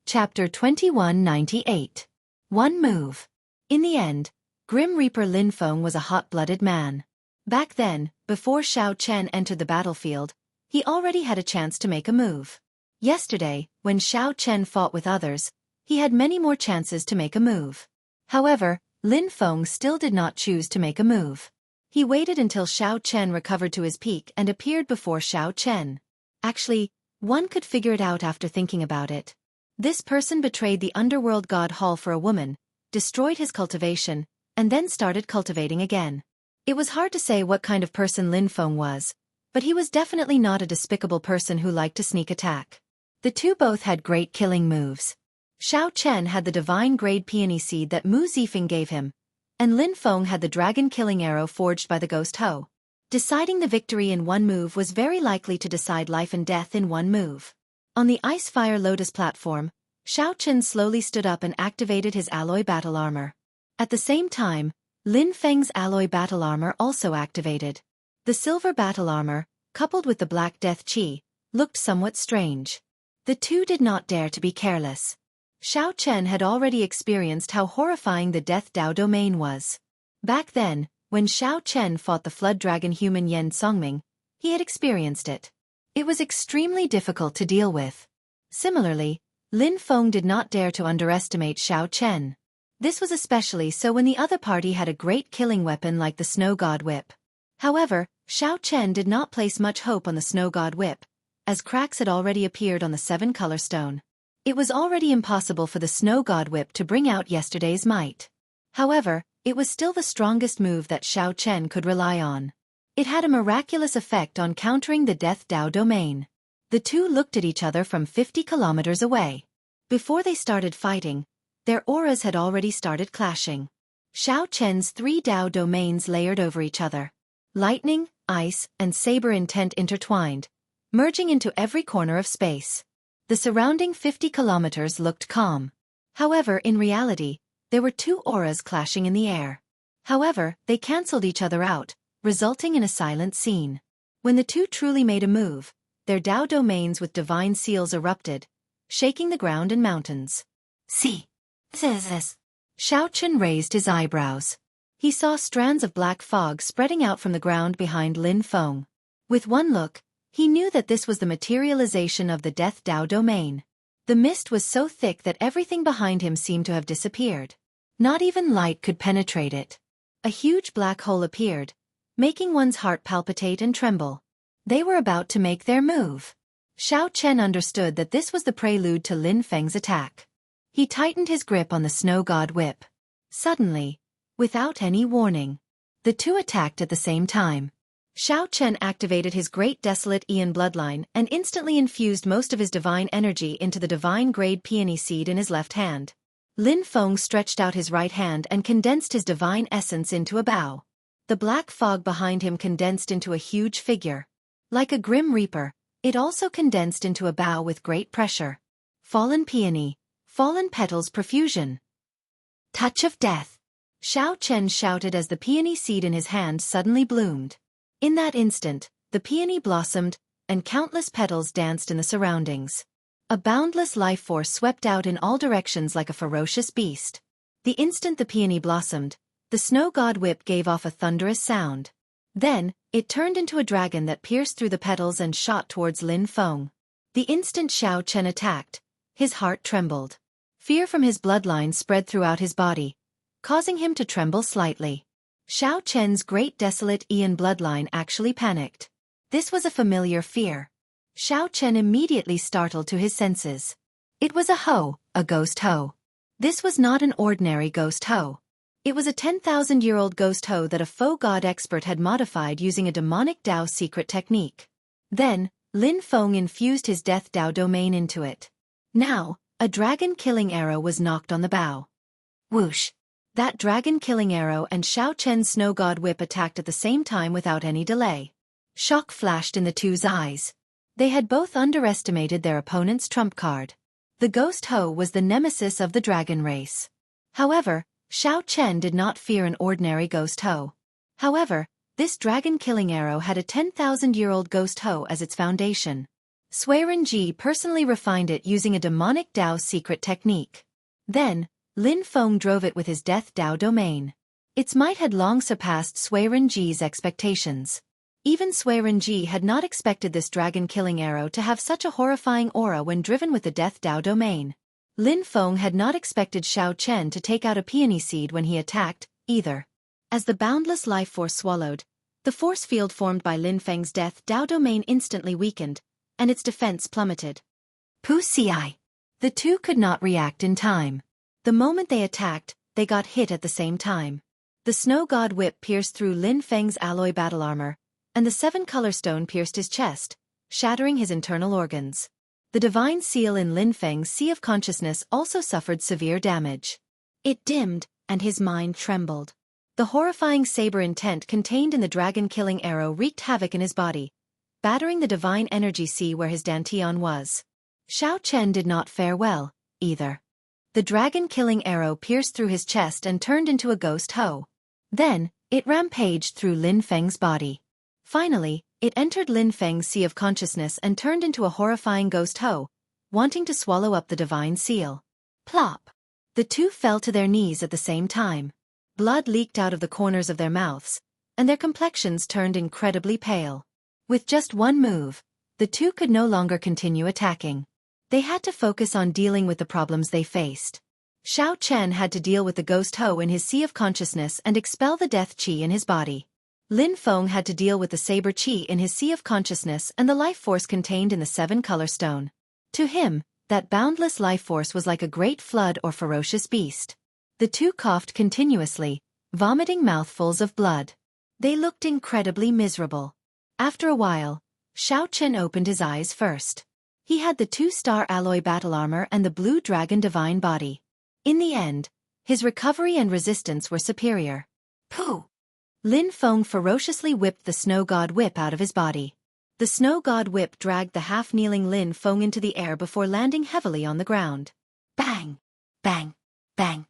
Chapter 2198. One Move. In the end, Grim Reaper Lin Feng was a hot-blooded man. Back then, before Xiao Chen entered the battlefield, he already had a chance to make a move. Yesterday, when Xiao Chen fought with others, he had many more chances to make a move. However, Lin Feng still did not choose to make a move. He waited until Xiao Chen recovered to his peak and appeared before Xiao Chen. Actually, one could figure it out after thinking about it. This person betrayed the underworld god Hall for a woman, destroyed his cultivation, and then started cultivating again. It was hard to say what kind of person Lin Feng was, but he was definitely not a despicable person who liked to sneak attack. The two both had great killing moves. Xiao Chen had the divine grade peony seed that Mu Zifeng gave him, and Lin Feng had the dragon killing arrow forged by the ghost Ho. Deciding the victory in one move was very likely to decide life and death in one move. On the Ice Fire Lotus platform, Xiao Chen slowly stood up and activated his alloy battle armor. At the same time, Lin Feng's alloy battle armor also activated. The silver battle armor, coupled with the black death chi, looked somewhat strange. The two did not dare to be careless. Xiao Chen had already experienced how horrifying the Death Dao domain was. Back then, when Xiao Chen fought the flood dragon human Yen Songming, he had experienced it. It was extremely difficult to deal with. Similarly, Lin Feng did not dare to underestimate Xiao Chen. This was especially so when the other party had a great killing weapon like the Snow God Whip. However, Xiao Chen did not place much hope on the Snow God Whip, as cracks had already appeared on the 7-color stone. It was already impossible for the Snow God Whip to bring out yesterday's might. However, it was still the strongest move that Xiao Chen could rely on. It had a miraculous effect on countering the Death Dao domain. The two looked at each other from 50 kilometers away. Before they started fighting, their auras had already started clashing. Xiao Chen's 3 Dao domains layered over each other. Lightning, ice, and saber intent intertwined, merging into every corner of space. The surrounding 50 kilometers looked calm. However, in reality, there were 2 auras clashing in the air. However, they cancelled each other out, resulting in a silent scene. When the two truly made a move, their Dao domains with divine seals erupted, shaking the ground and mountains. See, this. Xiao Chen raised his eyebrows. He saw strands of black fog spreading out from the ground behind Lin Feng. With one look, he knew that this was the materialization of the Death Dao domain. The mist was so thick that everything behind him seemed to have disappeared. Not even light could penetrate it. A huge black hole appeared, making one's heart palpitate and tremble. They were about to make their move. Xiao Chen understood that this was the prelude to Lin Feng's attack. He tightened his grip on the Snow God Whip. Suddenly, without any warning, the two attacked at the same time. Xiao Chen activated his great desolate Aeon bloodline and instantly infused most of his divine energy into the divine grade peony seed in his left hand. Lin Feng stretched out his right hand and condensed his divine essence into a bow. The black fog behind him condensed into a huge figure. Like a grim reaper, it also condensed into a bow with great pressure. Fallen peony, fallen petals profusion. Touch of death. Xiao Chen shouted as the peony seed in his hand suddenly bloomed. In that instant, the peony blossomed, and countless petals danced in the surroundings. A boundless life force swept out in all directions like a ferocious beast. The instant the peony blossomed, the Snow God Whip gave off a thunderous sound. Then, it turned into a dragon that pierced through the petals and shot towards Lin Feng. The instant Xiao Chen attacked, his heart trembled. Fear from his bloodline spread throughout his body, causing him to tremble slightly. Xiao Chen's great desolate Aeon bloodline actually panicked. This was a familiar fear. Xiao Chen immediately startled to his senses. It was a ghost Ho. This was not an ordinary ghost Ho. It was a 10,000-year-old ghost Ho that a faux god expert had modified using a demonic Dao secret technique. Then, Lin Feng infused his Death Dao domain into it. Now, a dragon killing arrow was knocked on the bow. Whoosh! That dragon killing arrow and Xiao Chen's Snow God Whip attacked at the same time without any delay. Shock flashed in the two's eyes. They had both underestimated their opponent's trump card. The ghost Ho was the nemesis of the dragon race. However, Xiao Chen did not fear an ordinary ghost Ho. However, this dragon killing arrow had a 10,000-year-old ghost Ho as its foundation. Sui Renji personally refined it using a demonic Dao secret technique. Then, Lin Feng drove it with his Death Dao domain. Its might had long surpassed Sui Renji's expectations. Even Sui Renji had not expected this dragon-killing arrow to have such a horrifying aura when driven with the Death Dao domain. Lin Feng had not expected Xiao Chen to take out a peony seed when he attacked, either. As the boundless life force swallowed, the force field formed by Lin Feng's Death Dao domain instantly weakened, and its defense plummeted. Pu Ci. The two could not react in time. The moment they attacked, they got hit at the same time. The Snow God Whip pierced through Lin Feng's alloy battle armor, and the 7-color stone pierced his chest, shattering his internal organs. The divine seal in Lin Feng's Sea of Consciousness also suffered severe damage. It dimmed, and his mind trembled. The horrifying saber intent contained in the dragon-killing arrow wreaked havoc in his body, battering the divine energy sea where his dantian was. Xiao Chen did not fare well, either. The dragon-killing arrow pierced through his chest and turned into a ghost hoe. Then, it rampaged through Lin Feng's body. Finally, it entered Lin Feng's Sea of Consciousness and turned into a horrifying ghost hoe, wanting to swallow up the divine seal. Plop! The two fell to their knees at the same time. Blood leaked out of the corners of their mouths, and their complexions turned incredibly pale. With just one move, the two could no longer continue attacking. They had to focus on dealing with the problems they faced. Xiao Chen had to deal with the ghost hoe in his Sea of Consciousness and expel the death qi in his body. Lin Feng had to deal with the saber qi in his Sea of Consciousness and the life force contained in the 7-color stone. To him, that boundless life force was like a great flood or ferocious beast. The two coughed continuously, vomiting mouthfuls of blood. They looked incredibly miserable. After a while, Xiao Chen opened his eyes first. He had the 2-star alloy battle armor and the blue dragon divine body. In the end, his recovery and resistance were superior. Pooh! Lin Feng ferociously whipped the Snow God Whip out of his body. The Snow God Whip dragged the half-kneeling Lin Feng into the air before landing heavily on the ground. Bang! Bang! Bang!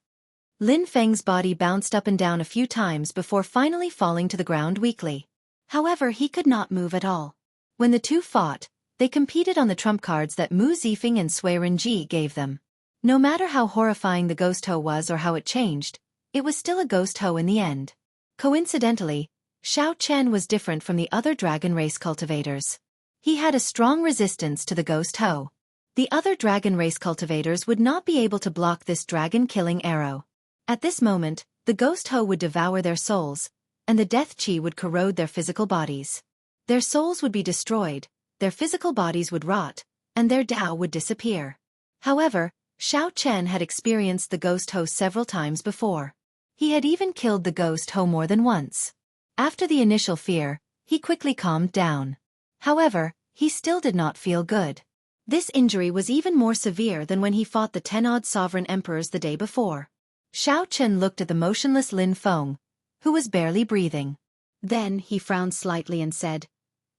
Lin Feng's body bounced up and down a few times before finally falling to the ground weakly. However, he could not move at all. When the two fought, they competed on the trump cards that Mu Zifeng and Sui Renji gave them. No matter how horrifying the ghost hoe was or how it changed, it was still a ghost hoe in the end. Coincidentally, Xiao Chen was different from the other dragon race cultivators. He had a strong resistance to the ghost hoe. The other dragon race cultivators would not be able to block this dragon-killing arrow. At this moment, the ghost hoe would devour their souls, and the death qi would corrode their physical bodies. Their souls would be destroyed, their physical bodies would rot, and their Dao would disappear. However, Xiao Chen had experienced the ghost hoe several times before. He had even killed the ghost hoe more than once. After the initial fear, he quickly calmed down. However, he still did not feel good. This injury was even more severe than when he fought the 10-odd sovereign emperors the day before. Xiao Chen looked at the motionless Lin Feng, who was barely breathing. Then he frowned slightly and said,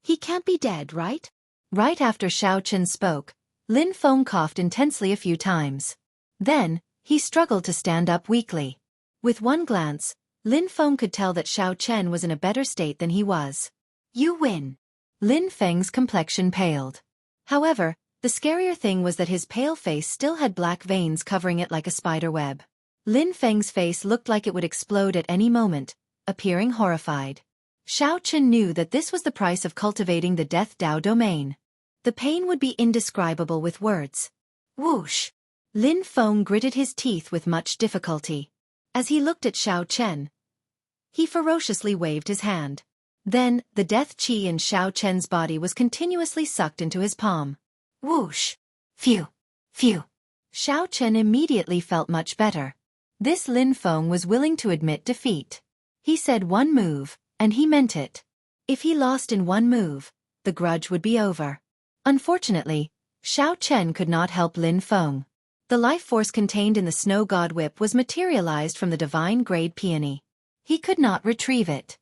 "He can't be dead, right?" Right after Xiao Chen spoke, Lin Feng coughed intensely a few times. Then, he struggled to stand up weakly. With one glance, Lin Feng could tell that Xiao Chen was in a better state than he was. "You win." Lin Feng's complexion paled. However, the scarier thing was that his pale face still had black veins covering it like a spider web. Lin Feng's face looked like it would explode at any moment, appearing horrified. Xiao Chen knew that this was the price of cultivating the Death Dao domain. The pain would be indescribable with words. Whoosh! Lin Feng gritted his teeth with much difficulty. As he looked at Xiao Chen, he ferociously waved his hand. Then, the death qi in Xiao Chen's body was continuously sucked into his palm. Whoosh! Phew! Phew! Xiao Chen immediately felt much better. This Lin Feng was willing to admit defeat. He said one move, and he meant it. If he lost in one move, the grudge would be over. Unfortunately, Xiao Chen could not help Lin Feng. The life force contained in the Snow God Whip was materialized from the divine grade peony. He could not retrieve it.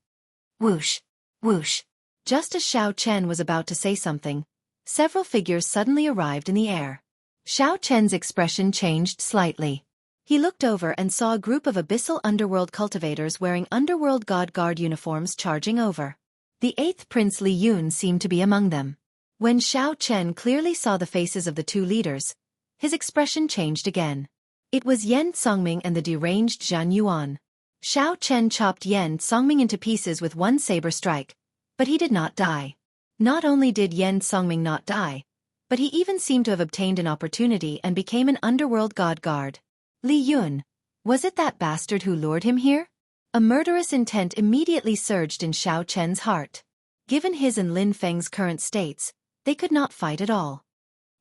Whoosh! Whoosh! Just as Xiao Chen was about to say something, several figures suddenly arrived in the air. Xiao Chen's expression changed slightly. He looked over and saw a group of abyssal underworld cultivators wearing underworld god guard uniforms charging over. The 8th Prince Li Yun seemed to be among them. When Xiao Chen clearly saw the faces of the two leaders, his expression changed again. It was Yan Songming and the deranged Zhan Yuan. Xiao Chen chopped Yan Songming into pieces with one saber strike, but he did not die. Not only did Yan Songming not die, but he even seemed to have obtained an opportunity and became an underworld god guard. Li Yun, was it that bastard who lured him here? A murderous intent immediately surged in Xiao Chen's heart. Given his and Lin Feng's current states, they could not fight at all.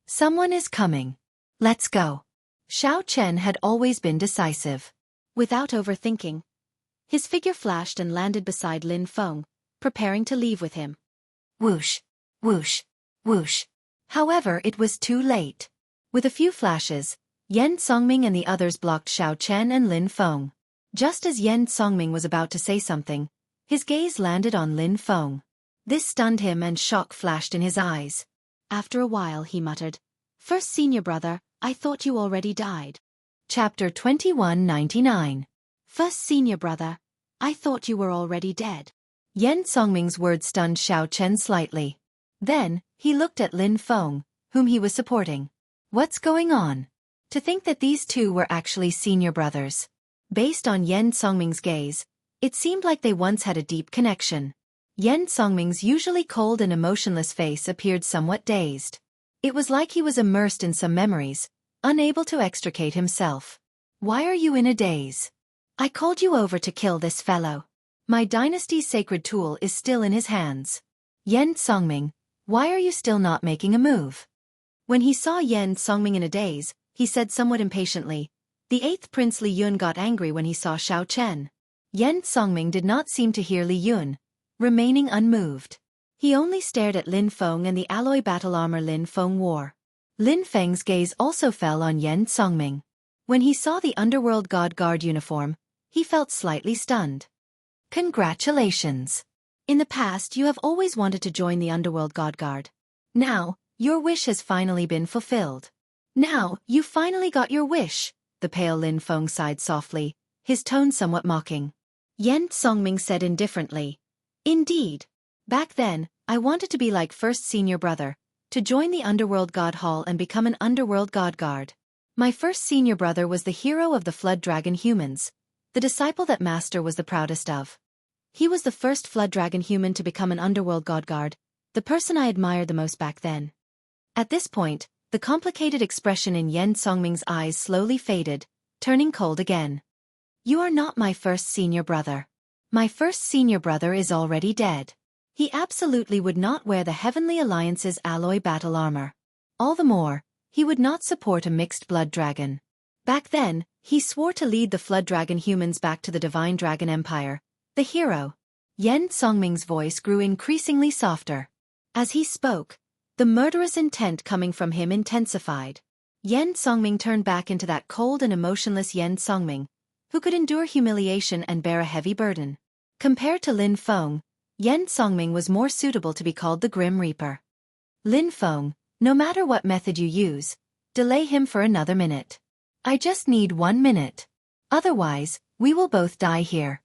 Someone is coming. Let's go. Xiao Chen had always been decisive. Without overthinking, his figure flashed and landed beside Lin Feng, preparing to leave with him. Whoosh, whoosh, whoosh. However, it was too late. With a few flashes, Yan Songming and the others blocked Xiao Chen and Lin Feng. Just as Yan Songming was about to say something, his gaze landed on Lin Feng. This stunned him and shock flashed in his eyes. After a while he muttered, "First senior brother, I thought you already died." Chapter 2199. First senior brother, I thought you were already dead. Yan Songming's words stunned Xiao Chen slightly. Then, he looked at Lin Feng, whom he was supporting. What's going on? To think that these two were actually senior brothers. Based on Yan Songming's gaze, it seemed like they once had a deep connection. Yan Songming's usually cold and emotionless face appeared somewhat dazed. It was like he was immersed in some memories, unable to extricate himself. Why are you in a daze? I called you over to kill this fellow. My dynasty's sacred tool is still in his hands. Yan Songming, why are you still not making a move? When he saw Yan Songming in a daze, he said somewhat impatiently, the 8th Prince Li Yun got angry when he saw Xiao Chen. Yan Songming did not seem to hear Li Yun, remaining unmoved. He only stared at Lin Feng and the alloy battle armor Lin Feng wore. Lin Feng's gaze also fell on Yan Songming. When he saw the Underworld God Guard uniform, he felt slightly stunned. Congratulations. In the past you have always wanted to join the Underworld God Guard. Now, your wish has finally been fulfilled. Now, you finally got your wish, the pale Lin Feng sighed softly, his tone somewhat mocking. Yan Songming said indifferently, Indeed. Back then, I wanted to be like first senior brother, to join the Underworld God Hall and become an Underworld God Guard. My first senior brother was the hero of the Flood Dragon humans, the disciple that Master was the proudest of. He was the first Flood Dragon human to become an Underworld God Guard, the person I admired the most back then. At this point, the complicated expression in Yan Songming's eyes slowly faded, turning cold again. You are not my first senior brother. My first senior brother is already dead. He absolutely would not wear the Heavenly Alliance's alloy battle armor. All the more, he would not support a mixed blood dragon. Back then, he swore to lead the Flood Dragon humans back to the Divine Dragon Empire, the hero. Yan Songming's voice grew increasingly softer. As he spoke, the murderous intent coming from him intensified. Yan Songming turned back into that cold and emotionless Yan Songming, who could endure humiliation and bear a heavy burden. Compared to Lin Feng, Yan Songming was more suitable to be called the Grim Reaper. Lin Feng, no matter what method you use, delay him for another minute. I just need 1 minute. Otherwise, we will both die here.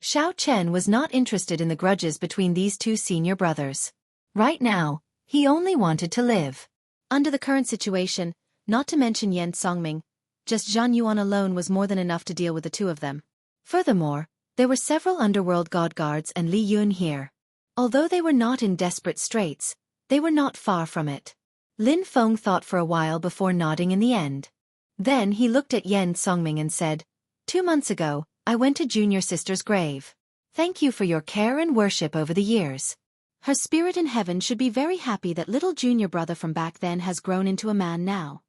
Xiao Chen was not interested in the grudges between these two senior brothers. Right now, he only wanted to live. Under the current situation, not to mention Yan Songming, just Zhan Yuan alone was more than enough to deal with the two of them. Furthermore, there were several Underworld God Guards and Li Yun here. Although they were not in desperate straits, they were not far from it. Lin Feng thought for a while before nodding in the end. Then he looked at Yan Songming and said, 2 months ago, I went to Junior Sister's grave. Thank you for your care and worship over the years. Her spirit in heaven should be very happy that little junior brother from back then has grown into a man now.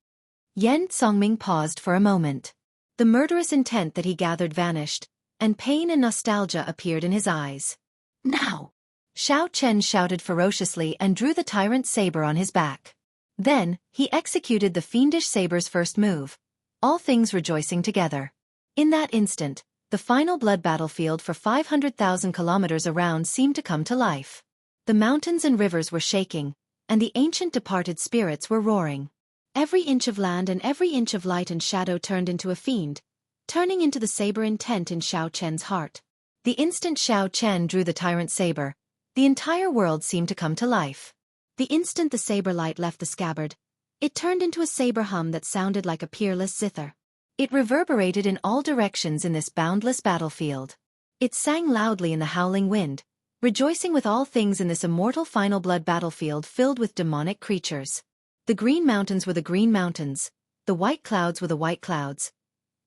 Yan Songming paused for a moment. The murderous intent that he gathered vanished, and pain and nostalgia appeared in his eyes. Now! Xiao Chen shouted ferociously and drew the tyrant saber on his back. Then, he executed the fiendish saber's first move, all things rejoicing together. In that instant, the final blood battlefield for 500,000 kilometers around seemed to come to life. The mountains and rivers were shaking, and the ancient departed spirits were roaring. Every inch of land and every inch of light and shadow turned into a fiend, turning into the saber intent in Xiao Chen's heart. The instant Xiao Chen drew the tyrant saber, the entire world seemed to come to life. The instant the saber light left the scabbard, it turned into a saber hum that sounded like a peerless zither. It reverberated in all directions in this boundless battlefield. It sang loudly in the howling wind, rejoicing with all things in this immortal final blood battlefield filled with demonic creatures. The green mountains were the green mountains, the white clouds were the white clouds.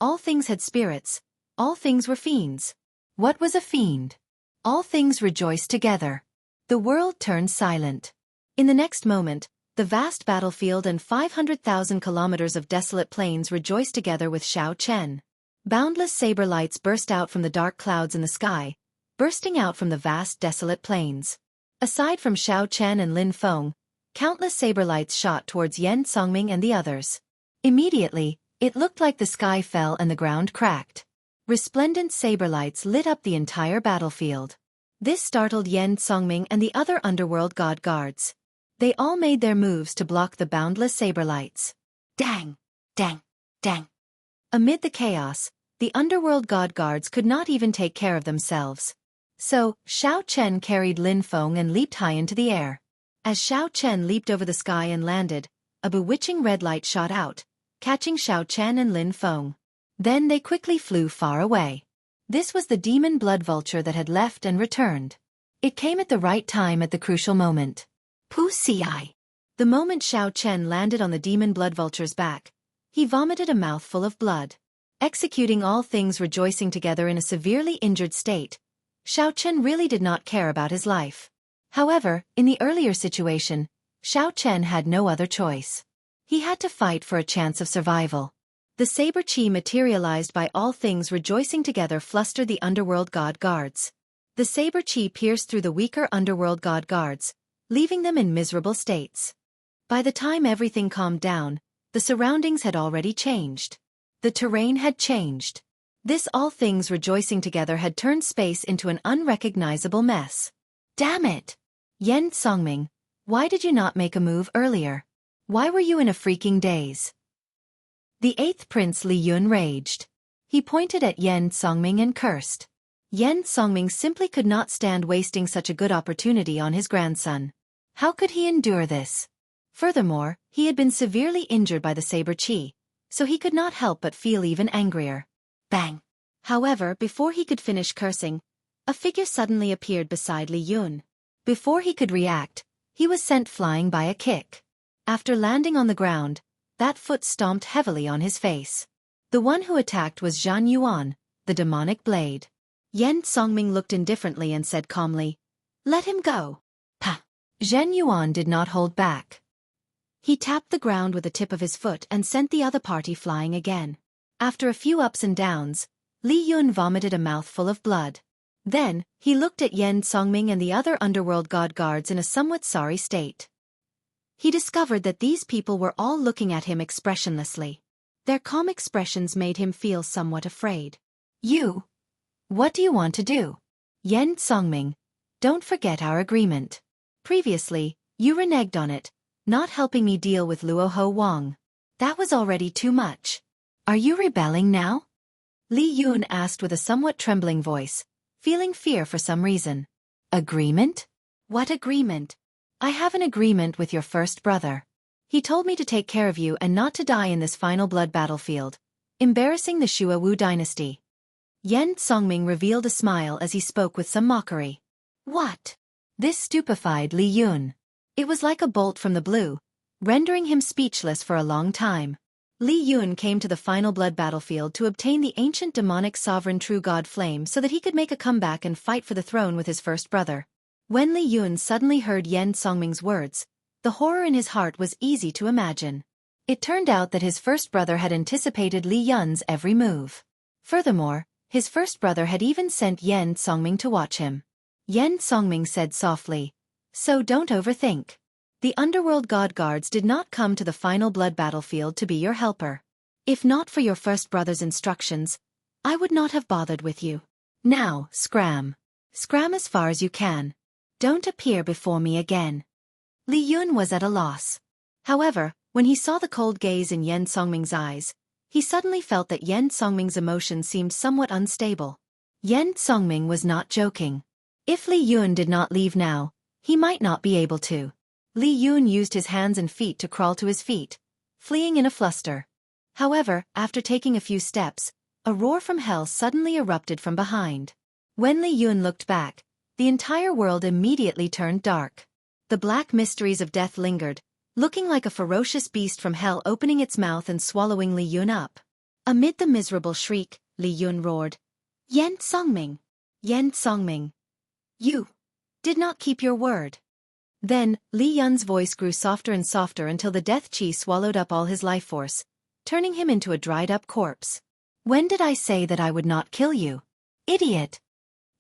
All things had spirits, all things were fiends. What was a fiend? All things rejoiced together. The world turned silent. In the next moment, the vast battlefield and 500,000 kilometers of desolate plains rejoiced together with Xiao Chen. Boundless saber lights burst out from the dark clouds in the sky, bursting out from the vast desolate plains. Aside from Xiao Chen and Lin Feng, countless saber lights shot towards Yan Songming and the others. Immediately, it looked like the sky fell and the ground cracked. Resplendent saber lights lit up the entire battlefield. This startled Yan Songming and the other underworld god guards. They all made their moves to block the boundless saber lights. Dang! Dang! Dang! Amid the chaos, the underworld god guards could not even take care of themselves. So, Xiao Chen carried Lin Feng and leaped high into the air. As Xiao Chen leaped over the sky and landed, a bewitching red light shot out, catching Xiao Chen and Lin Feng. Then they quickly flew far away. This was the demon blood vulture that had left and returned. It came at the right time at the crucial moment. Wuxia. The moment Xiao Chen landed on the demon blood vulture's back, he vomited a mouthful of blood. Executing all things rejoicing together in a severely injured state, Xiao Chen really did not care about his life. However, in the earlier situation, Xiao Chen had no other choice. He had to fight for a chance of survival. The saber chi materialized by all things rejoicing together flustered the underworld god guards. The saber chi pierced through the weaker underworld god guards, leaving them in miserable states. By the time everything calmed down, the surroundings had already changed. The terrain had changed. This all things rejoicing together had turned space into an unrecognizable mess. Damn it! Yan Songming, why did you not make a move earlier? Why were you in a freaking daze? The 8th Prince Li Yun raged. He pointed at Yan Songming and cursed. Yan Songming simply could not stand wasting such a good opportunity on his grandson. How could he endure this? Furthermore, he had been severely injured by the saber chi, so he could not help but feel even angrier. Bang! However, before he could finish cursing, a figure suddenly appeared beside Li Yun. Before he could react, he was sent flying by a kick. After landing on the ground, that foot stomped heavily on his face. The one who attacked was Zhan Yuan, the demonic blade. Yan Songming looked indifferently and said calmly, "Let him go." Pah! Zhan Yuan did not hold back. He tapped the ground with the tip of his foot and sent the other party flying again. After a few ups and downs, Li Yun vomited a mouthful of blood. Then, he looked at Yan Songming and the other underworld god guards in a somewhat sorry state. He discovered that these people were all looking at him expressionlessly. Their calm expressions made him feel somewhat afraid. "You? What do you want to do? Yan Songming, don't forget our agreement. Previously, you reneged on it, not helping me deal with Luoho Wang. That was already too much. Are you rebelling now?" Li Yun asked with a somewhat trembling voice, feeling fear for some reason. "Agreement? What agreement? I have an agreement with your first brother. He told me to take care of you and not to die in this final blood battlefield, embarrassing the Shuawu dynasty." Yan Songming revealed a smile as he spoke with some mockery. What? This stupefied Li Yun. It was like a bolt from the blue, rendering him speechless for a long time. Li Yun came to the final blood battlefield to obtain the ancient demonic sovereign true god flame so that he could make a comeback and fight for the throne with his first brother. When Li Yun suddenly heard Yan Songming's words, the horror in his heart was easy to imagine. It turned out that his first brother had anticipated Li Yun's every move. Furthermore, his first brother had even sent Yan Songming to watch him. Yan Songming said softly, "So don't overthink. The underworld god guards did not come to the final blood battlefield to be your helper. If not for your first brother's instructions, I would not have bothered with you. Now, scram. Scram as far as you can. Don't appear before me again." Li Yun was at a loss. However, when he saw the cold gaze in Yan Songming's eyes, he suddenly felt that Yan Songming's emotions seemed somewhat unstable. Yan Songming was not joking. If Li Yun did not leave now, he might not be able to. Li Yun used his hands and feet to crawl to his feet, fleeing in a fluster. However, after taking a few steps, a roar from hell suddenly erupted from behind. When Li Yun looked back, the entire world immediately turned dark. The black mysteries of death lingered, looking like a ferocious beast from hell opening its mouth and swallowing Li Yun up. Amid the miserable shriek, Li Yun roared, "Yan Songming! Yan Songming! You did not keep your word." Then, Li Yun's voice grew softer and softer until the death chi swallowed up all his life force, turning him into a dried-up corpse. "When did I say that I would not kill you? Idiot!"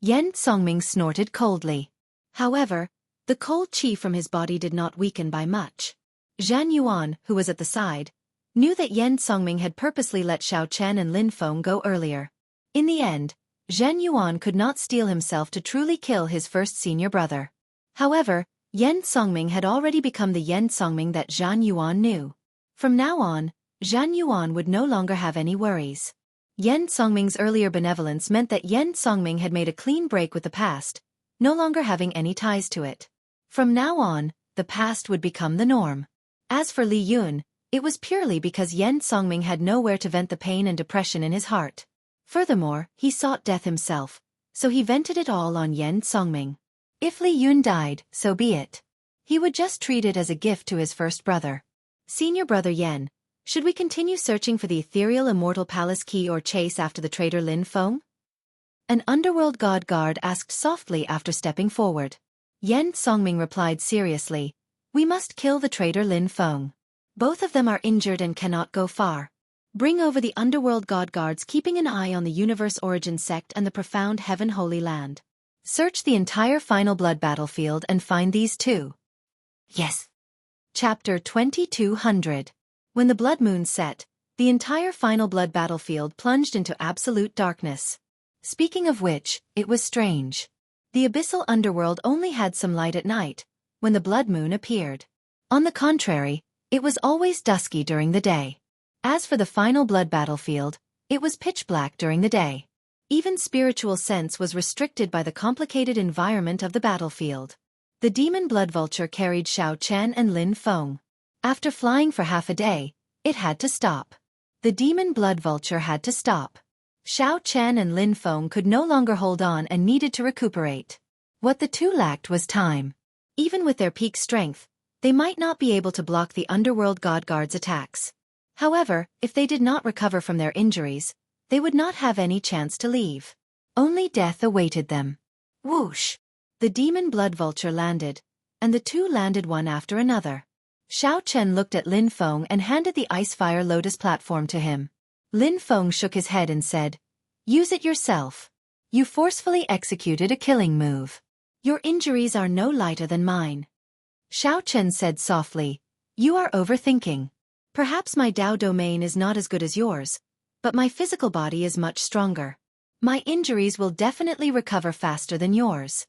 Yan Songming snorted coldly. However, the cold chi from his body did not weaken by much. Zhan Yuan, who was at the side, knew that Yan Songming had purposely let Xiao Chen and Lin Feng go earlier. In the end, Zhan Yuan could not steel himself to truly kill his first senior brother. However, Yan Songming had already become the Yan Songming that Zhan Yuan knew. From now on, Zhan Yuan would no longer have any worries. Yan Songming's earlier benevolence meant that Yan Songming had made a clean break with the past, no longer having any ties to it. From now on, the past would become the norm. As for Li Yun, it was purely because Yan Songming had nowhere to vent the pain and depression in his heart. Furthermore, he sought death himself, so he vented it all on Yan Songming. If Li Yun died, so be it. He would just treat it as a gift to his first brother. "Senior brother Yan, should we continue searching for the ethereal immortal palace key or chase after the traitor Lin Feng?" An underworld god guard asked softly after stepping forward. Yan Songming replied seriously, "We must kill the traitor Lin Feng. Both of them are injured and cannot go far. Bring over the underworld god guards keeping an eye on the universe origin sect and the profound heaven holy land. Search the entire final blood battlefield and find these two." Yes. Chapter 2200. When the blood moon set, the entire final blood battlefield plunged into absolute darkness. Speaking of which, it was strange. The abyssal underworld only had some light at night, when the blood moon appeared. On the contrary, it was always dusky during the day. As for the final blood battlefield, it was pitch black during the day. Even spiritual sense was restricted by the complicated environment of the battlefield. The demon blood vulture carried Xiao Chen and Lin Feng. After flying for half a day, it had to stop. The demon blood vulture had to stop. Xiao Chen and Lin Feng could no longer hold on and needed to recuperate. What the two lacked was time. Even with their peak strength, they might not be able to block the underworld god guard's attacks. However, if they did not recover from their injuries, they would not have any chance to leave. Only death awaited them. Whoosh! The demon blood vulture landed, and the two landed one after another. Xiao Chen looked at Lin Feng and handed the Icefire Lotus platform to him. Lin Feng shook his head and said, "Use it yourself. You forcefully executed a killing move. Your injuries are no lighter than mine." Xiao Chen said softly, "You are overthinking. Perhaps my Dao domain is not as good as yours, but my physical body is much stronger. My injuries will definitely recover faster than yours."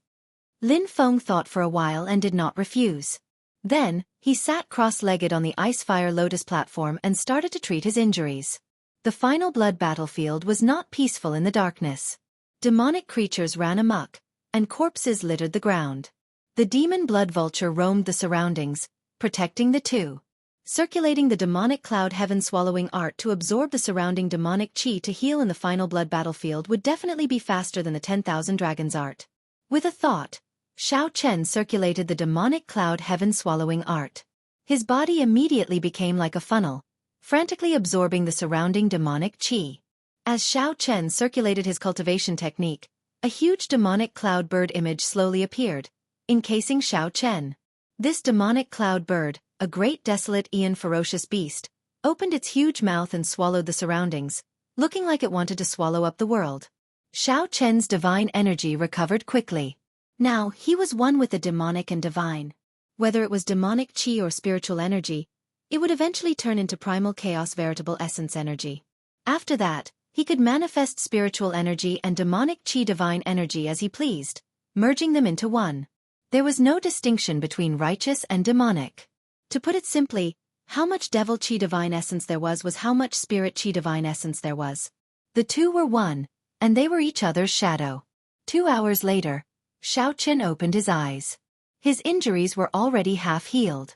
Lin Feng thought for a while and did not refuse. Then, he sat cross-legged on the Icefire Lotus platform and started to treat his injuries. The final blood battlefield was not peaceful in the darkness. Demonic creatures ran amok, and corpses littered the ground. The demon blood vulture roamed the surroundings, protecting the two. Circulating the demonic cloud heaven-swallowing art to absorb the surrounding demonic chi to heal in the final blood battlefield would definitely be faster than the 10,000 dragons art. With a thought, Xiao Chen circulated the demonic cloud heaven-swallowing art. His body immediately became like a funnel, frantically absorbing the surrounding demonic chi. As Xiao Chen circulated his cultivation technique, a huge demonic cloud bird image slowly appeared, encasing Xiao Chen. This demonic cloud bird, a great desolate Aeon ferocious beast, opened its huge mouth and swallowed the surroundings, looking like it wanted to swallow up the world. Xiao Chen's divine energy recovered quickly. Now, he was one with the demonic and divine. Whether it was demonic chi or spiritual energy, it would eventually turn into primal chaos veritable essence energy. After that, he could manifest spiritual energy and demonic chi divine energy as he pleased, merging them into one. There was no distinction between righteous and demonic. To put it simply, how much devil chi divine essence there was how much spirit chi divine essence there was. The two were one, and they were each other's shadow. 2 hours later, Xiao Chen opened his eyes. His injuries were already half healed.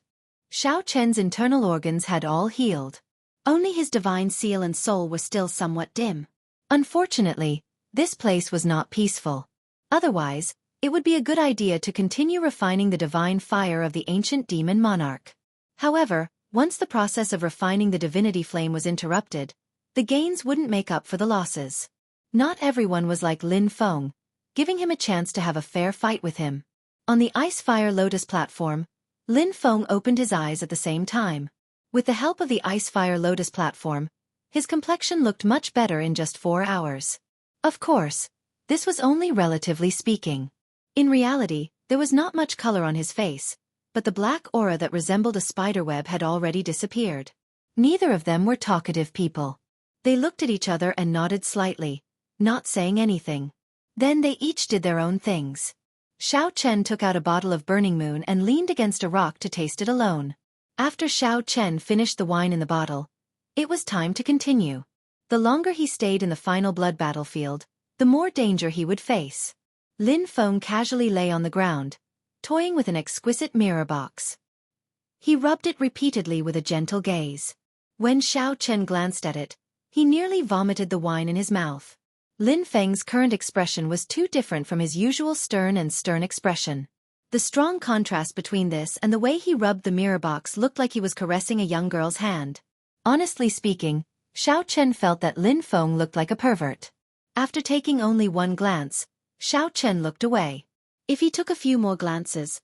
Xiao Chen's internal organs had all healed. Only his divine seal and soul were still somewhat dim. Unfortunately, this place was not peaceful. Otherwise, it would be a good idea to continue refining the divine fire of the ancient demon monarch. However, once the process of refining the divinity flame was interrupted, the gains wouldn't make up for the losses. Not everyone was like Lin Feng, giving him a chance to have a fair fight with him. On the Ice-Fire Lotus platform, Lin Feng opened his eyes at the same time. With the help of the Ice-Fire Lotus platform, his complexion looked much better in just 4 hours. Of course, this was only relatively speaking. In reality, there was not much color on his face, but the black aura that resembled a spiderweb had already disappeared. Neither of them were talkative people. They looked at each other and nodded slightly, not saying anything. Then they each did their own things. Xiao Chen took out a bottle of Burning Moon and leaned against a rock to taste it alone. After Xiao Chen finished the wine in the bottle, it was time to continue. The longer he stayed in the final blood battlefield, the more danger he would face. Lin Feng casually lay on the ground, toying with an exquisite mirror box. He rubbed it repeatedly with a gentle gaze. When Xiao Chen glanced at it, he nearly vomited the wine in his mouth. Lin Feng's current expression was too different from his usual stern expression. The strong contrast between this and the way he rubbed the mirror box looked like he was caressing a young girl's hand. Honestly speaking, Xiao Chen felt that Lin Feng looked like a pervert. After taking only one glance, Xiao Chen looked away. If he took a few more glances,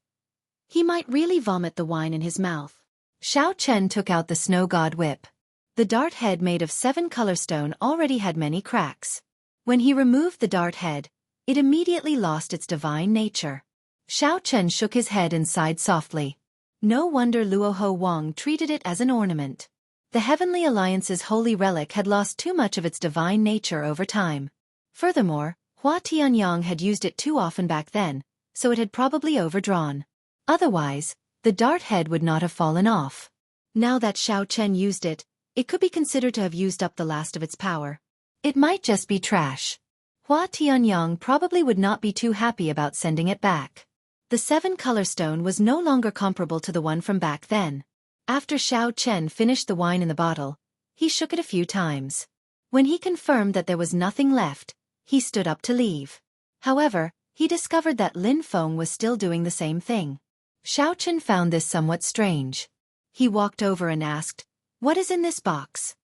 he might really vomit the wine in his mouth. Xiao Chen took out the snow god whip. The dart head made of 7 color stone already had many cracks. When he removed the dart head, it immediately lost its divine nature. Xiao Chen shook his head and sighed softly. No wonder Luoho Wang treated it as an ornament. The Heavenly Alliance's holy relic had lost too much of its divine nature over time. Furthermore, Hua Tianyang had used it too often back then, so it had probably overdrawn. Otherwise, the dart head would not have fallen off. Now that Xiao Chen used it, it could be considered to have used up the last of its power. It might just be trash. Hua Tianyang probably would not be too happy about sending it back. The 7 color stone was no longer comparable to the one from back then. After Xiao Chen finished the wine in the bottle, he shook it a few times. When he confirmed that there was nothing left, he stood up to leave. However, he discovered that Lin Feng was still doing the same thing. Xiao Chen found this somewhat strange. He walked over and asked, "What is in this box?"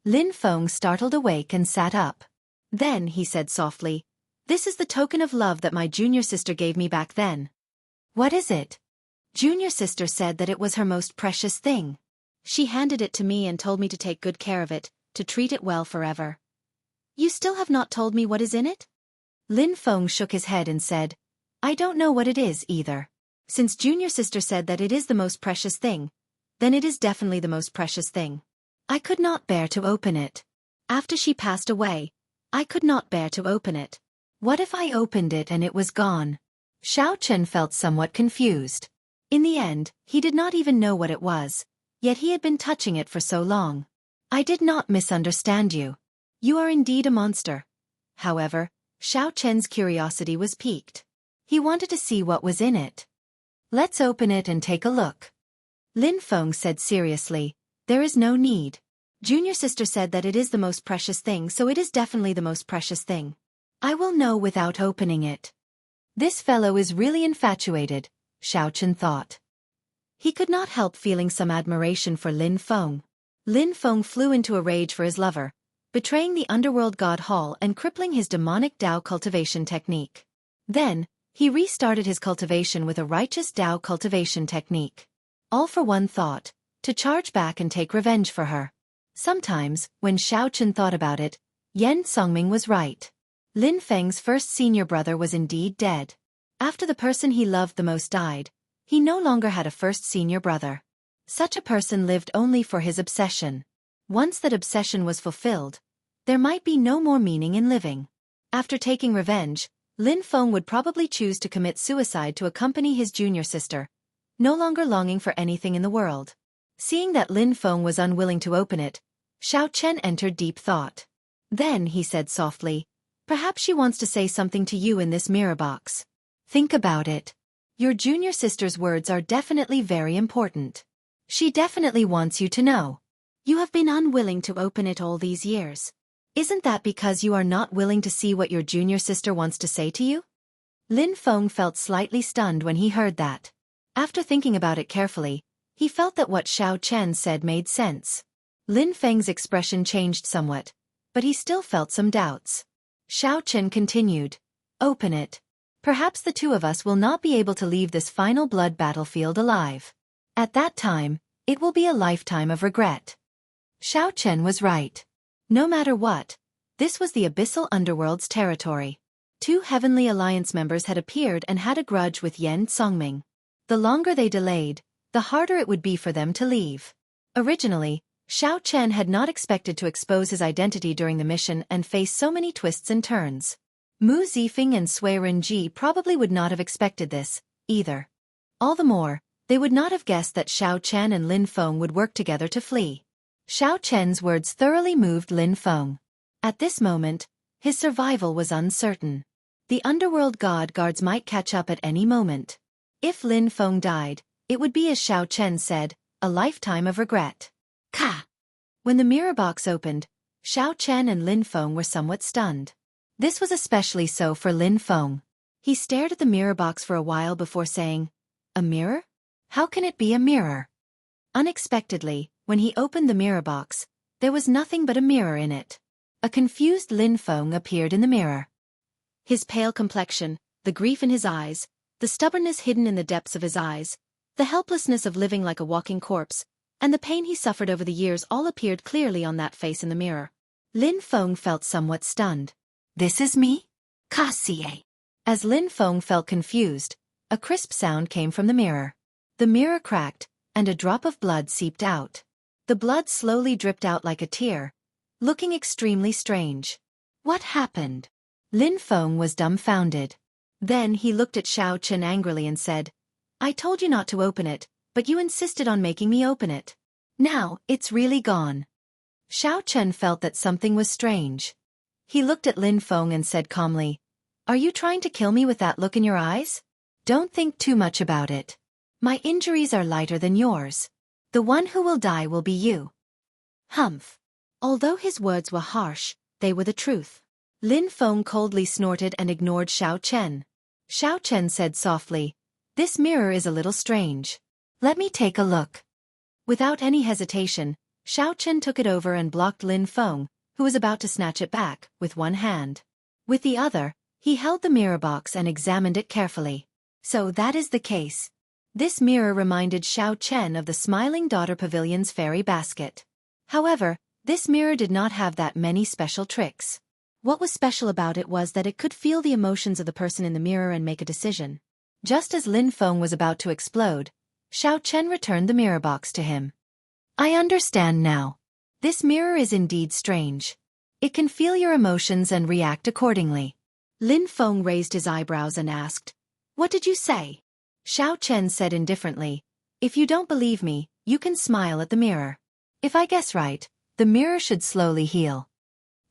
Lin Feng startled awake and sat up. Then he said softly, "This is the token of love that my junior sister gave me back then." "What is it?" "Junior sister said that it was her most precious thing. She handed it to me and told me to take good care of it, to treat it well forever." "You still have not told me what is in it?" Lin Feng shook his head and said, "I don't know what it is either. Since junior sister said that it is the most precious thing, then it is definitely the most precious thing. I could not bear to open it. After she passed away, I could not bear to open it. What if I opened it and it was gone?" Xiao Chen felt somewhat confused. In the end, he did not even know what it was, yet he had been touching it for so long. "I did not misunderstand you. You are indeed a monster." However, Xiao Chen's curiosity was piqued. He wanted to see what was in it. "Let's open it and take a look." Lin Feng said seriously, "There is no need. Junior sister said that it is the most precious thing, so it is definitely the most precious thing. I will know without opening it." This fellow is really infatuated, Xiao Chen thought. He could not help feeling some admiration for Lin Feng. Lin Feng flew into a rage for his lover, betraying the underworld god hall and crippling his demonic Dao cultivation technique. Then, he restarted his cultivation with a righteous Dao cultivation technique. All for one thought, to charge back and take revenge for her. Sometimes, when Xiao Chen thought about it, Yan Songming was right. Lin Feng's first senior brother was indeed dead. After the person he loved the most died, he no longer had a first senior brother. Such a person lived only for his obsession. Once that obsession was fulfilled, there might be no more meaning in living. After taking revenge, Lin Feng would probably choose to commit suicide to accompany his junior sister, no longer longing for anything in the world. Seeing that Lin Feng was unwilling to open it, Xiao Chen entered deep thought. Then he said softly, "Perhaps she wants to say something to you in this mirror box. Think about it." Your junior sister's words are definitely very important. She definitely wants you to know. You have been unwilling to open it all these years. Isn't that because you are not willing to see what your junior sister wants to say to you? Lin Feng felt slightly stunned when he heard that. After thinking about it carefully, he felt that what Xiao Chen said made sense. Lin Feng's expression changed somewhat, but he still felt some doubts. Xiao Chen continued, "Open it. Perhaps the two of us will not be able to leave this final blood battlefield alive. At that time, it will be a lifetime of regret." Xiao Chen was right. No matter what, this was the Abyssal Underworld's territory. Two Heavenly Alliance members had appeared and had a grudge with Yan Songming. The longer they delayed, the harder it would be for them to leave. Originally, Xiao Chen had not expected to expose his identity during the mission and face so many twists and turns. Mu Zifeng and Sui Renji probably would not have expected this, either. All the more, they would not have guessed that Xiao Chen and Lin Feng would work together to flee. Xiao Chen's words thoroughly moved Lin Feng. At this moment, his survival was uncertain. The underworld god guards might catch up at any moment. If Lin Feng died, it would be as Xiao Chen said, a lifetime of regret. Ka! When the mirror box opened, Xiao Chen and Lin Feng were somewhat stunned. This was especially so for Lin Feng. He stared at the mirror box for a while before saying, "A mirror? How can it be a mirror?" Unexpectedly, when he opened the mirror box, there was nothing but a mirror in it. A confused Lin Feng appeared in the mirror. His pale complexion, the grief in his eyes, the stubbornness hidden in the depths of his eyes, the helplessness of living like a walking corpse, and the pain he suffered over the years all appeared clearly on that face in the mirror. Lin Feng felt somewhat stunned. "This is me? Cassie." As Lin Feng felt confused, a crisp sound came from the mirror. The mirror cracked, and a drop of blood seeped out. The blood slowly dripped out like a tear, looking extremely strange. What happened? Lin Feng was dumbfounded. Then he looked at Xiao Chen angrily and said, "I told you not to open it, but you insisted on making me open it. Now, it's really gone." Xiao Chen felt that something was strange. He looked at Lin Feng and said calmly, "Are you trying to kill me with that look in your eyes? Don't think too much about it. My injuries are lighter than yours. The one who will die will be you." Humph. Although his words were harsh, they were the truth. Lin Feng coldly snorted and ignored Xiao Chen. Xiao Chen said softly, "This mirror is a little strange. Let me take a look." Without any hesitation, Xiao Chen took it over and blocked Lin Feng, who was about to snatch it back, with one hand. With the other, he held the mirror box and examined it carefully. So that is the case. This mirror reminded Xiao Chen of the Smiling Daughter Pavilion's fairy basket. However, this mirror did not have that many special tricks. What was special about it was that it could feel the emotions of the person in the mirror and make a decision. Just as Lin Feng was about to explode, Xiao Chen returned the mirror box to him. "I understand now. This mirror is indeed strange. It can feel your emotions and react accordingly." Lin Feng raised his eyebrows and asked, "What did you say?" Xiao Chen said indifferently, "If you don't believe me, you can smile at the mirror. If I guess right, the mirror should slowly heal."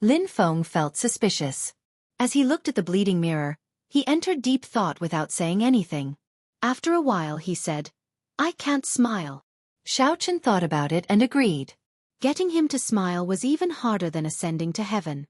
Lin Feng felt suspicious. As he looked at the bleeding mirror, he entered deep thought without saying anything. After a while he said, "I can't smile." Xiao Chen thought about it and agreed. Getting him to smile was even harder than ascending to heaven.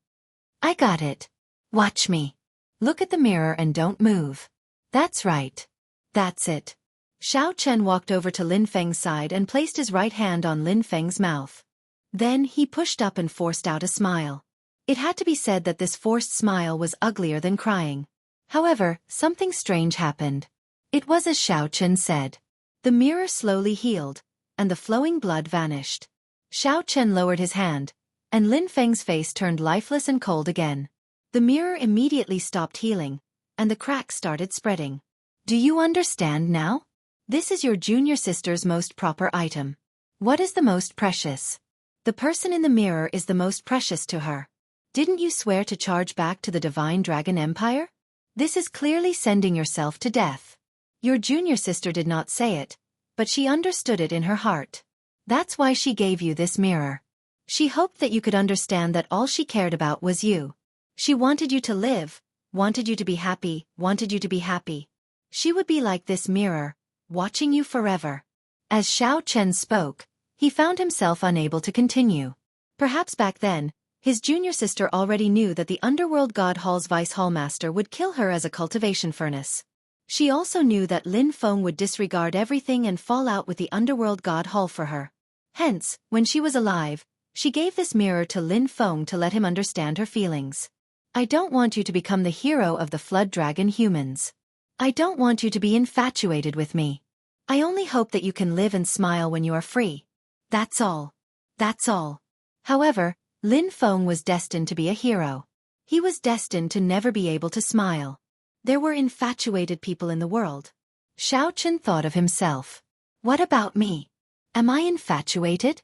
"I got it. Watch me. Look at the mirror and don't move. That's right. That's it." Xiao Chen walked over to Lin Feng's side and placed his right hand on Lin Feng's mouth. Then he pushed up and forced out a smile. It had to be said that this forced smile was uglier than crying. However, something strange happened. It was as Xiao Chen said. The mirror slowly healed, and the flowing blood vanished. Xiao Chen lowered his hand, and Lin Feng's face turned lifeless and cold again. The mirror immediately stopped healing, and the cracks started spreading. "Do you understand now? This is your junior sister's most proper item. What is the most precious? The person in the mirror is the most precious to her. Didn't you swear to charge back to the Divine Dragon Empire? This is clearly sending yourself to death. Your junior sister did not say it, but she understood it in her heart. That's why she gave you this mirror. She hoped that you could understand that all she cared about was you. She wanted you to live, wanted you to be happy, wanted you to be happy. She would be like this mirror, watching you forever. As Xiao Chen spoke, he found himself unable to continue. Perhaps back then, his junior sister already knew that the underworld god Hall's vice hallmaster would kill her as a cultivation furnace. She also knew that Lin Feng would disregard everything and fall out with the underworld god Hall for her. Hence, when she was alive, she gave this mirror to Lin Feng to let him understand her feelings. I don't want you to become the hero of the Flood Dragon humans. I don't want you to be infatuated with me. I only hope that you can live and smile when you are free. That's all. That's all. However, Lin Feng was destined to be a hero. He was destined to never be able to smile. There were infatuated people in the world. Xiao Chen thought of himself. What about me? Am I infatuated?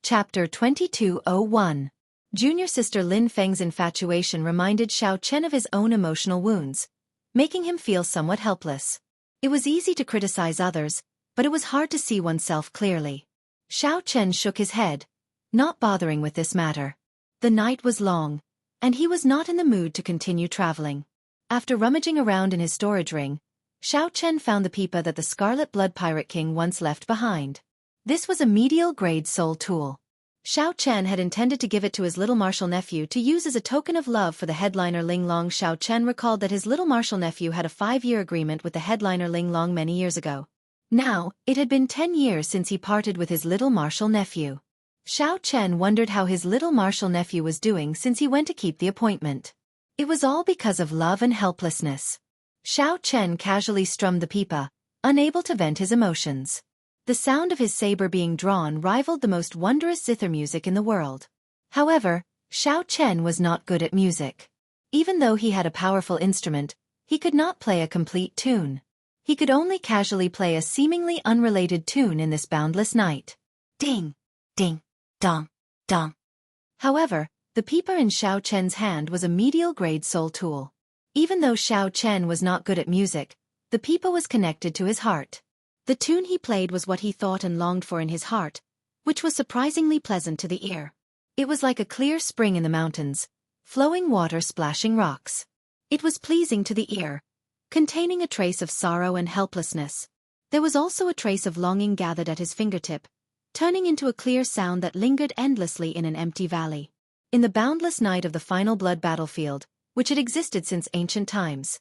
Chapter 2201. Junior sister Lin Feng's infatuation reminded Xiao Chen of his own emotional wounds, making him feel somewhat helpless. It was easy to criticize others, but it was hard to see oneself clearly. Xiao Chen shook his head, not bothering with this matter. The night was long, and he was not in the mood to continue traveling. After rummaging around in his storage ring, Xiao Chen found the pipa that the Scarlet Blood Pirate King once left behind. This was a medial-grade soul tool. Xiao Chen had intended to give it to his little martial nephew to use as a token of love for the headliner Ling Long. Xiao Chen recalled that his little martial nephew had a 5-year agreement with the headliner Ling Long many years ago. Now, it had been 10 years since he parted with his little martial nephew. Xiao Chen wondered how his little martial nephew was doing since he went to keep the appointment. It was all because of love and helplessness. Xiao Chen casually strummed the pipa, unable to vent his emotions. The sound of his saber being drawn rivaled the most wondrous zither music in the world. However, Xiao Chen was not good at music. Even though he had a powerful instrument, he could not play a complete tune. He could only casually play a seemingly unrelated tune in this boundless night. Ding! Ding! Dong! Dong! However, the pipa in Xiao Chen's hand was a medial-grade soul tool. Even though Xiao Chen was not good at music, the pipa was connected to his heart. The tune he played was what he thought and longed for in his heart, which was surprisingly pleasant to the ear. It was like a clear spring in the mountains, flowing water splashing rocks. It was pleasing to the ear, containing a trace of sorrow and helplessness. There was also a trace of longing gathered at his fingertip, turning into a clear sound that lingered endlessly in an empty valley. In the boundless night of the final blood battlefield, which had existed since ancient times,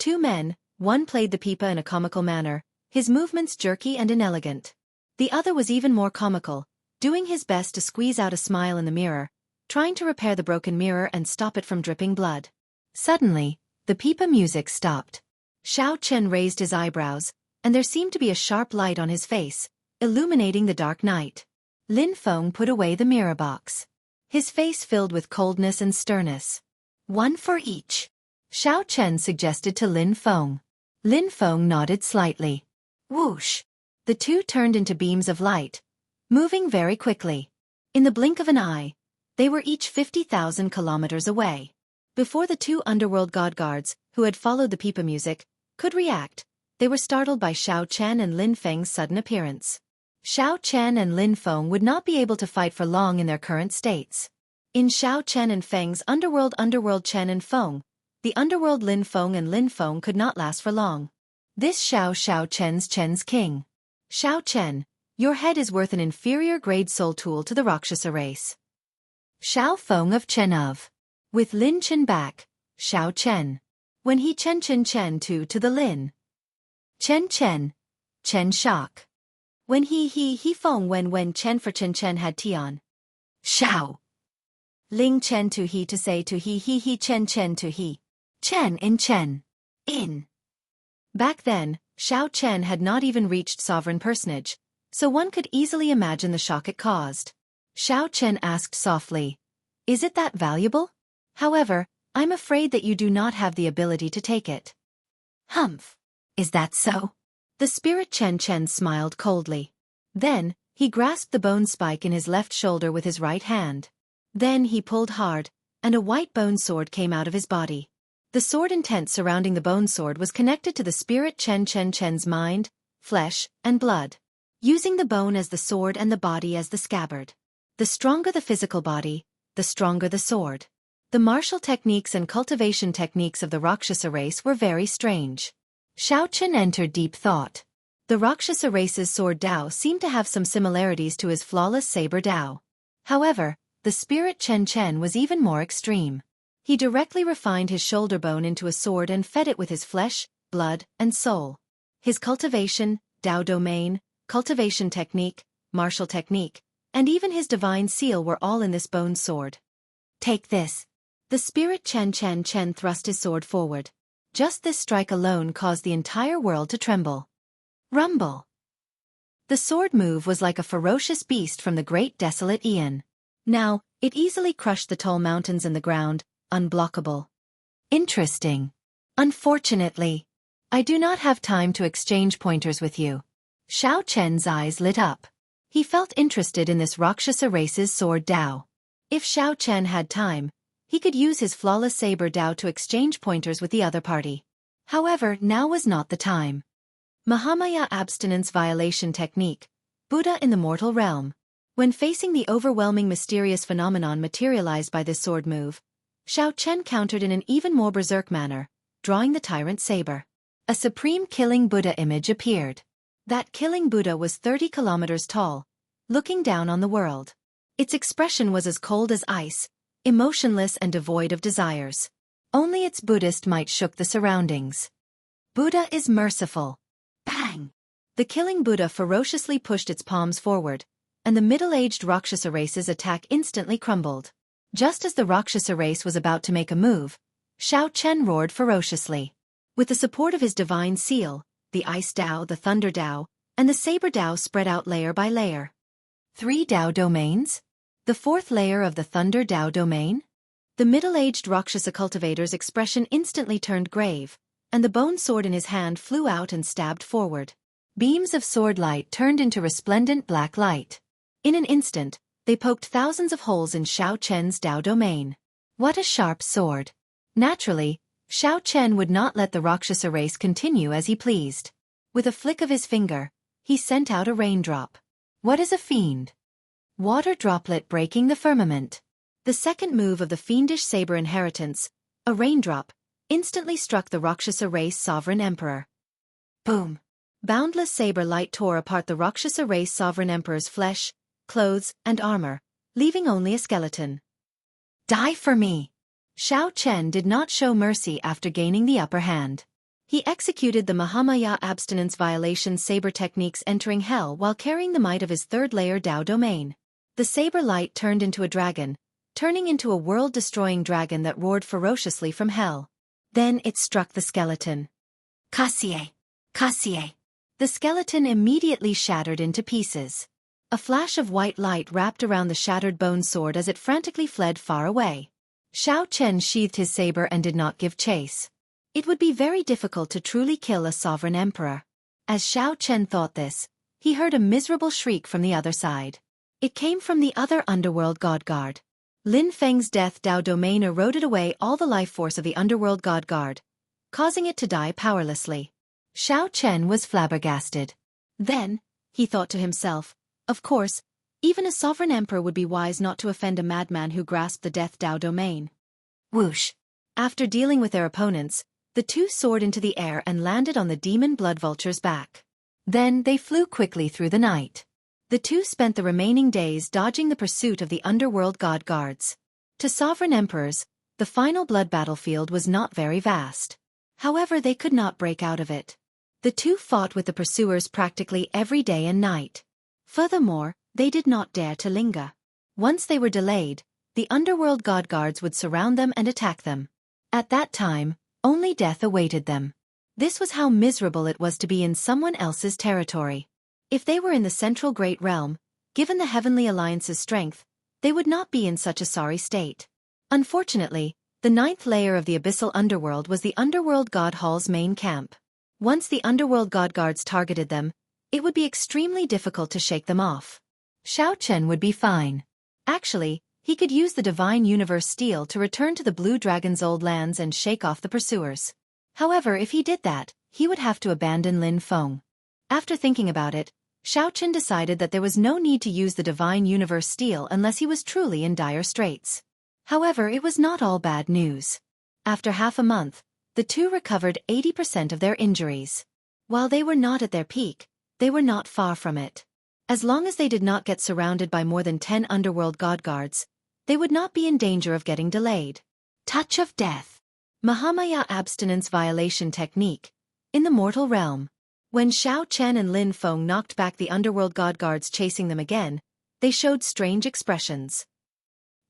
2 men, one played the pipa in a comical manner, his movements jerky and inelegant. The other was even more comical, doing his best to squeeze out a smile in the mirror, trying to repair the broken mirror and stop it from dripping blood. Suddenly, the pipa music stopped. Xiao Chen raised his eyebrows, and there seemed to be a sharp light on his face, illuminating the dark night. Lin Feng put away the mirror box. His face filled with coldness and sternness. One for each, Xiao Chen suggested to Lin Feng. Lin Feng nodded slightly. Whoosh! The two turned into beams of light, moving very quickly. In the blink of an eye, they were each 50,000 kilometers away. Before the 2 underworld god guards, who had followed the pipa music, could react, they were startled by Xiao Chen and Lin Feng's sudden appearance. Xiao Chen and Lin Feng would not be able to fight for long in their current states. In Xiao Chen and Feng's underworld Chen and Feng, the underworld Lin Feng and Lin Feng could not last for long. This Xiao Chen's king. Xiao Chen, your head is worth an inferior grade soul tool to the Rakshasa race. Xiao Feng of Chen of. With Lin Chen back, Xiao Chen. When he Chen to the Lin. Chen shock. When he Feng when Chen for Chen had Tian. Xiao. Ling Chen to say to he Chen to he. Chen in. Back then, Xiao Chen had not even reached sovereign personage, so one could easily imagine the shock it caused. Xiao Chen asked softly, "Is it that valuable? However, I'm afraid that you do not have the ability to take it." Humph. Is that so? The spirit Chen smiled coldly. Then, he grasped the bone spike in his left shoulder with his right hand. Then he pulled hard, and a white bone sword came out of his body. The sword intent surrounding the bone sword was connected to the spirit Chen's mind, flesh, and blood. Using the bone as the sword and the body as the scabbard. The stronger the physical body, the stronger the sword. The martial techniques and cultivation techniques of the Rakshasa race were very strange. Xiao Chen entered deep thought. The Rakshasa race's sword Dao seemed to have some similarities to his flawless saber Dao. However, the spirit Chen Chen was even more extreme. He directly refined his shoulder bone into a sword and fed it with his flesh, blood, and soul. His cultivation, Dao domain, cultivation technique, martial technique, and even his divine seal were all in this bone sword. Take this. The spirit Chen thrust his sword forward. Just this strike alone caused the entire world to tremble. Rumble. The sword move was like a ferocious beast from the great desolate Aeon. Now, it easily crushed the tall mountains in the ground, unblockable. Interesting. Unfortunately, I do not have time to exchange pointers with you. Xiao Chen's eyes lit up. He felt interested in this Rakshasa race's sword Dao. If Xiao Chen had time, he could use his flawless saber Dao to exchange pointers with the other party. However, now was not the time. Mahamaya abstinence violation technique, Buddha in the mortal realm. When facing the overwhelming mysterious phenomenon materialized by this sword move, Xiao Chen countered in an even more berserk manner, drawing the tyrant saber. A supreme killing Buddha image appeared. That killing Buddha was 30 kilometers tall, looking down on the world. Its expression was as cold as ice, emotionless and devoid of desires. Only its Buddhist might shook the surroundings. Buddha is merciful. Bang! The killing Buddha ferociously pushed its palms forward, and the middle-aged Rakshasa race's attack instantly crumbled. Just as the Rakshasa race was about to make a move, Xiao Chen roared ferociously. With the support of his divine seal, the Ice Dao, the Thunder Dao, and the Saber Dao spread out layer by layer. 3 Dao domains? The 4th layer of the Thunder Dao domain? The middle-aged Rakshasa cultivator's expression instantly turned grave, and the bone sword in his hand flew out and stabbed forward. Beams of sword light turned into resplendent black light. In an instant, they poked thousands of holes in Xiao Chen's Dao domain. What a sharp sword! Naturally, Xiao Chen would not let the Rakshasa race continue as he pleased. With a flick of his finger, he sent out a raindrop. What is a fiend? Water droplet breaking the firmament. The second move of the fiendish saber inheritance, a raindrop, instantly struck the Rakshasa race sovereign emperor. Boom! Boundless saber light tore apart the Rakshasa race sovereign emperor's flesh, clothes, and armor, leaving only a skeleton. Die for me! Xiao Chen did not show mercy after gaining the upper hand. He executed the Mahamaya abstinence violation saber techniques entering hell while carrying the might of his 3rd layer Dao domain. The saber light turned into a dragon, turning into a world-destroying dragon that roared ferociously from hell. Then it struck the skeleton. Kasie! Kasie! The skeleton immediately shattered into pieces. A flash of white light wrapped around the shattered bone sword as it frantically fled far away. Xiao Chen sheathed his saber and did not give chase. It would be very difficult to truly kill a sovereign emperor. As Xiao Chen thought this, he heard a miserable shriek from the other side. It came from the other underworld god guard. Lin Feng's death Dao domain eroded away all the life force of the underworld god guard, causing it to die powerlessly. Xiao Chen was flabbergasted. Then, he thought to himself, of course, even a sovereign emperor would be wise not to offend a madman who grasped the death Dao domain. Whoosh! After dealing with their opponents, the two soared into the air and landed on the demon blood vulture's back. Then they flew quickly through the night. The two spent the remaining days dodging the pursuit of the underworld god guards. To sovereign emperors, the final blood battlefield was not very vast. However, they could not break out of it. The two fought with the pursuers practically every day and night. Furthermore, they did not dare to linger. Once they were delayed, the underworld god guards would surround them and attack them. At that time, only death awaited them. This was how miserable it was to be in someone else's territory. If they were in the central great realm, given the Heavenly Alliance's strength, they would not be in such a sorry state. Unfortunately, the 9th layer of the abyssal underworld was the underworld god hall's main camp. Once the underworld god guards targeted them, it would be extremely difficult to shake them off. Xiao Chen would be fine. Actually, he could use the divine universe steel to return to the blue dragon's old lands and shake off the pursuers. However, if he did that, he would have to abandon Lin Feng. After thinking about it, Xiao Chen decided that there was no need to use the divine universe steel unless he was truly in dire straits. However, it was not all bad news. After half a month, the two recovered 80% of their injuries. While they were not at their peak, they were not far from it. As long as they did not get surrounded by more than 10 underworld god guards, they would not be in danger of getting delayed. Touch of Death. Mahamaya Abstinence Violation Technique. In the mortal realm. When Xiao Chen and Lin Feng knocked back the underworld god guards chasing them again, they showed strange expressions.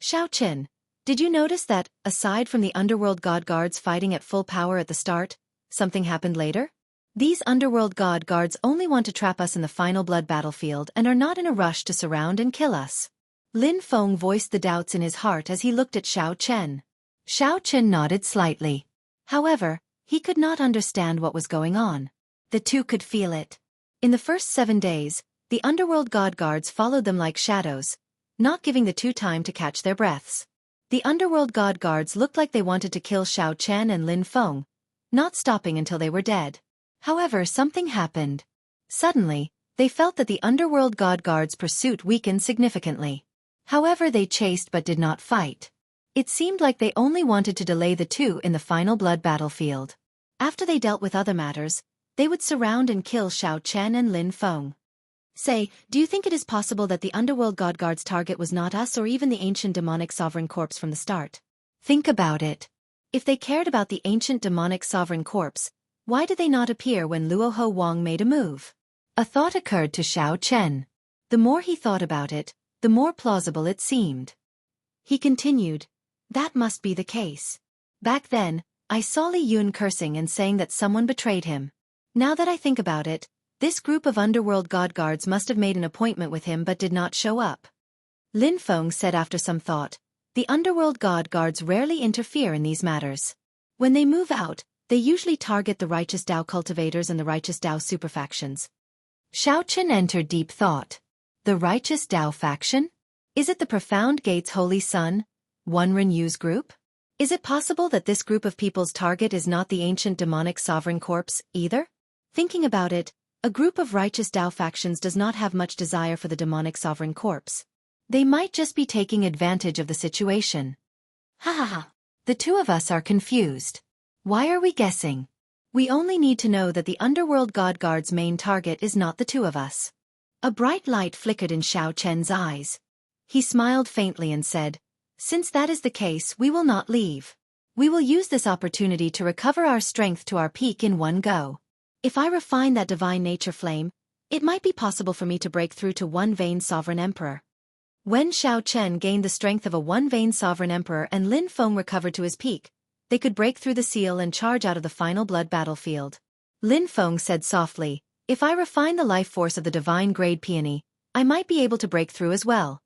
Xiao Chen, did you notice that, aside from the underworld god guards fighting at full power at the start, something happened later? These underworld god guards only want to trap us in the final blood battlefield and are not in a rush to surround and kill us. Lin Feng voiced the doubts in his heart as he looked at Xiao Chen. Xiao Chen nodded slightly. However, he could not understand what was going on. The two could feel it. In the first 7 days, the underworld god guards followed them like shadows, not giving the two time to catch their breaths. The underworld god guards looked like they wanted to kill Xiao Chen and Lin Feng, not stopping until they were dead. However, something happened. Suddenly, they felt that the underworld god guards' pursuit weakened significantly. However, they chased but did not fight. It seemed like they only wanted to delay the two in the final blood battlefield. After they dealt with other matters, they would surround and kill Xiao Chen and Lin Feng. Say, do you think it is possible that the underworld god guard's target was not us or even the ancient demonic sovereign corpse from the start? Think about it. If they cared about the ancient demonic sovereign corpse, why did they not appear when Luoho Wang made a move? A thought occurred to Xiao Chen. The more he thought about it, the more plausible it seemed. He continued, that must be the case. Back then, I saw Li Yun cursing and saying that someone betrayed him. Now that I think about it, this group of underworld god guards must have made an appointment with him but did not show up. Lin Feng said after some thought, the underworld god guards rarely interfere in these matters. When they move out, they usually target the righteous Dao cultivators and the righteous Dao superfactions. Xiao Chen entered deep thought. The righteous Dao faction? Is it the Profound Gate's Holy Sun, One Renews group? Is it possible that this group of people's target is not the ancient demonic sovereign corpse, either? Thinking about it, a group of righteous Dao factions does not have much desire for the demonic sovereign corpse. They might just be taking advantage of the situation. Ha ha ha. The two of us are confused. Why are we guessing? We only need to know that the underworld god guard's main target is not the two of us. A bright light flickered in Xiao Chen's eyes. He smiled faintly and said, since that is the case, we will not leave. We will use this opportunity to recover our strength to our peak in one go. If I refine that divine nature flame, it might be possible for me to break through to one-vein sovereign emperor. When Xiao Chen gained the strength of a one-vein sovereign emperor and Lin Feng recovered to his peak, they could break through the seal and charge out of the final blood battlefield. Lin Feng said softly, if I refine the life force of the divine grade peony, I might be able to break through as well.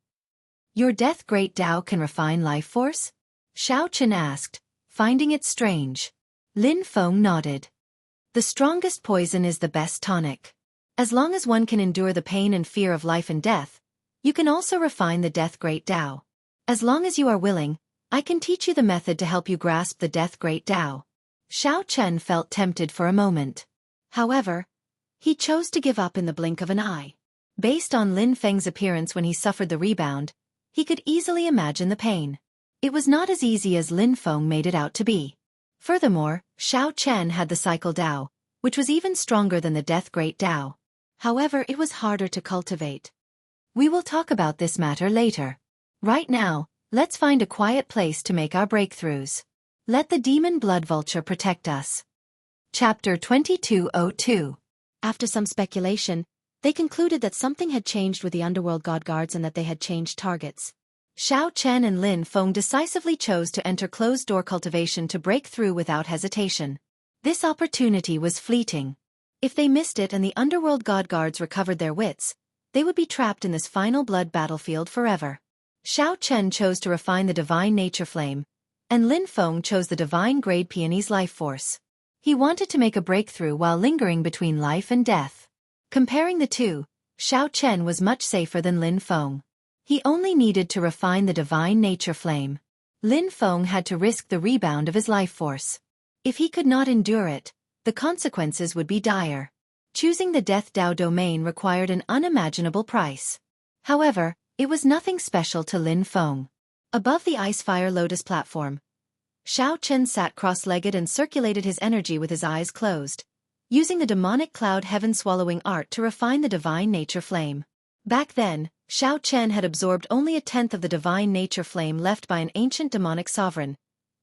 Your death great Dao can refine life force? Xiao Chen asked, finding it strange. Lin Feng nodded. The strongest poison is the best tonic. As long as one can endure the pain and fear of life and death, you can also refine the death great Dao. As long as you are willing, I can teach you the method to help you grasp the death great Dao. Xiao Chen felt tempted for a moment. However, he chose to give up in the blink of an eye. Based on Lin Feng's appearance when he suffered the rebound, he could easily imagine the pain. It was not as easy as Lin Feng made it out to be. Furthermore, Xiao Chen had the cycle Dao, which was even stronger than the death great Dao. However, it was harder to cultivate. We will talk about this matter later. Right now, let's find a quiet place to make our breakthroughs. Let the demon blood vulture protect us. Chapter 2202. After some speculation, they concluded that something had changed with the underworld god guards and that they had changed targets. Xiao Chen and Lin Feng decisively chose to enter closed-door cultivation to break through without hesitation. This opportunity was fleeting. If they missed it and the underworld god guards recovered their wits, they would be trapped in this final blood battlefield forever. Xiao Chen chose to refine the divine nature flame, and Lin Feng chose the divine grade peony's life force. He wanted to make a breakthrough while lingering between life and death. Comparing the two, Xiao Chen was much safer than Lin Feng. He only needed to refine the divine nature flame. Lin Feng had to risk the rebound of his life force. If he could not endure it, the consequences would be dire. Choosing the Death Dao domain required an unimaginable price. However, it was nothing special to Lin Feng. Above the Ice Fire Lotus platform, Xiao Chen sat cross-legged and circulated his energy with his eyes closed, using the demonic cloud heaven-swallowing art to refine the divine nature flame. Back then, Xiao Chen had absorbed only a tenth of the divine nature flame left by an ancient demonic sovereign,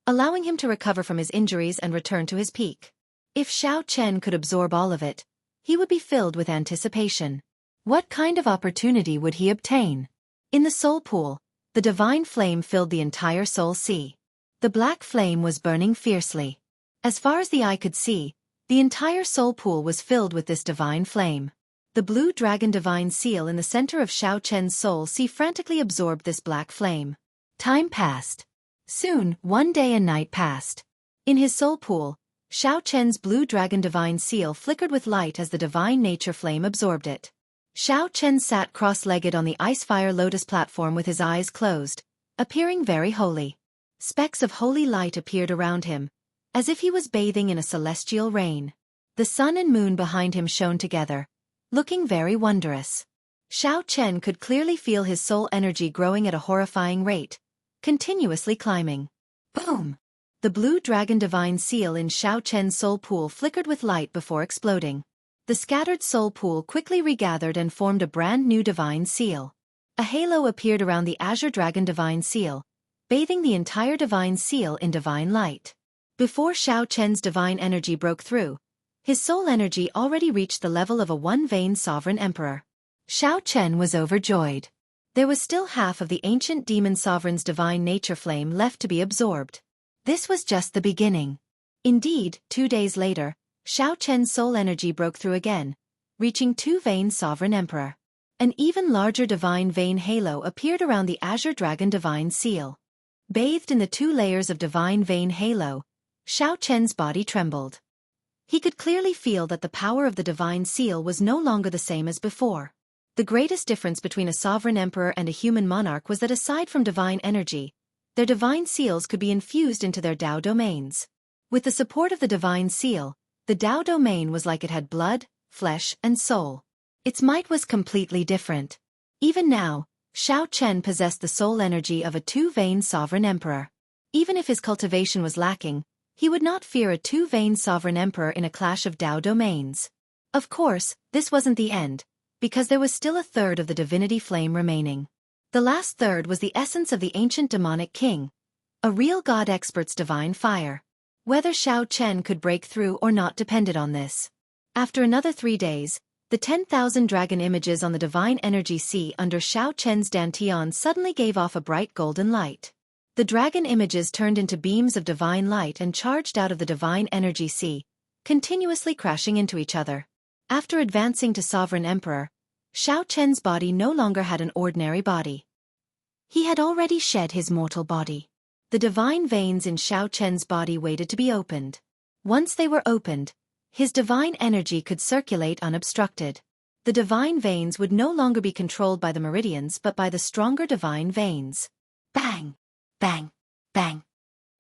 allowing him to recover from his injuries and return to his peak. If Xiao Chen could absorb all of it, he would be filled with anticipation. What kind of opportunity would he obtain? In the soul pool, the divine flame filled the entire soul sea. The black flame was burning fiercely. As far as the eye could see, the entire soul pool was filled with this divine flame. The blue dragon divine seal in the center of Xiao Chen's soul sea frantically absorbed this black flame. Time passed. Soon, one day and night passed. In his soul pool, Xiao Chen's blue dragon divine seal flickered with light as the divine nature flame absorbed it. Xiao Chen sat cross-legged on the ice-fire lotus platform with his eyes closed, appearing very holy. Specks of holy light appeared around him, as if he was bathing in a celestial rain. The sun and moon behind him shone together, looking very wondrous. Xiao Chen could clearly feel his soul energy growing at a horrifying rate, continuously climbing. Boom! The blue dragon divine seal in Xiao Chen's soul pool flickered with light before exploding. The scattered soul pool quickly regathered and formed a brand new divine seal. A halo appeared around the azure dragon divine seal, bathing the entire divine seal in divine light. Before Xiao Chen's divine energy broke through, his soul energy already reached the level of a one-vein sovereign emperor. Xiao Chen was overjoyed. There was still half of the ancient demon sovereign's divine nature flame left to be absorbed. This was just the beginning. Indeed, 2 days later, Xiao Chen's soul energy broke through again, reaching two-vein sovereign emperor. An even larger divine vein halo appeared around the azure dragon divine seal. Bathed in the 2 layers of divine vein halo, Xiao Chen's body trembled. He could clearly feel that the power of the divine seal was no longer the same as before. The greatest difference between a sovereign emperor and a human monarch was that aside from divine energy, their divine seals could be infused into their Dao domains. With the support of the divine seal, the Dao domain was like it had blood, flesh, and soul. Its might was completely different. Even now, Xiao Chen possessed the soul energy of a two-vein sovereign emperor. Even if his cultivation was lacking, he would not fear a two-vein sovereign emperor in a clash of Dao domains. Of course, this wasn't the end, because there was still a third of the divinity flame remaining. The last third was the essence of the ancient demonic king, a real god expert's divine fire. Whether Xiao Chen could break through or not depended on this. After another 3 days, the 10,000 dragon images on the divine energy sea under Xiao Chen's dantian suddenly gave off a bright golden light. The dragon images turned into beams of divine light and charged out of the divine energy sea, continuously crashing into each other. After advancing to Sovereign Emperor, Xiao Chen's body no longer had an ordinary body. He had already shed his mortal body. The divine veins in Xiao Chen's body waited to be opened. Once they were opened, his divine energy could circulate unobstructed. The divine veins would no longer be controlled by the meridians but by the stronger divine veins. Bang! Bang! Bang!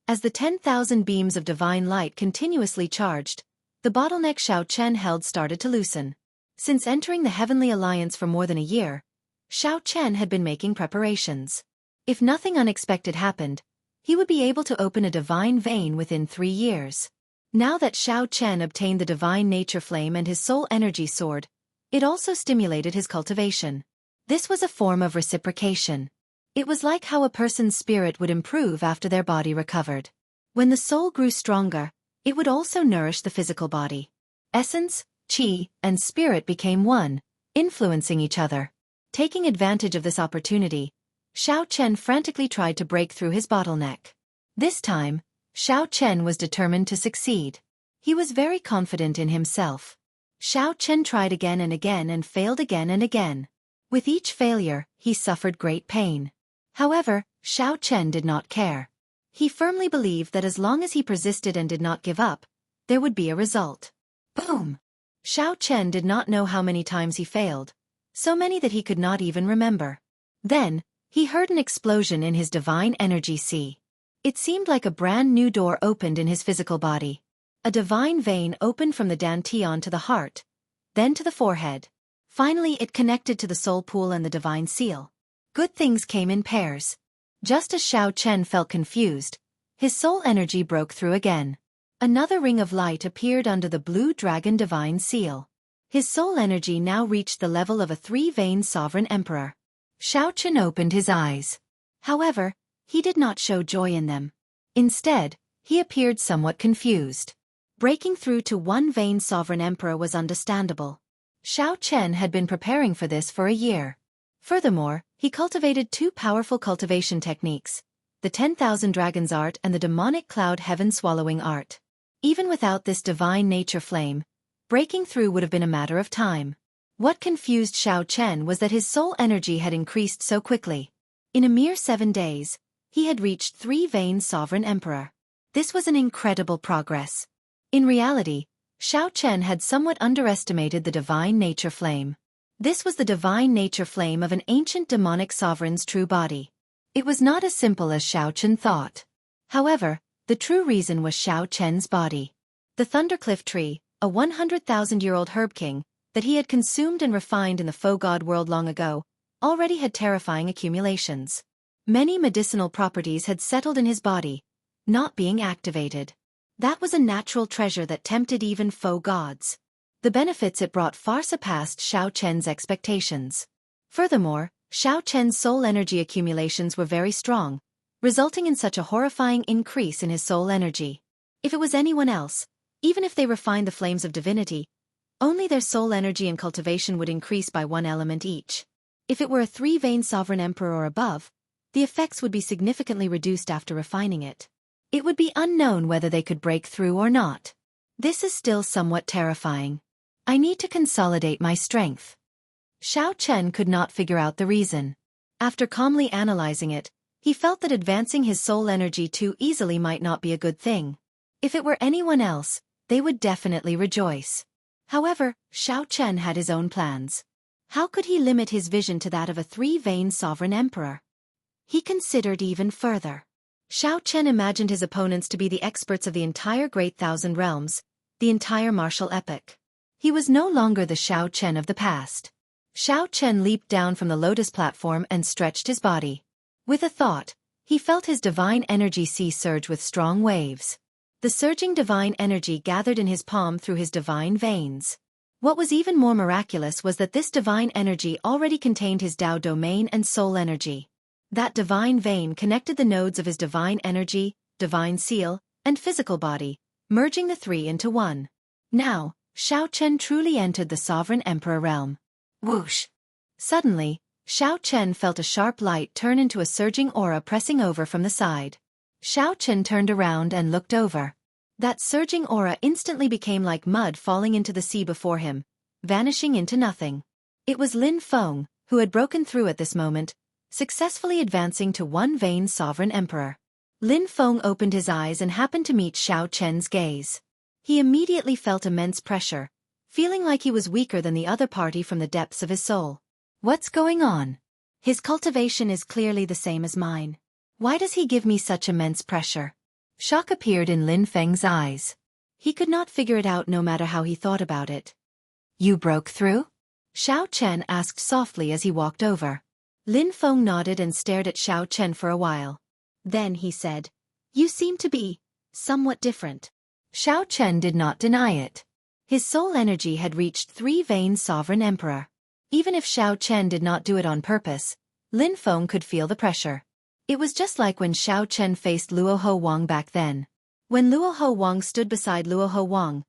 As the 10,000 beams of divine light continuously charged, the bottleneck Xiao Chen held started to loosen. Since entering the Heavenly Alliance for more than a year, Xiao Chen had been making preparations. If nothing unexpected happened, he would be able to open a divine vein within 3 years. Now that Xiao Chen obtained the divine nature flame and his soul energy sword, it also stimulated his cultivation. This was a form of reciprocation. It was like how a person's spirit would improve after their body recovered. When the soul grew stronger, it would also nourish the physical body. Essence, qi, and spirit became one, influencing each other. Taking advantage of this opportunity, Xiao Chen frantically tried to break through his bottleneck. This time, Xiao Chen was determined to succeed. He was very confident in himself. Xiao Chen tried again and failed again and again. With each failure, he suffered great pain. However, Xiao Chen did not care. He firmly believed that as long as he persisted and did not give up, there would be a result. Boom! Xiao Chen did not know how many times he failed, so many that he could not even remember. Then, he heard an explosion in his divine energy sea. It seemed like a brand new door opened in his physical body. A divine vein opened from the dantian to the heart, then to the forehead. Finally it connected to the soul pool and the divine seal. Good things came in pairs. Just as Xiao Chen felt confused, His soul energy broke through again. Another ring of light appeared under the blue dragon divine seal. His soul energy now reached the level of a three-veined sovereign emperor. Xianxia opened his eyes. However, he did not show joy in them. Instead, he appeared somewhat confused. Breaking through to one-veined sovereign emperor was understandable. Xianxia had been preparing for this for a year. Furthermore, he cultivated two powerful cultivation techniques, the 10,000 Dragons art and the demonic cloud heaven swallowing art. Even without this divine nature flame, breaking through would have been a matter of time. What confused Xianxia was that his soul energy had increased so quickly. In a mere 7 days, he had reached three-veined sovereign emperor. This was an incredible progress. In reality, Xianxia had somewhat underestimated the divine nature flame. This was the divine nature flame of an ancient demonic sovereign's true body. It was not as simple as Xianxia thought. However, the true reason was Xianxia's body. The Thundercliff tree, a 100,000-year-old herb king, that he had consumed and refined in the faux god world long ago, already had terrifying accumulations. Many medicinal properties had settled in his body, not being activated. That was a natural treasure that tempted even faux gods. The benefits it brought far surpassed Xianxia's expectations. Furthermore, Xianxia's soul energy accumulations were very strong, resulting in such a horrifying increase in his soul energy. If it was anyone else, even if they refined the flames of divinity, only their soul energy and cultivation would increase by 1 element each. If it were a three-veined sovereign emperor or above, the effects would be significantly reduced after refining it. It would be unknown whether they could break through or not. This is still somewhat terrifying. I need to consolidate my strength. Xianxia could not figure out the reason. After calmly analyzing it, he felt that advancing his soul energy too easily might not be a good thing. If it were anyone else, they would definitely rejoice. However, Xianxia had his own plans. How could he limit his vision to that of a three-veined sovereign emperor? He considered even further. Xianxia imagined his opponents to be the experts of the entire Great Thousand Realms, the entire martial epic. He was no longer the Xianxia of the past. Xianxia leaped down from the lotus platform and stretched his body. With a thought, he felt his divine energy sea surge with strong waves. The surging divine energy gathered in his palm through his divine veins. What was even more miraculous was that this divine energy already contained his Tao domain and soul energy. That divine vein connected the nodes of his divine energy, divine seal, and physical body, merging the three into one. Now, Xianxia truly entered the sovereign emperor realm. Whoosh! Suddenly, Xianxia felt a sharp light turn into a surging aura pressing over from the side. Xianxia turned around and looked over. That surging aura instantly became like mud falling into the sea before him, vanishing into nothing. It was Lin Feng, who had broken through at this moment, successfully advancing to one-veined sovereign emperor. Lin Feng opened his eyes and happened to meet Xianxia's gaze. He immediately felt immense pressure, feeling like he was weaker than the other party from the depths of his soul. What's going on? His cultivation is clearly the same as mine. Why does he give me such immense pressure? Shock appeared in Lin Feng's eyes. He could not figure it out no matter how he thought about it. You broke through? Xianxia asked softly as he walked over. Lin Feng nodded and stared at Xianxia for a while. Then he said, "You seem to be somewhat different." Xianxia did not deny it. His soul energy had reached three-veined sovereign emperor. Even if Xianxia did not do it on purpose, Lin Feng could feel the pressure. It was just like when Xianxia faced Luoho Wang back then. When Luoho Wang stood beside Luoho Wang,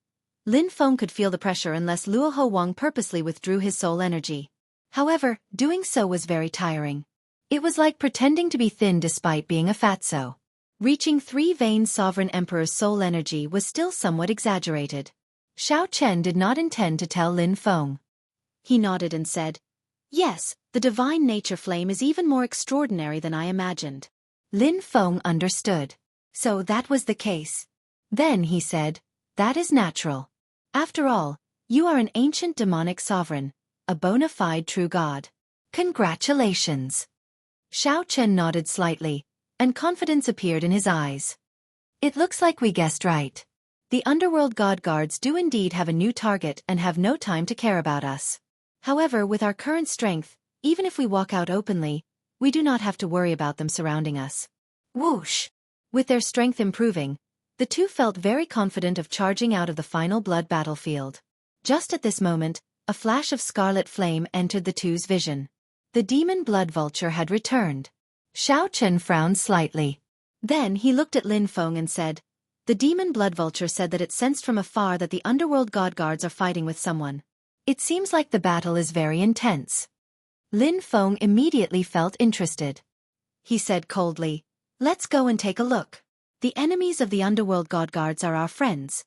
Lin Feng could feel the pressure unless Luoho Wang purposely withdrew his soul energy. However, doing so was very tiring. It was like pretending to be thin despite being a fatso. Reaching three-veined sovereign emperor's soul energy was still somewhat exaggerated. Xianxia did not intend to tell Lin Feng. He nodded and said, "Yes, the divine nature flame is even more extraordinary than I imagined." Lin Feng understood. So that was the case. Then he said, "That is natural. After all, you are an ancient demonic sovereign, a bona fide true god. Congratulations." Xianxia nodded slightly, and confidence appeared in his eyes. It looks like we guessed right. The underworld god guards do indeed have a new target and have no time to care about us. However, with our current strength, even if we walk out openly, we do not have to worry about them surrounding us. Whoosh! With their strength improving, the two felt very confident of charging out of the final blood battlefield. Just at this moment, a flash of scarlet flame entered the two's vision. The demon blood vulture had returned. Xiao Chen frowned slightly. Then he looked at Lin Feng and said, "The demon blood vulture said that it sensed from afar that the underworld god guards are fighting with someone. It seems like the battle is very intense." Lin Feng immediately felt interested. He said coldly, "Let's go and take a look. The enemies of the underworld god guards are our friends."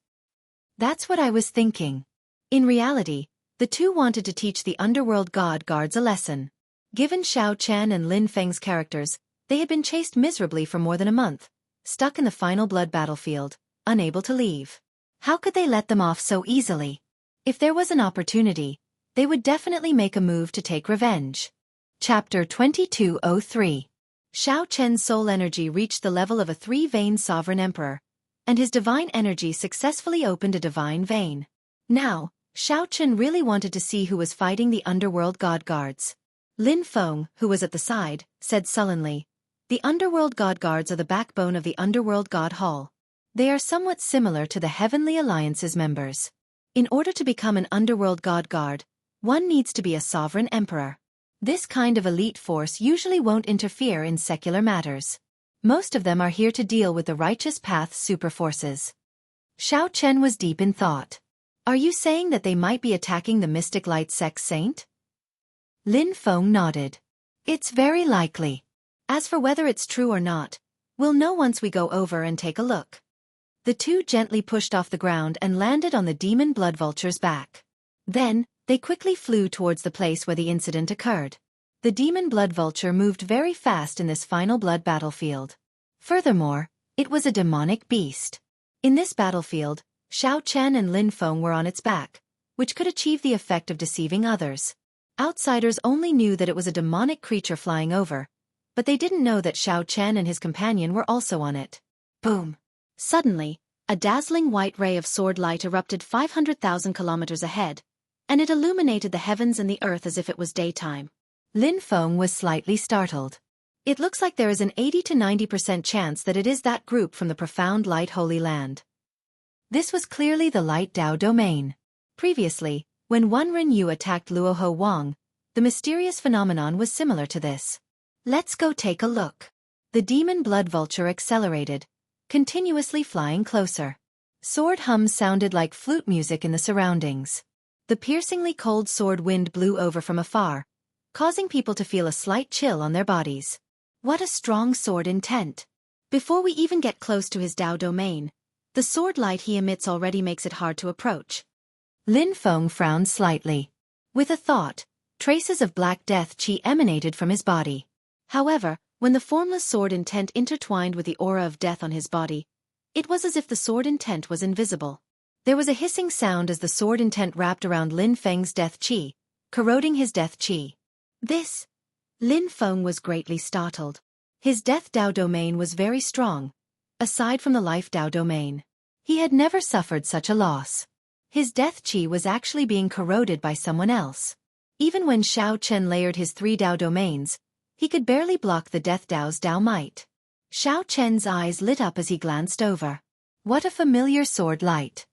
That's what I was thinking. In reality, the two wanted to teach the underworld god guards a lesson. Given Xiao Chen and Lin Feng's characters, they had been chased miserably for more than a month, stuck in the final blood battlefield, unable to leave. How could they let them off so easily? If there was an opportunity, they would definitely make a move to take revenge. Chapter 2203. Xiao Chen's soul energy reached the level of a three-vein sovereign emperor, and his divine energy successfully opened a divine vein. Now, Xiao Chen really wanted to see who was fighting the underworld god guards. Lin Feng, who was at the side, said sullenly, "The underworld god guards are the backbone of the underworld god hall. They are somewhat similar to the Heavenly Alliance's members. In order to become an underworld god guard, one needs to be a sovereign emperor. This kind of elite force usually won't interfere in secular matters. Most of them are here to deal with the righteous path superforces." Xiao Chen was deep in thought. "Are you saying that they might be attacking the Mystic Light Sex Saint?" Lin Feng nodded. "It's very likely. As for whether it's true or not, we'll know once we go over and take a look." The two gently pushed off the ground and landed on the demon blood vulture's back. Then, they quickly flew towards the place where the incident occurred. The demon blood vulture moved very fast in this final blood battlefield. Furthermore, it was a demonic beast. In this battlefield, Xiao Chen and Lin Feng were on its back, which could achieve the effect of deceiving others. Outsiders only knew that it was a demonic creature flying over, but they didn't know that Xiao Chen and his companion were also on it. Boom! Suddenly, a dazzling white ray of sword light erupted 500,000 kilometers ahead, and it illuminated the heavens and the earth as if it was daytime. Lin Feng was slightly startled. "It looks like there is an 80 to 90% chance that it is that group from the profound light Holy Land." This was clearly the Light Dao domain. Previously, when Wenren Yu attacked Luoho Wang, the mysterious phenomenon was similar to this. "Let's go take a look." The demon blood vulture accelerated, continuously flying closer. Sword hums sounded like flute music in the surroundings. The piercingly cold sword wind blew over from afar, causing people to feel a slight chill on their bodies. What a strong sword intent! Before we even get close to his Dao domain, the sword light he emits already makes it hard to approach. Lin Feng frowned slightly. With a thought, traces of black death qi emanated from his body. However, when the formless sword intent intertwined with the aura of death on his body, it was as if the sword intent was invisible. There was a hissing sound as the sword intent wrapped around Lin Feng's death qi, corroding his death qi. This? Lin Feng was greatly startled. His death Dao domain was very strong, aside from the life Dao domain. He had never suffered such a loss. His death qi was actually being corroded by someone else. Even when Xiao Chen layered his 3 Dao domains, he could barely block the death Dao's Dao might. Xiao Chen's eyes lit up as he glanced over. What a familiar sword light.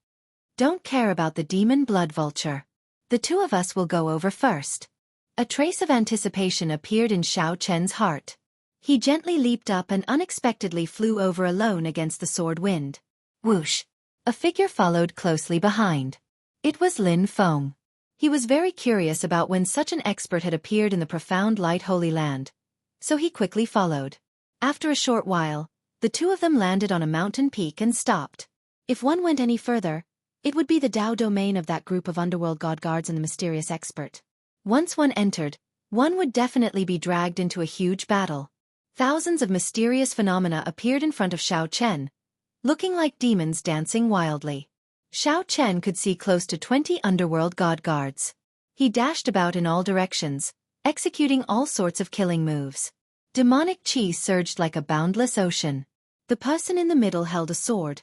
"Don't care about the demon blood vulture. The two of us will go over first." A trace of anticipation appeared in Xiao Chen's heart. He gently leaped up and unexpectedly flew over alone against the sword wind. Whoosh! A figure followed closely behind. It was Lin Feng. He was very curious about when such an expert had appeared in the profound light Holy Land, so he quickly followed. After a short while, the two of them landed on a mountain peak and stopped. If one went any further, it would be the Dao domain of that group of underworld god guards and the mysterious expert. Once one entered, one would definitely be dragged into a huge battle. Thousands of mysterious phenomena appeared in front of Xiao Chen, looking like demons dancing wildly. Xiao Chen could see close to 20 underworld god guards. He dashed about in all directions, executing all sorts of killing moves. Demonic qi surged like a boundless ocean. The person in the middle held a sword,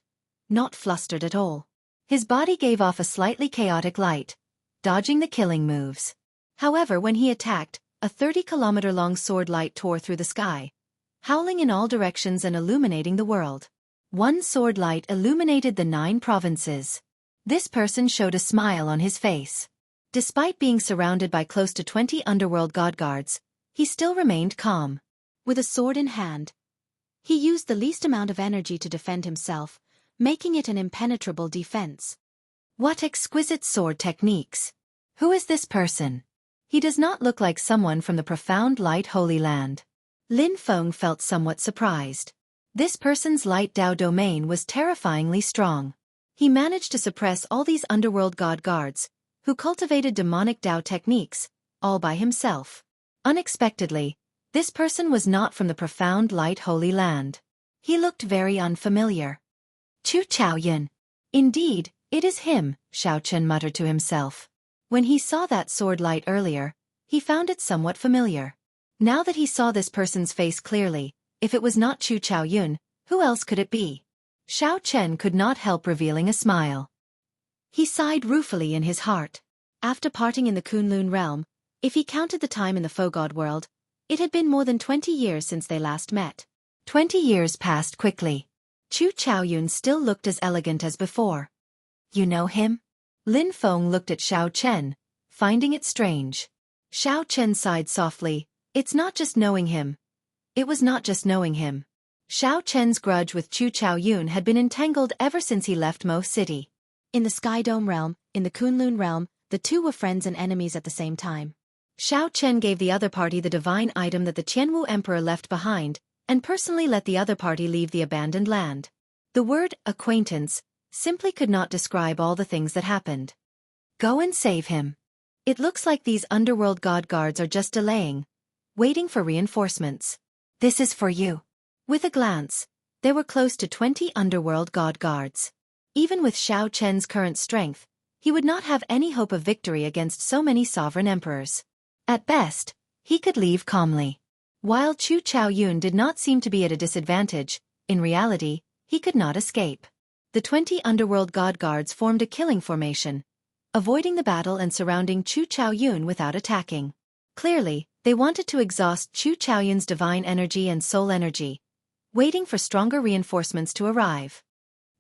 not flustered at all. His body gave off a slightly chaotic light, dodging the killing moves. However, when he attacked, a 30-kilometer-long sword light tore through the sky, howling in all directions and illuminating the world. One sword light illuminated the 9 provinces. This person showed a smile on his face. Despite being surrounded by close to 20 underworld god guards, he still remained calm. With a sword in hand, he used the least amount of energy to defend himself, making it an impenetrable defense. What exquisite sword techniques! Who is this person? He does not look like someone from the profound light Holy Land. Lin Feng felt somewhat surprised. This person's light Dao domain was terrifyingly strong. He managed to suppress all these underworld god guards, who cultivated demonic Dao techniques, all by himself. Unexpectedly, this person was not from the profound light Holy Land. He looked very unfamiliar. Chu Chaoyun. Indeed, it is him, Xiao Chen muttered to himself. When he saw that sword light earlier, he found it somewhat familiar. Now that he saw this person's face clearly, if it was not Chu Chaoyun, who else could it be? Xiao Chen could not help revealing a smile. He sighed ruefully in his heart. After parting in the Kunlun realm, if he counted the time in the Fogod world, it had been more than 20 years since they last met. 20 years passed quickly. Chu Chaoyun still looked as elegant as before. You know him? Lin Feng looked at Xiao Chen, finding it strange. Xiao Chen sighed softly. It's not just knowing him. It was not just knowing him. Xiao Chen's grudge with Chu Chaoyun had been entangled ever since he left Mo City. In the Sky Dome realm, in the Kunlun realm, the two were friends and enemies at the same time. Xiao Chen gave the other party the divine item that the Qianwu Emperor left behind, and personally let the other party leave the abandoned land. The word, acquaintance, simply could not describe all the things that happened. Go and save him. It looks like these underworld god guards are just delaying, waiting for reinforcements. This is for you. With a glance, there were close to 20 underworld god guards. Even with Xiao Chen's current strength, he would not have any hope of victory against so many sovereign emperors. At best, he could leave calmly. While Chu Chaoyun did not seem to be at a disadvantage, in reality, he could not escape. The 20 underworld god guards formed a killing formation, avoiding the battle and surrounding Chu Chaoyun without attacking. Clearly, they wanted to exhaust Chu Chaoyun's divine energy and soul energy, waiting for stronger reinforcements to arrive.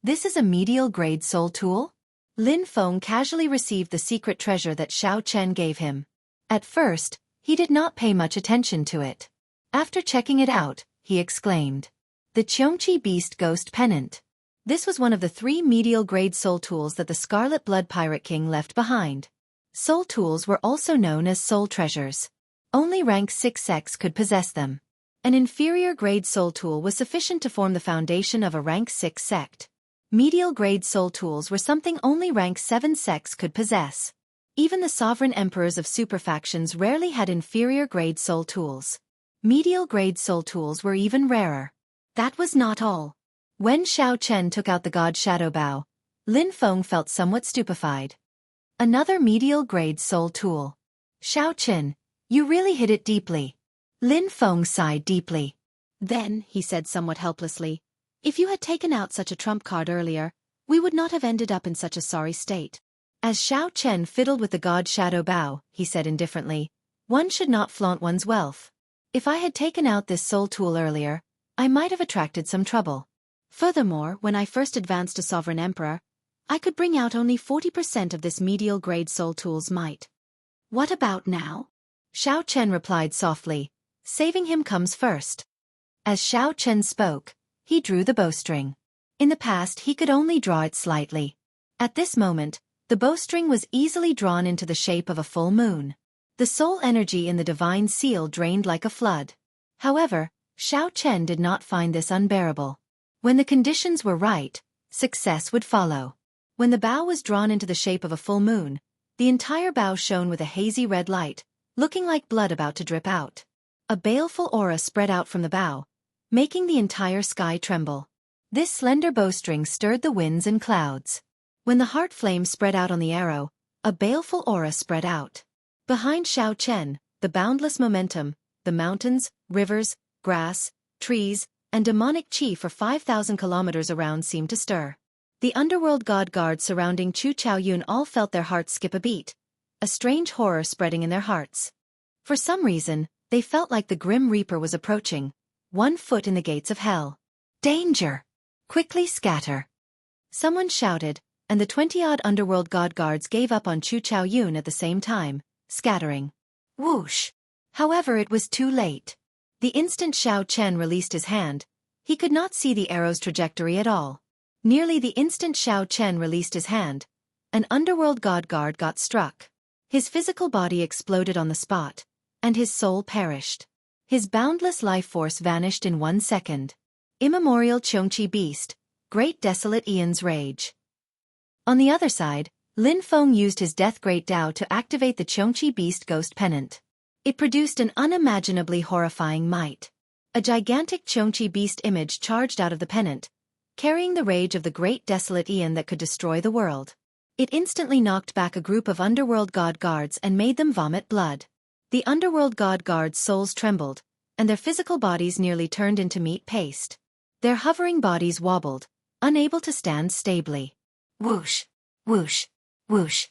This is a medial grade soul tool? Lin Feng casually received the secret treasure that Xiao Chen gave him. At first, he did not pay much attention to it. After checking it out, he exclaimed. The Qiongqi Beast Ghost Pennant. This was one of the 3 medial grade soul tools that the Scarlet Blood Pirate King left behind. Soul tools were also known as soul treasures. Only rank 6 sects could possess them. An inferior grade soul tool was sufficient to form the foundation of a rank 6 sect. Medial grade soul tools were something only rank 7 sects could possess. Even the sovereign emperors of superfactions rarely had inferior grade soul tools. Medial grade soul tools were even rarer. That was not all. When Xiao Chen took out the god Shadow Bow, Lin Feng felt somewhat stupefied. Another medial grade soul tool. Xiao Chen, you really hit it deeply. Lin Feng sighed deeply. Then, he said somewhat helplessly, if you had taken out such a trump card earlier, we would not have ended up in such a sorry state. As Xiao Chen fiddled with the god Shadow Bow, he said indifferently, one should not flaunt one's wealth. If I had taken out this soul tool earlier, I might have attracted some trouble. Furthermore, when I first advanced to Sovereign Emperor, I could bring out only 40% of this medial grade soul tool's might. What about now? Xiao Chen replied softly, saving him comes first. As Xiao Chen spoke, he drew the bowstring. In the past he could only draw it slightly. At this moment, the bowstring was easily drawn into the shape of a full moon. The soul energy in the divine seal drained like a flood. However, Xiao Chen did not find this unbearable. When the conditions were right, success would follow. When the bow was drawn into the shape of a full moon, the entire bow shone with a hazy red light, looking like blood about to drip out. A baleful aura spread out from the bow, making the entire sky tremble. This slender bowstring stirred the winds and clouds. When the heart flame spread out on the arrow, a baleful aura spread out. Behind Xiao Chen, the boundless momentum, the mountains, rivers, grass, trees, and demonic chi for 5,000 kilometers around seemed to stir. The underworld god guards surrounding Chu Chaoyun all felt their hearts skip a beat, a strange horror spreading in their hearts. For some reason, they felt like the Grim Reaper was approaching, 1 foot in the gates of hell. Danger! Quickly scatter! Someone shouted, and the 20-odd underworld god guards gave up on Chu Chaoyun at the same time, scattering. Whoosh! However, it was too late. The instant Xiao Chen released his hand, he could not see the arrow's trajectory at all. Nearly the instant Xiao Chen released his hand, an underworld god guard got struck. His physical body exploded on the spot, and his soul perished. His boundless life force vanished in 1 second. Immemorial Xianxia beast, Great Desolate Aeon's rage. On the other side, Lin Feng used his Death Great Dao to activate the Xianxia beast ghost pennant. It produced an unimaginably horrifying might. A gigantic Xianxia beast image charged out of the pennant, carrying the rage of the Great Desolate Aeon that could destroy the world. It instantly knocked back a group of underworld god guards and made them vomit blood. The underworld god guards' souls trembled, and their physical bodies nearly turned into meat paste. Their hovering bodies wobbled, unable to stand stably. Whoosh! Whoosh! Whoosh!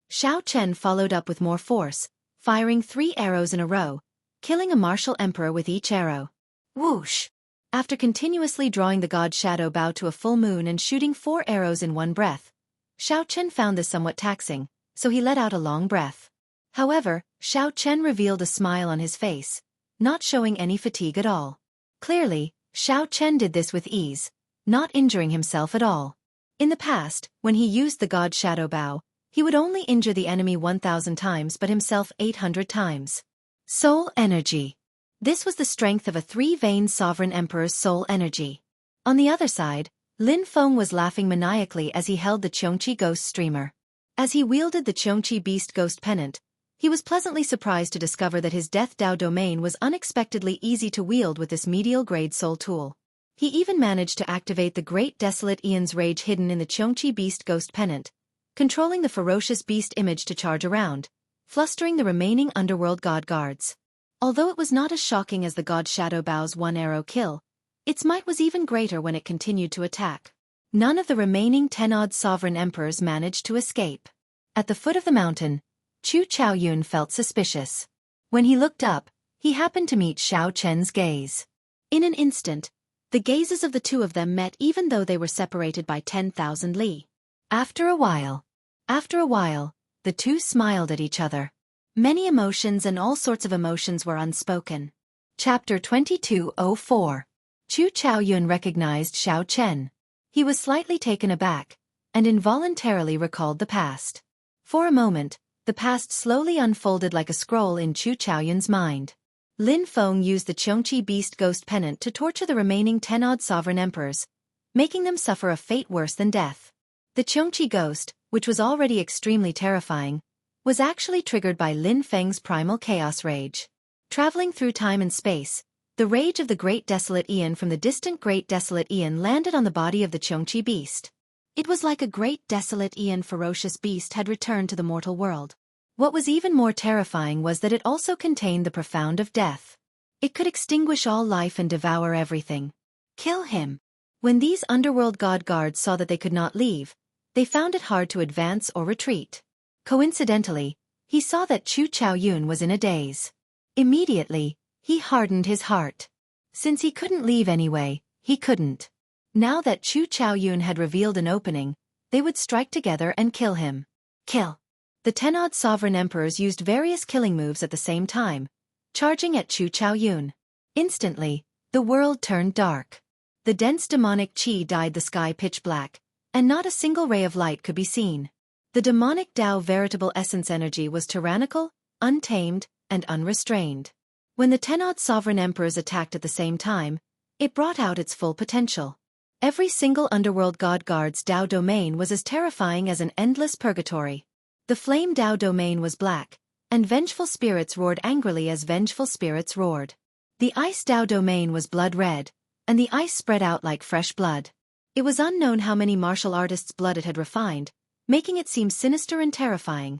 Xiao Chen followed up with more force, firing 3 arrows in a row, killing a martial emperor with each arrow. Whoosh! After continuously drawing the god shadow bow to a full moon and shooting 4 arrows in one breath, Xiao Chen found this somewhat taxing, so he let out a long breath. However, Xiao Chen revealed a smile on his face, not showing any fatigue at all. Clearly, Xiao Chen did this with ease, not injuring himself at all. In the past, when he used the god shadow bow, he would only injure the enemy 1,000 times but himself 800 times. Soul energy. This was the strength of a 3-veined sovereign emperor's soul energy. On the other side, Lin Feng was laughing maniacally as he held the Xianxia ghost streamer. As he wielded the Xianxia beast ghost pennant, he was pleasantly surprised to discover that his Death Dao domain was unexpectedly easy to wield with this medial-grade soul tool. He even managed to activate the Great Desolate Aeon's rage hidden in the Xianxia beast ghost pennant, controlling the ferocious beast image to charge around, flustering the remaining underworld god guards. Although it was not as shocking as the god shadow bow's 1 arrow kill, its might was even greater when it continued to attack. None of the remaining 10-odd sovereign emperors managed to escape. At the foot of the mountain, Chu Chaoyun felt suspicious. When he looked up, he happened to meet Xiao Chen's gaze. In an instant, the gazes of the two of them met even though they were separated by 10,000 li. After a while, the two smiled at each other. Many emotions and all sorts of emotions were unspoken. Chapter 2204. Chu Chaoyun recognized Xiao Chen. He was slightly taken aback, and involuntarily recalled the past. For a moment, the past slowly unfolded like a scroll in Chu Chaoyun's mind. Lin Feng used the Xianxia beast ghost pennant to torture the remaining 10-odd sovereign emperors, making them suffer a fate worse than death. The Xianxia ghost, which was already extremely terrifying, was actually triggered by Lin Feng's primal chaos rage. Traveling through time and space, the rage of the Great Desolate Aeon from the distant Great Desolate Aeon landed on the body of the Xianxia beast. It was like a Great Desolate Aeon ferocious beast had returned to the mortal world. What was even more terrifying was that it also contained the profound of death. It could extinguish all life and devour everything. Kill him. When these underworld god guards saw that they could not leave, they found it hard to advance or retreat. Coincidentally, he saw that Chu Chaoyun was in a daze. Immediately, he hardened his heart. Since he couldn't leave anyway, he couldn't. Now that Chu Chaoyun had revealed an opening, they would strike together and kill him. Kill. The 10-odd sovereign emperors used various killing moves at the same time, charging at Chu Chaoyun. Instantly, the world turned dark. The dense demonic qi dyed the sky pitch black, and not a single ray of light could be seen. The demonic Dao veritable essence energy was tyrannical, untamed, and unrestrained. When the 10-odd sovereign emperors attacked at the same time, it brought out its full potential. Every single underworld god guard's Dao domain was as terrifying as an endless purgatory. The flame Dao domain was black, and vengeful spirits roared angrily as vengeful spirits roared. The ice Dao domain was blood red, and the ice spread out like fresh blood. It was unknown how many martial artists' blood it had refined, making it seem sinister and terrifying.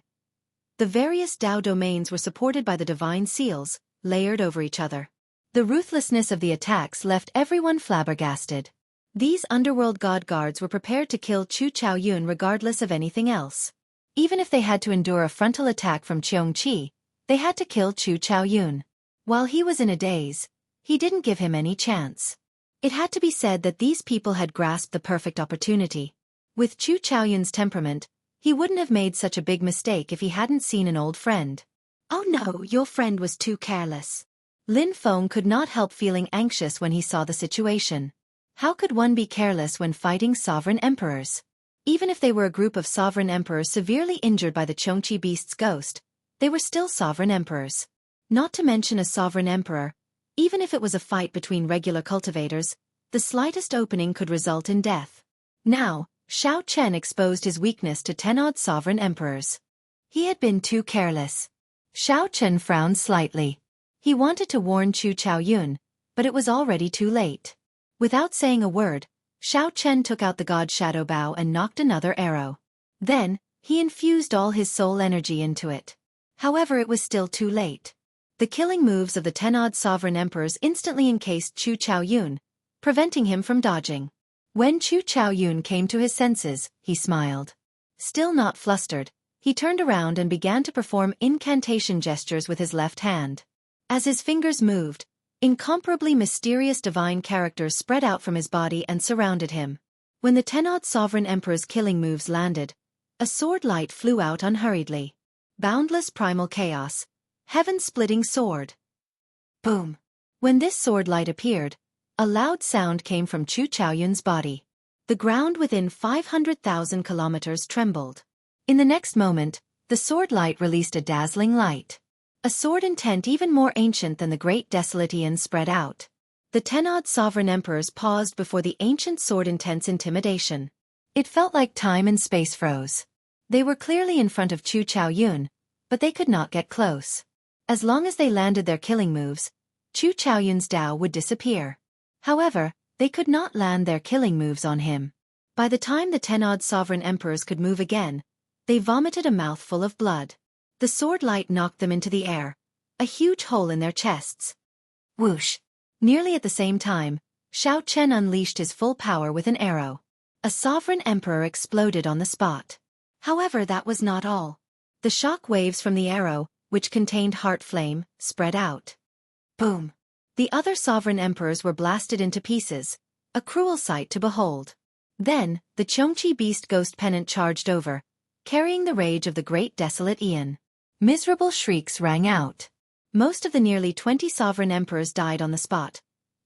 The various Dao domains were supported by the divine seals, layered over each other. The ruthlessness of the attacks left everyone flabbergasted. These underworld god guards were prepared to kill Chu Chaoyun regardless of anything else. Even if they had to endure a frontal attack from Xianxia, they had to kill Chu Chaoyun. While he was in a daze, he didn't give him any chance. It had to be said that these people had grasped the perfect opportunity. With Chu Chaoyun's temperament, he wouldn't have made such a big mistake if he hadn't seen an old friend. Oh no, your friend was too careless. Lin Feng could not help feeling anxious when he saw the situation. How could one be careless when fighting sovereign emperors? Even if they were a group of sovereign emperors severely injured by the Xianxia beast's ghost, they were still sovereign emperors. Not to mention a sovereign emperor, even if it was a fight between regular cultivators, the slightest opening could result in death. Now, Xiao Chen exposed his weakness to 10 odd sovereign emperors. He had been too careless. Xiao Chen frowned slightly. He wanted to warn Chu Chaoyun, but it was already too late. Without saying a word, Xiao Chen took out the god shadow bow and knocked another arrow. Then, he infused all his soul energy into it. However, it was still too late. The killing moves of the 10 odd sovereign emperors instantly encased Chu Chaoyun, preventing him from dodging. When Chu Chaoyun came to his senses, he smiled. Still not flustered, he turned around and began to perform incantation gestures with his left hand. As his fingers moved, incomparably mysterious divine characters spread out from his body and surrounded him. When the 10 odd sovereign emperor's killing moves landed, a sword light flew out unhurriedly. Boundless primal chaos. Heaven-splitting sword. Boom. When this sword light appeared, a loud sound came from Chu Chaoyun's body. The ground within 500,000 kilometers trembled. In the next moment, the sword light released a dazzling light. A sword intent even more ancient than the great desolate Aeon spread out. The 10 odd sovereign emperors paused before the ancient sword intent's intimidation. It felt like time and space froze. They were clearly in front of Chu Chaoyun, but they could not get close. As long as they landed their killing moves, Chu Chaoyun's Tao would disappear. However, they could not land their killing moves on him. By the time the 10 odd sovereign emperors could move again, they vomited a mouthful of blood. The sword light knocked them into the air, a huge hole in their chests. Whoosh! Nearly at the same time, Xiao Chen unleashed his full power with an arrow. A sovereign emperor exploded on the spot. However, that was not all. The shock waves from the arrow, which contained heart flame, spread out. Boom! The other sovereign emperors were blasted into pieces, a cruel sight to behold. Then, the Xianxia beast ghost pennant charged over, carrying the rage of the great desolate Aeon. Miserable shrieks rang out. Most of the nearly 20 sovereign emperors died on the spot,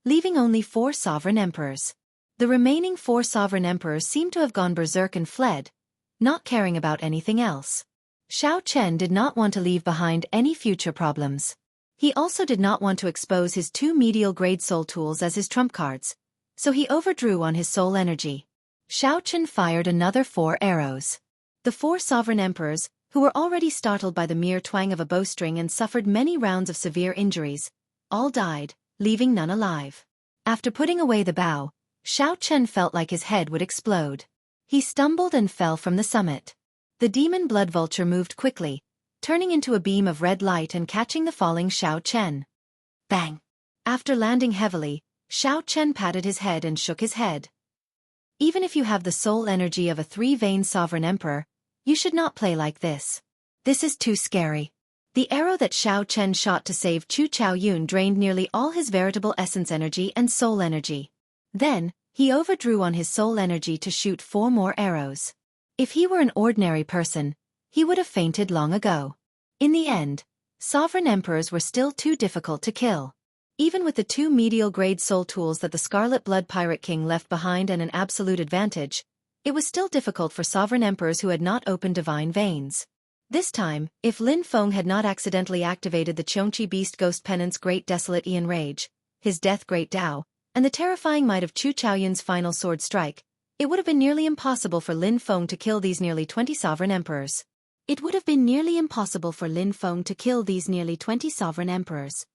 leaving only 4 sovereign emperors. The remaining 4 sovereign emperors seemed to have gone berserk and fled, not caring about anything else. Xiao Chen did not want to leave behind any future problems. He also did not want to expose his 2 medial-grade soul tools as his trump cards, so he overdrew on his soul energy. Xiao Chen fired another 4 arrows. The 4 sovereign emperors, who were already startled by the mere twang of a bowstring and suffered many rounds of severe injuries, all died, leaving none alive. After putting away the bow, Xiao Chen felt like his head would explode. He stumbled and fell from the summit. The demon blood vulture moved quickly, turning into a beam of red light and catching the falling Xiao Chen. Bang! After landing heavily, Xiao Chen patted his head and shook his head. Even if you have the soul energy of a 3-veined sovereign emperor, you should not play like this. This is too scary. The arrow that Xiao Chen shot to save Chu Chaoyun drained nearly all his veritable essence energy and soul energy. Then, he overdrew on his soul energy to shoot 4 more arrows. If he were an ordinary person, he would have fainted long ago. In the end, sovereign emperors were still too difficult to kill. Even with the 2 medial-grade soul tools that the Scarlet Blood Pirate King left behind and an absolute advantage, it was still difficult for sovereign emperors who had not opened divine veins. This time, if Lin Feng had not accidentally activated the Xianxia beast ghost pennant's great desolate Aeon rage, his death great Tao, and the terrifying might of Chu Chaoyun's final sword strike, it would have been nearly impossible for Lin Feng to kill these nearly 20 sovereign emperors. It would have been nearly impossible for Lin Feng to kill these nearly 20 sovereign emperors.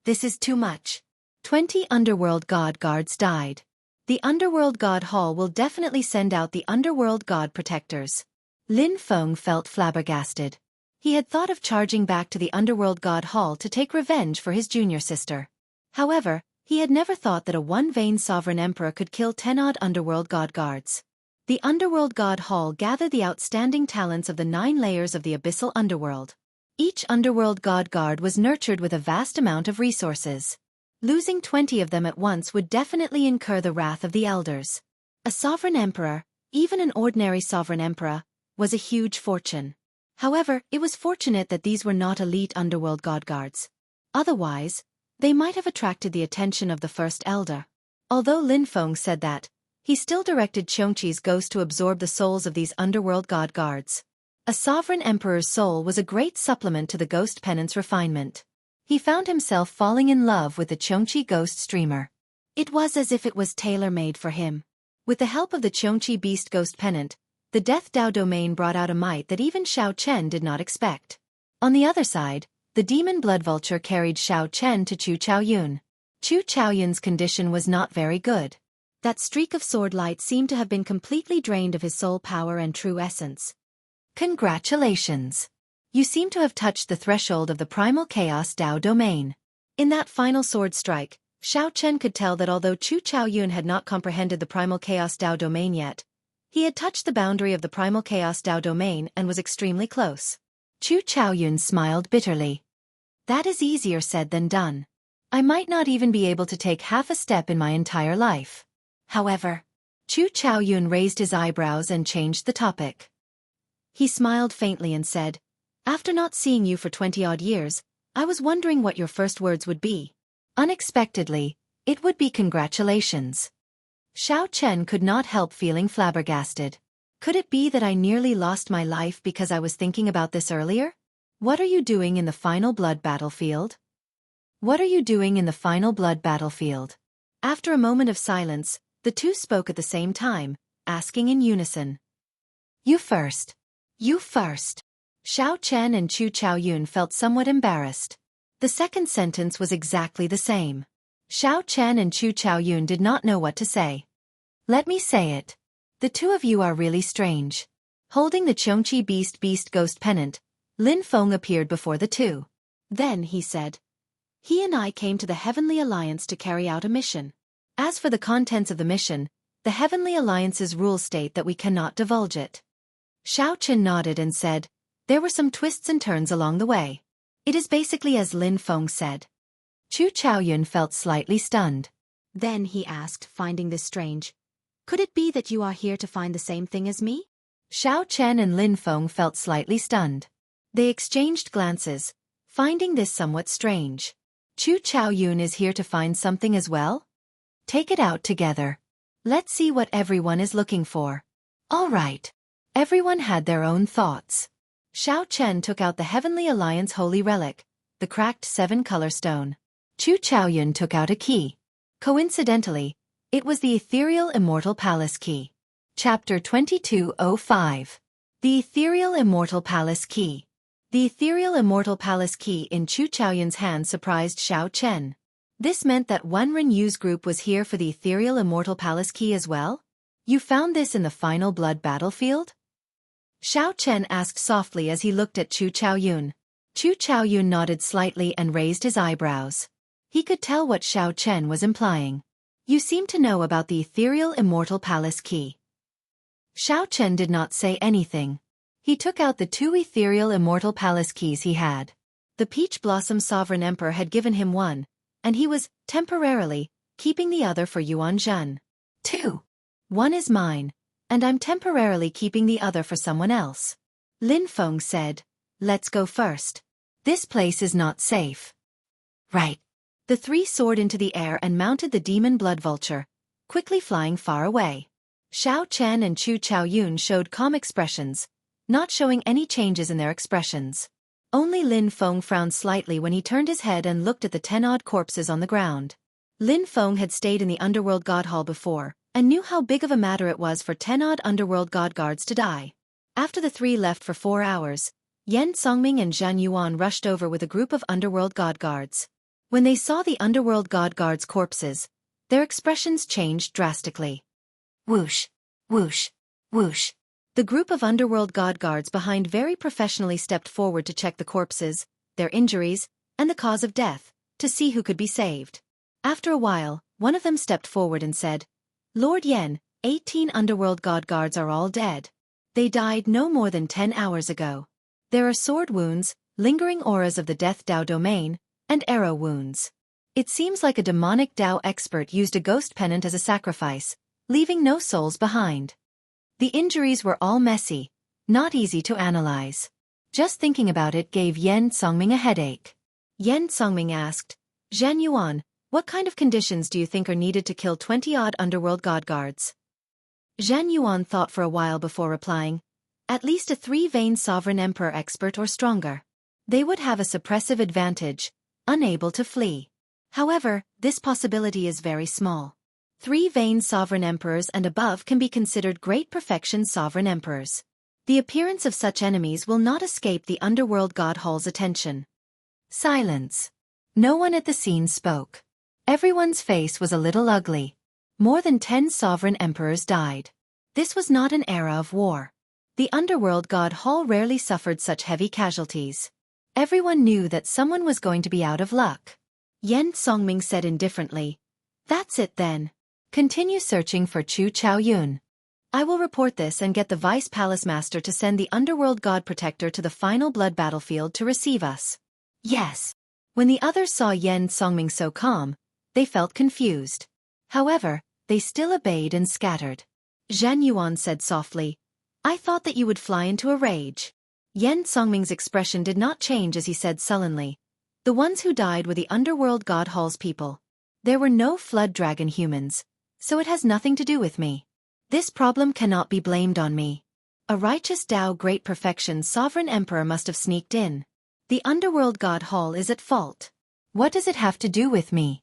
This is too much. 20 underworld god guards died. The underworld god hall will definitely send out the underworld god protectors. Lin Feng felt flabbergasted. He had thought of charging back to the underworld god hall to take revenge for his junior sister. However, he had never thought that a 1-veined sovereign emperor could kill 10 odd underworld god guards. The underworld god hall gathered the outstanding talents of the 9 layers of the abyssal underworld. Each underworld god guard was nurtured with a vast amount of resources. Losing 20 of them at once would definitely incur the wrath of the elders. A sovereign emperor, even an ordinary sovereign emperor, was a huge fortune. However, it was fortunate that these were not elite underworld god guards. Otherwise, they might have attracted the attention of the first elder. Although Lin Feng said that, he still directed Xianxia's ghost to absorb the souls of these underworld god guards. A sovereign emperor's soul was a great supplement to the ghost penance refinement. He found himself falling in love with the Xianxia ghost streamer. It was as if it was tailor-made for him. With the help of the Xianxia beast ghost pennant, the Death Dao domain brought out a might that even Xiao Chen did not expect. On the other side, the demon blood vulture carried Xiao Chen to Chu Chaoyun. Chu Chaoyun's condition was not very good. That streak of sword light seemed to have been completely drained of his soul power and true essence. Congratulations! You seem to have touched the threshold of the primal chaos Dao domain. In that final sword strike, Xiao Chen could tell that although Chu Chaoyun had not comprehended the primal chaos Dao domain yet, he had touched the boundary of the primal chaos Dao domain and was extremely close. Chu Chaoyun smiled bitterly. That is easier said than done. I might not even be able to take half a step in my entire life. However, Chu Chaoyun raised his eyebrows and changed the topic. He smiled faintly and said, "After not seeing you for 20-odd years, I was wondering what your first words would be." Unexpectedly, it would be congratulations. Xiao Chen could not help feeling flabbergasted. Could it be that I nearly lost my life because I was thinking about this earlier? What are you doing in the final blood battlefield? What are you doing in the final blood battlefield? After a moment of silence, the two spoke at the same time, asking in unison. You first. You first. Xiao Chen and Chu Chaoyun felt somewhat embarrassed. The second sentence was exactly the same. Xiao Chen and Chu Chaoyun did not know what to say. Let me say it. The two of you are really strange. Holding the Xianxia beast ghost pennant, Lin Feng appeared before the two. Then he said, "He and I came to the Heavenly Alliance to carry out a mission. As for the contents of the mission, the Heavenly Alliance's rules state that we cannot divulge it." Xiao Chen nodded and said, "There were some twists and turns along the way. It is basically as Lin Feng said." Chu Chaoyun felt slightly stunned. Then he asked, finding this strange, "Could it be that you are here to find the same thing as me?" Xiao Chen and Lin Feng felt slightly stunned. They exchanged glances, finding this somewhat strange. Chu Chaoyun is here to find something as well? Take it out together. Let's see what everyone is looking for. All right. Everyone had their own thoughts. Xiao Chen took out the Heavenly Alliance holy relic, the cracked 7-color stone. Chu Chaoyun took out a key. Coincidentally, it was the Ethereal Immortal Palace Key. Chapter 2205. The Ethereal Immortal Palace Key. The Ethereal Immortal Palace Key in Chu Chaoyun's hand surprised Xiao Chen. This meant that Wen Renyu's group was here for the Ethereal Immortal Palace Key as well? You found this in the final blood battlefield? Xiao Chen asked softly as he looked at Chu Chaoyun. Chu Chaoyun nodded slightly and raised his eyebrows. He could tell what Xiao Chen was implying. You seem to know about the Ethereal Immortal Palace Key. Xiao Chen did not say anything. He took out the 2 Ethereal Immortal Palace Keys he had. The Peach Blossom Sovereign Emperor had given him one, and he was, temporarily, keeping the other for Yuan Zhen. 2. One is mine, and I'm temporarily keeping the other for someone else. Lin Feng said, "Let's go first. This place is not safe." Right. The 3 soared into the air and mounted the demon blood vulture, quickly flying far away. Xiao Chen and Chu Chaoyun showed calm expressions, not showing any changes in their expressions. Only Lin Feng frowned slightly when he turned his head and looked at the 10-odd corpses on the ground. Lin Feng had stayed in the Underworld God Hall before, and knew how big of a matter it was for 10-odd Underworld God Guards to die. After the 3 left for 4 hours, Yan Songming and Zhan Yuan rushed over with a group of Underworld God Guards. When they saw the Underworld God Guards' corpses, their expressions changed drastically. Whoosh, whoosh, whoosh. The group of Underworld God Guards behind very professionally stepped forward to check the corpses, their injuries, and the cause of death, to see who could be saved. After a while, one of them stepped forward and said, "Lord Yan, 18 Underworld God Guards are all dead. They died no more than 10 hours ago. There are sword wounds, lingering auras of the Death Dao domain, and arrow wounds. It seems like a demonic Dao expert used a ghost pennant as a sacrifice, leaving no souls behind. The injuries were all messy, not easy to analyze. Just thinking about it gave Yan Songming a headache. Yan Songming asked, Zhan Yuan, what kind of conditions do you think are needed to kill 20-odd underworld god guards? Zhan Yuan thought for a while before replying, at least a 3-vein sovereign emperor expert or stronger. They would have a suppressive advantage, unable to flee. However, this possibility is very small. 3-vein sovereign emperors and above can be considered great perfection sovereign emperors. The appearance of such enemies will not escape the underworld god hall's attention. Silence. No one at the scene spoke. Everyone's face was a little ugly. More than 10 sovereign emperors died. This was not an era of war. The underworld god hall rarely suffered such heavy casualties. Everyone knew that someone was going to be out of luck. Yan Songming said indifferently, that's it then. Continue searching for Chu Chaoyun. I will report this and get the Vice Palace Master to send the Underworld God Protector to the final blood battlefield to receive us. Yes. When the others saw Yan Songming so calm, they felt confused. However, they still obeyed and scattered. Zhan Yuan said softly, I thought that you would fly into a rage. Yan Songming's expression did not change as he said sullenly, the ones who died were the Underworld God Hall's people. There were no Flood Dragon humans, so it has nothing to do with me. This problem cannot be blamed on me. A righteous Dao Great Perfection Sovereign Emperor must have sneaked in. The Underworld God Hall is at fault. What does it have to do with me?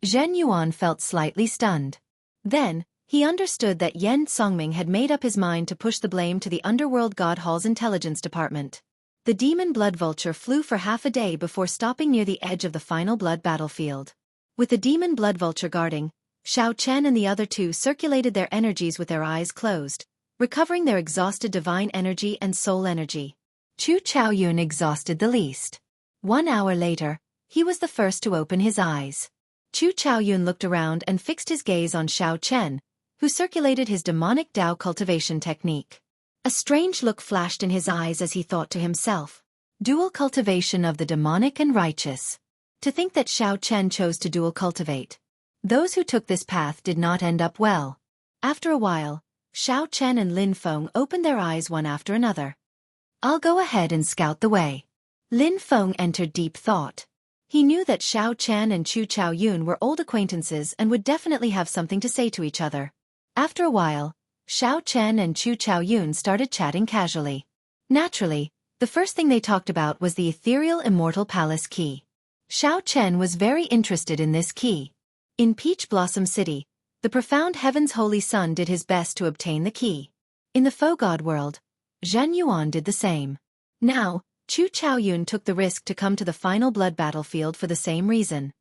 Zhen Yuan felt slightly stunned. Then, he understood that Yan Songming had made up his mind to push the blame to the Underworld God Hall's intelligence department. The demon blood vulture flew for half a day before stopping near the edge of the final blood battlefield. With the demon blood vulture guarding, Xiao Chen and the other two circulated their energies with their eyes closed, recovering their exhausted divine energy and soul energy. Chu Chaoyun exhausted the least. 1 hour later, he was the first to open his eyes. Chu Chaoyun looked around and fixed his gaze on Xiao Chen, who circulated his demonic Dao cultivation technique. A strange look flashed in his eyes as he thought to himself. Dual cultivation of the demonic and righteous. To think that Xiao Chen chose to dual cultivate. Those who took this path did not end up well. After a while, Xiao Chen and Lin Feng opened their eyes one after another. I'll go ahead and scout the way. Lin Feng entered deep thought. He knew that Xiao Chen and Chu Chaoyun were old acquaintances and would definitely have something to say to each other. After a while, Xiao Chen and Chu Chaoyun started chatting casually. Naturally, the first thing they talked about was the ethereal Immortal Palace key. Xiao Chen was very interested in this key. In Peach Blossom City, the profound Heaven's Holy Son did his best to obtain the key. In the Faux God world, Zhan Yuan did the same. Now, Chu Chaoyun took the risk to come to the final blood battlefield for the same reason.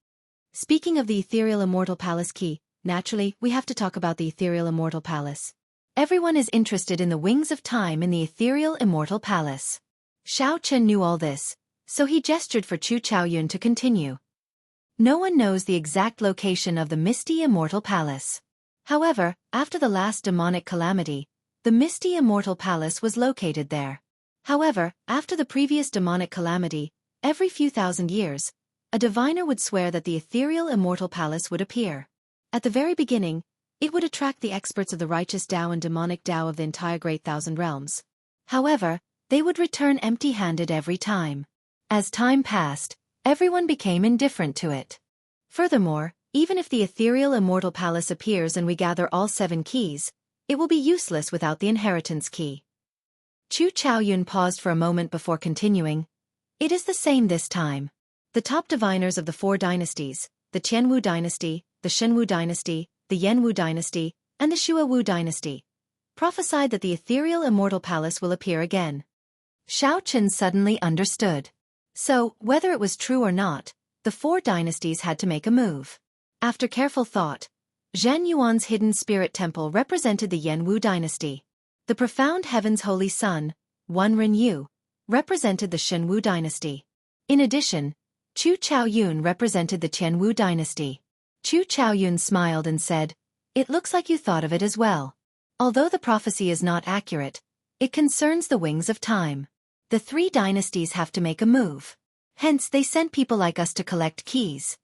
Speaking of the ethereal Immortal Palace key, naturally, we have to talk about the ethereal Immortal Palace. Everyone is interested in the wings of time in the ethereal Immortal Palace. Xiao Chen knew all this, so he gestured for Chu Chaoyun to continue. No one knows the exact location of the misty Immortal Palace. However, after the last demonic calamity, the misty Immortal Palace was located there. However, after the previous demonic calamity, every few thousand years, a diviner would swear that the ethereal Immortal Palace would appear. At the very beginning, it would attract the experts of the righteous Dao and demonic Dao of the entire Great Thousand Realms. However, they would return empty-handed every time. As time passed, everyone became indifferent to it. Furthermore, even if the ethereal Immortal Palace appears and we gather all 7 keys, it will be useless without the inheritance key. Chu Chaoyun paused for a moment before continuing. It is the same this time. The top diviners of the 4 dynasties, the Qianwu dynasty, the Shenwu dynasty, the Yanwu dynasty, and the Shuawu dynasty, prophesied that the ethereal Immortal Palace will appear again. Xiao Chen suddenly understood. So, whether it was true or not, the 4 dynasties had to make a move. After careful thought, Zhan Yuan's hidden spirit temple represented the Yanwu dynasty. The profound Heaven's Holy Son, Wan Renyu, represented the Shenwu dynasty. In addition, Chu Chaoyun represented the Qianwu dynasty. Chu Chaoyun smiled and said, "It looks like you thought of it as well. Although the prophecy is not accurate, it concerns the wings of time. The 3 dynasties have to make a move. Hence they sent people like us to collect keys.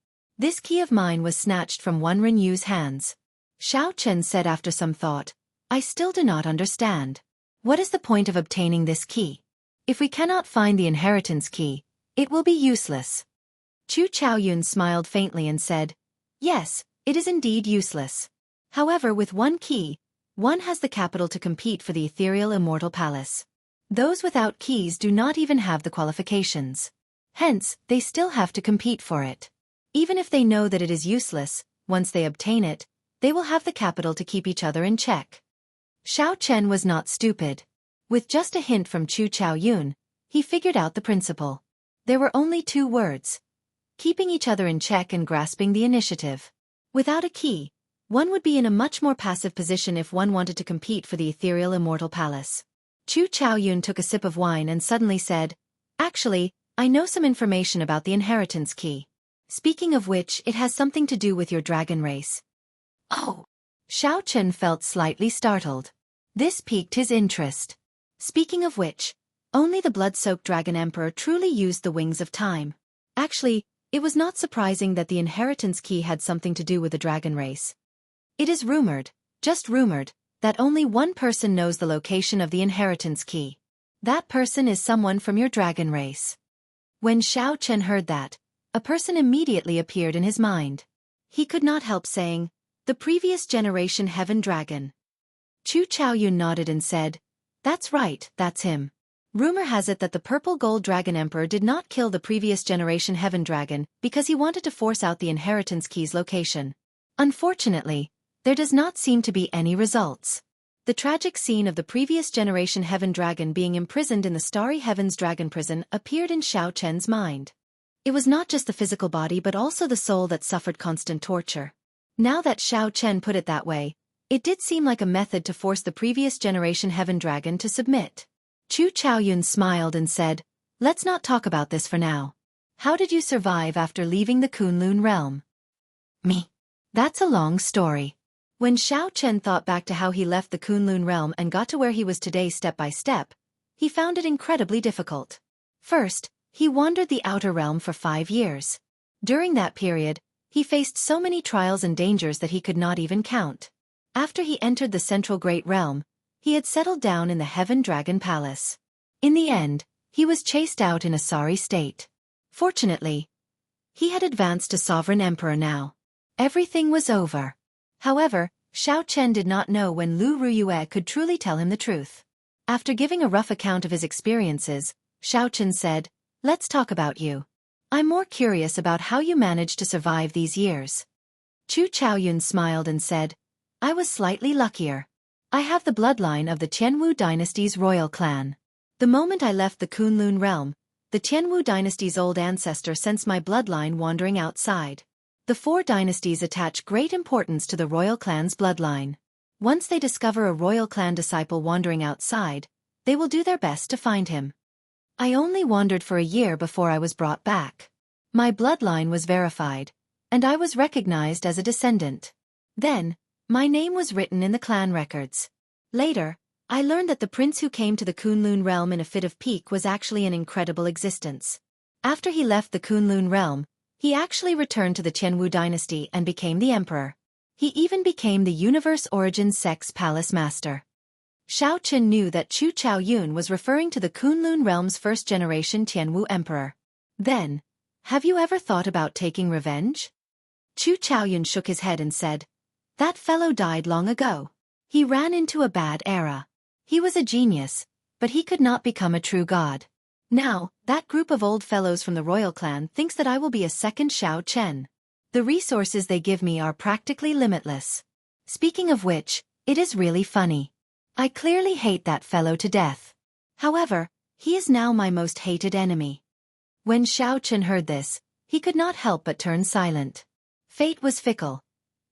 This key of mine was snatched from one Renyu's hands. Xiao Chen said after some thought, I still do not understand. What is the point of obtaining this key? If we cannot find the inheritance key, it will be useless. Chu Chaoyun smiled faintly and said, yes, it is indeed useless. However, with one key, one has the capital to compete for the ethereal immortal palace. Those without keys do not even have the qualifications. Hence, they still have to compete for it. Even if they know that it is useless, once they obtain it, they will have the capital to keep each other in check. Xiao Chen was not stupid. With just a hint from Chu Chaoyun, he figured out the principle. There were only 2 words: keeping each other in check and grasping the initiative. Without a key, one would be in a much more passive position if one wanted to compete for the ethereal immortal palace. Chu Chaoyun took a sip of wine and suddenly said, actually, I know some information about the inheritance key. Speaking of which, it has something to do with your dragon race. Oh! Xiao Chen felt slightly startled. This piqued his interest. Speaking of which, only the blood-soaked dragon emperor truly used the wings of time. Actually, it was not surprising that the inheritance key had something to do with the dragon race. It is rumored, just rumored, that only one person knows the location of the inheritance key. That person is someone from your dragon race. When Xiao Chen heard that, a person immediately appeared in his mind. He could not help saying, the previous generation heaven dragon. Chu Chaoyun nodded and said, that's right, that's him. Rumor has it that the purple gold dragon emperor did not kill the previous generation heaven dragon because he wanted to force out the inheritance key's location. Unfortunately, there does not seem to be any results. The tragic scene of the previous generation heaven dragon being imprisoned in the starry heavens dragon prison appeared in Xiao Chen's mind. It was not just the physical body but also the soul that suffered constant torture. Now that Xiao Chen put it that way, it did seem like a method to force the previous generation heaven dragon to submit. Chu Chaoyun smiled and said, let's not talk about this for now. How did you survive after leaving the Kunlun realm? Me. That's a long story. When Xiao Chen thought back to how he left the Kunlun realm and got to where he was today step by step, he found it incredibly difficult. First, he wandered the outer realm for 5 years. During that period, he faced so many trials and dangers that he could not even count. After he entered the central great realm, he had settled down in the Heaven Dragon Palace. In the end, he was chased out in a sorry state. Fortunately, he had advanced to Sovereign Emperor now. Everything was over. However, Xiao Chen did not know when Lu Ruyue could truly tell him the truth. After giving a rough account of his experiences, Xiao Chen said, let's talk about you. I'm more curious about how you managed to survive these years. Chu Chaoyun smiled and said, I was slightly luckier. I have the bloodline of the Jianghu dynasty's royal clan. The moment I left the Kunlun realm, the Jianghu dynasty's old ancestor sensed my bloodline wandering outside. The 4 dynasties attach great importance to the royal clan's bloodline. Once they discover a royal clan disciple wandering outside, they will do their best to find him. I only wandered for a year before I was brought back. My bloodline was verified, and I was recognized as a descendant. Then, my name was written in the clan records. Later, I learned that the prince who came to the Kunlun realm in a fit of pique was actually an incredible existence. After he left the Kunlun realm, he actually returned to the Jianghu dynasty and became the emperor. He even became the Universe Origin Sex Palace Master. Xiao Chen knew that Chu Chaoyun was referring to the Kunlun realm's first-generation Jianghu emperor. Then, have you ever thought about taking revenge? Chu Chaoyun shook his head and said, that fellow died long ago. He ran into a bad era. He was a genius, but he could not become a true god. Now, that group of old fellows from the royal clan thinks that I will be a second Xiao Chen. The resources they give me are practically limitless. Speaking of which, it is really funny. I clearly hate that fellow to death. However, he is now my most hated enemy. When Xiao Chen heard this, he could not help but turn silent. Fate was fickle.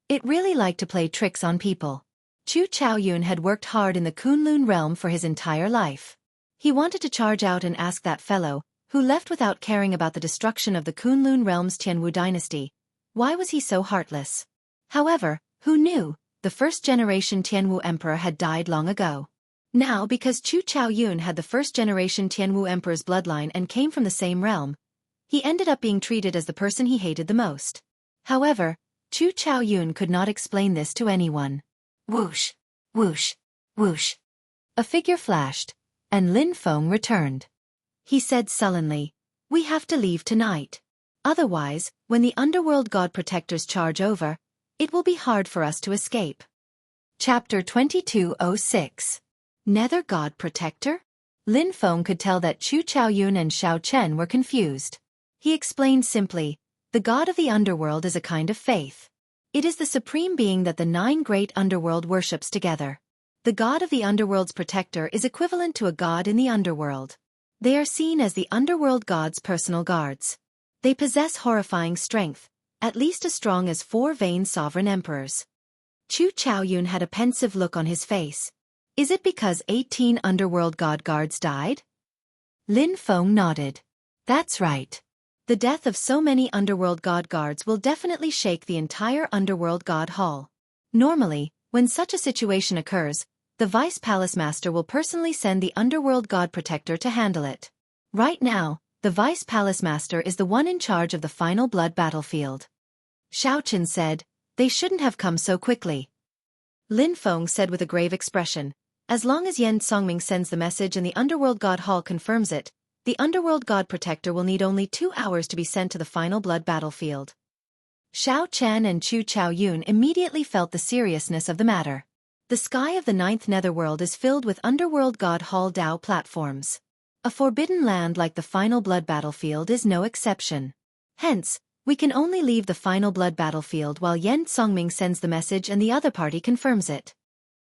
It really liked to play tricks on people. Chu Chaoyun had worked hard in the Kunlun realm for his entire life. He wanted to charge out and ask that fellow, who left without caring about the destruction of the Kunlun realm's Jianghu dynasty, why was he so heartless? However, who knew? The first-generation Jianghu emperor had died long ago. Now, because Chu Chaoyun had the first-generation Jianghu emperor's bloodline and came from the same realm, he ended up being treated as the person he hated the most. However, Chu Chaoyun could not explain this to anyone. Whoosh, whoosh, whoosh. A figure flashed, and Lin Feng returned. He said sullenly, "We have to leave tonight. Otherwise, when the underworld god protectors charge over, it will be hard for us to escape." Chapter 2206. Nether God Protector? Lin Feng could tell that Chu Chaoyun and Xiao Chen were confused. He explained simply, "The god of the underworld is a kind of faith. It is the supreme being that the 9 great underworld worships together. The god of the underworld's protector is equivalent to a god in the underworld. They are seen as the underworld god's personal guards. They possess horrifying strength, at least as strong as 4 vain sovereign emperors." Chu Chaoyun had a pensive look on his face. Is it because 18 underworld god guards died? Lin Feng nodded. That's right. The death of so many underworld god guards will definitely shake the entire underworld god hall. Normally, when such a situation occurs, the vice palace master will personally send the underworld god protector to handle it. Right now, the vice palace master is the one in charge of the final blood battlefield. Xiao Chen said, "They shouldn't have come so quickly." Lin Feng said with a grave expression, "As long as Yen Songming sends the message and the underworld god hall confirms it, the underworld god protector will need only 2 hours to be sent to the final blood battlefield." Xiao Chen and Chu Chaoyun immediately felt the seriousness of the matter. The sky of the 9th netherworld is filled with underworld god hall Dao platforms. A forbidden land like the final blood battlefield is no exception. Hence, we can only leave the final blood battlefield while Yen Songming sends the message and the other party confirms it.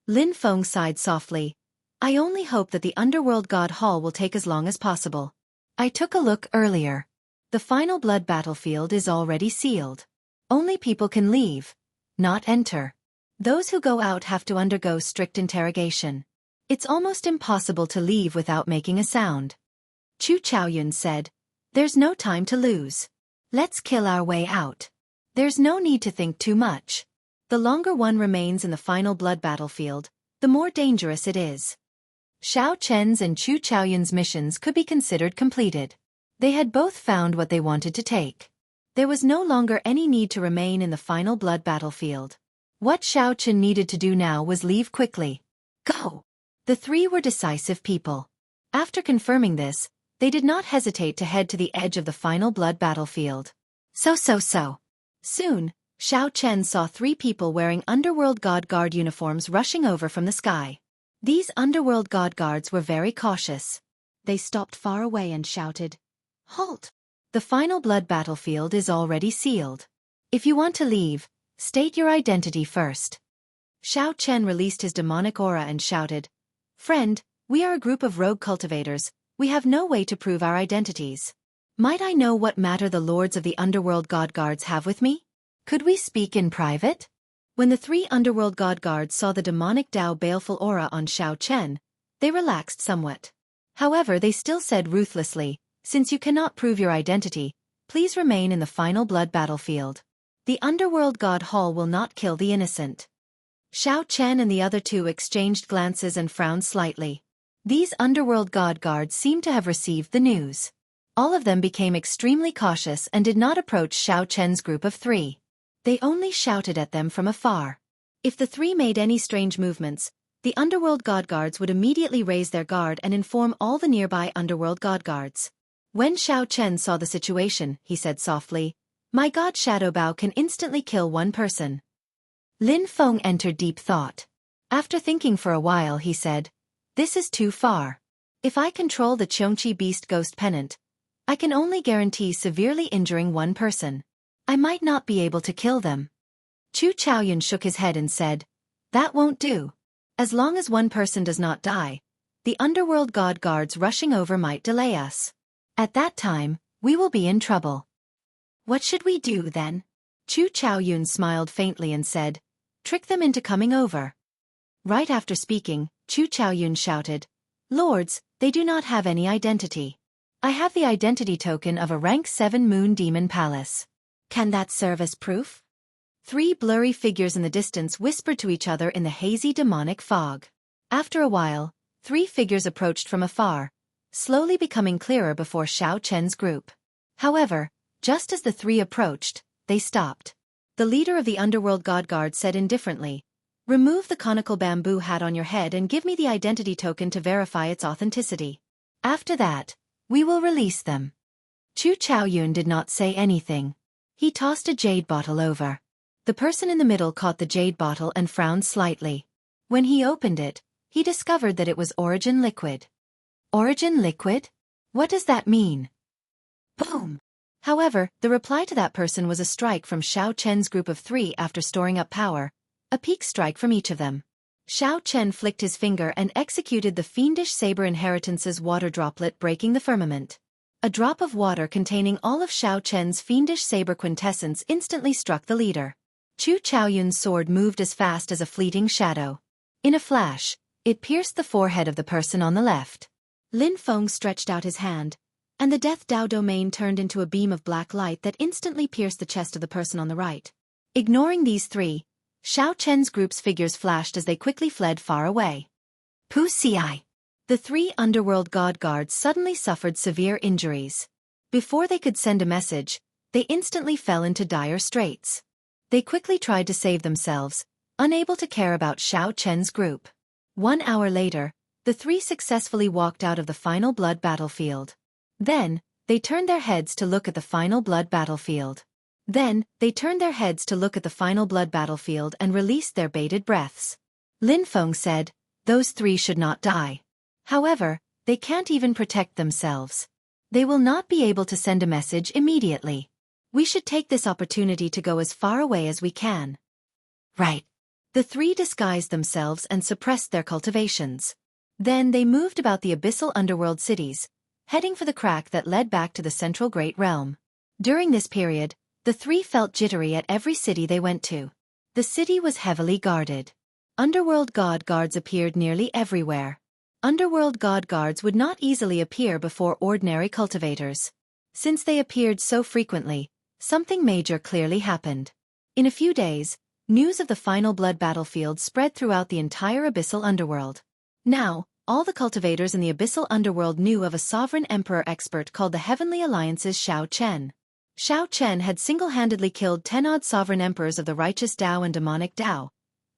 Lin Feng sighed softly. "I only hope that the underworld god hall will take as long as possible. I took a look earlier. The final blood battlefield is already sealed. Only people can leave, not enter. Those who go out have to undergo strict interrogation. It's almost impossible to leave without making a sound." Chu Chaoyun said, "There's no time to lose. Let's kill our way out. There's no need to think too much. The longer one remains in the final blood battlefield, the more dangerous it is." Xiao Chen's and Chu Chaoyun's missions could be considered completed. They had both found what they wanted to take. There was no longer any need to remain in the final blood battlefield. What Xiao Chen needed to do now was leave quickly. Go! The 3 were decisive people. After confirming this, they did not hesitate to head to the edge of the final blood battlefield. So. Soon, Xiao Chen saw 3 people wearing underworld god guard uniforms rushing over from the sky. These underworld god guards were very cautious. They stopped far away and shouted, "Halt! The final blood battlefield is already sealed. If you want to leave, state your identity first." Xiao Chen released his demonic aura and shouted, "Friend, we are a group of rogue cultivators. We have no way to prove our identities. Might I know what matter the lords of the underworld god guards have with me? Could we speak in private?" When the 3 underworld god guards saw the demonic Dao baleful aura on Xiao Chen, they relaxed somewhat. However, they still said ruthlessly, "Since you cannot prove your identity, please remain in the final blood battlefield. The underworld god hall will not kill the innocent." Xiao Chen and the other 2 exchanged glances and frowned slightly. These underworld god guards seemed to have received the news. All of them became extremely cautious and did not approach Xiao Chen's group of 3. They only shouted at them from afar. If the 3 made any strange movements, the underworld god guards would immediately raise their guard and inform all the nearby underworld god guards. When Xiao Chen saw the situation, he said softly, "My god Shadow Bao can instantly kill 1 person." Lin Feng entered deep thought. After thinking for a while, he said, "This is too far. If I control the Xianxia beast ghost pennant, I can only guarantee severely injuring 1 person. I might not be able to kill them." Chu Chaoyun shook his head and said, "That won't do. As long as 1 person does not die, the underworld god guards rushing over might delay us. At that time, we will be in trouble." "What should we do then?" Chu Chaoyun smiled faintly and said, "Trick them into coming over." Right after speaking, Chu Chaoyun shouted, "Lords, they do not have any identity. I have the identity token of a rank 7 moon demon palace. Can that serve as proof?" 3 blurry figures in the distance whispered to each other in the hazy demonic fog. After a while, 3 figures approached from afar, slowly becoming clearer before Xiao Chen's group. However, just as the 3 approached, they stopped. the leader of the underworld god guard said indifferently. Remove the conical bamboo hat on your head and give me the identity token to verify its authenticity. After that, we will release them. Chu Chaoyun did not say anything. He tossed a jade bottle over. The person in the middle caught the jade bottle and frowned slightly. When he opened it, he discovered that it was origin liquid. Origin liquid? What does that mean? Boom! However, the reply to that person was a strike from Xiao Chen's group of 3 after storing up power, a peak strike from each of them. Xiao Chen flicked his finger and executed the fiendish saber inheritance's water droplet, breaking the firmament. A drop of water containing all of Xiao Chen's fiendish saber quintessence instantly struck the leader. Chu Chaoyun's sword moved as fast as a fleeting shadow. In a flash, it pierced the forehead of the person on the left. Lin Feng stretched out his hand, and the Death Dao domain turned into a beam of black light that instantly pierced the chest of the person on the right. Ignoring these 3, Xiao Chen's group's figures flashed as they quickly fled far away. Pu Xi. The 3 underworld god guards suddenly suffered severe injuries. Before they could send a message, they instantly fell into dire straits. They quickly tried to save themselves, unable to care about Xiao Chen's group. 1 hour later, the 3 successfully walked out of the final blood battlefield. Then, they turned their heads to look at the final blood battlefield. and released their bated breaths. Lin Feng said, "Those 3 should not die. However, they can't even protect themselves. They will not be able to send a message immediately. We should take this opportunity to go as far away as we can." Right. The 3 disguised themselves and suppressed their cultivations. Then they moved about the abyssal underworld cities, heading for the crack that led back to the central Great Realm. During this period, the 3 felt jittery at every city they went to. The city was heavily guarded. Underworld god guards appeared nearly everywhere. Underworld god guards would not easily appear before ordinary cultivators. Since they appeared so frequently, something major clearly happened. In a few days, news of the final blood battlefield spread throughout the entire abyssal underworld. Now, all the cultivators in the abyssal underworld knew of a sovereign emperor expert called the Heavenly Alliance's Xiao Chen. Xiao Chen had single-handedly killed 10-odd sovereign emperors of the righteous Dao and demonic Dao,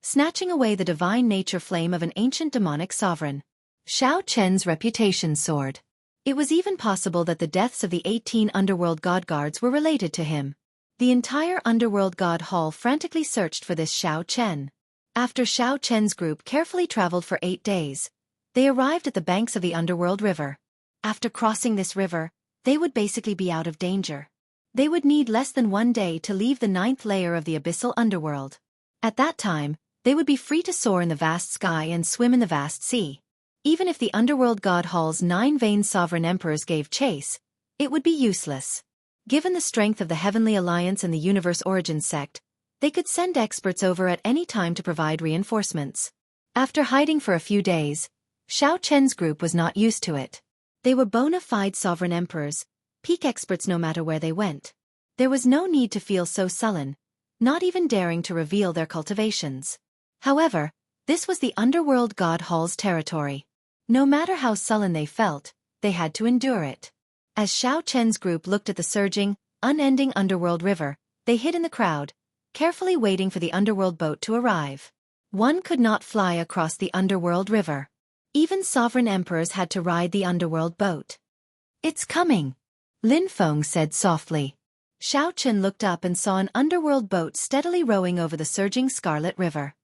snatching away the divine nature flame of an ancient demonic sovereign. Xiao Chen's reputation soared. It was even possible that the deaths of the 18 underworld god guards were related to him. The entire underworld god hall frantically searched for this Xiao Chen. After Xiao Chen's group carefully traveled for 8 days, they arrived at the banks of the underworld river. After crossing this river, they would basically be out of danger. They would need less than 1 day to leave the 9th layer of the abyssal underworld. At that time, they would be free to soar in the vast sky and swim in the vast sea. Even if the underworld god hall's 9 sovereign emperors gave chase, it would be useless. Given the strength of the Heavenly Alliance and the Universe Origin sect, they could send experts over at any time to provide reinforcements. After hiding for a few days, Xiao Chen's group was not used to it. They were bona fide sovereign emperors, peak experts no matter where they went. There was no need to feel so sullen, not even daring to reveal their cultivations. However, this was the underworld god hall's territory. No matter how sullen they felt, they had to endure it. As Xiao Chen's group looked at the surging, unending underworld river, they hid in the crowd, carefully waiting for the underworld boat to arrive. One could not fly across the underworld river. Even sovereign emperors had to ride the underworld boat. "It's coming," Lin Feng said softly. Xiao Chen looked up and saw an underworld boat steadily rowing over the surging Scarlet River.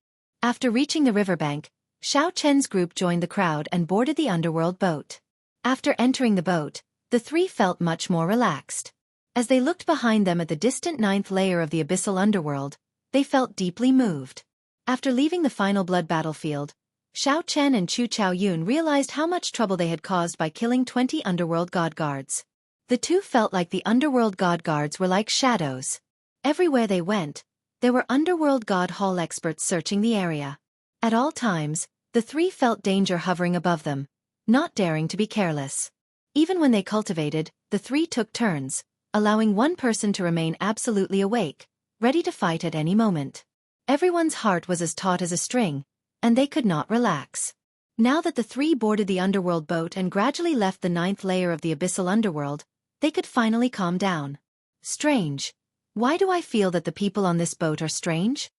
After reaching the riverbank, Xiao Chen's group joined the crowd and boarded the underworld boat. After entering the boat, the 3 felt much more relaxed. As they looked behind them at the distant 9th layer of the abyssal underworld, they felt deeply moved. After leaving the final blood battlefield, Xiao Chen and Chu Chaoyun realized how much trouble they had caused by killing 20 underworld god guards. The 2 felt like the underworld god guards were like shadows. Everywhere they went, there were underworld god hall experts searching the area. At all times, the 3 felt danger hovering above them, not daring to be careless. Even when they cultivated, the 3 took turns, allowing one person to remain absolutely awake, ready to fight at any moment. Everyone's heart was as taut as a string, and they could not relax. Now that the 3 boarded the underworld boat and gradually left the 9th layer of the abyssal underworld, they could finally calm down. Strange. Why do I feel that the people on this boat are strange?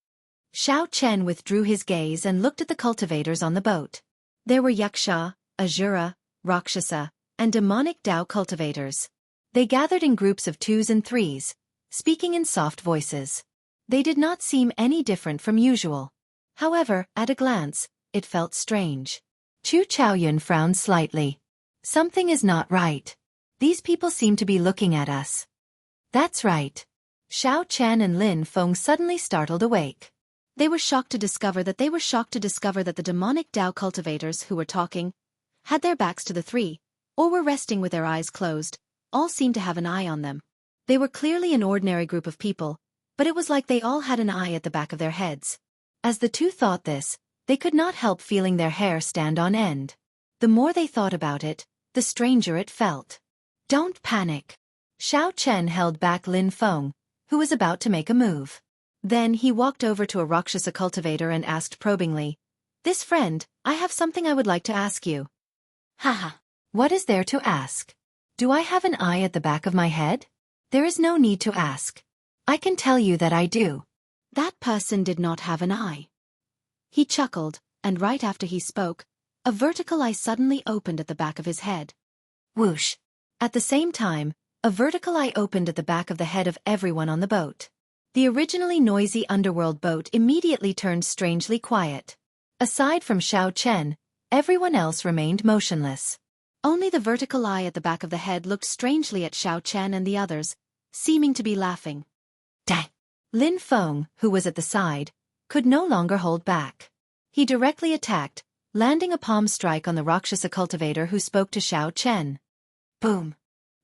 Xiao Chen withdrew his gaze and looked at the cultivators on the boat. There were Yuxia, Asura, Rakshasa, and demonic Dao cultivators. They gathered in groups of 2s and 3s, speaking in soft voices. They did not seem any different from usual. However, at a glance, it felt strange. Chu Chaoyun frowned slightly. Something is not right. These people seem to be looking at us. That's right. Xiao Chen and Lin Feng suddenly startled awake. They were shocked to discover that the demonic Dao cultivators who were talking had their backs to the three, or were resting with their eyes closed. All seemed to have an eye on them. They were clearly an ordinary group of people, but it was like they all had an eye at the back of their heads. As the two thought this, they could not help feeling their hair stand on end. The more they thought about it, the stranger it felt. Don't panic. Xiao Chen held back Lin Feng, who was about to make a move. Then he walked over to a Rakshasa cultivator and asked probingly, "This friend, I have something I would like to ask you." Haha. What is there to ask? Do I have an eye at the back of my head? There is no need to ask. I can tell you that I do. That person did not have an eye. He chuckled, and right after he spoke, a vertical eye suddenly opened at the back of his head. Whoosh. At the same time, a vertical eye opened at the back of the head of everyone on the boat. The originally noisy underworld boat immediately turned strangely quiet. Aside from Xiao Chen, everyone else remained motionless. Only the vertical eye at the back of the head looked strangely at Xiao Chen and the others, seeming to be laughing. Dang! Lin Feng, who was at the side, could no longer hold back. He directly attacked, landing a palm strike on the Rakshasa cultivator who spoke to Xiao Chen. Boom!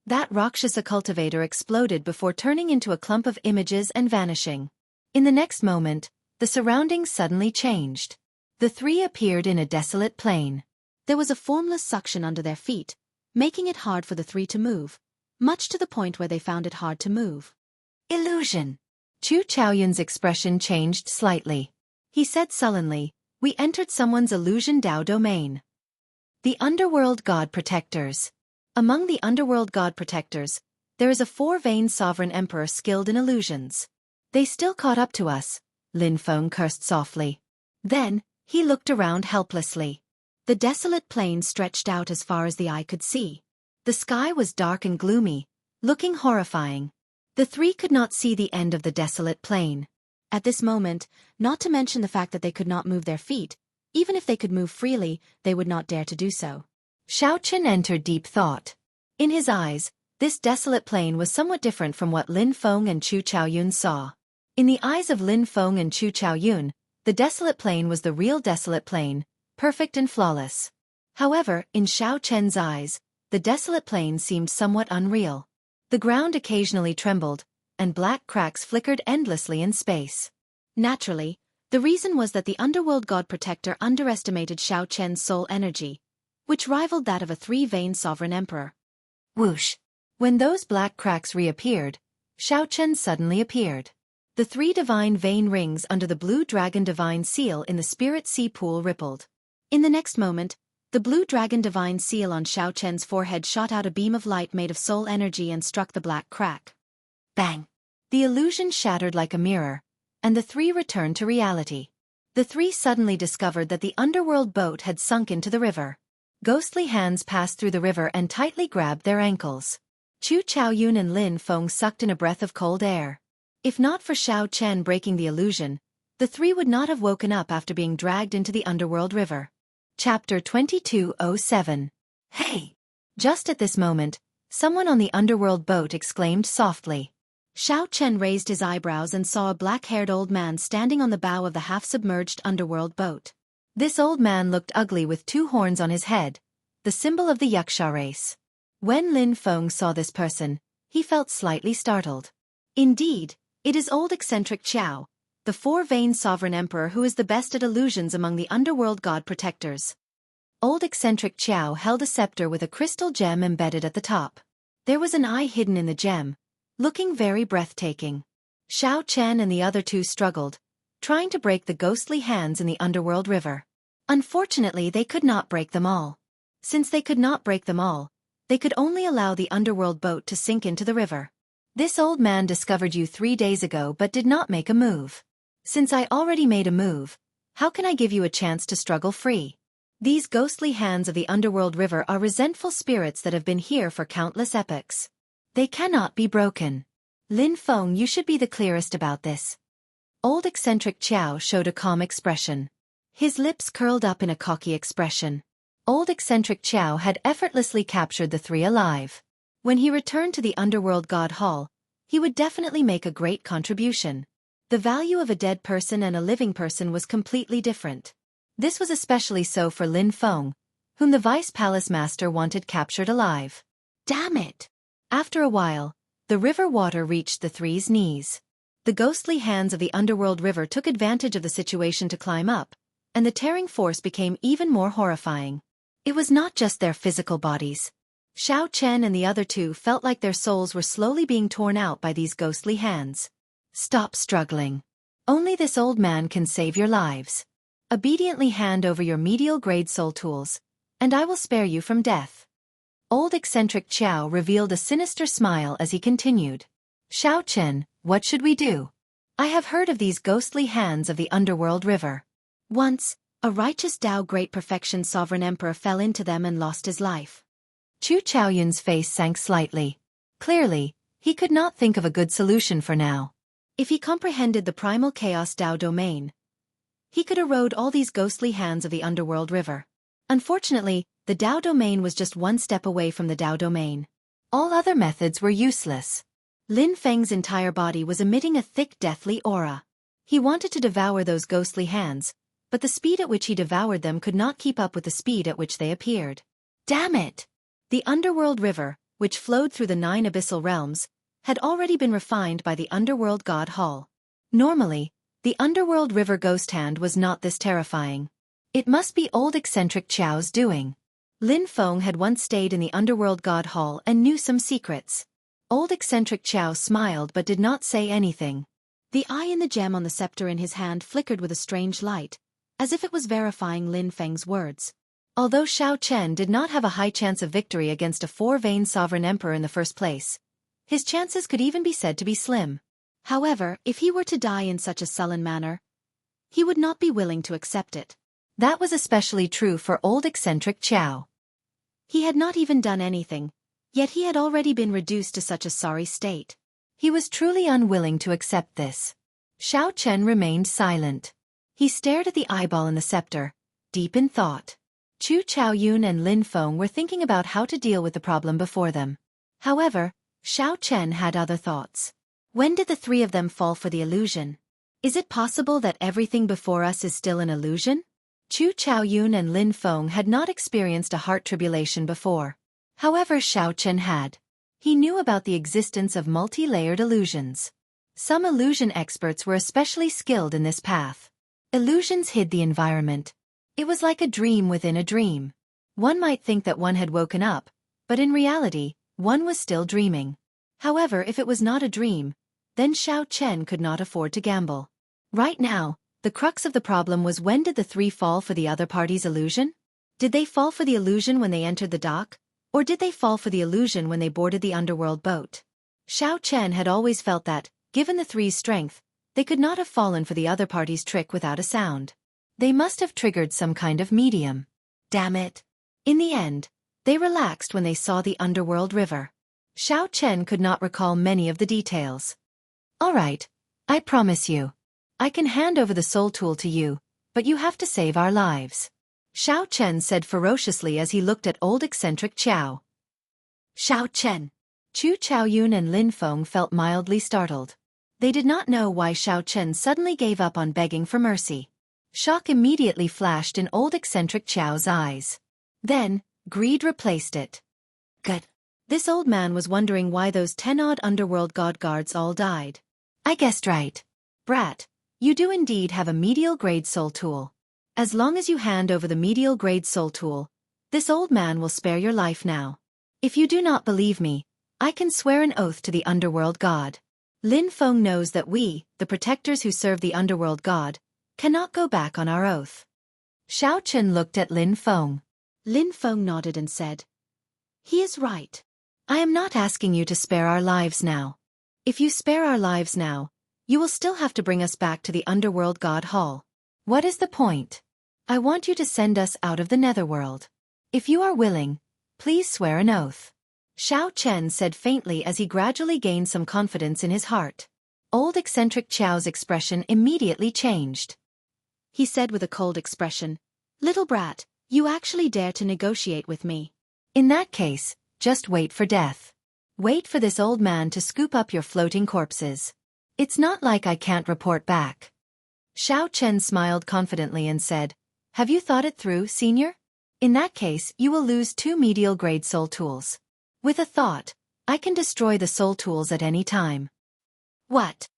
That Rakshasa cultivator exploded before turning into a clump of images and vanishing. In the next moment, the surroundings suddenly changed. The three appeared in a desolate plain. There was a formless suction under their feet, making it hard for the three to move, much to the point where they found it hard to move. Illusion. Chu Chaoyun's expression changed slightly. He said sullenly, "We entered someone's illusion Dao domain." The Underworld God Protectors. Among the Underworld God Protectors, there is a 4-vein sovereign emperor skilled in illusions. They still caught up to us, Lin Feng cursed softly. Then, he looked around helplessly. The desolate plain stretched out as far as the eye could see. The sky was dark and gloomy, looking horrifying. The three could not see the end of the desolate plain. At this moment, not to mention the fact that they could not move their feet, even if they could move freely, they would not dare to do so. Xiao Chen entered deep thought. In his eyes, this desolate plain was somewhat different from what Lin Feng and Chu Chaoyun saw. In the eyes of Lin Feng and Chu Chaoyun, the desolate plain was the real desolate plain, perfect and flawless. However, in Xiao Chen's eyes, the desolate plain seemed somewhat unreal. The ground occasionally trembled, and black cracks flickered endlessly in space. Naturally, the reason was that the Underworld God Protector underestimated Xiao Chen's soul energy, which rivaled that of a 3-vein sovereign emperor. Whoosh! When those black cracks reappeared, Xiao Chen suddenly appeared. The 3 divine vein rings under the blue dragon divine seal in the spirit sea pool rippled. In the next moment, the blue dragon divine seal on Xiao Chen's forehead shot out a beam of light made of soul energy and struck the black crack. Bang! The illusion shattered like a mirror, and the three returned to reality. The three suddenly discovered that the underworld boat had sunk into the river. Ghostly hands passed through the river and tightly grabbed their ankles. Chu Chaoyun and Lin Feng sucked in a breath of cold air. If not for Xiao Chen breaking the illusion, the three would not have woken up after being dragged into the underworld river. Chapter 2207. Hey! Just at this moment, someone on the underworld boat exclaimed softly. Xiao Chen raised his eyebrows and saw a black-haired old man standing on the bow of the half-submerged underworld boat. This old man looked ugly with 2 horns on his head, the symbol of the Yuxia race. When Lin Feng saw this person, he felt slightly startled. Indeed, it is old eccentric Qiao, the 4-vein sovereign emperor who is the best at illusions among the underworld god protectors. Old eccentric Qiao held a scepter with a crystal gem embedded at the top. There was an eye hidden in the gem, looking very breathtaking. Xiao Chen and the other 2 struggled, trying to break the ghostly hands in the underworld river. Unfortunately, they could not break them all. Since they could not break them all, they could only allow the underworld boat to sink into the river. This old man discovered you 3 days ago but did not make a move. Since I already made a move, how can I give you a chance to struggle free? These ghostly hands of the underworld river are resentful spirits that have been here for countless epochs. They cannot be broken. Lin Feng, you should be the clearest about this. Old eccentric Qiao showed a calm expression. His lips curled up in a cocky expression. Old eccentric Qiao had effortlessly captured the three alive. When he returned to the underworld god hall, he would definitely make a great contribution. The value of a dead person and a living person was completely different. This was especially so for Lin Feng, whom the vice palace master wanted captured alive. Damn it! After a while, the river water reached the three's knees. The ghostly hands of the underworld river took advantage of the situation to climb up, and the tearing force became even more horrifying. It was not just their physical bodies. Xiao Chen and the other two felt like their souls were slowly being torn out by these ghostly hands. Stop struggling. Only this old man can save your lives. Obediently hand over your medial-grade soul tools, and I will spare you from death. Old eccentric Qiao revealed a sinister smile as he continued. Xiao Chen, what should we do? I have heard of these ghostly hands of the underworld river. Once, a righteous Tao great perfection sovereign emperor fell into them and lost his life. Chu Chaoyun's face sank slightly. Clearly, he could not think of a good solution for now. If he comprehended the primal chaos Tao domain, he could erode all these ghostly hands of the underworld river. Unfortunately, the Tao domain was just one step away from the Tao domain. All other methods were useless. Lin Feng's entire body was emitting a thick deathly aura. He wanted to devour those ghostly hands, but the speed at which he devoured them could not keep up with the speed at which they appeared. Damn it! The underworld river, which flowed through the 9 abyssal realms, had already been refined by the underworld god hall. Normally, the underworld river ghost hand was not this terrifying. It must be old eccentric Qiao's doing. Lin Feng had once stayed in the underworld god hall and knew some secrets. Old eccentric Qiao smiled but did not say anything. The eye in the gem on the scepter in his hand flickered with a strange light, as if it was verifying Lin Feng's words. Although Xiao Chen did not have a high chance of victory against a four-vein sovereign emperor in the first place, his chances could even be said to be slim. However, if he were to die in such a sullen manner, he would not be willing to accept it. That was especially true for old eccentric Qiao. He had not even done anything, yet he had already been reduced to such a sorry state. He was truly unwilling to accept this. Xiao Chen remained silent. He stared at the eyeball in the scepter, deep in thought. Chu Chaoyun and Lin Feng were thinking about how to deal with the problem before them. However, Xiao Chen had other thoughts. When did the three of them fall for the illusion? Is it possible that everything before us is still an illusion? Chu Chaoyun and Lin Feng had not experienced a heart tribulation before. However, Xiao Chen had. He knew about the existence of multi-layered illusions. Some illusion experts were especially skilled in this path. Illusions hid the environment. It was like a dream within a dream. One might think that one had woken up, but in reality, one was still dreaming. However, if it was not a dream, then Xiao Chen could not afford to gamble. Right now, the crux of the problem was, when did the three fall for the other party's illusion? Did they fall for the illusion when they entered the dock, or did they fall for the illusion when they boarded the underworld boat? Xiao Chen had always felt that, given the three's strength, they could not have fallen for the other party's trick without a sound. They must have triggered some kind of medium. Damn it. In the end, they relaxed when they saw the underworld river. Xiao Chen could not recall many of the details. All right, I promise you. I can hand over the soul tool to you, but you have to save our lives. Xiao Chen said ferociously as he looked at old eccentric Qiao. Xiao Chen. Chu Chaoyun and Lin Feng felt mildly startled. They did not know why Xiao Chen suddenly gave up on begging for mercy. Shock immediately flashed in old eccentric Qiao's eyes. Then, greed replaced it. Good. This old man was wondering why those 10-odd underworld god guards all died. I guessed right. Brat, you do indeed have a medial-grade soul tool. As long as you hand over the medial-grade soul tool, this old man will spare your life now. If you do not believe me, I can swear an oath to the underworld god. Lin Feng knows that we, the protectors who serve the underworld god, cannot go back on our oath. Xiao Chen looked at Lin Feng. Lin Feng nodded and said, He is right. I am not asking you to spare our lives now. If you spare our lives now, you will still have to bring us back to the underworld god hall. What is the point? I want you to send us out of the netherworld. If you are willing, please swear an oath. Xiao Chen said faintly as he gradually gained some confidence in his heart. Old eccentric Qiao's expression immediately changed. He said with a cold expression, "Little brat, you actually dare to negotiate with me. In that case, just wait for death. Wait for this old man to scoop up your floating corpses. It's not like I can't report back." Xiao Chen smiled confidently and said, "Have you thought it through, senior? In that case, you will lose 2 medial-grade soul tools. With a thought, I can destroy the soul tools at any time." What?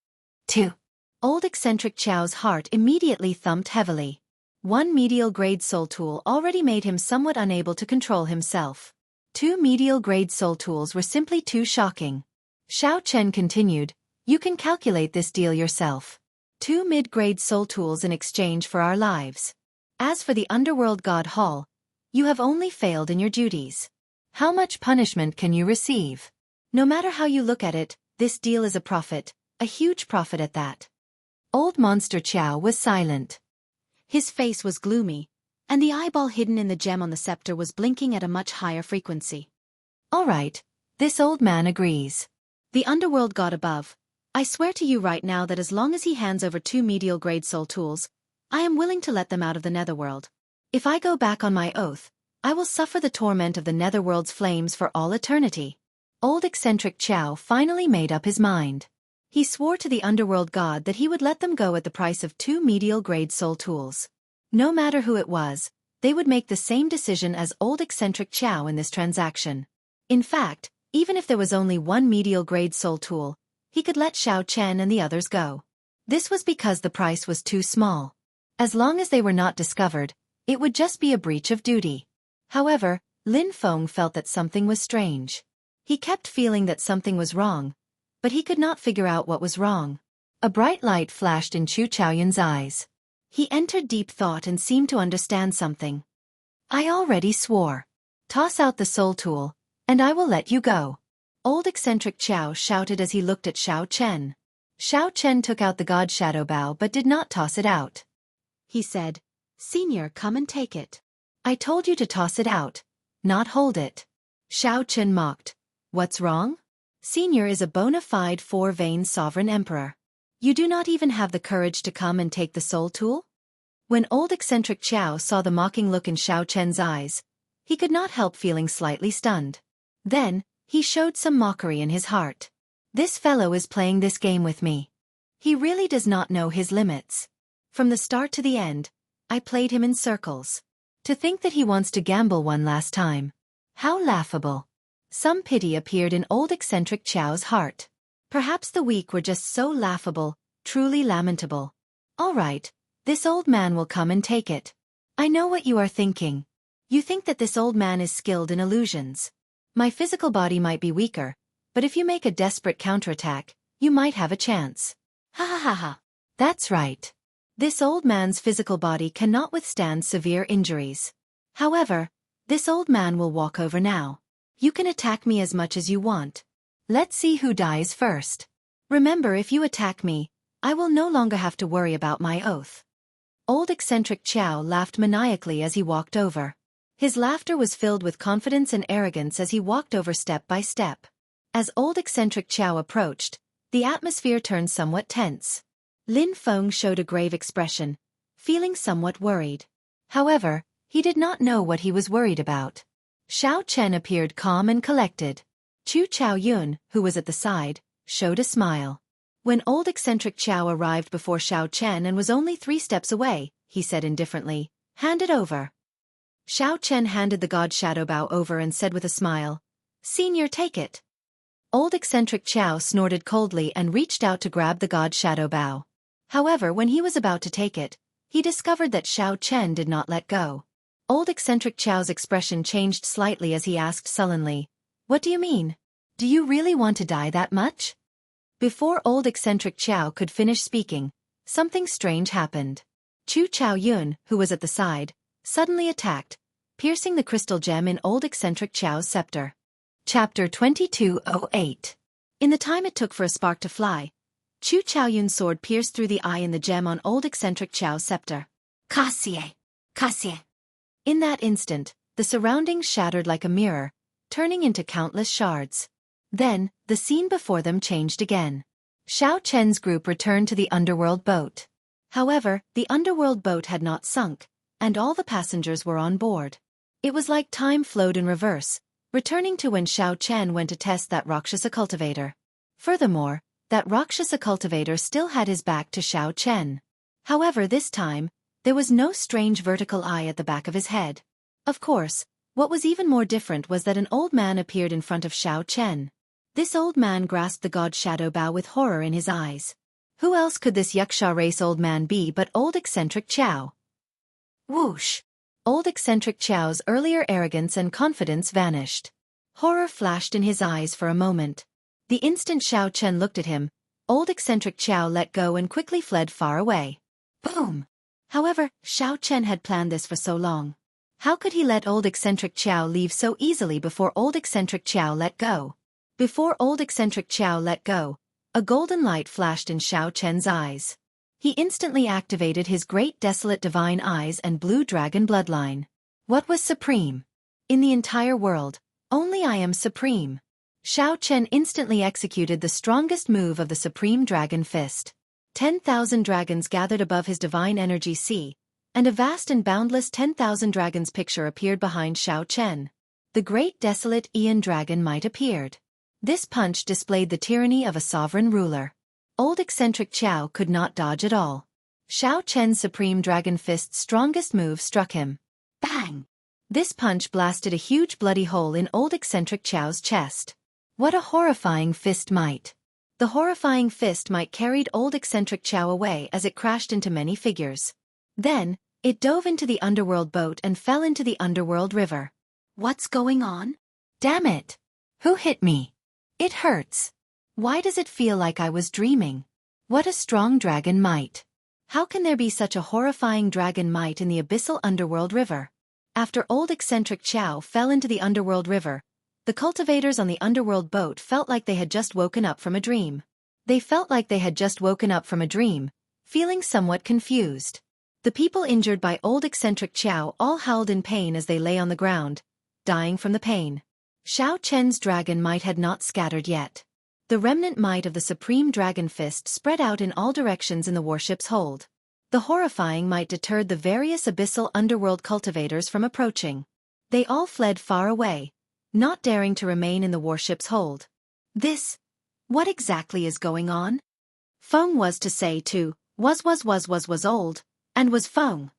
2. Old eccentric Qiao's heart immediately thumped heavily. 1 medial-grade soul tool already made him somewhat unable to control himself. 2 medial-grade soul tools were simply too shocking. Xiao Chen continued, "You can calculate this deal yourself. 2 mid-grade soul tools in exchange for our lives. As for the underworld god hall, you have only failed in your duties. How much punishment can you receive? No matter how you look at it, this deal is a profit, a huge profit at that." Old Monster Qiao was silent. His face was gloomy, and the eyeball hidden in the gem on the scepter was blinking at a much higher frequency. "All right, this old man agrees. The underworld god above, I swear to you right now that as long as he hands over 2 medial-grade soul tools, I am willing to let them out of the netherworld. If I go back on my oath, I will suffer the torment of the netherworld's flames for all eternity." Old eccentric Qiao finally made up his mind. He swore to the underworld god that he would let them go at the price of 2 medial-grade soul tools. No matter who it was, they would make the same decision as old eccentric Qiao in this transaction. In fact, even if there was only 1 medial-grade soul tool, he could let Xiao Chen and the others go. This was because the price was too small. As long as they were not discovered, it would just be a breach of duty. However, Lin Feng felt that something was strange. He kept feeling that something was wrong, but he could not figure out what was wrong. A bright light flashed in Chu Chaoyun's eyes. He entered deep thought and seemed to understand something. "I already swore. Toss out the soul tool, and I will let you go." Old eccentric Qiao shouted as he looked at Xiao Chen. Xiao Chen took out the god shadow bow but did not toss it out. He said, "Senior, come and take it." "I told you to toss it out, not hold it." Xiao Chen mocked. "What's wrong? Senior is a bona fide 4-vein sovereign emperor. You do not even have the courage to come and take the soul tool?" When old eccentric Qiao saw the mocking look in Xiao Chen's eyes, he could not help feeling slightly stunned. Then, he showed some mockery in his heart. "This fellow is playing this game with me. He really does not know his limits. From the start to the end, I played him in circles. To think that he wants to gamble one last time. How laughable." Some pity appeared in old eccentric Qiao's heart. Perhaps the weak were just so laughable, truly lamentable. "All right, this old man will come and take it. I know what you are thinking. You think that this old man is skilled in illusions. My physical body might be weaker, but if you make a desperate counterattack, you might have a chance. Ha ha ha ha. That's right. This old man's physical body cannot withstand severe injuries. However, this old man will walk over now. You can attack me as much as you want. Let's see who dies first. Remember, if you attack me, I will no longer have to worry about my oath." Old eccentric Qiao laughed maniacally as he walked over. His laughter was filled with confidence and arrogance as he walked over step by step. As old eccentric Qiao approached, the atmosphere turned somewhat tense. Lin Feng showed a grave expression, feeling somewhat worried. However, he did not know what he was worried about. Xiao Chen appeared calm and collected. Chu Chaoyun, who was at the side, showed a smile. When old eccentric Qiao arrived before Xiao Chen and was only 3 steps away, he said indifferently, "Hand it over." Xiao Chen handed the god shadow bow over and said with a smile, "Senior, take it." Old eccentric Qiao snorted coldly and reached out to grab the god shadow bow. However, when he was about to take it, he discovered that Xiao Chen did not let go. Old eccentric Qiao's expression changed slightly as he asked sullenly, "What do you mean? Do you really want to die that much?" Before old eccentric Qiao could finish speaking, something strange happened. Chu Chaoyun, who was at the side, suddenly attacked, piercing the crystal gem in old eccentric Qiao's scepter. Chapter 2208. In the time it took for a spark to fly, Chu Chaoyun's sword pierced through the eye in the gem on old eccentric Chao's scepter. Cassie! Cassie! In that instant, the surroundings shattered like a mirror, turning into countless shards. Then, the scene before them changed again. Xiao Chen's group returned to the underworld boat. However, the underworld boat had not sunk, and all the passengers were on board. It was like time flowed in reverse, returning to when Xiao Chen went to test that Rakshasa cultivator. Furthermore, that Rakshasa cultivator still had his back to Xiao Chen. However, this time, there was no strange vertical eye at the back of his head. Of course, what was even more different was that an old man appeared in front of Xiao Chen. This old man grasped the god Shadow Bao with horror in his eyes. Who else could this Yuxia race old man be but old eccentric Qiao? Whoosh! Old eccentric Qiao's earlier arrogance and confidence vanished. Horror flashed in his eyes for a moment. The instant Xiao Chen looked at him, old eccentric Qiao let go and quickly fled far away. Boom! However, Xiao Chen had planned this for so long. How could he let old eccentric Qiao leave so easily before old eccentric Qiao let go? Before old eccentric Qiao let go, a golden light flashed in Xiao Chen's eyes. He instantly activated his great desolate divine eyes and blue dragon bloodline. What was supreme? In the entire world, only I am supreme. Xiao Chen instantly executed the strongest move of the supreme dragon fist. 10,000 dragons gathered above his divine energy sea, and a vast and boundless 10,000 dragons picture appeared behind Xiao Chen. The great desolate Aeon dragon might appeared. This punch displayed the tyranny of a sovereign ruler. Old eccentric Qiao could not dodge at all. Xiao Chen's supreme dragon fist's strongest move struck him. Bang! This punch blasted a huge bloody hole in old eccentric Qiao's chest. What a horrifying fist might! The horrifying fist might carried old eccentric Qiao away as it crashed into many figures. Then, it dove into the underworld boat and fell into the underworld river. What's going on? Damn it! Who hit me? It hurts. Why does it feel like I was dreaming? What a strong dragon might! How can there be such a horrifying dragon might in the abyssal underworld river? After old eccentric Qiao fell into the underworld river, the cultivators on the underworld boat felt like they had just woken up from a dream. They felt like they had just woken up from a dream, feeling somewhat confused. The people injured by old eccentric Qiao all howled in pain as they lay on the ground, dying from the pain. Xiao Chen's dragon might had not scattered yet. The remnant might of the supreme dragon fist spread out in all directions in the warship's hold. The horrifying might deterred the various abyssal underworld cultivators from approaching. They all fled far away, not daring to remain in the warship's hold. What exactly is going on? Feng was to say to, was old, and was Feng.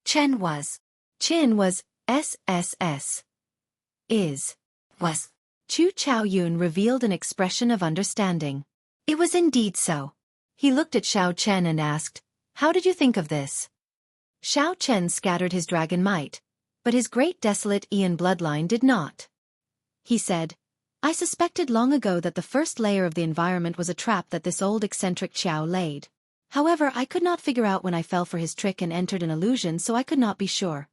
Chen was. Chin was, SSS. Is. Was. Chu Chaoyun revealed an expression of understanding. It was indeed so. He looked at Xiao Chen and asked, how did you think of this? Xiao Chen scattered his dragon might, but his great desolate Aeon bloodline did not. He said, I suspected long ago that the first layer of the environment was a trap that this old eccentric Qiao laid. However, I could not figure out when I fell for his trick and entered an illusion, so I could not be sure.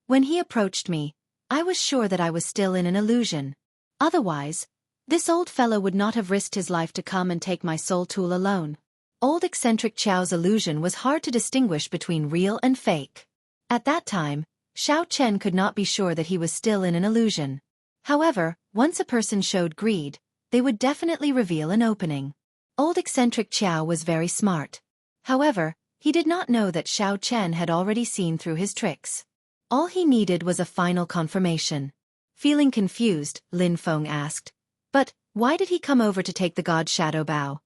When he approached me, I was sure that I was still in an illusion. Otherwise, this old fellow would not have risked his life to come and take my soul tool alone. Old eccentric Qiao's illusion was hard to distinguish between real and fake. At that time, Xiao Chen could not be sure that he was still in an illusion. However, once a person showed greed, they would definitely reveal an opening. Old eccentric Qiao was very smart. However, he did not know that Xiao Chen had already seen through his tricks. All he needed was a final confirmation. Feeling confused, Lin Feng asked, but why did he come over to take the god Shadow Bao?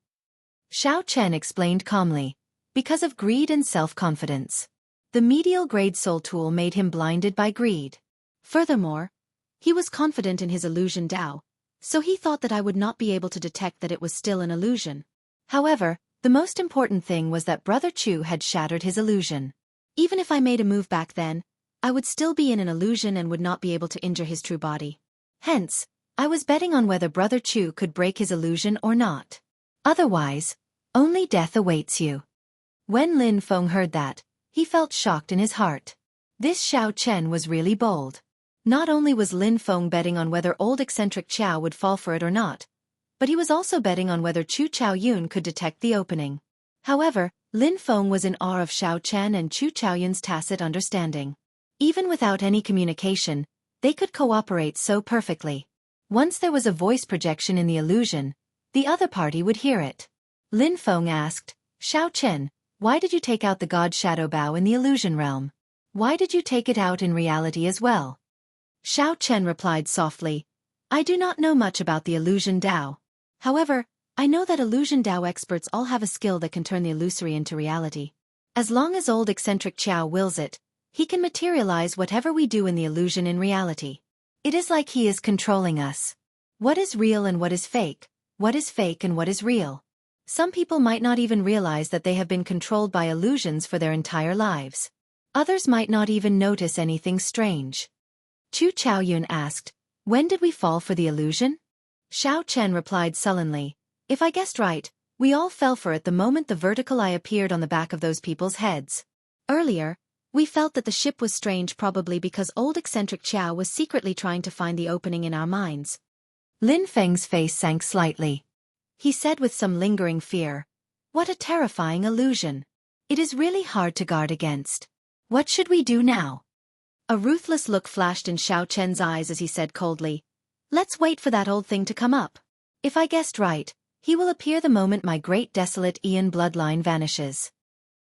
Xiao Chen explained calmly, because of greed and self-confidence. The medial grade soul tool made him blinded by greed. Furthermore, he was confident in his illusion Dao, so he thought that I would not be able to detect that it was still an illusion. However, the most important thing was that Brother Chu had shattered his illusion. Even if I made a move back then, I would still be in an illusion and would not be able to injure his true body. Hence, I was betting on whether Brother Chu could break his illusion or not. Otherwise, only death awaits you. When Lin Feng heard that, he felt shocked in his heart. This Xiao Chen was really bold. Not only was Lin Feng betting on whether old eccentric Qiao would fall for it or not, but he was also betting on whether Chu Chaoyun could detect the opening. However, Lin Feng was in awe of Xiao Chen and Chu Chaoyun's tacit understanding. Even without any communication, they could cooperate so perfectly. Once there was a voice projection in the illusion, the other party would hear it. Lin Feng asked, Xiao Chen, why did you take out the God Shadow Bow in the illusion realm? Why did you take it out in reality as well? Xiao Chen replied softly, I do not know much about the illusion Dao. However, I know that illusion Dao experts all have a skill that can turn the illusory into reality. As long as old eccentric Qiao wills it, he can materialize whatever we do in the illusion in reality. It is like he is controlling us. What is real and what is fake and what is real. Some people might not even realize that they have been controlled by illusions for their entire lives. Others might not even notice anything strange. Chu Chaoyun asked, when did we fall for the illusion? Xiao Chen replied sullenly, if I guessed right, we all fell for it the moment the vertical eye appeared on the back of those people's heads. Earlier, we felt that the ship was strange probably because old eccentric Qiao was secretly trying to find the opening in our minds. Lin Feng's face sank slightly. He said with some lingering fear, what a terrifying illusion. It is really hard to guard against. What should we do now? A ruthless look flashed in Xiao Chen's eyes as he said coldly, let's wait for that old thing to come up. If I guessed right, he will appear the moment my great desolate Ian bloodline vanishes.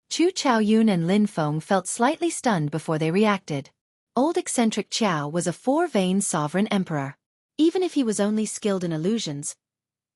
Chu Chaoyun and Lin Feng felt slightly stunned before they reacted. Old eccentric Qiao was a four-vein sovereign emperor. Even if he was only skilled in illusions,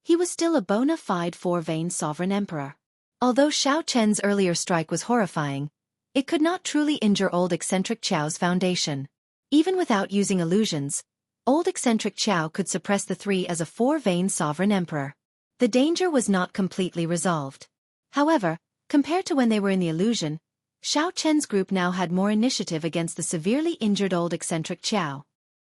he was still a bona fide four-vein sovereign emperor. Although Xiao Chen's earlier strike was horrifying, it could not truly injure old eccentric Qiao's foundation. Even without using illusions, old eccentric Qiao could suppress the three as a four-vein sovereign emperor. The danger was not completely resolved. However, compared to when they were in the illusion, Xiao Chen's group now had more initiative against the severely injured old eccentric Qiao.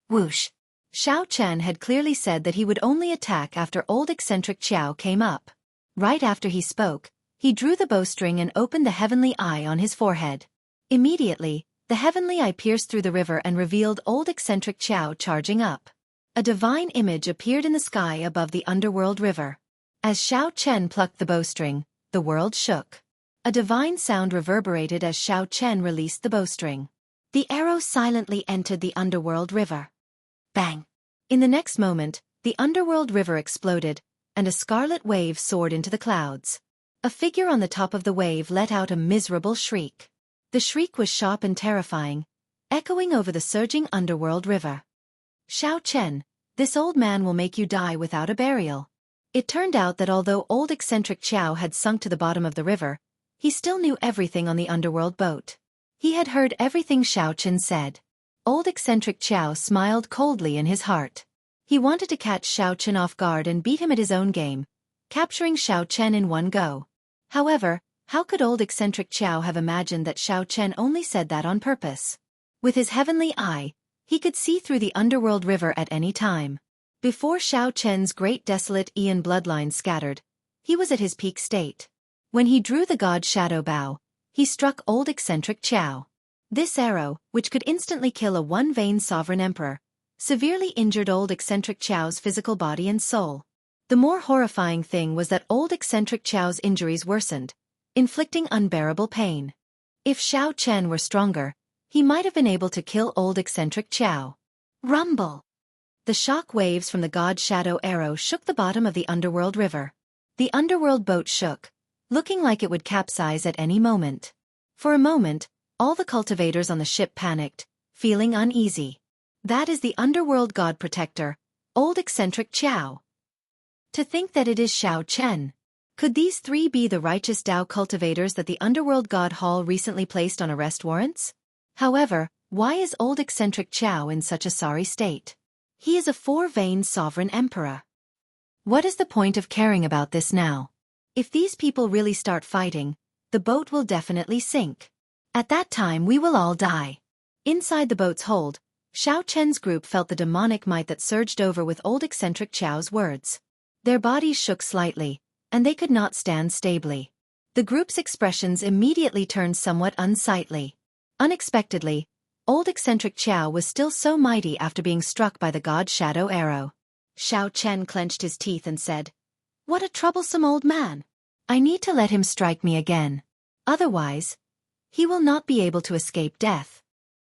Whoosh! Xiao Chen had clearly said that he would only attack after old eccentric Qiao came up. Right after he spoke, he drew the bowstring and opened the heavenly eye on his forehead. Immediately, the heavenly eye pierced through the river and revealed old eccentric Qiao charging up. A divine image appeared in the sky above the underworld river. As Xiao Chen plucked the bowstring, the world shook. A divine sound reverberated as Xiao Chen released the bowstring. The arrow silently entered the underworld river. Bang! In the next moment, the underworld river exploded, and a scarlet wave soared into the clouds. A figure on the top of the wave let out a miserable shriek. The shriek was sharp and terrifying, echoing over the surging underworld river. Xiao Chen, this old man will make you die without a burial. It turned out that although old eccentric Qiao had sunk to the bottom of the river, he still knew everything on the underworld boat. He had heard everything Xiao Chen said. Old eccentric Qiao smiled coldly in his heart. He wanted to catch Xiao Chen off guard and beat him at his own game, capturing Xiao Chen in one go. However, how could old eccentric Qiao have imagined that Xiao Chen only said that on purpose? With his heavenly eye, he could see through the underworld river at any time. Before Xiao Chen's great desolate Ian bloodline scattered, he was at his peak state. When he drew the god Shadow Bow, he struck old eccentric Qiao. This arrow, which could instantly kill a one-vein sovereign emperor, severely injured old eccentric Qiao's physical body and soul. The more horrifying thing was that old eccentric Qiao's injuries worsened, inflicting unbearable pain. If Xiao Chen were stronger, he might have been able to kill old eccentric Qiao. Rumble! The shock waves from the god Shadow arrow shook the bottom of the underworld river. The underworld boat shook, looking like it would capsize at any moment. For a moment, all the cultivators on the ship panicked, feeling uneasy. That is the underworld god protector, old eccentric Qiao. To think that it is Xiao Chen. Could these three be the righteous Dao cultivators that the underworld god hall recently placed on arrest warrants? However, why is old eccentric Qiao in such a sorry state? He is a four-vein sovereign emperor. What is the point of caring about this now? If these people really start fighting, the boat will definitely sink. At that time we will all die. Inside the boat's hold, Xiao Chen's group felt the demonic might that surged over with old eccentric Qiao's words. Their bodies shook slightly, and they could not stand stably. The group's expressions immediately turned somewhat unsightly. Unexpectedly, old eccentric Qiao was still so mighty after being struck by the god Shadow arrow. Xiao Chen clenched his teeth and said, "What a troublesome old man. I need to let him strike me again. Otherwise, he will not be able to escape death."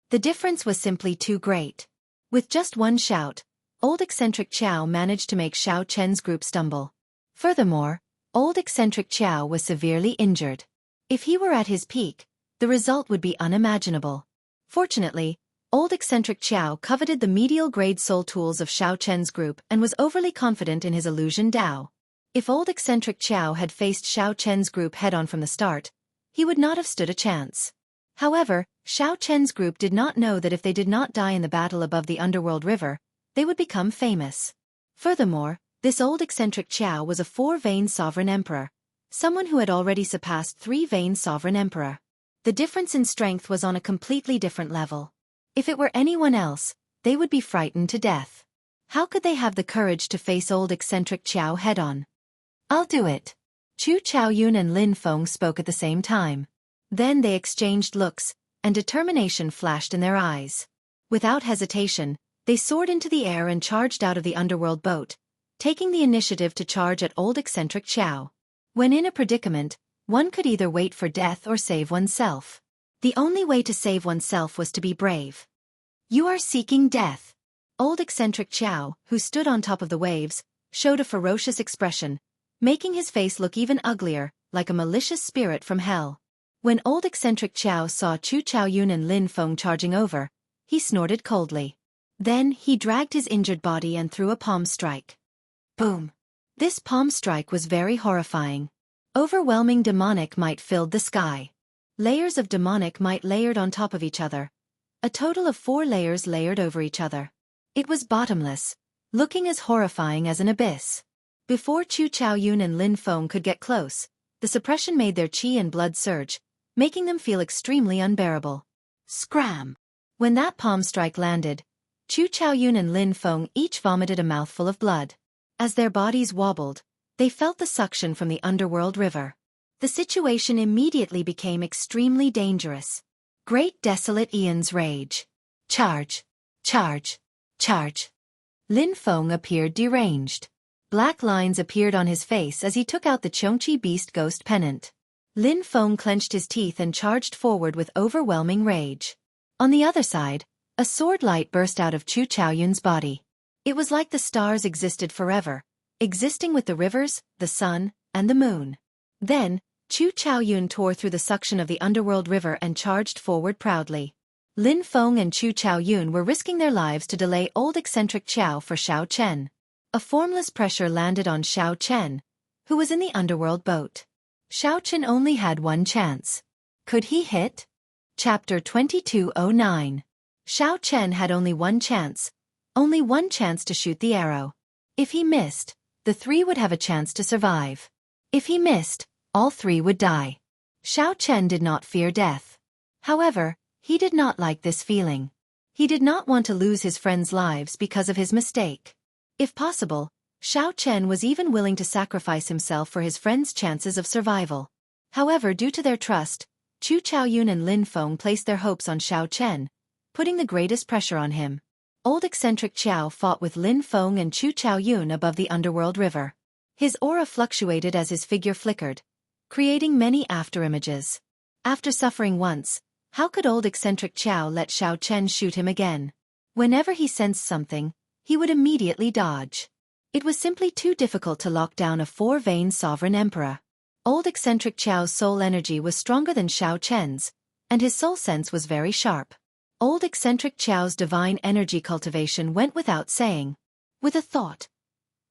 The difference was simply too great. With just one shout, old eccentric Qiao managed to make Xiao Chen's group stumble. Furthermore, old eccentric Qiao was severely injured. If he were at his peak, the result would be unimaginable. Fortunately, old eccentric Qiao coveted the medial grade soul tools of Xiao Chen's group and was overly confident in his illusion Dao. If old eccentric Qiao had faced Xiao Chen's group head-on from the start, he would not have stood a chance. However, Xiao Chen's group did not know that if they did not die in the battle above the underworld river, they would become famous. Furthermore, this old eccentric Qiao was a 4-vein sovereign emperor, someone who had already surpassed 3-vein sovereign emperor. The difference in strength was on a completely different level. If it were anyone else, they would be frightened to death. How could they have the courage to face old eccentric Qiao head-on? "I'll do it." Chu Chaoyun and Lin Feng spoke at the same time. Then they exchanged looks, and determination flashed in their eyes. Without hesitation, they soared into the air and charged out of the underworld boat, taking the initiative to charge at old eccentric Qiao. When in a predicament, one could either wait for death or save oneself. The only way to save oneself was to be brave. "You are seeking death." Old eccentric Qiao, who stood on top of the waves, showed a ferocious expression, making his face look even uglier, like a malicious spirit from hell. When old eccentric Qiao saw Chu Chaoyun and Lin Feng charging over, he snorted coldly. Then he dragged his injured body and threw a palm strike. Boom! This palm strike was very horrifying. Overwhelming demonic might filled the sky. Layers of demonic might layered on top of each other. A total of 4 layers layered over each other. It was bottomless, looking as horrifying as an abyss. Before Chu Chaoyun and Lin Feng could get close, the suppression made their qi and blood surge, making them feel extremely unbearable. Scram! When that palm strike landed, Chu Chaoyun and Lin Feng each vomited a mouthful of blood. As their bodies wobbled, they felt the suction from the underworld river. The situation immediately became extremely dangerous. Great desolate Aeon's rage. Charge! Charge! Charge! Lin Feng appeared deranged. Black lines appeared on his face as he took out the Xianxia beast ghost pennant. Lin Feng clenched his teeth and charged forward with overwhelming rage. On the other side, a sword light burst out of Chu Chaoyun's body. It was like the stars existed forever, existing with the rivers, the sun, and the moon. Then, Chu Chaoyun tore through the suction of the underworld river and charged forward proudly. Lin Feng and Chu Chaoyun were risking their lives to delay old eccentric Qiao for Xiao Chen. A formless pressure landed on Xiao Chen, who was in the underworld boat. Xiao Chen only had one chance. Could he hit? Chapter 2209. Xiao Chen had only one chance to shoot the arrow. If he missed, the 3 would have a chance to survive. If he missed, all 3 would die. Xiao Chen did not fear death. However, he did not like this feeling. He did not want to lose his friends' lives because of his mistake. If possible, Xiao Chen was even willing to sacrifice himself for his friends' chances of survival. However, due to their trust, Chu Chaoyun and Lin Feng placed their hopes on Xiao Chen, putting the greatest pressure on him. Old eccentric Qiao fought with Lin Feng and Chu Chaoyun above the underworld river. His aura fluctuated as his figure flickered, creating many afterimages. After suffering once, how could old eccentric Qiao let Xiao Chen shoot him again? Whenever he sensed something, he would immediately dodge. It was simply too difficult to lock down a 4-vein sovereign emperor. Old eccentric Qiao's soul energy was stronger than Xiao Chen's, and his soul sense was very sharp. Old eccentric Qiao's divine energy cultivation went without saying. With a thought,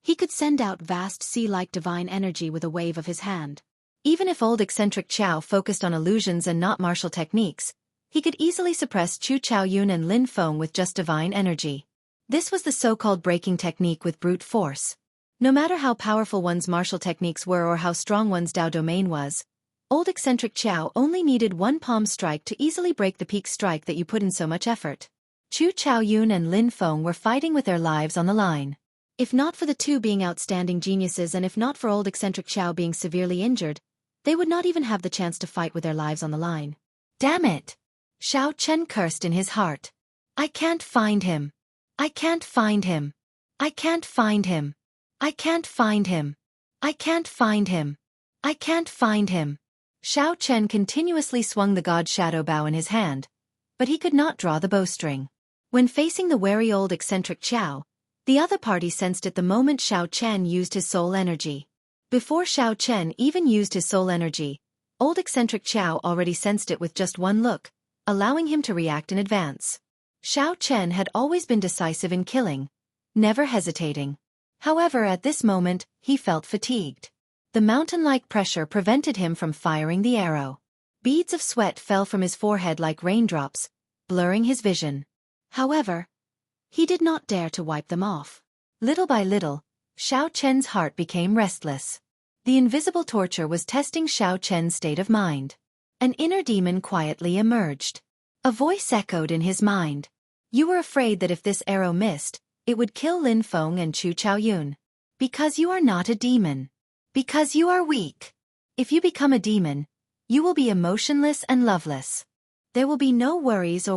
he could send out vast sea-like divine energy with a wave of his hand. Even if old eccentric Qiao focused on illusions and not martial techniques, he could easily suppress Chu Chaoyun and Lin Feng with just divine energy. This was the so-called breaking technique with brute force. No matter how powerful one's martial techniques were or how strong one's Dao domain was, old eccentric Qiao only needed one palm strike to easily break the peak strike that you put in so much effort. Chu Chaoyun and Lin Feng were fighting with their lives on the line. If not for the 2 being outstanding geniuses and if not for old eccentric Qiao being severely injured, they would not even have the chance to fight with their lives on the line. Damn it! Xiao Chen cursed in his heart. I can't find him. I can't find him. I can't find him. I can't find him. I can't find him. I can't find him. Xiao Chen continuously swung the god shadow bow in his hand, but he could not draw the bowstring. When facing the wary old eccentric Xiao, the other party sensed it the moment Xiao Chen used his soul energy. Before Xiao Chen even used his soul energy, old eccentric Xiao already sensed it with just one look, allowing him to react in advance. Xiao Chen had always been decisive in killing, never hesitating. However, at this moment, he felt fatigued. The mountain-like pressure prevented him from firing the arrow. Beads of sweat fell from his forehead like raindrops, blurring his vision. However, he did not dare to wipe them off. Little by little, Xiao Chen's heart became restless. The invisible torture was testing Xiao Chen's state of mind. An inner demon quietly emerged. A voice echoed in his mind. You were afraid that if this arrow missed, it would kill Lin Feng and Chu Chaoyun. Because you are not a demon. Because you are weak. If you become a demon, you will be emotionless and loveless. There will be no worries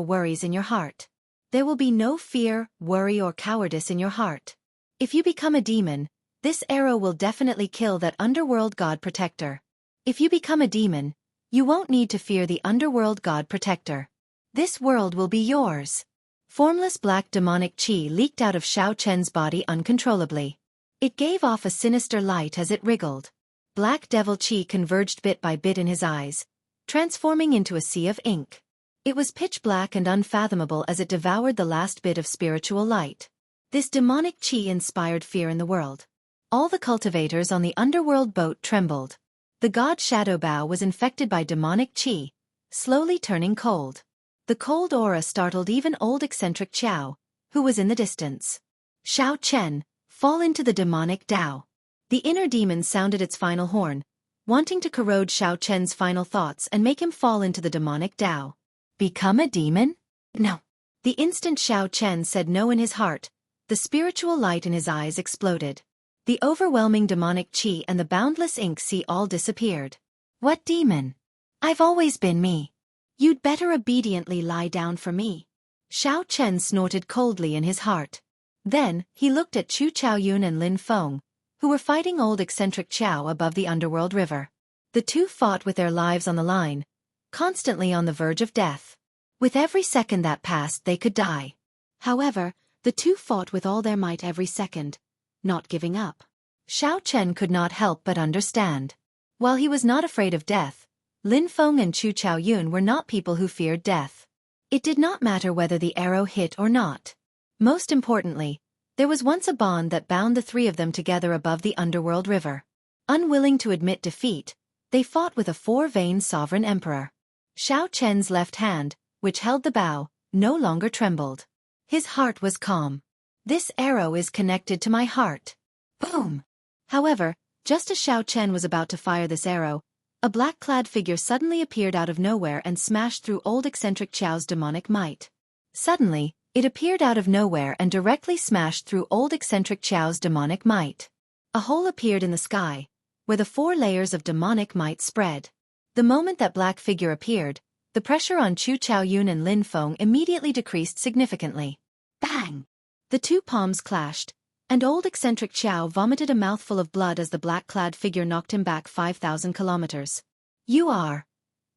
in your heart. There will be no fear, worry or cowardice in your heart. If you become a demon, this arrow will definitely kill that underworld god protector. If you become a demon, you won't need to fear the underworld god protector. This world will be yours. Formless black demonic qi leaked out of Xiao Chen's body uncontrollably. It gave off a sinister light as it wriggled. Black devil qi converged bit by bit in his eyes, transforming into a sea of ink. It was pitch black and unfathomable as it devoured the last bit of spiritual light. This demonic qi inspired fear in the world. All the cultivators on the underworld boat trembled. The god Shadow Bao was infected by demonic qi, slowly turning cold. The cold aura startled even old eccentric Qiao, who was in the distance. Xiao Chen, fall into the demonic Dao. The inner demon sounded its final horn, wanting to corrode Xiao Chen's final thoughts and make him fall into the demonic Dao. Become a demon? No. The instant Xiao Chen said no in his heart, the spiritual light in his eyes exploded. The overwhelming demonic qi and the boundless ink sea all disappeared. What demon? I've always been me. You'd better obediently lie down for me. Xiao Chen snorted coldly in his heart. Then, he looked at Chu Chaoyun and Lin Feng, who were fighting old eccentric Qiao above the underworld river. The two fought with their lives on the line, constantly on the verge of death. With every second that passed they could die. However, the two fought with all their might every second, not giving up. Xiao Chen could not help but understand. While he was not afraid of death, Lin Feng and Chu Chaoyun were not people who feared death. It did not matter whether the arrow hit or not. Most importantly, there was once a bond that bound the three of them together above the underworld river. Unwilling to admit defeat, they fought with a four-veined sovereign emperor. Xiao Chen's left hand, which held the bow, no longer trembled. His heart was calm. This arrow is connected to my heart. Boom! However, just as Xiao Chen was about to fire this arrow, a black-clad figure suddenly appeared out of nowhere and smashed through old eccentric Qiao's demonic might. Suddenly, it appeared out of nowhere and directly smashed through old eccentric Qiao's demonic might. A hole appeared in the sky, where the 4 layers of demonic might spread. The moment that black figure appeared, the pressure on Chu Chaoyun and Lin Feng immediately decreased significantly. Bang! The two palms clashed, and old eccentric Qiao vomited a mouthful of blood as the black-clad figure knocked him back 5,000 kilometers. You are.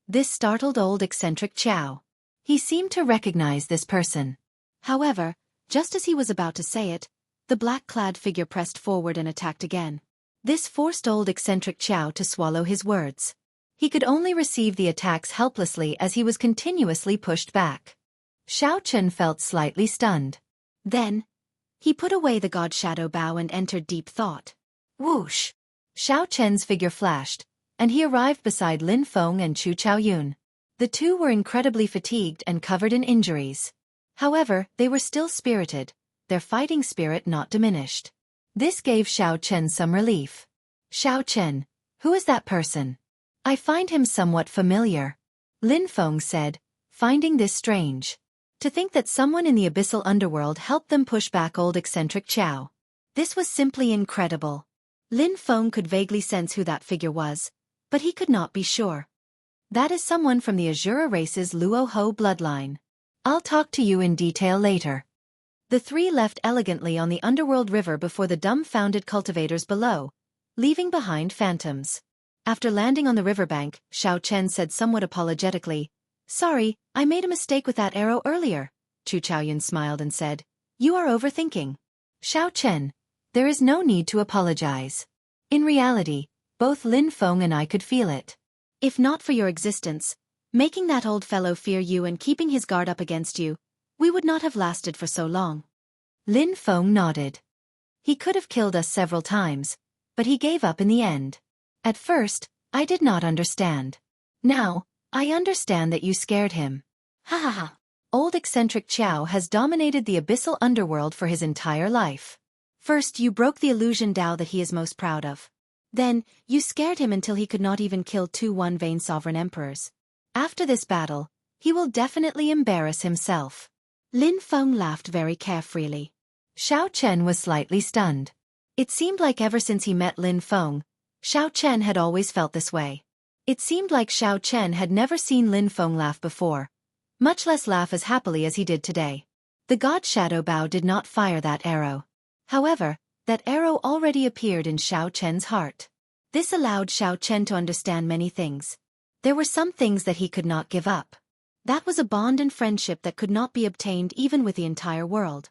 This startled old eccentric Qiao. He seemed to recognize this person. However, just as he was about to say it, the black-clad figure pressed forward and attacked again. This forced old eccentric Qiao to swallow his words. He could only receive the attacks helplessly as he was continuously pushed back. Xiao Chen felt slightly stunned. Then, he put away the god shadow bow and entered deep thought. Whoosh! Xiao Chen's figure flashed, and he arrived beside Lin Feng and Chu Chaoyun. The two were incredibly fatigued and covered in injuries. However, they were still spirited, their fighting spirit not diminished. This gave Xiao Chen some relief. Xiao Chen, who is that person? I find him somewhat familiar. Lin Feng said, finding this strange. To think that someone in the abyssal underworld helped them push back old eccentric Qiao. This was simply incredible. Lin Feng could vaguely sense who that figure was, but he could not be sure. That is someone from the Azura race's Luo Ho bloodline. I'll talk to you in detail later. The three left elegantly on the underworld river before the dumbfounded cultivators below, leaving behind phantoms. After landing on the riverbank, Xiao Chen said somewhat apologetically, "Sorry, I made a mistake with that arrow earlier." Chu Chaoyun smiled and said, "You are overthinking. Xiao Chen, there is no need to apologize. In reality, both Lin Feng and I could feel it. If not for your existence, making that old fellow fear you and keeping his guard up against you, we would not have lasted for so long." Lin Feng nodded. "He could have killed us several times, but he gave up in the end. At first, I did not understand. Now, I understand that you scared him. Ha ha ha. Old eccentric Qiao has dominated the abyssal underworld for his entire life. First you broke the illusion Dao that he is most proud of. Then, you scared him until he could not even kill 2 one-vein sovereign emperors. After this battle, he will definitely embarrass himself." Lin Feng laughed very carefreely. Xiao Chen was slightly stunned. It seemed like ever since he met Lin Feng, Xiao Chen had always felt this way. It seemed like Xiao Chen had never seen Lin Feng laugh before, much less laugh as happily as he did today. The god Shadow Bao did not fire that arrow. However, that arrow already appeared in Xiao Chen's heart. This allowed Xiao Chen to understand many things. There were some things that he could not give up. That was a bond and friendship that could not be obtained even with the entire world.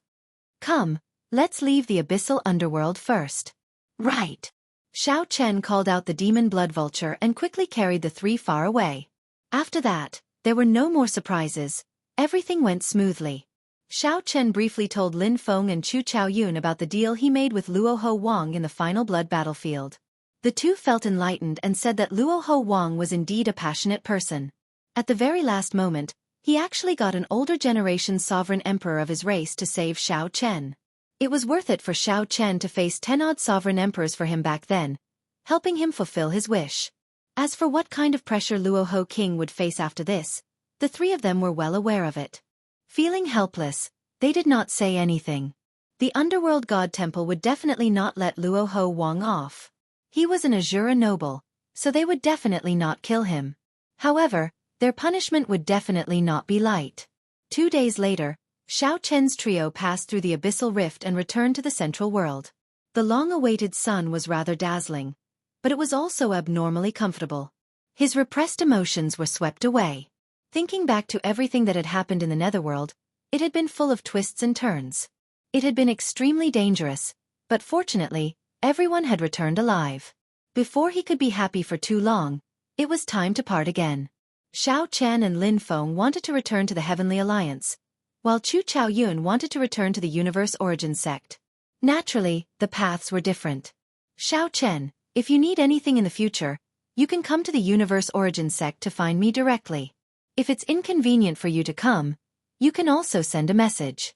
"Come, let's leave the abyssal underworld first." "Right." Xiao Chen called out the demon blood vulture and quickly carried the three far away. After that, there were no more surprises. Everything went smoothly. Xiao Chen briefly told Lin Feng and Chu Chaoyun about the deal he made with Luoho Wang in the final blood battlefield. The two felt enlightened and said that Luoho Wang was indeed a passionate person. At the very last moment, he actually got an older generation sovereign emperor of his race to save Xiao Chen. It was worth it for Xiao Chen to face 10-odd sovereign emperors for him back then, helping him fulfill his wish. As for what kind of pressure Luoho King would face after this, the three of them were well aware of it. Feeling helpless, they did not say anything. The underworld god temple would definitely not let Luoho Wang off. He was an Azura noble, so they would definitely not kill him. However, their punishment would definitely not be light. 2 days later, Xiao Chen's trio passed through the abyssal rift and returned to the central world. The long-awaited sun was rather dazzling, but it was also abnormally comfortable. His repressed emotions were swept away. Thinking back to everything that had happened in the netherworld, it had been full of twists and turns. It had been extremely dangerous, but fortunately, everyone had returned alive. Before he could be happy for too long, it was time to part again. Xiao Chen and Lin Feng wanted to return to the Heavenly Alliance, while Chu Chaoyun wanted to return to the Universe Origin sect. Naturally, the paths were different. "Xiao Chen, if you need anything in the future, you can come to the Universe Origin sect to find me directly. If it's inconvenient for you to come, you can also send a message."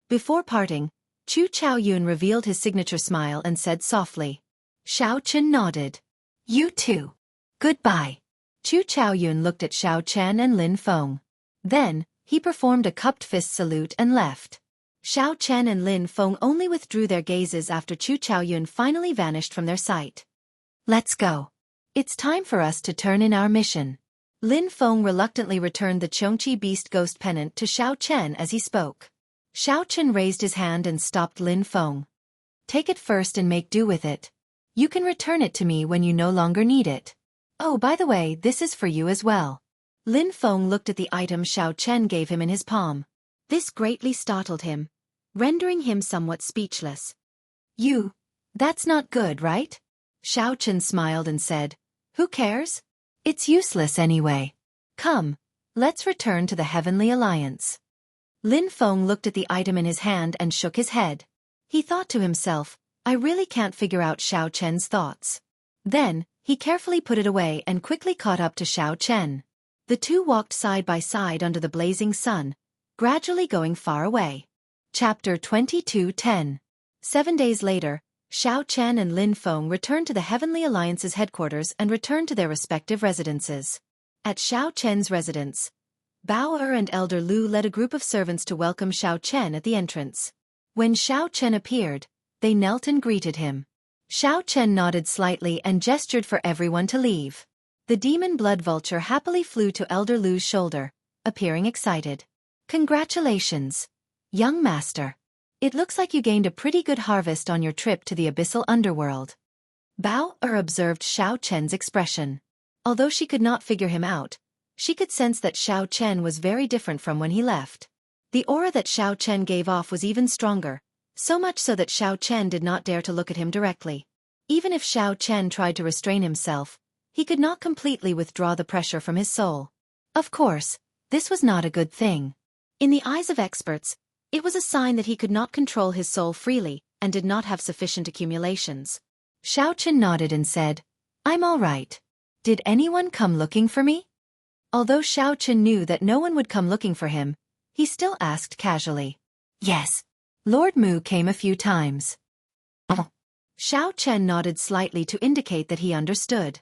Before parting, Chu Chaoyun revealed his signature smile and said softly. Xiao Chen nodded. "You too. Goodbye." Chu Chaoyun looked at Xiao Chen and Lin Feng. Then, he performed a cupped fist salute and left. Xiao Chen and Lin Feng only withdrew their gazes after Chu Chaoyun finally vanished from their sight. "Let's go. It's time for us to turn in our mission." Lin Feng reluctantly returned the Xianxia beast ghost pennant to Xiao Chen as he spoke. Xiao Chen raised his hand and stopped Lin Feng. "Take it first and make do with it. You can return it to me when you no longer need it. Oh, by the way, this is for you as well." Lin Feng looked at the item Xiao Chen gave him in his palm. This greatly startled him, rendering him somewhat speechless. That's not good, right?" Xiao Chen smiled and said, "Who cares? It's useless anyway. Come, let's return to the Heavenly Alliance." Lin Feng looked at the item in his hand and shook his head. He thought to himself, I really can't figure out Xiao Chen's thoughts. Then, he carefully put it away and quickly caught up to Xiao Chen. The two walked side by side under the blazing sun, gradually going far away. Chapter 22:10. 7 days later, Xiao Chen and Lin Feng returned to the Heavenly Alliance's headquarters and returned to their respective residences. At Xiao Chen's residence, Bao Er and Elder Lu led a group of servants to welcome Xiao Chen at the entrance. When Xiao Chen appeared, they knelt and greeted him. Xiao Chen nodded slightly and gestured for everyone to leave. The demon blood vulture happily flew to Elder Lu's shoulder, appearing excited. "Congratulations, young master. It looks like you gained a pretty good harvest on your trip to the abyssal underworld. Bao observed Xiao Chen's expression. Although she could not figure him out, she could sense that Xiao Chen was very different from when he left. The aura that Xiao Chen gave off was even stronger, so much so that Xiao Chen did not dare to look at him directly. Even if Xiao Chen tried to restrain himself, he could not completely withdraw the pressure from his soul. Of course, this was not a good thing. In the eyes of experts, it was a sign that he could not control his soul freely and did not have sufficient accumulations. Xiao Chen nodded and said, "I'm all right. Did anyone come looking for me?" Although Xiao Chen knew that no one would come looking for him, he still asked casually. "Yes. Lord Mu came a few times." Xiao Chen nodded slightly to indicate that he understood.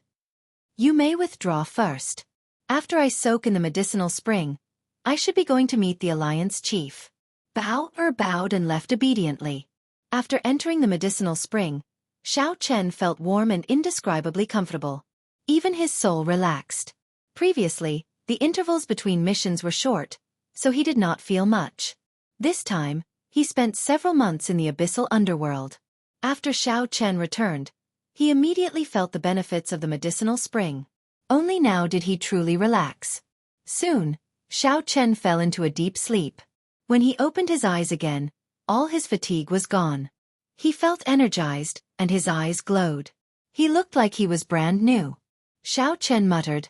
"You may withdraw first. After I soak in the medicinal spring, I should be going to meet the Alliance Chief." Bao bowed and left obediently. After entering the medicinal spring, Xiao Chen felt warm and indescribably comfortable. Even his soul relaxed. Previously, the intervals between missions were short, so he did not feel much. This time, he spent several months in the abyssal underworld. After Xiao Chen returned, he immediately felt the benefits of the medicinal spring. Only now did he truly relax. Soon, Xiao Chen fell into a deep sleep. When he opened his eyes again, all his fatigue was gone. He felt energized, and his eyes glowed. He looked like he was brand new. Xiao Chen muttered,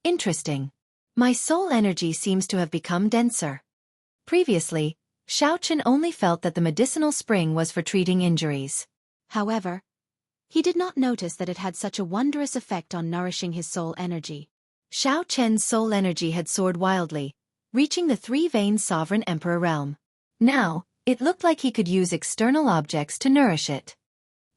"Interesting. My soul energy seems to have become denser." Previously, Xiao Chen only felt that the medicinal spring was for treating injuries. However, he did not notice that it had such a wondrous effect on nourishing his soul energy. Xiao Chen's soul energy had soared wildly, reaching the three-veined sovereign emperor realm. Now, it looked like he could use external objects to nourish it.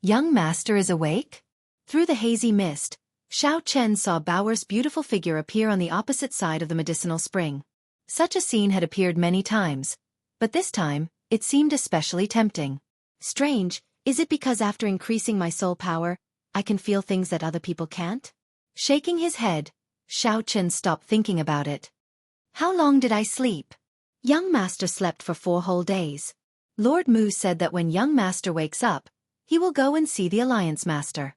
"Young master is awake?" Through the hazy mist, Xiao Chen saw Bao'er's beautiful figure appear on the opposite side of the medicinal spring. Such a scene had appeared many times, but this time, it seemed especially tempting. Strange, is it because after increasing my soul power, I can feel things that other people can't? Shaking his head, Xiao Chen stopped thinking about it. How long did I sleep? Young master slept for 4 whole days. Lord Mu said that when young master wakes up, he will go and see the Alliance Master.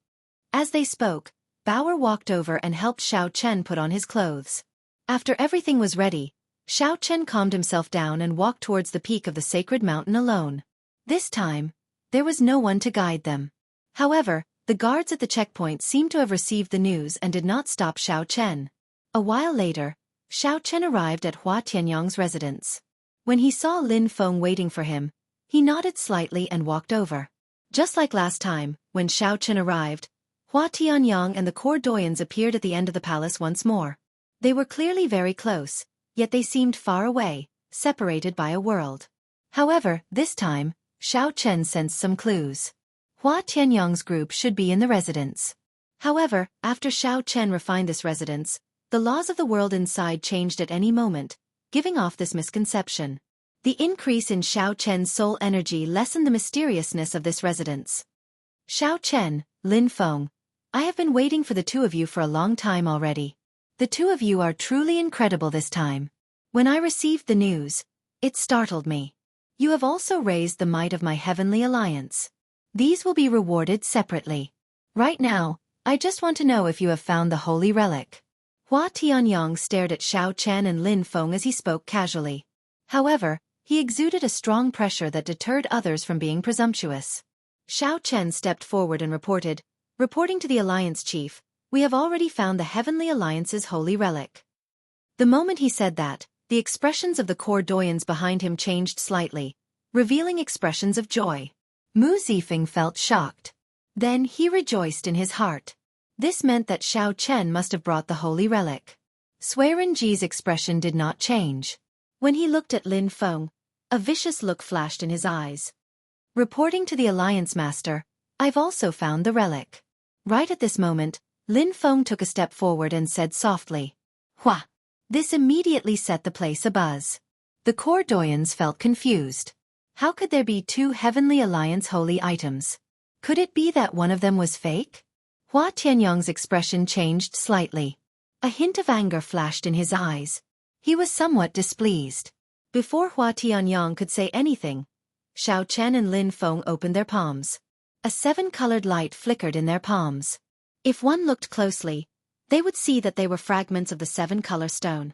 As they spoke, Bao'er walked over and helped Xiao Chen put on his clothes. After everything was ready, Xiao Chen calmed himself down and walked towards the peak of the sacred mountain alone. This time, there was no one to guide them. However, the guards at the checkpoint seemed to have received the news and did not stop Xiao Chen. A while later, Xiao Chen arrived at Hua Tianyang's residence. When he saw Lin Feng waiting for him, he nodded slightly and walked over. Just like last time, when Xiao Chen arrived, Hua Tianyang and the court doyens appeared at the end of the palace once more. They were clearly very close, yet they seemed far away, separated by a world. However, this time, Xiao Chen sensed some clues. Hua Tianyang's group should be in the residence. However, after Xiao Chen refined this residence, the laws of the world inside changed at any moment, giving off this misconception. The increase in Xiao Chen's soul energy lessened the mysteriousness of this residence. "Xiao Chen, Lin Feng, I have been waiting for the two of you for a long time already. The two of you are truly incredible this time. When I received the news, it startled me. You have also raised the might of my heavenly alliance. These will be rewarded separately. Right now, I just want to know if you have found the holy relic." Hua Tianyang stared at Xiao Chen and Lin Feng as he spoke casually. However, he exuded a strong pressure that deterred others from being presumptuous. Xiao Chen stepped forward and reporting to the Alliance Chief, "We have already found the Heavenly Alliance's holy relic." The moment he said that, the expressions of the court doyens behind him changed slightly, revealing expressions of joy. Mu Zifeng felt shocked. Then he rejoiced in his heart. This meant that Xiao Chen must have brought the holy relic. Sui Renji's expression did not change. When he looked at Lin Feng, a vicious look flashed in his eyes. Reporting to the Alliance Master, "I've also found the relic." Right at this moment, Lin Feng took a step forward and said softly, "Hua." This immediately set the place abuzz. The court doyens felt confused. How could there be 2 Heavenly Alliance holy items? Could it be that one of them was fake? Hua Tianyang's expression changed slightly. A hint of anger flashed in his eyes. He was somewhat displeased. Before Hua Tianyang could say anything, Xiao Chen and Lin Feng opened their palms. A 7-colored light flickered in their palms. If one looked closely, they would see that they were fragments of the 7-color stone.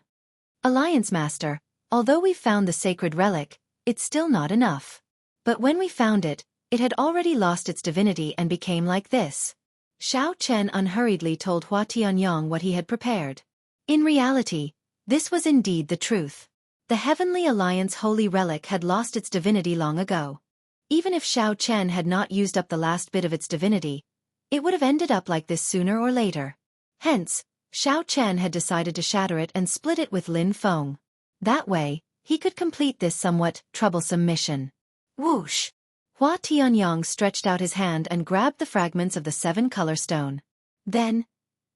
Alliance Master, although we found the sacred relic, it's still not enough. But when we found it, it had already lost its divinity and became like this. Xiao Chen unhurriedly told Hua Tianyong what he had prepared. In reality, this was indeed the truth. The Heavenly Alliance holy relic had lost its divinity long ago. Even if Xiao Chen had not used up the last bit of its divinity, it would have ended up like this sooner or later. Hence, Xiao Chen had decided to shatter it and split it with Lin Feng. That way, he could complete this somewhat troublesome mission. Whoosh! Hua Tianyong stretched out his hand and grabbed the fragments of the 7-color stone. Then,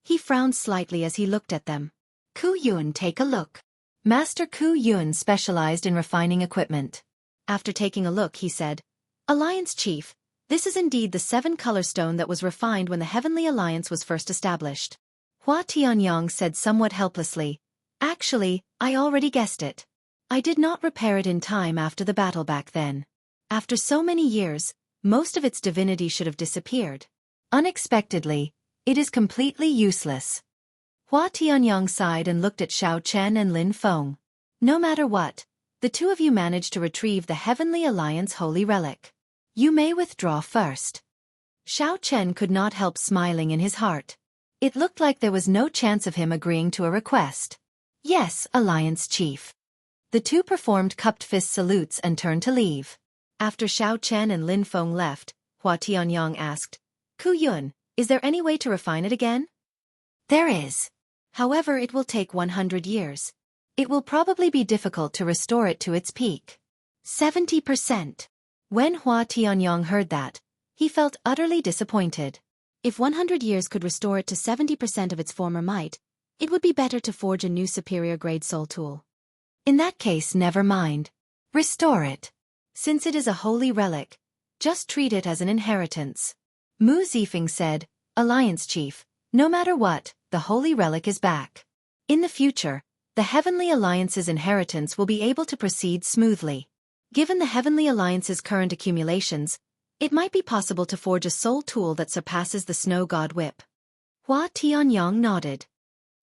he frowned slightly as he looked at them. Ku Yun, take a look. Master Ku Yun specialized in refining equipment. After taking a look, he said, Alliance Chief, this is indeed the 7-color stone that was refined when the Heavenly Alliance was first established. Hua Tianyong said somewhat helplessly, Actually, I already guessed it. I did not repair it in time after the battle back then. After so many years, most of its divinity should have disappeared. Unexpectedly, it is completely useless. Hua Tianyong sighed and looked at Xiao Chen and Lin Feng. No matter what, the two of you managed to retrieve the Heavenly Alliance holy relic. You may withdraw first. Xiao Chen could not help smiling in his heart. It looked like there was no chance of him agreeing to a request. Yes, Alliance Chief. The two performed cupped fist salutes and turned to leave. After Xiao Chen and Lin Feng left, Hua Tianyong asked, Ku Yun, is there any way to refine it again? There is. However, it will take 100 years. It will probably be difficult to restore it to its peak. 70%. When Hua Tianyong heard that, he felt utterly disappointed. If 100 years could restore it to 70% of its former might, it would be better to forge a new superior-grade soul tool. In that case, never mind. Restore it. Since it is a holy relic, just treat it as an inheritance. Mu Zifeng said, Alliance Chief, no matter what, the holy relic is back. In the future, the Heavenly Alliance's inheritance will be able to proceed smoothly. Given the Heavenly Alliance's current accumulations, it might be possible to forge a soul tool that surpasses the Snow God Whip. Hua Tianyong nodded.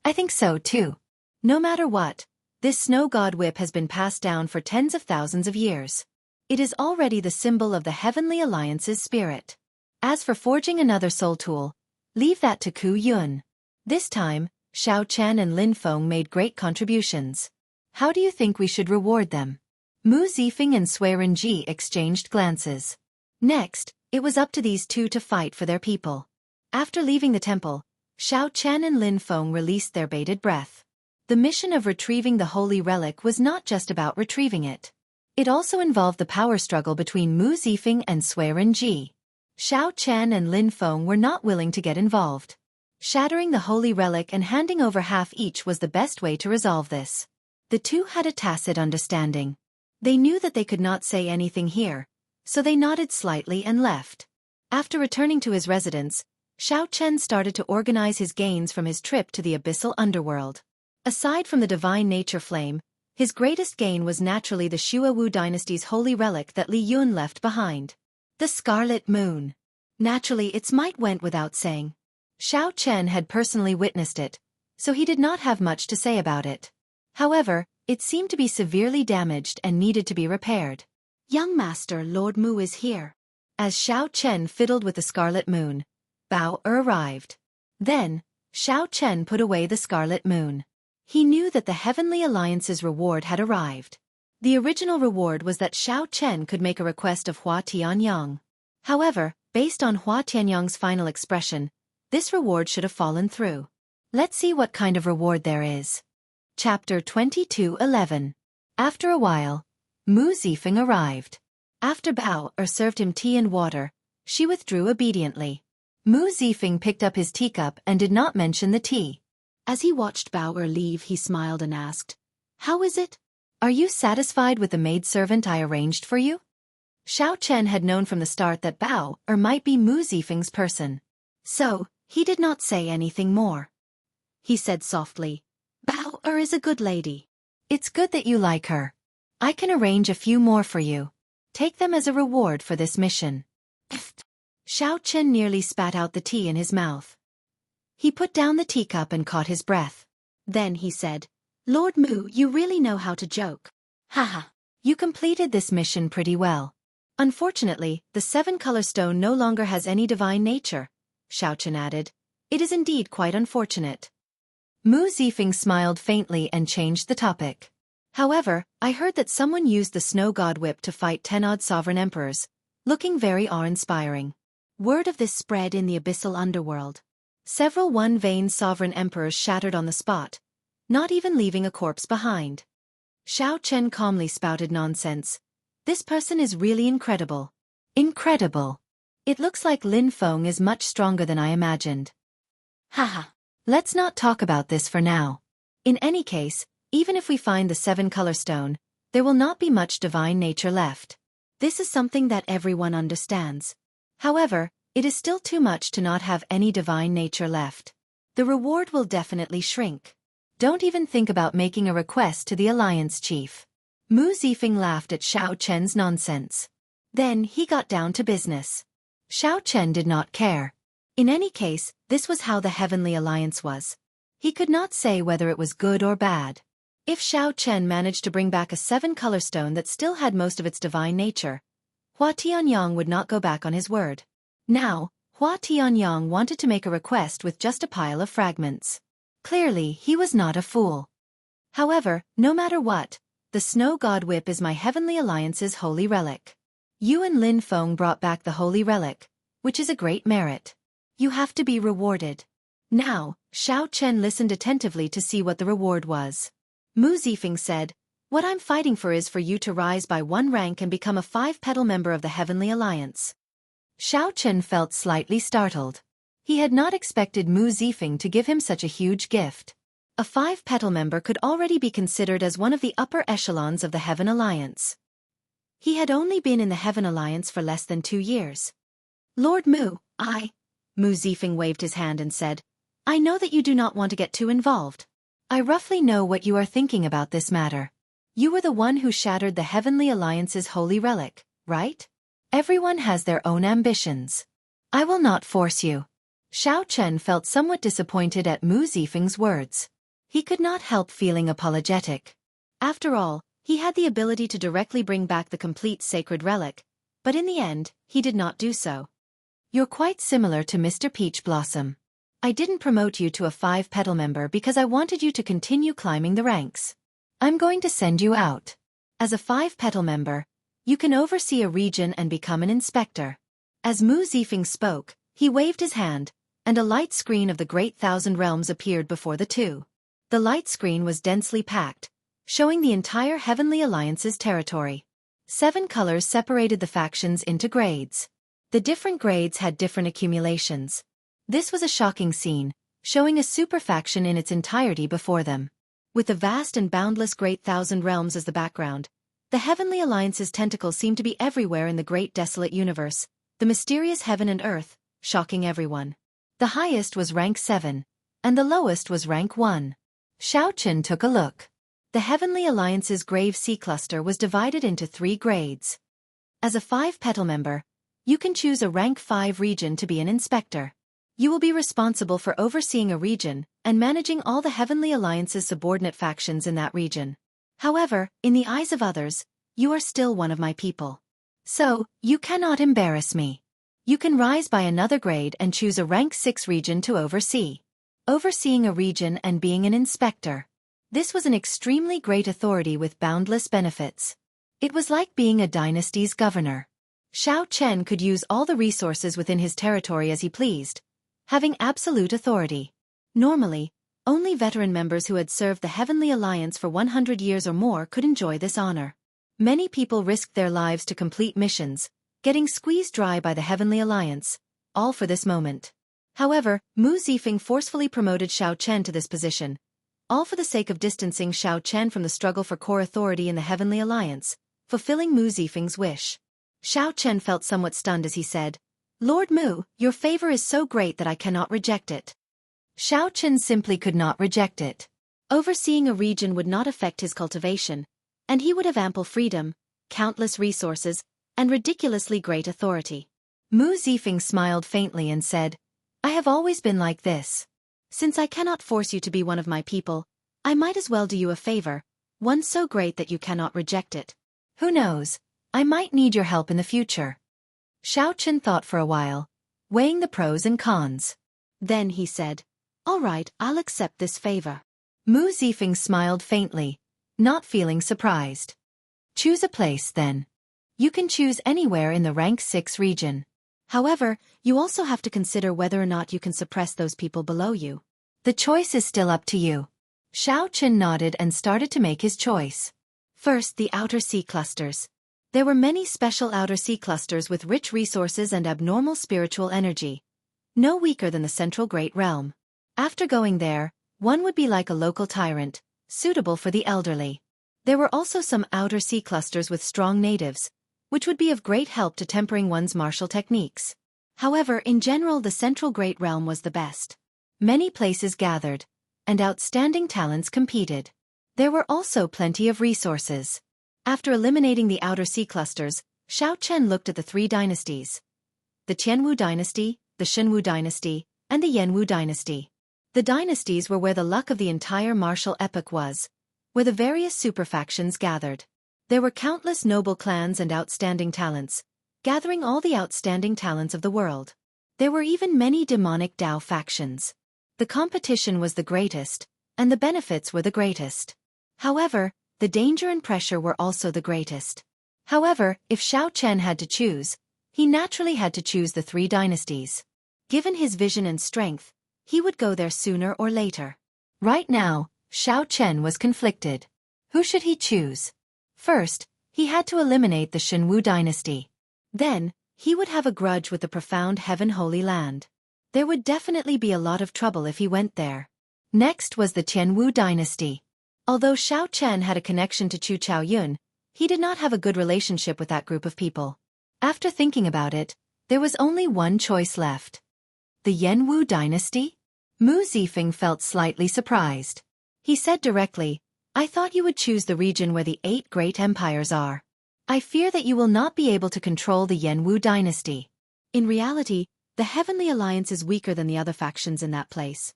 I think so too. No matter what, this Snow God Whip has been passed down for tens of thousands of years. It is already the symbol of the Heavenly Alliance's spirit. As for forging another soul tool, leave that to Ku Yun. This time, Xiao Chen and Lin Feng made great contributions. How do you think we should reward them? Mu Zifeng and Sui Renji exchanged glances. Next, it was up to these two to fight for their people. After leaving the temple, Xiao Chen and Lin Feng released their bated breath. The mission of retrieving the holy relic was not just about retrieving it. It also involved the power struggle between Mu Zifeng and Sui Renji. Xiao Chen and Lin Feng were not willing to get involved. Shattering the holy relic and handing over half each was the best way to resolve this. The two had a tacit understanding. They knew that they could not say anything here, so they nodded slightly and left. After returning to his residence, Xiao Chen started to organize his gains from his trip to the abyssal underworld. Aside from the divine nature flame, his greatest gain was naturally the Shuawu dynasty's holy relic that Li Yun left behind. The Scarlet Moon. Naturally, its might went without saying. Xiao Chen had personally witnessed it, so he did not have much to say about it. However, it seemed to be severely damaged and needed to be repaired. Young Master, Lord Mu is here. As Xiao Chen fiddled with the Scarlet Moon, Bao arrived. Then, Xiao Chen put away the Scarlet Moon. He knew that the Heavenly Alliance's reward had arrived. The original reward was that Xiao Chen could make a request of Hua Tianyong. However, based on Hua Tianyong's final expression, this reward should have fallen through. Let's see what kind of reward there is. Chapter 22:11. After a while, Mu Zifeng arrived. After Bao served him tea and water, she withdrew obediently. Mu Zifeng picked up his teacup and did not mention the tea. As he watched Bao leave, he smiled and asked, How is it? Are you satisfied with the maidservant I arranged for you? Xiao Chen had known from the start that Bao might be Mu Zifeng's person. So, he did not say anything more. He said softly, Bao is a good lady. It's good that you like her. I can arrange a few more for you. Take them as a reward for this mission. Xiao Chen nearly spat out the tea in his mouth. He put down the teacup and caught his breath. Then he said, Lord Mu, you really know how to joke. Haha. You completed this mission pretty well. Unfortunately, the seven-color stone no longer has any divine nature, Xiao Chen added. It is indeed quite unfortunate. Mu Zifeng smiled faintly and changed the topic. However, I heard that someone used the snow god whip to fight 10-odd sovereign emperors, looking very awe-inspiring. Word of this spread in the abyssal underworld. Several one-veined sovereign emperors shattered on the spot, not even leaving a corpse behind. Xiao Chen calmly spouted nonsense. This person is really incredible. Incredible. It looks like Lin Feng is much stronger than I imagined. Haha. Let's not talk about this for now. In any case, even if we find the seven-color stone, there will not be much divine nature left. This is something that everyone understands. However, it is still too much to not have any divine nature left. The reward will definitely shrink. Don't even think about making a request to the Alliance Chief. Mu Zifeng laughed at Xiao Chen's nonsense. Then he got down to business. Xiao Chen did not care. In any case, this was how the Heavenly Alliance was. He could not say whether it was good or bad. If Xiao Chen managed to bring back a seven-color stone that still had most of its divine nature, Hua Tianyang would not go back on his word. Now, Hua Tianyang wanted to make a request with just a pile of fragments. Clearly, he was not a fool. However, no matter what, the Snow God Whip is my Heavenly Alliance's holy relic. You and Lin Feng brought back the holy relic, which is a great merit. You have to be rewarded. Now, Xiao Chen listened attentively to see what the reward was. Mu Zifeng said, What I'm fighting for is for you to rise by one rank and become a 5-petal member of the Heavenly Alliance. Xiao Chen felt slightly startled. He had not expected Mu Zifeng to give him such a huge gift. A 5-petal member could already be considered as one of the upper echelons of the Heaven Alliance. He had only been in the Heaven Alliance for less than 2 years. Lord Mu, Mu Zifeng waved his hand and said, I know that you do not want to get too involved. I roughly know what you are thinking about this matter. You were the one who shattered the Heavenly Alliance's holy relic, right? Everyone has their own ambitions. I will not force you. Xiao Chen felt somewhat disappointed at Mu Zifeng's words. He could not help feeling apologetic. After all, he had the ability to directly bring back the complete sacred relic, but in the end, he did not do so. You're quite similar to Mr. Peach Blossom. I didn't promote you to a 5-petal member because I wanted you to continue climbing the ranks. I'm going to send you out. As a 5-petal member, you can oversee a region and become an inspector. As Mu Zifeng spoke, he waved his hand, and a light screen of the Great Thousand Realms appeared before the two. The light screen was densely packed, showing the entire Heavenly Alliance's territory. 7 colors separated the factions into grades. The different grades had different accumulations. This was a shocking scene, showing a superfaction in its entirety before them. With the vast and boundless Great Thousand Realms as the background, the Heavenly Alliance's tentacles seemed to be everywhere in the great desolate universe, the mysterious heaven and earth, shocking everyone. The highest was rank 7, and the lowest was rank 1. Xiao Chen took a look. The Heavenly Alliance's Grave Sea Cluster was divided into 3 grades. As a 5-petal member, you can choose a rank 5 region to be an inspector. You will be responsible for overseeing a region and managing all the Heavenly Alliance's subordinate factions in that region. However, in the eyes of others, you are still one of my people. So, you cannot embarrass me. You can rise by another grade and choose a rank 6 region to oversee. Overseeing a region and being an inspector. This was an extremely great authority with boundless benefits. It was like being a dynasty's governor. Xiao Chen could use all the resources within his territory as he pleased, having absolute authority. Normally, only veteran members who had served the Heavenly Alliance for 100 years or more could enjoy this honor. Many people risked their lives to complete missions, getting squeezed dry by the Heavenly Alliance, all for this moment. However, Mu Zifeng forcefully promoted Xiao Chen to this position, all for the sake of distancing Xiao Chen from the struggle for core authority in the Heavenly Alliance, fulfilling Mu Zifeng's wish. Xiao Chen felt somewhat stunned as he said, Lord Mu, your favor is so great that I cannot reject it. Xiao Chen simply could not reject it. Overseeing a region would not affect his cultivation, and he would have ample freedom, countless resources, and ridiculously great authority. Mu Zifeng smiled faintly and said, I have always been like this. Since I cannot force you to be one of my people, I might as well do you a favor, one so great that you cannot reject it. Who knows, I might need your help in the future. Xiao Chen thought for a while, weighing the pros and cons. Then he said, All right, I'll accept this favor. Mu Zifeng smiled faintly, not feeling surprised. Choose a place then. You can choose anywhere in the rank 6 region. However, you also have to consider whether or not you can suppress those people below you. The choice is still up to you. Xiao Chen nodded and started to make his choice. First, the outer sea clusters. There were many special outer sea clusters with rich resources and abnormal spiritual energy, no weaker than the central Great Realm. After going there, one would be like a local tyrant, suitable for the elderly. There were also some outer sea clusters with strong natives, which would be of great help to tempering one's martial techniques. However, in general the central Great Realm was the best. Many places gathered, and outstanding talents competed. There were also plenty of resources. After eliminating the outer sea clusters, Xiao Chen looked at the 3 dynasties. The Qianwu dynasty, the Shenwu dynasty, and the Yanwu dynasty. The dynasties were where the luck of the entire martial epoch was, where the various superfactions gathered. There were countless noble clans and outstanding talents, gathering all the outstanding talents of the world. There were even many demonic Dao factions. The competition was the greatest, and the benefits were the greatest. However, the danger and pressure were also the greatest. However, if Xiao Chen had to choose, he naturally had to choose the 3 dynasties. Given his vision and strength, he would go there sooner or later. Right now, Xiao Chen was conflicted. Who should he choose? First, he had to eliminate the Shenwu dynasty. Then, he would have a grudge with the profound Heaven Holy Land. There would definitely be a lot of trouble if he went there. Next was the Tianwu dynasty. Although Xiao Chen had a connection to Chu Chaoyun, he did not have a good relationship with that group of people. After thinking about it, there was only one choice left. The Yanwu dynasty? Mu Zifeng felt slightly surprised. He said directly, I thought you would choose the region where the 8 great empires are. I fear that you will not be able to control the Yanwu dynasty. In reality, the Heavenly Alliance is weaker than the other factions in that place.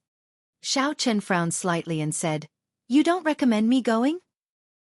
Xiao Chen frowned slightly and said, You don't recommend me going?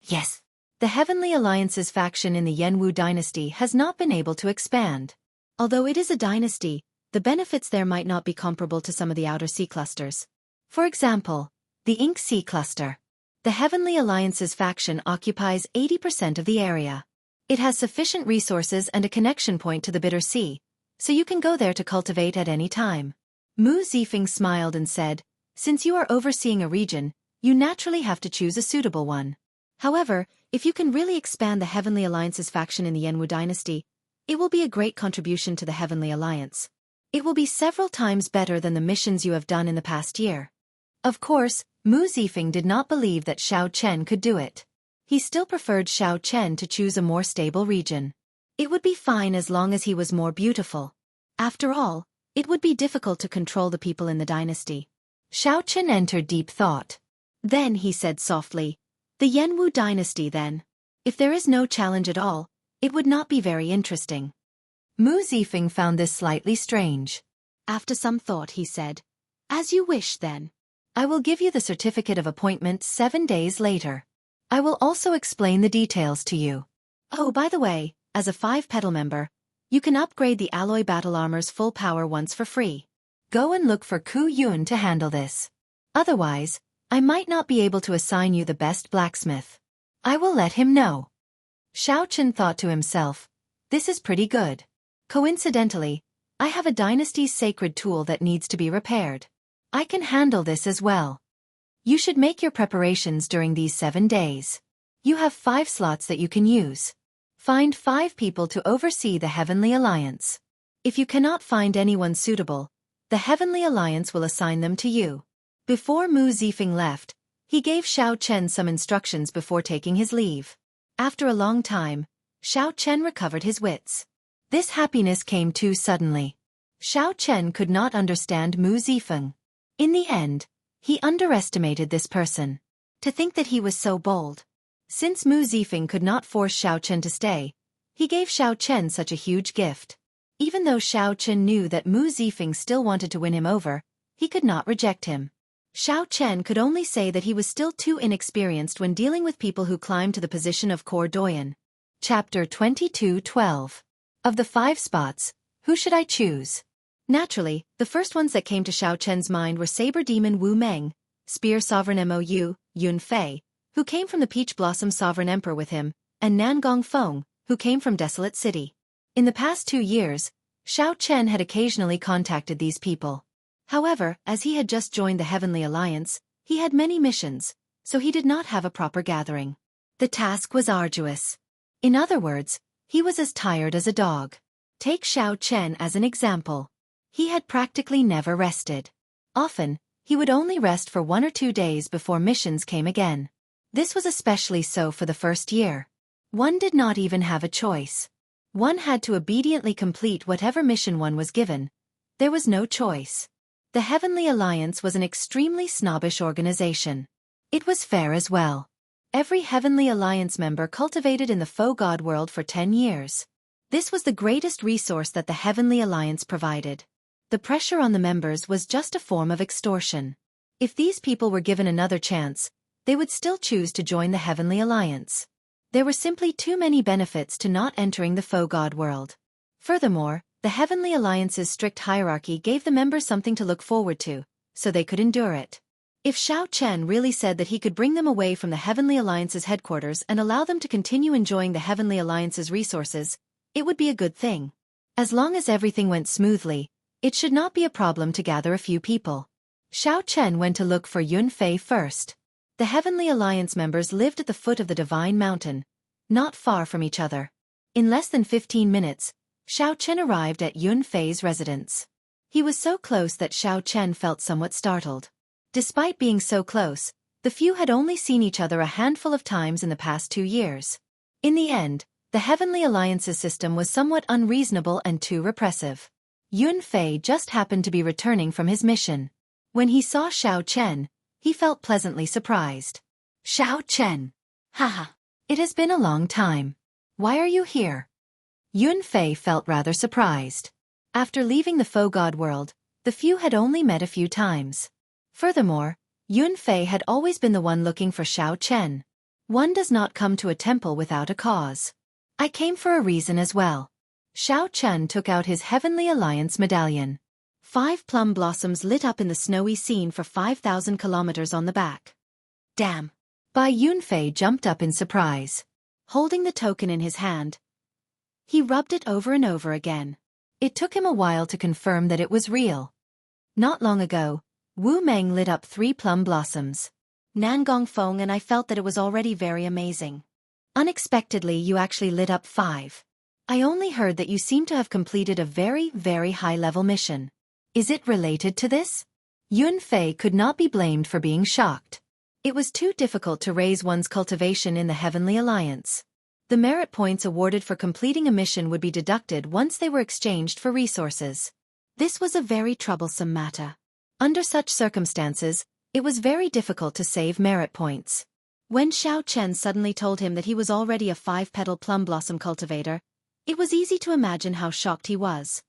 Yes. The Heavenly Alliance's faction in the Yanwu dynasty has not been able to expand. Although it is a dynasty, the benefits there might not be comparable to some of the outer sea clusters. For example, the Ink Sea cluster. The Heavenly Alliance's faction occupies 80% of the area. It has sufficient resources and a connection point to the Bitter Sea, so you can go there to cultivate at any time. Mu Zifeng smiled and said, Since you are overseeing a region, you naturally have to choose a suitable one. However, if you can really expand the Heavenly Alliance's faction in the Yanwu dynasty, it will be a great contribution to the Heavenly Alliance. It will be several times better than the missions you have done in the past year. Of course, Mu Zifeng did not believe that Xiao Chen could do it. He still preferred Xiao Chen to choose a more stable region. It would be fine as long as he was more beautiful. After all, it would be difficult to control the people in the dynasty. Xiao Chen entered deep thought. Then he said softly, The Yanwu dynasty then. If there is no challenge at all, it would not be very interesting. Mu Zifeng found this slightly strange. After some thought he said, As you wish then. I will give you the certificate of appointment 7 days later. I will also explain the details to you. Oh, by the way, as a 5-petal member, you can upgrade the alloy battle armor's full power once for free. Go and look for Ku Yun to handle this. Otherwise, I might not be able to assign you the best blacksmith. I will let him know. Xiao Chen thought to himself, This is pretty good. Coincidentally, I have a dynasty's sacred tool that needs to be repaired. I can handle this as well. You should make your preparations during these 7 days. You have 5 slots that you can use. Find 5 people to oversee the Heavenly Alliance. If you cannot find anyone suitable, the Heavenly Alliance will assign them to you. Before Mu Zifeng left, he gave Xiao Chen some instructions before taking his leave. After a long time, Xiao Chen recovered his wits. This happiness came too suddenly. Xiao Chen could not understand Mu Zifeng. In the end, he underestimated this person. To think that he was so bold. Since Mu Zifeng could not force Xiao Chen to stay, He gave Xiao Chen such a huge gift. Even though Xiao Chen knew that Mu Zifeng still wanted to win him over, he could not reject him. Xiao Chen could only say that he was still too inexperienced when dealing with people who climbed to the position of core doyen. Chapter 22:12. Of the 5 spots, who should I choose? Naturally, the first ones that came to Xiao Chen's mind were Saber Demon Wu Meng, Spear Sovereign Mou, Yun Fei, who came from the Peach Blossom Sovereign Emperor with him, and Nangong Feng, who came from Desolate City. In the past 2 years, Xiao Chen had occasionally contacted these people. However, as he had just joined the Heavenly Alliance, he had many missions, so he did not have a proper gathering. The task was arduous. In other words, he was as tired as a dog. Take Xiao Chen as an example. He had practically never rested. Often, he would only rest for 1 or 2 days before missions came again. This was especially so for the first year. One did not even have a choice. One had to obediently complete whatever mission one was given. There was no choice. The Heavenly Alliance was an extremely snobbish organization. It was fair as well. Every Heavenly Alliance member cultivated in the faux god world for 10 years. This was the greatest resource that the Heavenly Alliance provided. The pressure on the members was just a form of extortion. If these people were given another chance, they would still choose to join the Heavenly Alliance. There were simply too many benefits to not entering the faux god world. Furthermore, the Heavenly Alliance's strict hierarchy gave the members something to look forward to, so they could endure it. If Xiao Chen really said that he could bring them away from the Heavenly Alliance's headquarters and allow them to continue enjoying the Heavenly Alliance's resources, it would be a good thing. As long as everything went smoothly, it should not be a problem to gather a few people. Xiao Chen went to look for Yun Fei first. The Heavenly Alliance members lived at the foot of the Divine Mountain, not far from each other. In less than 15 minutes, Xiao Chen arrived at Yun Fei's residence. He was so close that Xiao Chen felt somewhat startled. Despite being so close, the few had only seen each other a handful of times in the past 2 years. In the end, the Heavenly Alliance's system was somewhat unreasonable and too repressive. Yun Fei just happened to be returning from his mission. When he saw Xiao Chen, he felt pleasantly surprised. Xiao Chen. Haha. It has been a long time. Why are you here? Yun Fei felt rather surprised. After leaving the faux god world, the few had only met a few times. Furthermore, Yun Fei had always been the one looking for Xiao Chen. One does not come to a temple without a cause. I came for a reason as well. Xiao Chen took out his Heavenly Alliance medallion. 5 plum blossoms lit up in the snowy scene for 5,000 kilometers on the back. Damn! Bai Yunfei jumped up in surprise. Holding the token in his hand, he rubbed it over and over again. It took him a while to confirm that it was real. Not long ago, Wu Meng lit up 3 plum blossoms. Nangong Feng and I felt that it was already very amazing. Unexpectedly, you actually lit up 5. I only heard that you seem to have completed a very, very high-level mission. Is it related to this? Yun Fei could not be blamed for being shocked. It was too difficult to raise one's cultivation in the Heavenly Alliance. The merit points awarded for completing a mission would be deducted once they were exchanged for resources. This was a very troublesome matter. Under such circumstances, it was very difficult to save merit points. When Xiao Chen suddenly told him that he was already a 5-petal plum blossom cultivator, it was easy to imagine how shocked he was.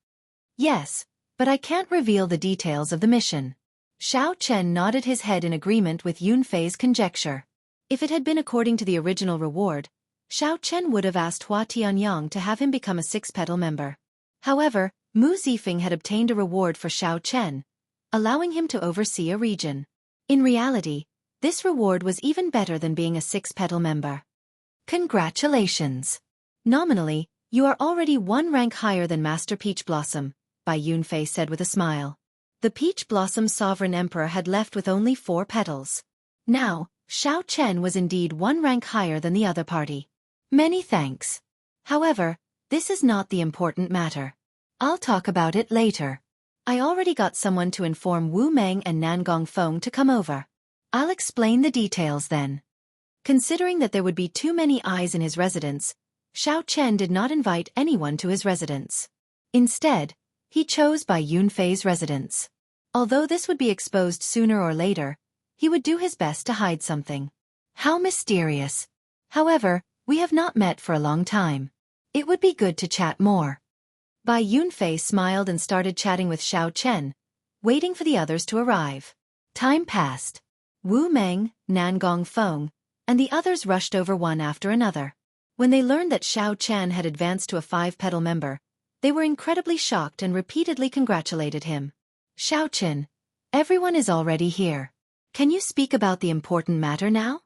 Yes, but I can't reveal the details of the mission. Xiao Chen nodded his head in agreement with Yun Fei's conjecture. If it had been according to the original reward, Xiao Chen would have asked Hua Tianyang to have him become a 6-petal member. However, Mu Zifeng had obtained a reward for Xiao Chen, allowing him to oversee a region. In reality, this reward was even better than being a 6-petal member. Congratulations! Nominally, you are already 1 rank higher than Master Peach Blossom, Bai Yunfei said with a smile. The Peach Blossom's sovereign emperor had left with only 4 petals. Now, Xiao Chen was indeed 1 rank higher than the other party. Many thanks. However, this is not the important matter. I'll talk about it later. I already got someone to inform Wu Meng and Nangong Feng to come over. I'll explain the details then. Considering that there would be too many eyes in his residence, Xiao Chen did not invite anyone to his residence. Instead, he chose Bai Yunfei's residence. Although this would be exposed sooner or later, he would do his best to hide something. How mysterious. However, we have not met for a long time. It would be good to chat more. Bai Yunfei smiled and started chatting with Xiao Chen, waiting for the others to arrive. Time passed. Wu Meng, Nan Gongfeng, and the others rushed over one after another. When they learned that Xiao Chen had advanced to a 5-petal member, they were incredibly shocked and repeatedly congratulated him. Xiao Chen, everyone is already here. Can you speak about the important matter now?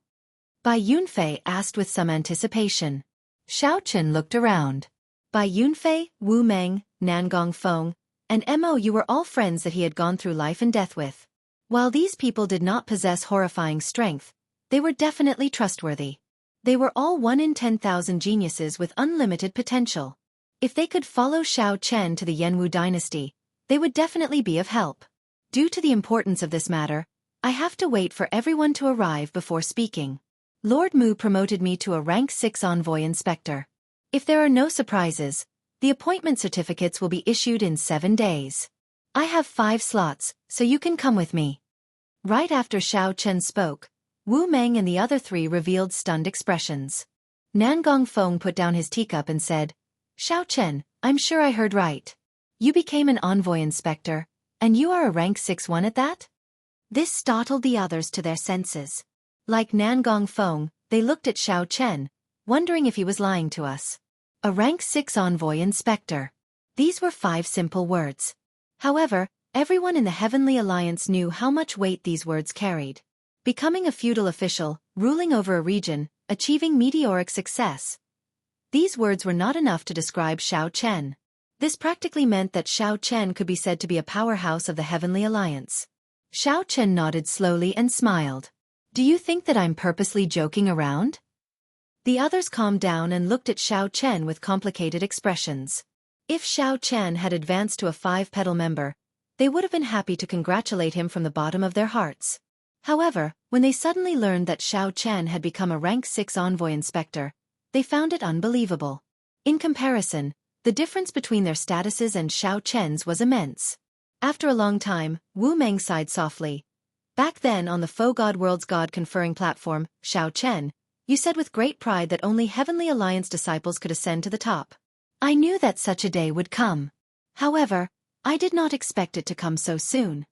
Bai Yunfei asked with some anticipation. Xiao Chen looked around. Bai Yunfei, Wu Meng, Nan Gongfeng, and Mo Yu were all friends that he had gone through life and death with. While these people did not possess horrifying strength, they were definitely trustworthy. They were all 1 in 10,000 geniuses with unlimited potential. If they could follow Xiao Chen to the Yanwu dynasty, they would definitely be of help. Due to the importance of this matter, I have to wait for everyone to arrive before speaking. Lord Mu promoted me to a rank 6 envoy inspector. If there are no surprises, the appointment certificates will be issued in 7 days. I have 5 slots, so you can come with me. Right after Xiao Chen spoke, Wu Meng and the other 3 revealed stunned expressions. Nan Gongfeng put down his teacup and said, Xiao Chen, I'm sure I heard right. You became an envoy inspector, and you are a rank 6-1 at that? This startled the others to their senses. Like Nan Gongfeng, they looked at Xiao Chen, wondering if he was lying to us. A rank 6 envoy inspector. These were 5 simple words. However, everyone in the Heavenly Alliance knew how much weight these words carried. Becoming a feudal official, ruling over a region, achieving meteoric success. These words were not enough to describe Xiao Chen. This practically meant that Xiao Chen could be said to be a powerhouse of the Heavenly Alliance. Xiao Chen nodded slowly and smiled. Do you think that I'm purposely joking around? The others calmed down and looked at Xiao Chen with complicated expressions. If Xiao Chen had advanced to a 5-petal member, they would have been happy to congratulate him from the bottom of their hearts. However, when they suddenly learned that Xiao Chen had become a rank 6 envoy inspector, they found it unbelievable. In comparison, the difference between their statuses and Xiao Chen's was immense. After a long time, Wu Meng sighed softly. Back then on the Faux God World's God-conferring platform, Xiao Chen, you said with great pride that only Heavenly Alliance disciples could ascend to the top. I knew that such a day would come. However, I did not expect it to come so soon.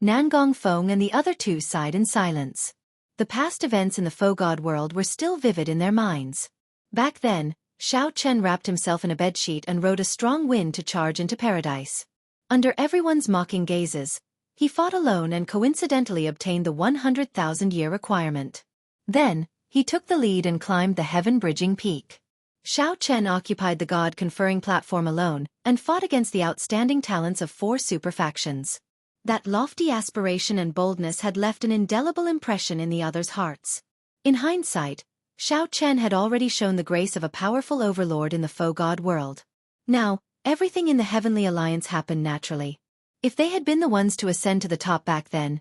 Nan Gongfeng and the other 2 sighed in silence. The past events in the Faux God world were still vivid in their minds. Back then, Xiao Chen wrapped himself in a bedsheet and rode a strong wind to charge into paradise. Under everyone's mocking gazes, he fought alone and coincidentally obtained the 100,000-year requirement. Then, he took the lead and climbed the heaven-bridging peak. Xiao Chen occupied the God-conferring platform alone and fought against the outstanding talents of 4 super factions. That lofty aspiration and boldness had left an indelible impression in the others' hearts. In hindsight, Xiao Chen had already shown the grace of a powerful overlord in the Faux God world. Now, everything in the Heavenly Alliance happened naturally. If they had been the ones to ascend to the top back then,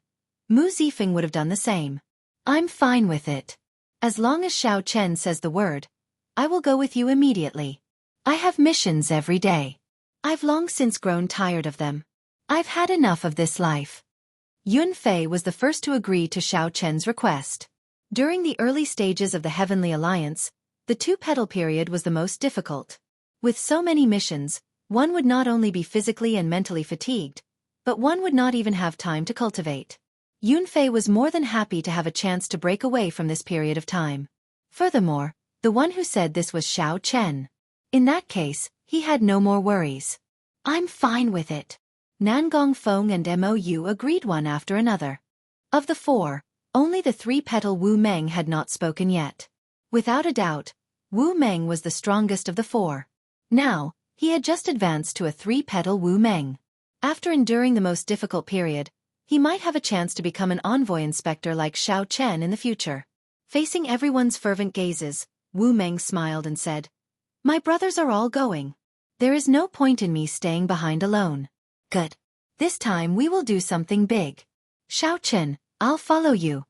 Mu Zifeng would have done the same. I'm fine with it. As long as Xiao Chen says the word, I will go with you immediately. I have missions every day. I've long since grown tired of them. I've had enough of this life. Yun Fei was the first to agree to Xiao Chen's request. During the early stages of the Heavenly Alliance, the 2-petal period was the most difficult. With so many missions, one would not only be physically and mentally fatigued, but one would not even have time to cultivate. Yun Fei was more than happy to have a chance to break away from this period of time. Furthermore, the one who said this was Xiao Chen. In that case, he had no more worries. I'm fine with it. Nan Gongfeng and Mo Yu agreed one after another. Of the 4, only the 3-petal Wu Meng had not spoken yet. Without a doubt, Wu Meng was the strongest of the 4. Now, he had just advanced to a 3-petal Wu Meng. After enduring the most difficult period, he might have a chance to become an envoy inspector like Xiao Chen in the future. Facing everyone's fervent gazes, Wu Meng smiled and said, My brothers are all going. There is no point in me staying behind alone. Good. This time we will do something big. Xiao Chen, I'll follow you.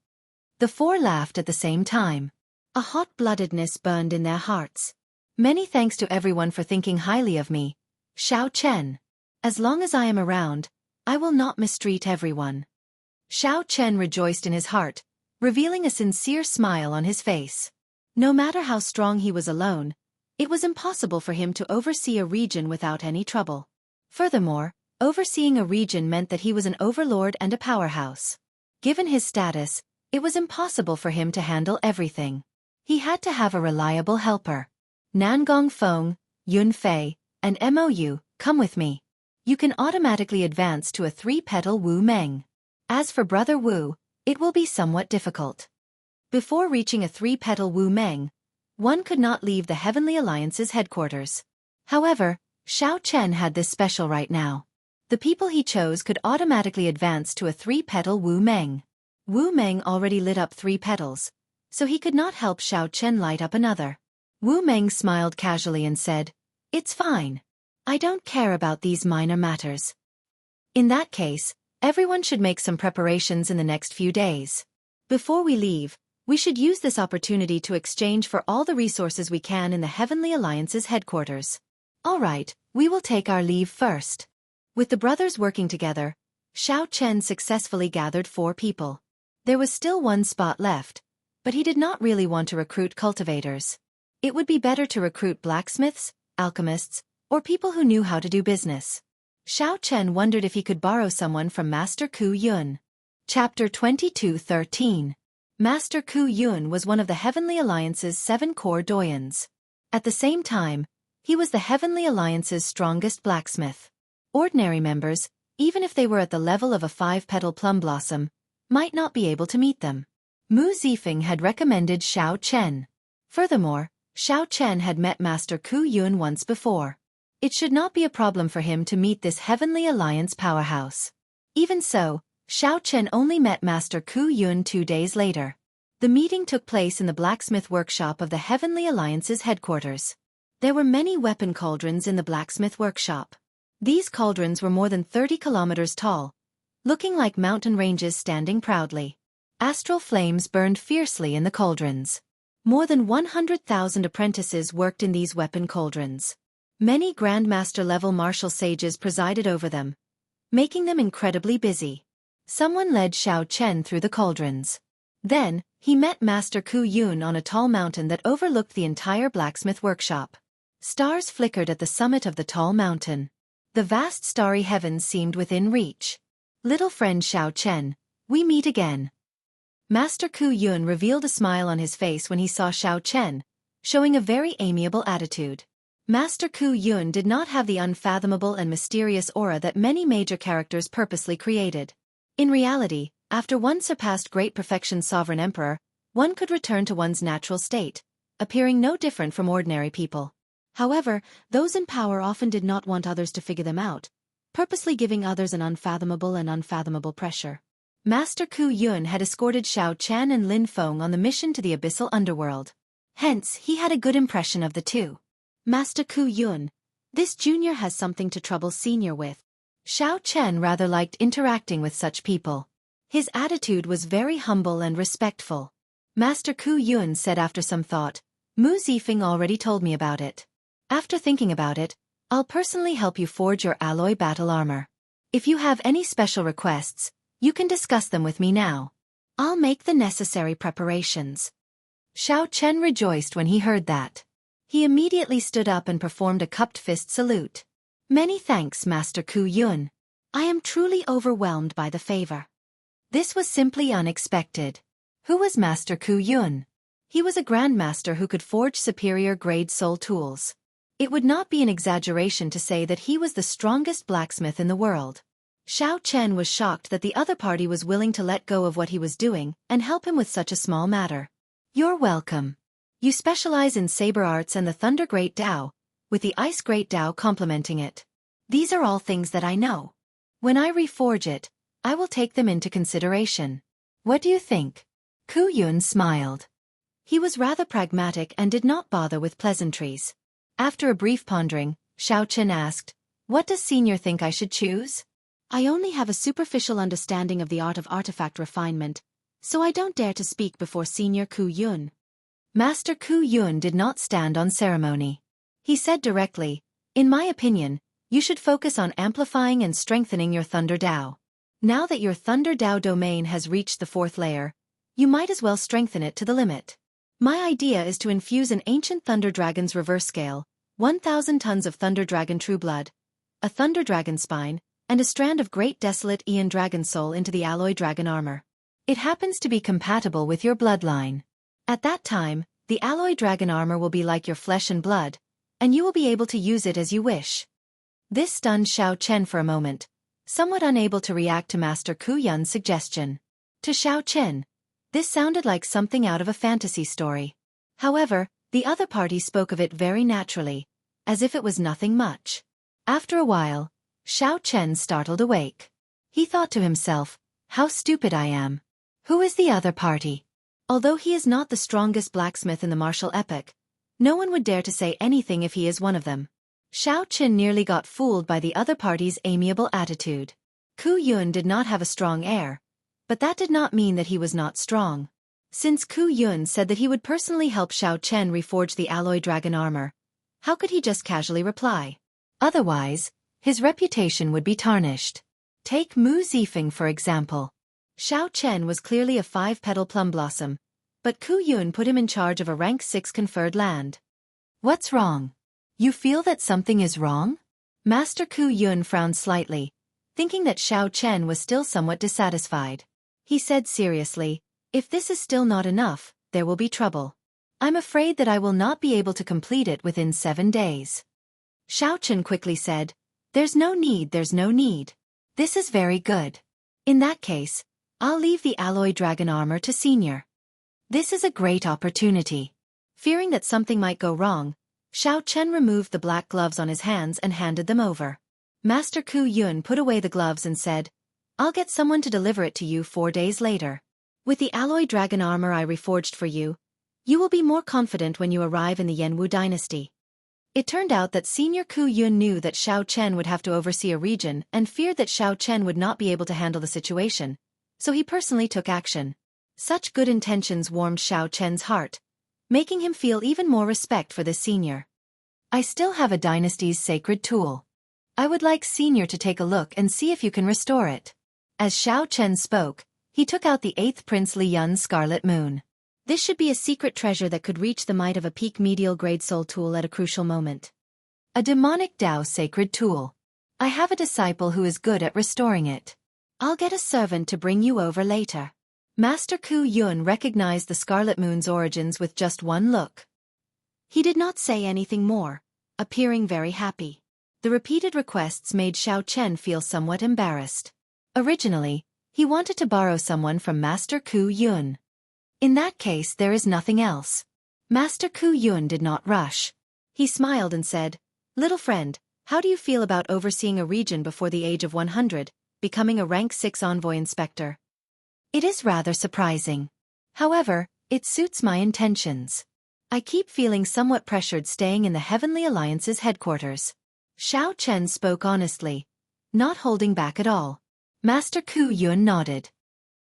The 4 laughed at the same time. A hot-bloodedness burned in their hearts. Many thanks to everyone for thinking highly of me, Xiao Chen. As long as I am around, I will not mistreat everyone. Xiao Chen rejoiced in his heart, revealing a sincere smile on his face. No matter how strong he was alone, It was impossible for him to oversee a region without any trouble. Furthermore, overseeing a region meant that he was an overlord and a powerhouse. Given his status, it was impossible for him to handle everything. He had to have a reliable helper. Nangong Feng, Yun Fei, and Mou, come with me. You can automatically advance to a 3-petal Wu Meng. As for Brother Wu, it will be somewhat difficult. Before reaching a 3-petal Wu Meng, one could not leave the Heavenly Alliance's headquarters. However, Xiao Chen had this special right now. The people he chose could automatically advance to a 3-petal Wu Meng. Wu Meng already lit up 3 petals, so he could not help Xiao Chen light up another. Wu Meng smiled casually and said, "It's fine. I don't care about these minor matters. In that case, everyone should make some preparations in the next few days. Before we leave, we should use this opportunity to exchange for all the resources we can in the Heavenly Alliance's headquarters. All right, we will take our leave first." With the brothers working together, Xiao Chen successfully gathered 4 people. There was still 1 spot left, but he did not really want to recruit cultivators. It would be better to recruit blacksmiths, alchemists, or people who knew how to do business. Xiao Chen wondered if he could borrow someone from Master Ku Yun. Chapter 22:13. Master Ku Yun was one of the Heavenly Alliance's 7 core doyens. At the same time, he was the Heavenly Alliance's strongest blacksmith. Ordinary members, even if they were at the level of a 5-petal plum blossom, might not be able to meet them. Mu Zifeng had recommended Xiao Chen. Furthermore, Xiao Chen had met Master Ku Yun once before. It should not be a problem for him to meet this Heavenly Alliance powerhouse. Even so, Xiao Chen only met Master Ku Yun 2 days later. The meeting took place in the blacksmith workshop of the Heavenly Alliance's headquarters. There were many weapon cauldrons in the blacksmith workshop. These cauldrons were more than 30 kilometers tall, looking like mountain ranges standing proudly. Astral flames burned fiercely in the cauldrons. More than 100,000 apprentices worked in these weapon cauldrons. Many Grandmaster-level martial sages presided over them, making them incredibly busy. Someone led Xiao Chen through the cauldrons. Then, he met Master Ku Yun on a tall mountain that overlooked the entire blacksmith workshop. Stars flickered at the summit of the tall mountain. The vast starry heavens seemed within reach. "Little friend Xiao Chen, we meet again." Master Ku Yun revealed a smile on his face when he saw Xiao Chen, showing a very amiable attitude. Master Ku Yun did not have the unfathomable and mysterious aura that many major characters purposely created. In reality, after one surpassed great perfection's sovereign emperor, one could return to one's natural state, appearing no different from ordinary people. However, those in power often did not want others to figure them out, purposely giving others an unfathomable pressure. Master Ku Yun had escorted Xiao Chen and Lin Feng on the mission to the abyssal underworld. Hence, he had a good impression of the two. Master Ku Yun, this junior has something to trouble senior with. Xiao Chen rather liked interacting with such people. His attitude was very humble and respectful. Master Ku Yun said after some thought, "Mu Zifeng already told me about it. After thinking about it, I'll personally help you forge your alloy battle armor. If you have any special requests, you can discuss them with me now. I'll make the necessary preparations." Xiao Chen rejoiced when he heard that. He immediately stood up and performed a cupped fist salute. "Many thanks, Master Ku Yun. I am truly overwhelmed by the favor." This was simply unexpected. Who was Master Ku Yun? He was a grandmaster who could forge superior-grade soul tools. It would not be an exaggeration to say that he was the strongest blacksmith in the world. Xiao Chen was shocked that the other party was willing to let go of what he was doing and help him with such a small matter. "You're welcome. You specialize in saber arts and the Thunder Great Tao, with the Ice Great Tao complementing it. These are all things that I know. When I reforge it, I will take them into consideration. What do you think?" Ku Yun smiled. He was rather pragmatic and did not bother with pleasantries. After a brief pondering, Xiao Chen asked, "What does senior think I should choose? I only have a superficial understanding of the art of artifact refinement, so I don't dare to speak before Senior Ku Yun." Master Ku Yun did not stand on ceremony. He said directly, "In my opinion, you should focus on amplifying and strengthening your Thunder Dao. Now that your Thunder Dao domain has reached the 4th layer, you might as well strengthen it to the limit. My idea is to infuse an ancient Thunder Dragon's reverse scale, 1,000 tons of Thunder Dragon True Blood, a Thunder Dragon Spine, and a strand of Great Desolate Aeon Dragon Soul into the alloy dragon armor. It happens to be compatible with your bloodline. At that time, the alloy dragon armor will be like your flesh and blood, and you will be able to use it as you wish. This stunned Xiao Chen for a moment, somewhat unable to react to Master Ku Yun's suggestion. To Xiao Chen, this sounded like something out of a fantasy story. However, the other party spoke of it very naturally, as if it was nothing much. After a while, Xiao Chen startled awake. He thought to himself, how stupid I am. Who is the other party? Although he is not the strongest blacksmith in the martial epic, no one would dare to say anything if he is one of them. Xiao Chen nearly got fooled by the other party's amiable attitude. Ku Yun did not have a strong air, but that did not mean that he was not strong. Since Ku Yun said that he would personally help Xiao Chen reforge the alloy dragon armor, how could he just casually reply? Otherwise, his reputation would be tarnished. Take Mu Zifeng for example. Xiao Chen was clearly a 5-petal plum blossom, but Ku Yun put him in charge of a rank 6 conferred land. What's wrong? You feel that something is wrong? Master Ku Yun frowned slightly, thinking that Xiao Chen was still somewhat dissatisfied. He said seriously, if this is still not enough, there will be trouble. I'm afraid that I will not be able to complete it within 7 days. Xiao Chen quickly said, there's no need. This is very good. In that case, I'll leave the alloy dragon armor to Senior. This is a great opportunity. Fearing that something might go wrong, Xiao Chen removed the black gloves on his hands and handed them over. Master Ku Yun put away the gloves and said, I'll get someone to deliver it to you 4 days later. With the alloy dragon armor I reforged for you, you will be more confident when you arrive in the Yanwu dynasty. It turned out that Senior Ku Yun knew that Xiao Chen would have to oversee a region and feared that Xiao Chen would not be able to handle the situation, so he personally took action. Such good intentions warmed Xiao Chen's heart, making him feel even more respect for this senior. I still have a dynasty's sacred tool. I would like Senior to take a look and see if you can restore it. As Xiao Chen spoke, he took out the 8th Prince Li Yun's Scarlet Moon. This should be a secret treasure that could reach the might of a peak medial grade soul tool at a crucial moment. A demonic Dao sacred tool. I have a disciple who is good at restoring it. I'll get a servant to bring you over later. Master Ku Yun recognized the Scarlet Moon's origins with just one look. He did not say anything more, appearing very happy. The repeated requests made Xiao Chen feel somewhat embarrassed. Originally, he wanted to borrow someone from Master Ku Yun. In that case there is nothing else. Master Ku Yun did not rush. He smiled and said, Little friend, how do you feel about overseeing a region before the age of 100, becoming a rank 6 envoy inspector? It is rather surprising. However, it suits my intentions. I keep feeling somewhat pressured staying in the Heavenly Alliance's headquarters. Xiao Chen spoke honestly, not holding back at all. Master Ku Yun nodded.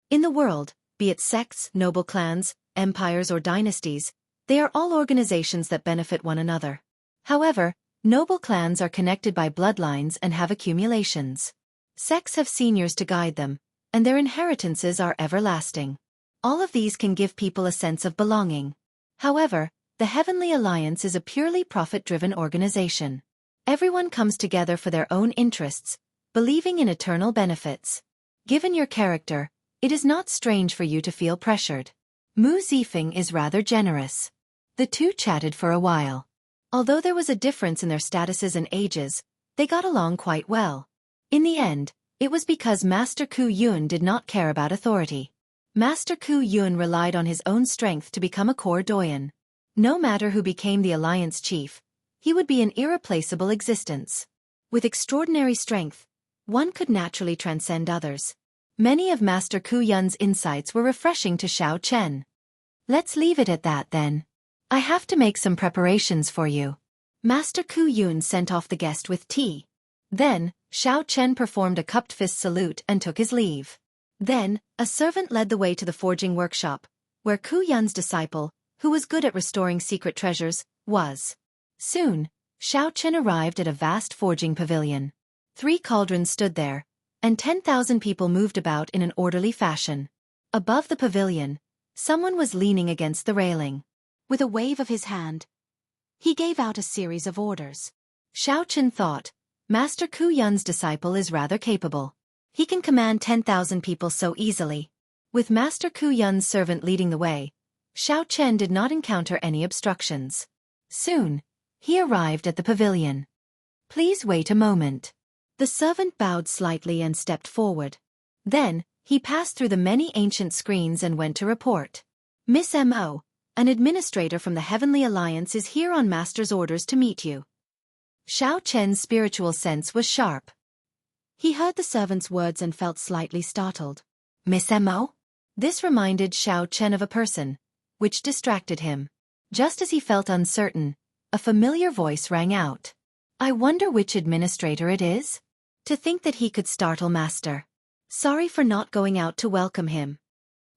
In the world, be it sects, noble clans, empires or dynasties, they are all organizations that benefit one another. However, noble clans are connected by bloodlines and have accumulations. Sects have seniors to guide them, and their inheritances are everlasting. All of these can give people a sense of belonging. However, the Heavenly Alliance is a purely profit-driven organization. Everyone comes together for their own interests, believing in eternal benefits. Given your character, it is not strange for you to feel pressured. Mu Zifeng is rather generous. The two chatted for a while. Although there was a difference in their statuses and ages, they got along quite well. In the end, it was because Master Ku Yun did not care about authority. Master Ku Yun relied on his own strength to become a core doyen. No matter who became the alliance chief, he would be an irreplaceable existence. With extraordinary strength, one could naturally transcend others. Many of Master Ku Yun's insights were refreshing to Xiao Chen. Let's leave it at that then. I have to make some preparations for you. Master Ku Yun sent off the guest with tea. Then, Xiao Chen performed a cupped fist salute and took his leave. Then, a servant led the way to the forging workshop, where Ku Yun's disciple, who was good at restoring secret treasures, was. Soon, Xiao Chen arrived at a vast forging pavilion. 3 cauldrons stood there, and 10,000 people moved about in an orderly fashion. Above the pavilion, someone was leaning against the railing. With a wave of his hand, he gave out a series of orders. Xiao Chen thought, Master Ku Yun's disciple is rather capable. He can command 10,000 people so easily. With Master Ku Yun's servant leading the way, Xiao Chen did not encounter any obstructions. Soon, he arrived at the pavilion. Please wait a moment. The servant bowed slightly and stepped forward. Then, he passed through the many ancient screens and went to report. Miss M.O., an administrator from the Heavenly Alliance is here on Master's orders to meet you. Xiao Chen's spiritual sense was sharp. He heard the servant's words and felt slightly startled. Miss M.O.? This reminded Xiao Chen of a person, which distracted him. Just as he felt uncertain, a familiar voice rang out. I wonder which administrator it is? To think that he could startle Master. Sorry for not going out to welcome him.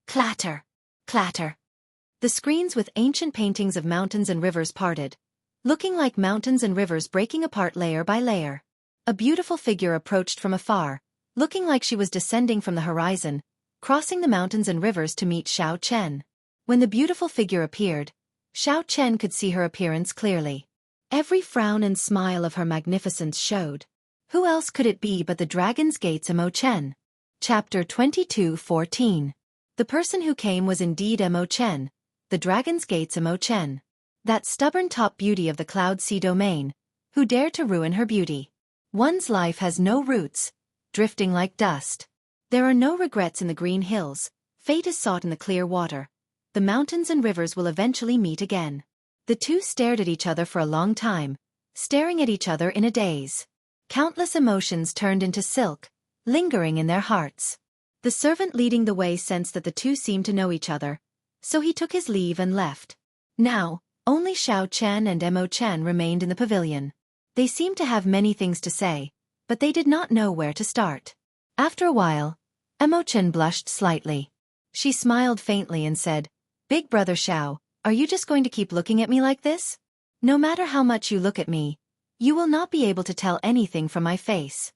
Clatter! Clatter! The screens with ancient paintings of mountains and rivers parted, looking like mountains and rivers breaking apart layer by layer. A beautiful figure approached from afar, looking like she was descending from the horizon, crossing the mountains and rivers to meet Xiao Chen. When the beautiful figure appeared, Xiao Chen could see her appearance clearly. Every frown and smile of her magnificence showed. Who else could it be but the Dragon's Gate's Mo Chen? Chapter 22:14. The person who came was indeed Mo Chen, the Dragon's Gate's Mo Chen. That stubborn top beauty of the Cloud Sea domain, who dared to ruin her beauty. One's life has no roots, drifting like dust. There are no regrets in the green hills, fate is sought in the clear water. The mountains and rivers will eventually meet again. The two stared at each other for a long time, staring at each other in a daze. Countless emotions turned into silk, lingering in their hearts. The servant leading the way sensed that the two seemed to know each other, so he took his leave and left. Now, only Xiao Chen and Mo Chen remained in the pavilion. They seemed to have many things to say, but they did not know where to start. After a while, Mo Chen blushed slightly. She smiled faintly and said, Big brother Xiao, are you just going to keep looking at me like this? No matter how much you look at me, you will not be able to tell anything from my face.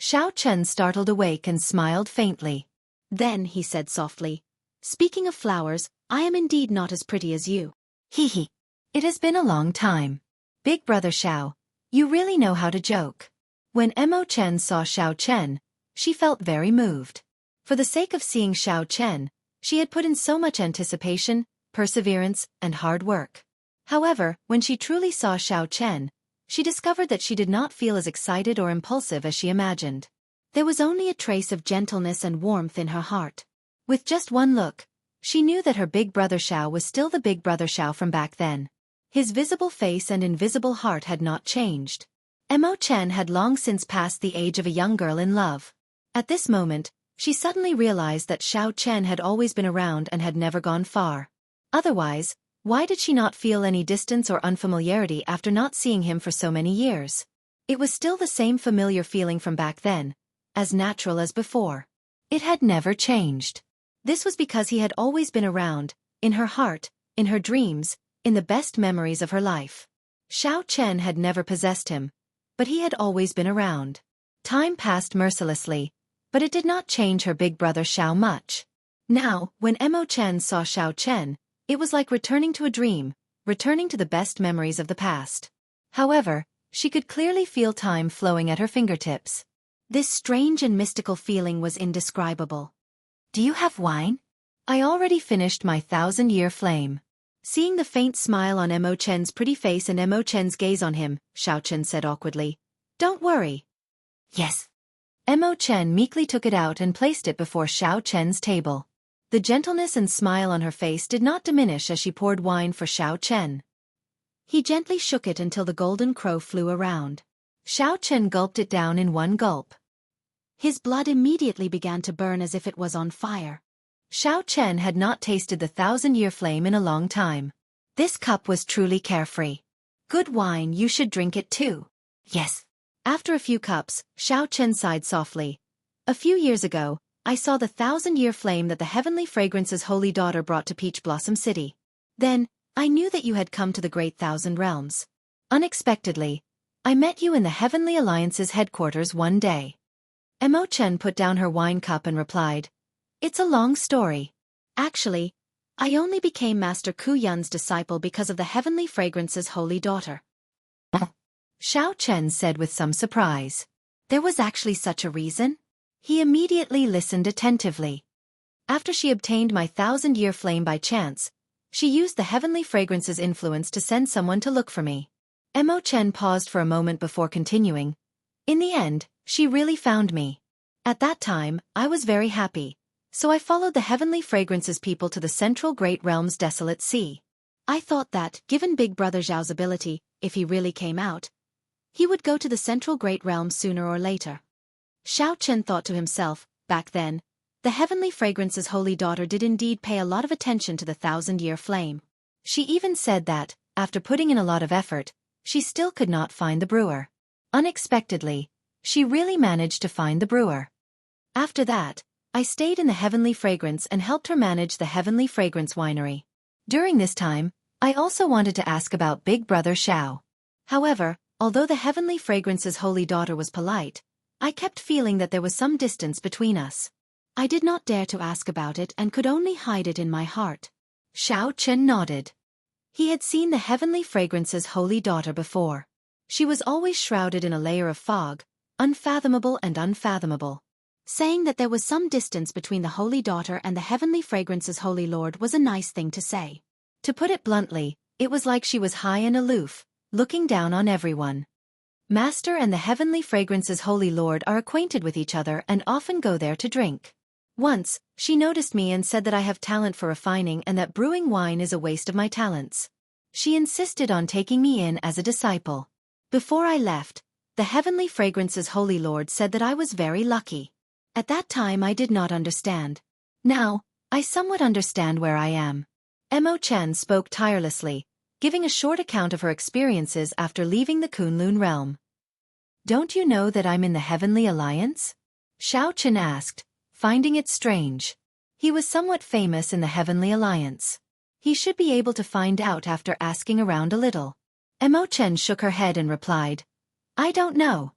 Xiao Chen startled awake and smiled faintly. Then he said softly, Speaking of flowers, I am indeed not as pretty as you. Hee hee. It has been a long time. Big brother Xiao, you really know how to joke. When Mo Chen saw Xiao Chen, she felt very moved. For the sake of seeing Xiao Chen, she had put in so much anticipation, perseverance, and hard work. However, when she truly saw Xiao Chen, she discovered that she did not feel as excited or impulsive as she imagined. There was only a trace of gentleness and warmth in her heart. With just one look, she knew that her big brother Xiao was still the big brother Xiao from back then. His visible face and invisible heart had not changed. Mo Chen had long since passed the age of a young girl in love. At this moment, she suddenly realized that Xiao Chen had always been around and had never gone far. Otherwise, why did she not feel any distance or unfamiliarity after not seeing him for so many years? It was still the same familiar feeling from back then, as natural as before. It had never changed. This was because he had always been around, in her heart, in her dreams, in the best memories of her life. Xiao Chen had never possessed him, but he had always been around. Time passed mercilessly, but it did not change her big brother Xiao much. Now, when Mo Chen saw Xiao Chen, it was like returning to a dream, returning to the best memories of the past. However, she could clearly feel time flowing at her fingertips. This strange and mystical feeling was indescribable. Do you have wine? I already finished my 1,000-year flame. Seeing the faint smile on Mo Chen's pretty face and Mo Chen's gaze on him, Xiao Chen said awkwardly, Don't worry. Yes. Mo Chen meekly took it out and placed it before Xiao Chen's table. The gentleness and smile on her face did not diminish as she poured wine for Xiao Chen. He gently shook it until the golden crow flew around. Xiao Chen gulped it down in one gulp. His blood immediately began to burn as if it was on fire. Xiao Chen had not tasted the 1,000-year flame in a long time. This cup was truly carefree. Good wine, you should drink it too. Yes. After a few cups, Xiao Chen sighed softly. A few years ago, I saw the 1,000-year flame that the heavenly fragrance's holy daughter brought to Peach Blossom City. Then, I knew that you had come to the Great Thousand Realms. Unexpectedly, I met you in the Heavenly Alliance's headquarters one day. Mo Chen put down her wine cup and replied, It's a long story. Actually, I only became Master Ku Yun's disciple because of the heavenly fragrance's holy daughter. Xiao Chen said with some surprise. There was actually such a reason? He immediately listened attentively. After she obtained my 1,000-year flame by chance, she used the heavenly fragrance's influence to send someone to look for me. Mo Chen paused for a moment before continuing. In the end, she really found me. At that time, I was very happy, so I followed the heavenly fragrance's people to the central great realm's desolate sea. I thought that, given Big Brother Zhao's ability, if he really came out, he would go to the central great realm sooner or later. Xiao Chen thought to himself, back then, the heavenly fragrance's holy daughter did indeed pay a lot of attention to the 1,000-year flame. She even said that, after putting in a lot of effort, she still could not find the brewer. Unexpectedly, she really managed to find the brewer. After that, I stayed in the heavenly fragrance and helped her manage the heavenly fragrance winery. During this time, I also wanted to ask about Big Brother Xiao. However, although the heavenly fragrance's holy daughter was polite, I kept feeling that there was some distance between us. I did not dare to ask about it and could only hide it in my heart. Xiao Chen nodded. He had seen the heavenly fragrance's holy daughter before. She was always shrouded in a layer of fog, unfathomable and unfathomable. Saying that there was some distance between the holy daughter and the heavenly fragrance's holy lord was a nice thing to say. To put it bluntly, it was like she was high and aloof, looking down on everyone. Master and the heavenly fragrance's holy lord are acquainted with each other and often go there to drink. Once, she noticed me and said that I have talent for refining and that brewing wine is a waste of my talents. She insisted on taking me in as a disciple. Before I left, the heavenly fragrance's holy lord said that I was very lucky. At that time I did not understand. Now, I somewhat understand where I am. Mo Chen spoke tirelessly, giving a short account of her experiences after leaving the Kunlun realm. Don't you know that I'm in the Heavenly Alliance? Xiao Chen asked, finding it strange. He was somewhat famous in the Heavenly Alliance. He should be able to find out after asking around a little. Mo Chen shook her head and replied, I don't know.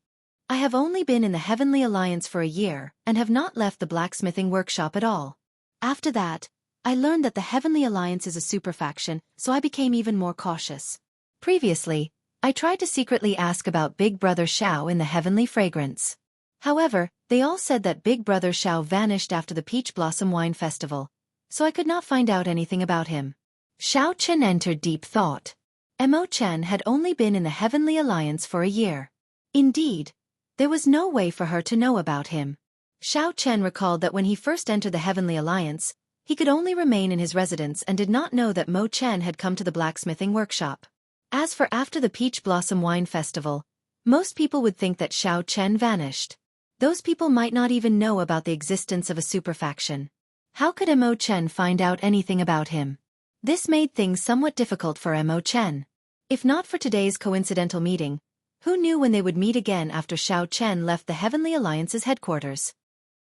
I have only been in the Heavenly Alliance for a year and have not left the blacksmithing workshop at all. After that, I learned that the Heavenly Alliance is a superfaction, so I became even more cautious. Previously, I tried to secretly ask about Big Brother Xiao in the Heavenly Fragrance. However, they all said that Big Brother Xiao vanished after the Peach Blossom Wine Festival, so I could not find out anything about him. Xiao Chen entered deep thought. Mo Chen had only been in the Heavenly Alliance for a year. Indeed, there was no way for her to know about him. Xiao Chen recalled that when he first entered the Heavenly Alliance, he could only remain in his residence and did not know that Mo Chen had come to the blacksmithing workshop. As for after the Peach Blossom Wine Festival, most people would think that Xiao Chen vanished. Those people might not even know about the existence of a superfaction. How could Mo Chen find out anything about him? This made things somewhat difficult for Mo Chen. If not for today's coincidental meeting, who knew when they would meet again after Xiao Chen left the Heavenly Alliance's headquarters?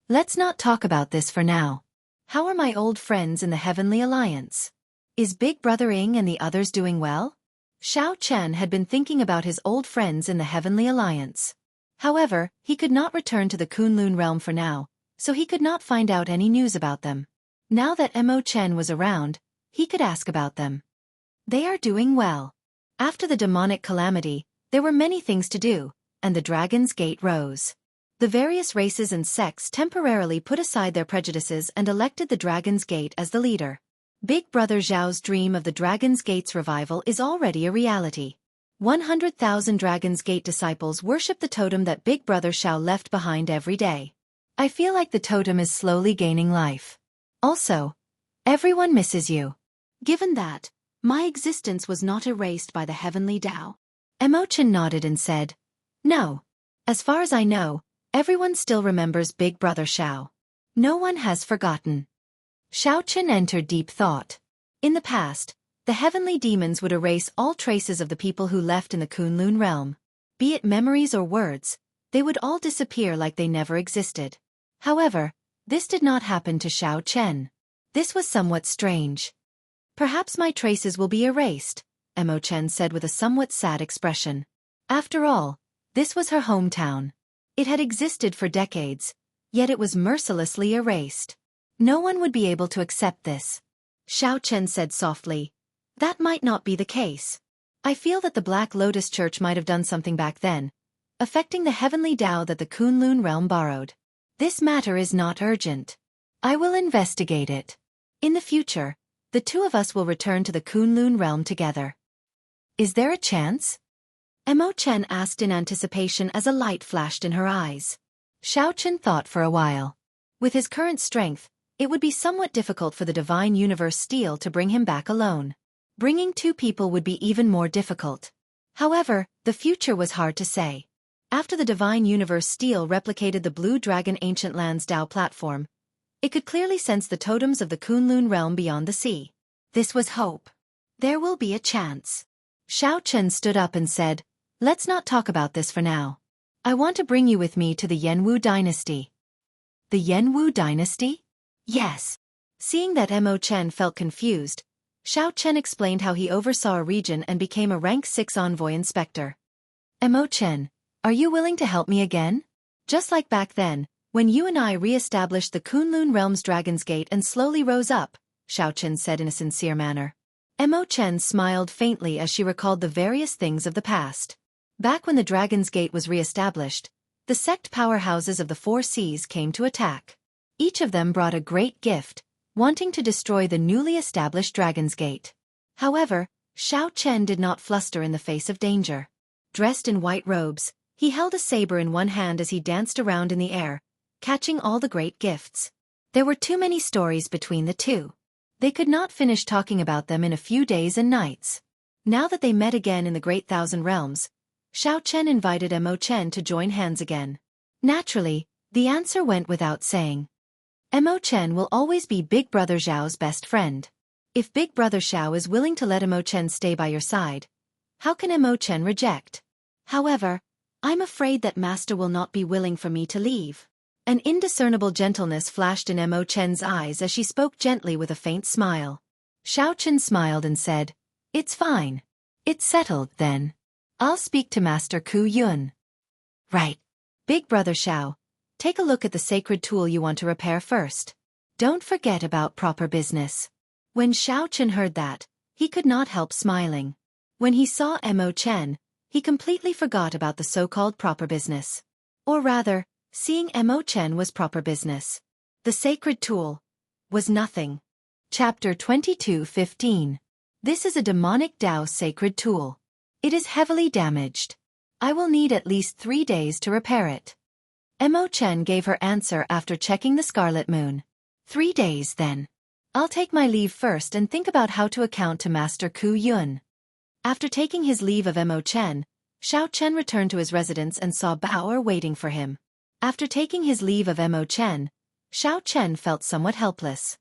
Let's not talk about this for now. How are my old friends in the Heavenly Alliance? Is Big Brother Ing and the others doing well? Xiao Chen had been thinking about his old friends in the Heavenly Alliance. However, he could not return to the Kunlun realm for now, so he could not find out any news about them. Now that Mo Chen was around, he could ask about them. They are doing well. After the demonic calamity, there were many things to do, and the Dragon's Gate rose. The various races and sects temporarily put aside their prejudices and elected the Dragon's Gate as the leader. Big Brother Zhao's dream of the Dragon's Gate's revival is already a reality. 100,000 Dragon's Gate disciples worship the totem that Big Brother Xiao left behind every day. I feel like the totem is slowly gaining life. Also, everyone misses you. Given that, my existence was not erased by the Heavenly Tao. Mo Chen nodded and said, No. As far as I know, everyone still remembers Big Brother Xiao. No one has forgotten. Xiao Chen entered deep thought. In the past, the heavenly demons would erase all traces of the people who left in the Kunlun realm. Be it memories or words, they would all disappear like they never existed. However, this did not happen to Xiao Chen. This was somewhat strange. Perhaps my traces will be erased, Mo Chen said with a somewhat sad expression. After all, this was her hometown. It had existed for decades, yet it was mercilessly erased. No one would be able to accept this. Xiao Chen said softly. That might not be the case. I feel that the Black Lotus Church might have done something back then, affecting the heavenly Tao that the Kunlun realm borrowed. This matter is not urgent. I will investigate it. In the future, the two of us will return to the Kunlun realm together. Is there a chance? Mo Chen asked in anticipation as a light flashed in her eyes. Xiao Chen thought for a while. With his current strength, it would be somewhat difficult for the Divine Universe Steel to bring him back alone. Bringing two people would be even more difficult. However, the future was hard to say. After the Divine Universe Steel replicated the Blue Dragon Ancient Lands Dao platform, it could clearly sense the totems of the Kunlun realm beyond the sea. This was hope. There will be a chance. Xiao Chen stood up and said, let's not talk about this for now. I want to bring you with me to the Yanwu dynasty. The Yanwu dynasty? Yes. Seeing that Mo Chen felt confused, Xiao Chen explained how he oversaw a region and became a rank 6 envoy inspector. Mo Chen, are you willing to help me again? Just like back then, when you and I re-established the Kunlun Realm's Dragon's Gate and slowly rose up, Xiao Chen said in a sincere manner. Mo Chen smiled faintly as she recalled the various things of the past. Back when the Dragon's Gate was re-established, the sect powerhouses of the Four Seas came to attack. Each of them brought a great gift, wanting to destroy the newly established Dragon's Gate. However, Xiao Chen did not fluster in the face of danger. Dressed in white robes, he held a saber in one hand as he danced around in the air, catching all the great gifts. There were too many stories between the two. They could not finish talking about them in a few days and nights. Now that they met again in the Great Thousand Realms, Xiao Chen invited Mo Chen to join hands again. Naturally, the answer went without saying. Mo Chen will always be Big Brother Zhao's best friend. If Big Brother Xiao is willing to let Mo Chen stay by your side, how can Mo Chen reject? However, I'm afraid that Master will not be willing for me to leave. An indiscernible gentleness flashed in Mo Chen's eyes as she spoke gently with a faint smile. Xiao Chen smiled and said, it's fine. It's settled, then. I'll speak to Master Ku Yun. Right. Big Brother Xiao, take a look at the sacred tool you want to repair first. Don't forget about proper business. When Xiao Chen heard that, he could not help smiling. When he saw Mo Chen, he completely forgot about the so-called proper business. Or rather, seeing Mo Chen was proper business. The sacred tool was nothing. Chapter 22:15. This is a demonic Dao sacred tool. It is heavily damaged. I will need at least 3 days to repair it. Mo Chen gave her answer after checking the Scarlet Moon. 3 days, then. I'll take my leave first and think about how to account to Master Ku Yun. After taking his leave of Mo Chen, Xiao Chen returned to his residence and saw Bao waiting for him. After taking his leave of Mo Chen, Xiao Chen felt somewhat helpless.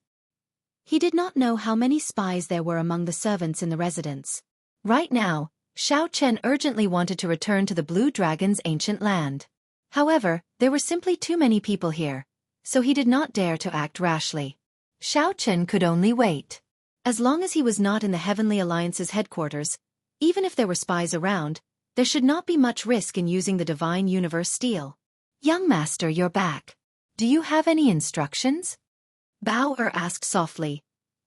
He did not know how many spies there were among the servants in the residence. Right now, Xiao Chen urgently wanted to return to the Blue Dragon's ancient land. However, there were simply too many people here, so he did not dare to act rashly. Xiao Chen could only wait. As long as he was not in the Heavenly Alliance's headquarters, even if there were spies around, there should not be much risk in using the Divine Universe Steel. Young Master, you're back. Do you have any instructions? Bao asked softly,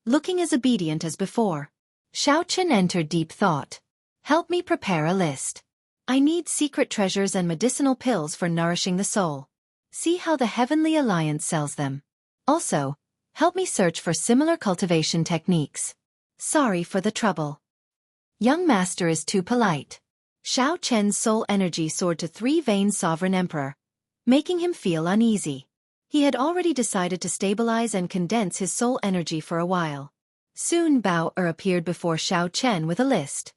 looking as obedient as before. Xiao Chen entered deep thought. Help me prepare a list. I need secret treasures and medicinal pills for nourishing the soul. See how the Heavenly Alliance sells them. Also, help me search for similar cultivation techniques. Sorry for the trouble. Young Master is too polite. Xiao Chen's soul energy soared to 3-Vein Sovereign Emperor, making him feel uneasy. He had already decided to stabilize and condense his soul energy for a while. Soon Bao appeared before Xiao Chen with a list.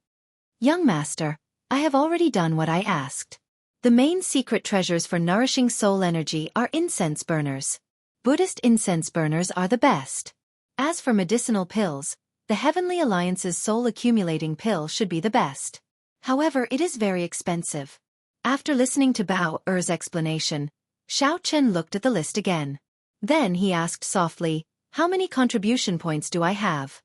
Young Master, I have already done what I asked. The main secret treasures for nourishing soul energy are incense burners. Buddhist incense burners are the best. As for medicinal pills, the Heavenly Alliance's soul accumulating pill should be the best. However, it is very expensive. After listening to Bao's explanation, Xiao Chen looked at the list again. Then he asked softly, how many contribution points do I have?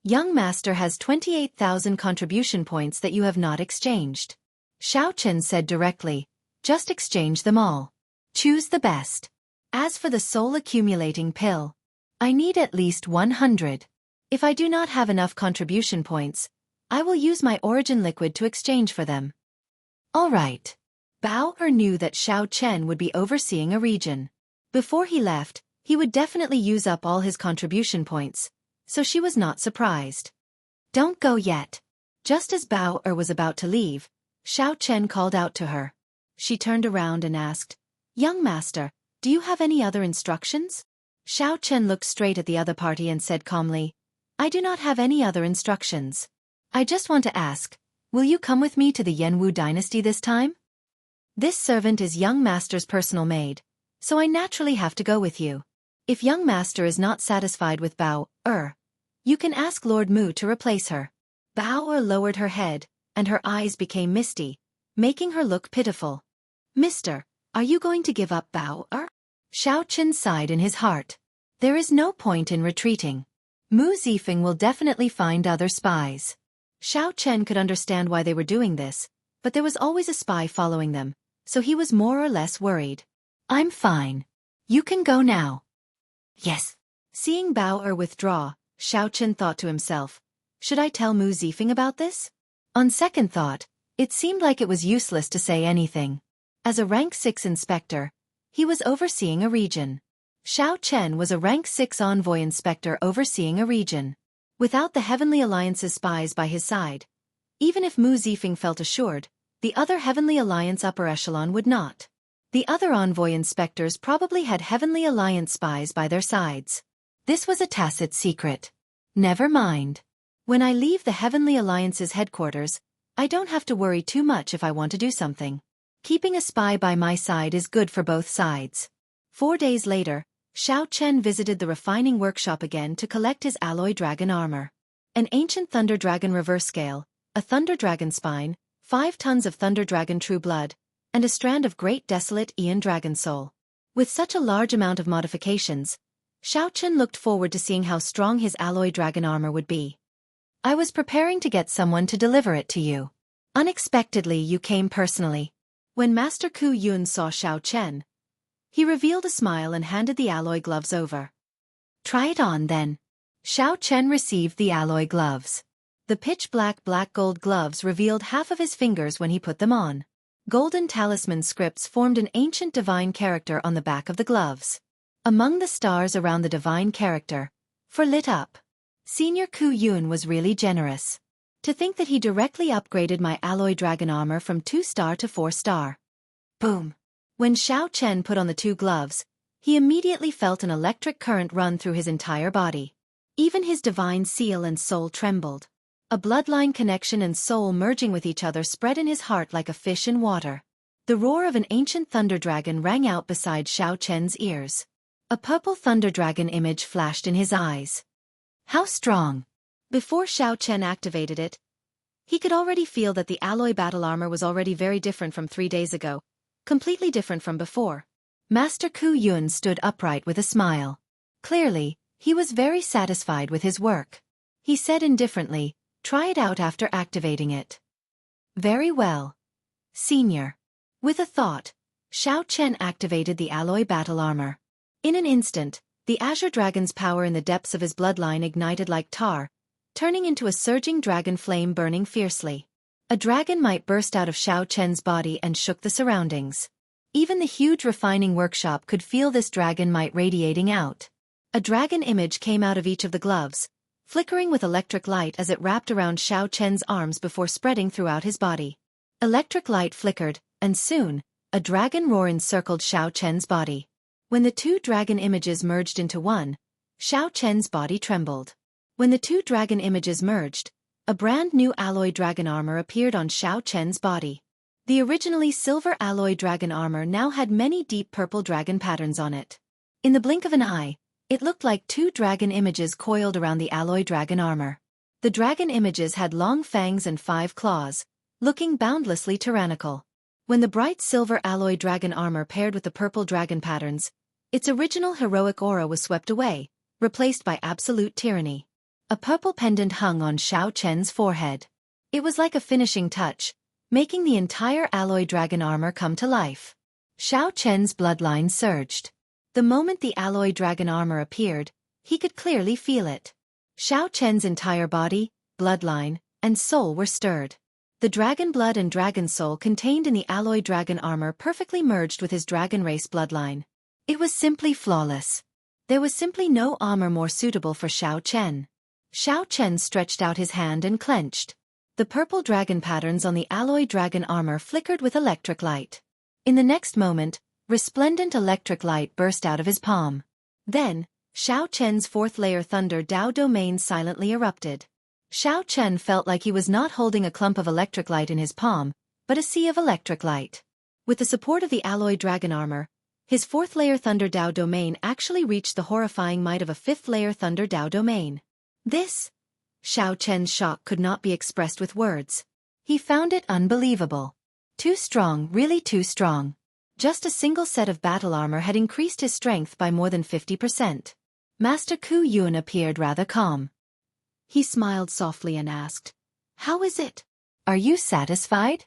Young Master has 28,000 contribution points that you have not exchanged. Xiao Chen said directly, just exchange them all. Choose the best. As for the soul accumulating pill, I need at least 100. If I do not have enough contribution points, I will use my origin liquid to exchange for them. All right. Bao Er knew that Xiao Chen would be overseeing a region. Before he left, he would definitely use up all his contribution points, so she was not surprised. Don't go yet. Just as Bao Er was about to leave, Xiao Chen called out to her. She turned around and asked, "Young master, do you have any other instructions?" Xiao Chen looked straight at the other party and said calmly, "I do not have any other instructions. I just want to ask, will you come with me to the Yanwu dynasty this time? This servant is young master's personal maid, so I naturally have to go with you. If young master is not satisfied with Bao Er, you can ask Lord Mu to replace her." Bao Er lowered her head, and her eyes became misty, making her look pitiful. "Mister, are you going to give up Bao Er?" Xiao Chen sighed in his heart. There is no point in retreating. Mu Zifeng will definitely find other spies. Xiao Chen could understand why they were doing this, but there was always a spy following them, so he was more or less worried. "I'm fine. You can go now." "Yes." Seeing Bao Er withdraw, Xiao Chen thought to himself, should I tell Mu Zifeng about this? On second thought, it seemed like it was useless to say anything. As a rank 6 inspector, he was overseeing a region. Xiao Chen was a rank 6 envoy inspector overseeing a region. Without the Heavenly Alliance's spies by his side, even if Mu Zifeng felt assured, the other Heavenly Alliance upper echelon would not. The other envoy inspectors probably had Heavenly Alliance spies by their sides. This was a tacit secret. Never mind. When I leave the Heavenly Alliance's headquarters, I don't have to worry too much if I want to do something. Keeping a spy by my side is good for both sides. 4 days later, Xiao Chen visited the refining workshop again to collect his alloy dragon armor. An ancient Thunder Dragon reverse scale, a Thunder Dragon spine, 5 tons of Thunder Dragon true blood, and a strand of Great Desolate Aeon Dragon soul. With such a large amount of modifications, Xiao Chen looked forward to seeing how strong his alloy dragon armor would be. "I was preparing to get someone to deliver it to you. Unexpectedly you came personally." When Master Ku Yun saw Xiao Chen, he revealed a smile and handed the alloy gloves over. "Try it on then." Xiao Chen received the alloy gloves. The pitch-black black-gold gloves revealed half of his fingers when he put them on. Golden talisman scripts formed an ancient divine character on the back of the gloves. Among the stars around the divine character, for lit up. Senior Ku Yun was really generous. To think that he directly upgraded my alloy dragon armor from 2-star to 4-star. Boom. When Xiao Chen put on the 2 gloves, he immediately felt an electric current run through his entire body. Even his divine seal and soul trembled. A bloodline connection and soul merging with each other spread in his heart like a fish in water. The roar of an ancient thunder dragon rang out beside Xiao Chen's ears. A purple thunder dragon image flashed in his eyes. How strong! Before Xiao Chen activated it, he could already feel that the alloy battle armor was already very different from 3 days ago, completely different from before. Master Ku Yun stood upright with a smile. Clearly, he was very satisfied with his work. He said indifferently, "Try it out after activating it." "Very well, Senior." With a thought, Xiao Chen activated the alloy battle armor. In an instant, the Azure Dragon's power in the depths of his bloodline ignited like tar, turning into a surging dragon flame burning fiercely. A dragon might burst out of Xiao Chen's body and shook the surroundings. Even the huge refining workshop could feel this dragon might radiating out. A dragon image came out of each of the gloves, flickering with electric light as it wrapped around Xiao Chen's arms before spreading throughout his body. Electric light flickered, and soon, a dragon roar encircled Xiao Chen's body. When the 2 dragon images merged into one, Xiao Chen's body trembled. When the 2 dragon images merged, a brand new alloy dragon armor appeared on Xiao Chen's body. The originally silver alloy dragon armor now had many deep purple dragon patterns on it. In the blink of an eye, it looked like 2 dragon images coiled around the alloy dragon armor. The dragon images had long fangs and 5 claws, looking boundlessly tyrannical. When the bright silver alloy dragon armor paired with the purple dragon patterns, its original heroic aura was swept away, replaced by absolute tyranny. A purple pendant hung on Xiao Chen's forehead. It was like a finishing touch, making the entire alloy dragon armor come to life. Xiao Chen's bloodline surged. The moment the alloy dragon armor appeared, he could clearly feel it. Xiao Chen's entire body, bloodline, and soul were stirred. The dragon blood and dragon soul contained in the alloy dragon armor perfectly merged with his dragon race bloodline. It was simply flawless. There was simply no armor more suitable for Xiao Chen. Xiao Chen stretched out his hand and clenched. The purple dragon patterns on the alloy dragon armor flickered with electric light. In the next moment, resplendent electric light burst out of his palm. Then, Xiao Chen's fourth-layer Thunder Dao domain silently erupted. Xiao Chen felt like he was not holding a clump of electric light in his palm, but a sea of electric light. With the support of the alloy dragon armor, his fourth-layer Thunder Dao domain actually reached the horrifying might of a fifth-layer Thunder Dao domain. This, Xiao Chen's shock could not be expressed with words. He found it unbelievable. Too strong, really too strong. Just a single set of battle armor had increased his strength by more than 50%. Master Ku Yun appeared rather calm. He smiled softly and asked, "How is it? Are you satisfied?"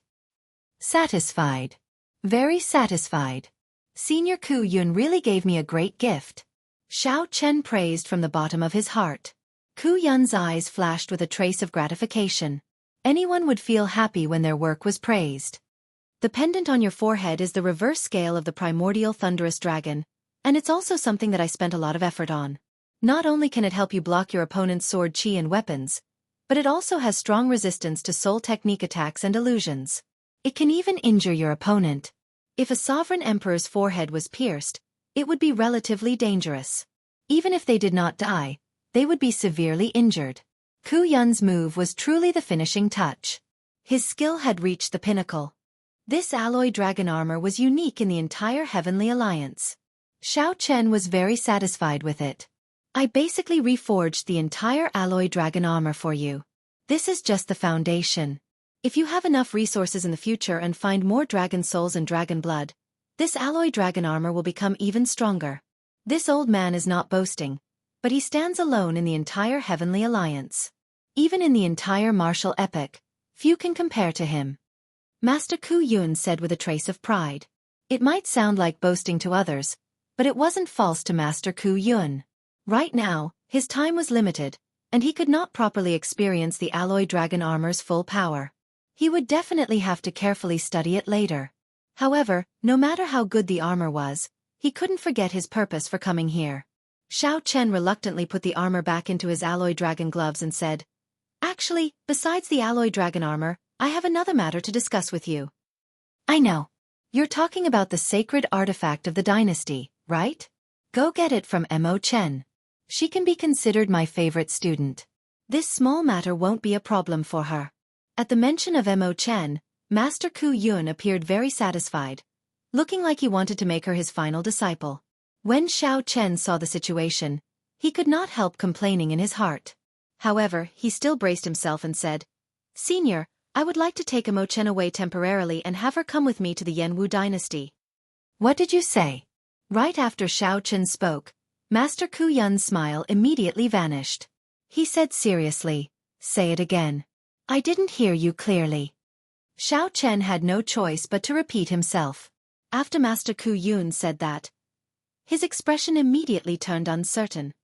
"Satisfied. Very satisfied. Senior Ku Yun really gave me a great gift." Xiao Chen praised from the bottom of his heart. Ku Yun's eyes flashed with a trace of gratification. Anyone would feel happy when their work was praised. The pendant on your forehead is the reverse scale of the primordial thunderous dragon, and it's also something that I spent a lot of effort on. Not only can it help you block your opponent's sword chi and weapons, but it also has strong resistance to soul technique attacks and illusions. It can even injure your opponent. If a sovereign emperor's forehead was pierced, it would be relatively dangerous. Even if they did not die, they would be severely injured. Ku Yun's move was truly the finishing touch. His skill had reached the pinnacle. This alloy dragon armor was unique in the entire Heavenly Alliance. Xiao Chen was very satisfied with it. "I basically reforged the entire alloy dragon armor for you. This is just the foundation. If you have enough resources in the future and find more dragon souls and dragon blood, this alloy dragon armor will become even stronger." This old man is not boasting, but he stands alone in the entire Heavenly Alliance. Even in the entire martial epic, few can compare to him. Master Ku Yun said with a trace of pride. It might sound like boasting to others, but it wasn't false to Master Ku Yun. Right now, his time was limited, and he could not properly experience the alloy dragon armor's full power. He would definitely have to carefully study it later. However, no matter how good the armor was, he couldn't forget his purpose for coming here. Xiao Chen reluctantly put the armor back into his alloy dragon gloves and said, "Actually, besides the alloy dragon armor, I have another matter to discuss with you." "I know. You're talking about the sacred artifact of the dynasty, right? Go get it from Mo Chen. She can be considered my favorite student. This small matter won't be a problem for her." At the mention of Mo Chen, Master Ku Yun appeared very satisfied, looking like he wanted to make her his final disciple. When Xiao Chen saw the situation, he could not help complaining in his heart. However, he still braced himself and said, "Senior, I would like to take Mo Chen away temporarily and have her come with me to the Jianghu dynasty." "What did you say?" Right after Xiao Chen spoke, Master Ku Yun's smile immediately vanished. He said seriously, "Say it again. I didn't hear you clearly." Xiao Chen had no choice but to repeat himself. After Master Ku Yun said that, his expression immediately turned uncertain.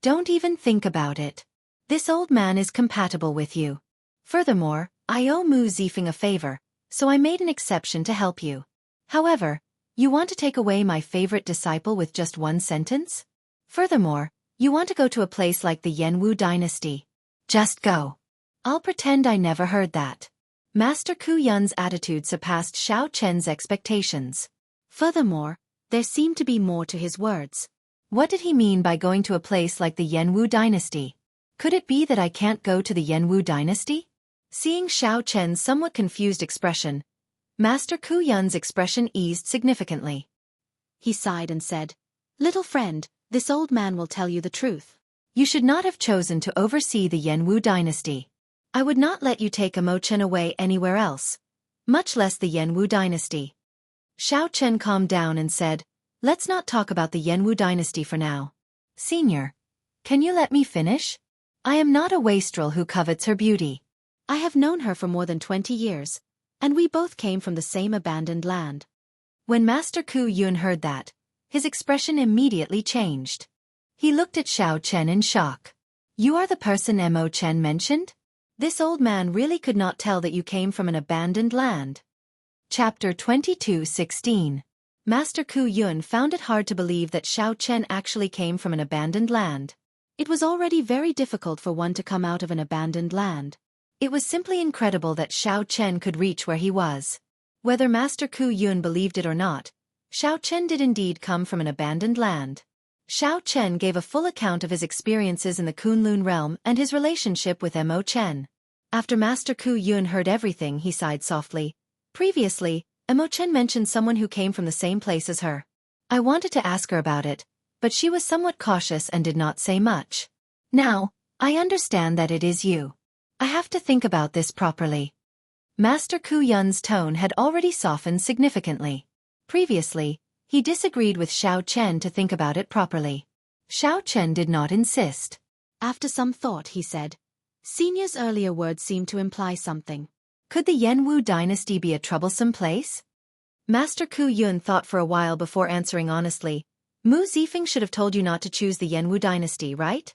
"Don't even think about it. This old man is compatible with you. Furthermore, I owe Mu Zifeng a favor, so I made an exception to help you. However, you want to take away my favorite disciple with just one sentence? Furthermore, you want to go to a place like the Jianghu dynasty. Just go. I'll pretend I never heard that." Master Ku Yun's attitude surpassed Xiao Chen's expectations. Furthermore, there seemed to be more to his words. What did he mean by going to a place like the Jianghu dynasty? Could it be that I can't go to the Jianghu dynasty? Seeing Xiao Chen's somewhat confused expression, Master Ku Yun's expression eased significantly. He sighed and said, "Little friend, this old man will tell you the truth. You should not have chosen to oversee the Jianghu dynasty. I would not let you take Mo Chen away anywhere else, much less the Jianghu dynasty." Xiao Chen calmed down and said, "Let's not talk about the Jianghu dynasty for now. Senior, can you let me finish? I am not a wastrel who covets her beauty. I have known her for more than 20 years, and we both came from the same abandoned land." When Master Ku Yun heard that, his expression immediately changed. He looked at Xiao Chen in shock. You are the person Mo Chen mentioned? This old man really could not tell that you came from an abandoned land. Chapter 22:16. Master Ku Yun found it hard to believe that Xiao Chen actually came from an abandoned land. It was already very difficult for one to come out of an abandoned land. It was simply incredible that Xiao Chen could reach where he was. Whether Master Ku Yun believed it or not, Xiao Chen did indeed come from an abandoned land. Xiao Chen gave a full account of his experiences in the Kunlun realm and his relationship with Mo Chen. After Master Ku Yun heard everything, he sighed softly. Previously, Mo Chen mentioned someone who came from the same place as her. I wanted to ask her about it, but she was somewhat cautious and did not say much. Now, I understand that it is you. I have to think about this properly. Master Ku Yun's tone had already softened significantly. Previously, he disagreed with Xiao Chen to think about it properly. Xiao Chen did not insist. After some thought, he said, Senior's earlier words seemed to imply something. Could the Jianghu dynasty be a troublesome place? Master Ku Yun thought for a while before answering honestly. Mu Zifeng should have told you not to choose the Jianghu dynasty, right?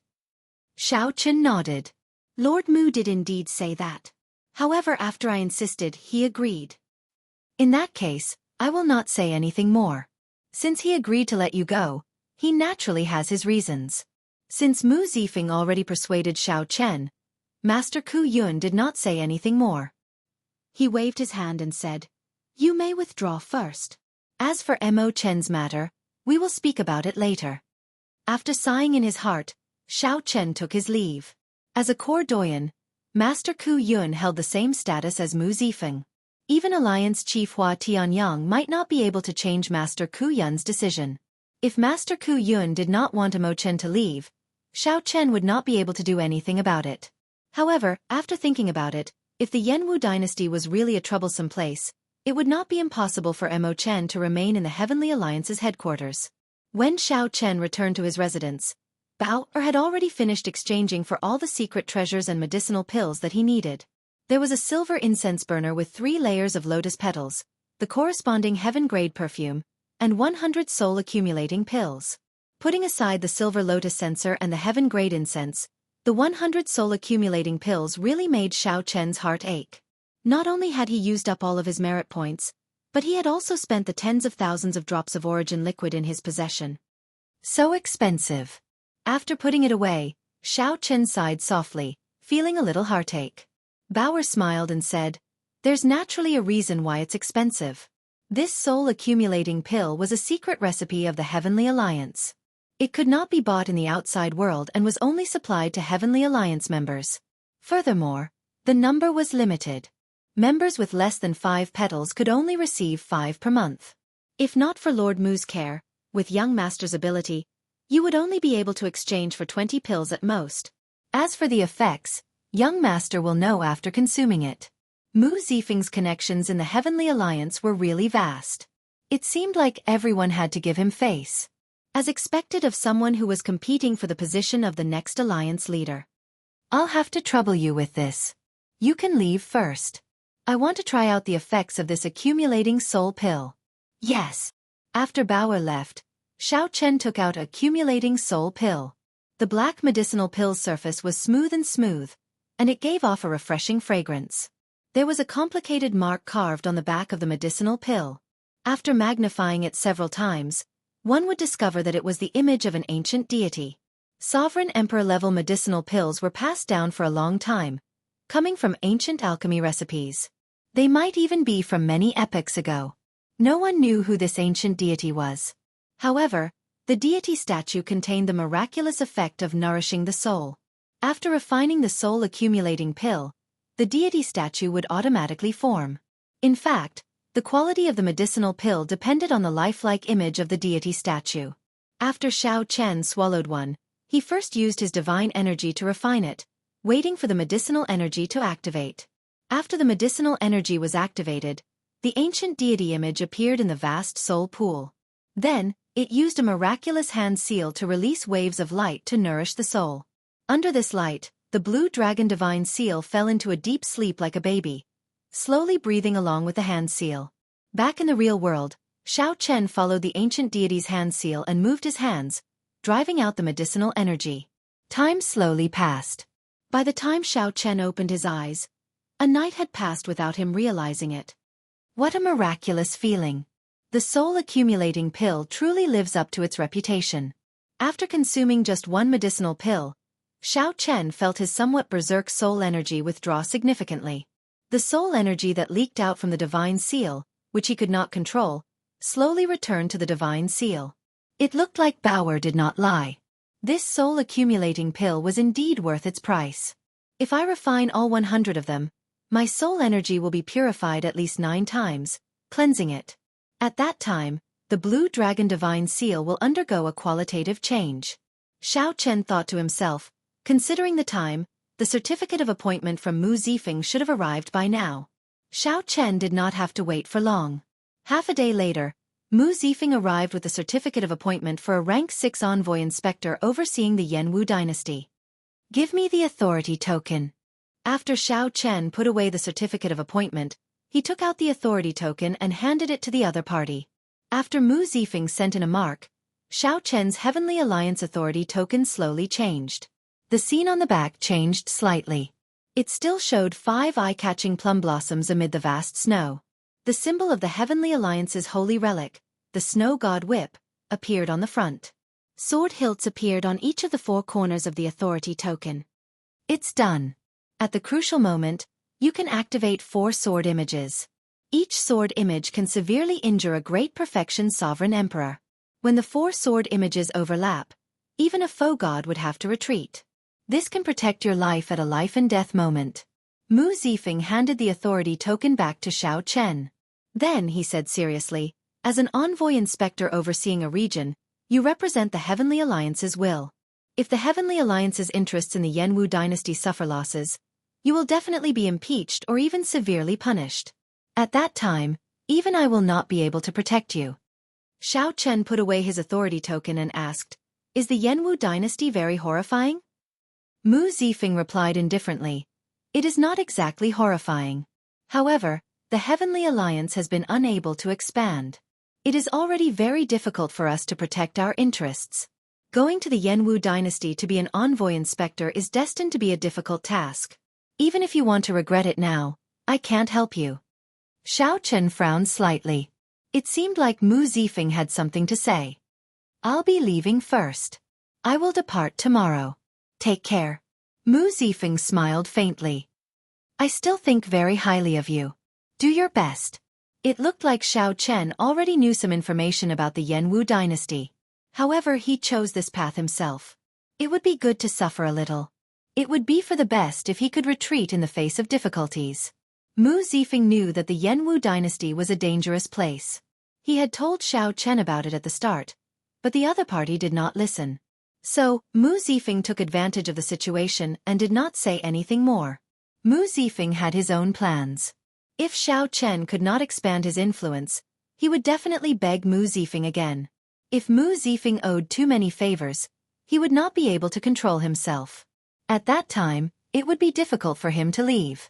Xiao Chen nodded. Lord Mu did indeed say that. However, after I insisted, he agreed. In that case, I will not say anything more. Since he agreed to let you go, he naturally has his reasons. Since Mu Zifeng already persuaded Xiao Chen, Master Ku Yun did not say anything more. He waved his hand and said, You may withdraw first. As for Mo Chen's matter, we will speak about it later. After sighing in his heart, Xiao Chen took his leave. As a core doyen, Master Ku Yun held the same status as Mu Zifeng. Even Alliance Chief Hua Tianyang might not be able to change Master Ku Yun's decision. If Master Ku Yun did not want Mo Chen to leave, Xiao Chen would not be able to do anything about it. However, after thinking about it, if the Jianghu dynasty was really a troublesome place, it would not be impossible for Mo Chen to remain in the Heavenly Alliance's headquarters. When Xiao Chen returned to his residence, Bao had already finished exchanging for all the secret treasures and medicinal pills that he needed. There was a silver incense burner with 3 layers of lotus petals, the corresponding heaven-grade perfume, and 100 soul-accumulating pills. Putting aside the silver lotus censer and the heaven-grade incense, the 100 soul-accumulating pills really made Xiao Chen's heart ache. Not only had he used up all of his merit points, but he had also spent the tens of thousands of drops of origin liquid in his possession. So expensive. After putting it away, Xiao Chen sighed softly, feeling a little heartache. Bauer smiled and said, There's naturally a reason why it's expensive. This soul-accumulating pill was a secret recipe of the Heavenly Alliance. It could not be bought in the outside world and was only supplied to Heavenly Alliance members. Furthermore, the number was limited. Members with less than 5 petals could only receive 5 per month. If not for Lord Mu's care, with young master's ability, you would only be able to exchange for 20 pills at most. As for the effects, young master will know after consuming it. Mu Zifeng's connections in the Heavenly Alliance were really vast. It seemed like everyone had to give him face. As expected of someone who was competing for the position of the next alliance leader. I'll have to trouble you with this. You can leave first. I want to try out the effects of this accumulating soul pill. Yes. After Bauer left, Xiao Chen took out accumulating soul pill. The black medicinal pill's surface was smooth, and it gave off a refreshing fragrance. There was a complicated mark carved on the back of the medicinal pill. After magnifying it several times, one would discover that it was the image of an ancient deity. Sovereign emperor-level medicinal pills were passed down for a long time, coming from ancient alchemy recipes. They might even be from many epochs ago. No one knew who this ancient deity was. However, the deity statue contained the miraculous effect of nourishing the soul. After refining the soul-accumulating pill, the deity statue would automatically form. In fact, the quality of the medicinal pill depended on the lifelike image of the deity statue. After Xiao Chen swallowed one, he first used his divine energy to refine it, waiting for the medicinal energy to activate. After the medicinal energy was activated, the ancient deity image appeared in the vast soul pool. Then, it used a miraculous hand seal to release waves of light to nourish the soul. Under this light, the blue dragon divine seal fell into a deep sleep like a baby, slowly breathing along with the hand seal. Back in the real world, Xiao Chen followed the ancient deity's hand seal and moved his hands, driving out the medicinal energy. Time slowly passed. By the time Xiao Chen opened his eyes, a night had passed without him realizing it. What a miraculous feeling. The soul-accumulating pill truly lives up to its reputation. After consuming just one medicinal pill, Xiao Chen felt his somewhat berserk soul energy withdraw significantly. The soul energy that leaked out from the divine seal, which he could not control, slowly returned to the divine seal. It looked like Bauer did not lie. This soul-accumulating pill was indeed worth its price. If I refine all 100 of them, my soul energy will be purified at least 9 times, cleansing it. At that time, the blue dragon divine seal will undergo a qualitative change. Xiao Chen thought to himself, considering the time, the certificate of appointment from Mu Zifeng should have arrived by now. Xiao Chen did not have to wait for long. Half a day later, Mu Zifeng arrived with the certificate of appointment for a rank 6 envoy inspector overseeing the Yanwu dynasty. Give me the authority token. After Xiao Chen put away the certificate of appointment, he took out the authority token and handed it to the other party. After Mu Zifeng sent in a mark, Xiao Chen's Heavenly Alliance authority token slowly changed. The scene on the back changed slightly. It still showed 5 eye-catching plum blossoms amid the vast snow. The symbol of the Heavenly Alliance's holy relic, the snow god whip, appeared on the front. Sword hilts appeared on each of the 4 corners of the authority token. It's done. At the crucial moment, you can activate 4 sword images. Each sword image can severely injure a great perfection sovereign emperor. When the 4 sword images overlap, even a foe god would have to retreat. This can protect your life at a life-and-death moment. Mu Zifeng handed the authority token back to Xiao Chen. Then, he said seriously, as an envoy inspector overseeing a region, you represent the Heavenly Alliance's will. If the Heavenly Alliance's interests in the Yanwu dynasty suffer losses, you will definitely be impeached or even severely punished. At that time, even I will not be able to protect you. Xiao Chen put away his authority token and asked, is the Yanwu dynasty very horrifying? Mu Zifeng replied indifferently, it is not exactly horrifying. However, the Heavenly Alliance has been unable to expand. It is already very difficult for us to protect our interests. Going to the Yanwu dynasty to be an envoy inspector is destined to be a difficult task. Even if you want to regret it now, I can't help you. Xiao Chen frowned slightly. It seemed like Mu Zifeng had something to say. I'll be leaving first. I will depart tomorrow. Take care. Mu Zifeng smiled faintly. I still think very highly of you. Do your best. It looked like Xiao Chen already knew some information about the Yanwu dynasty. However, he chose this path himself. It would be good to suffer a little. It would be for the best if he could retreat in the face of difficulties. Mu Zifeng knew that the Yanwu dynasty was a dangerous place. He had told Xiao Chen about it at the start, but the other party did not listen. So, Mu Zifeng took advantage of the situation and did not say anything more. Mu Zifeng had his own plans. If Xiao Chen could not expand his influence, he would definitely beg Mu Zifeng again. If Mu Zifeng owed too many favors, he would not be able to control himself. At that time, it would be difficult for him to leave.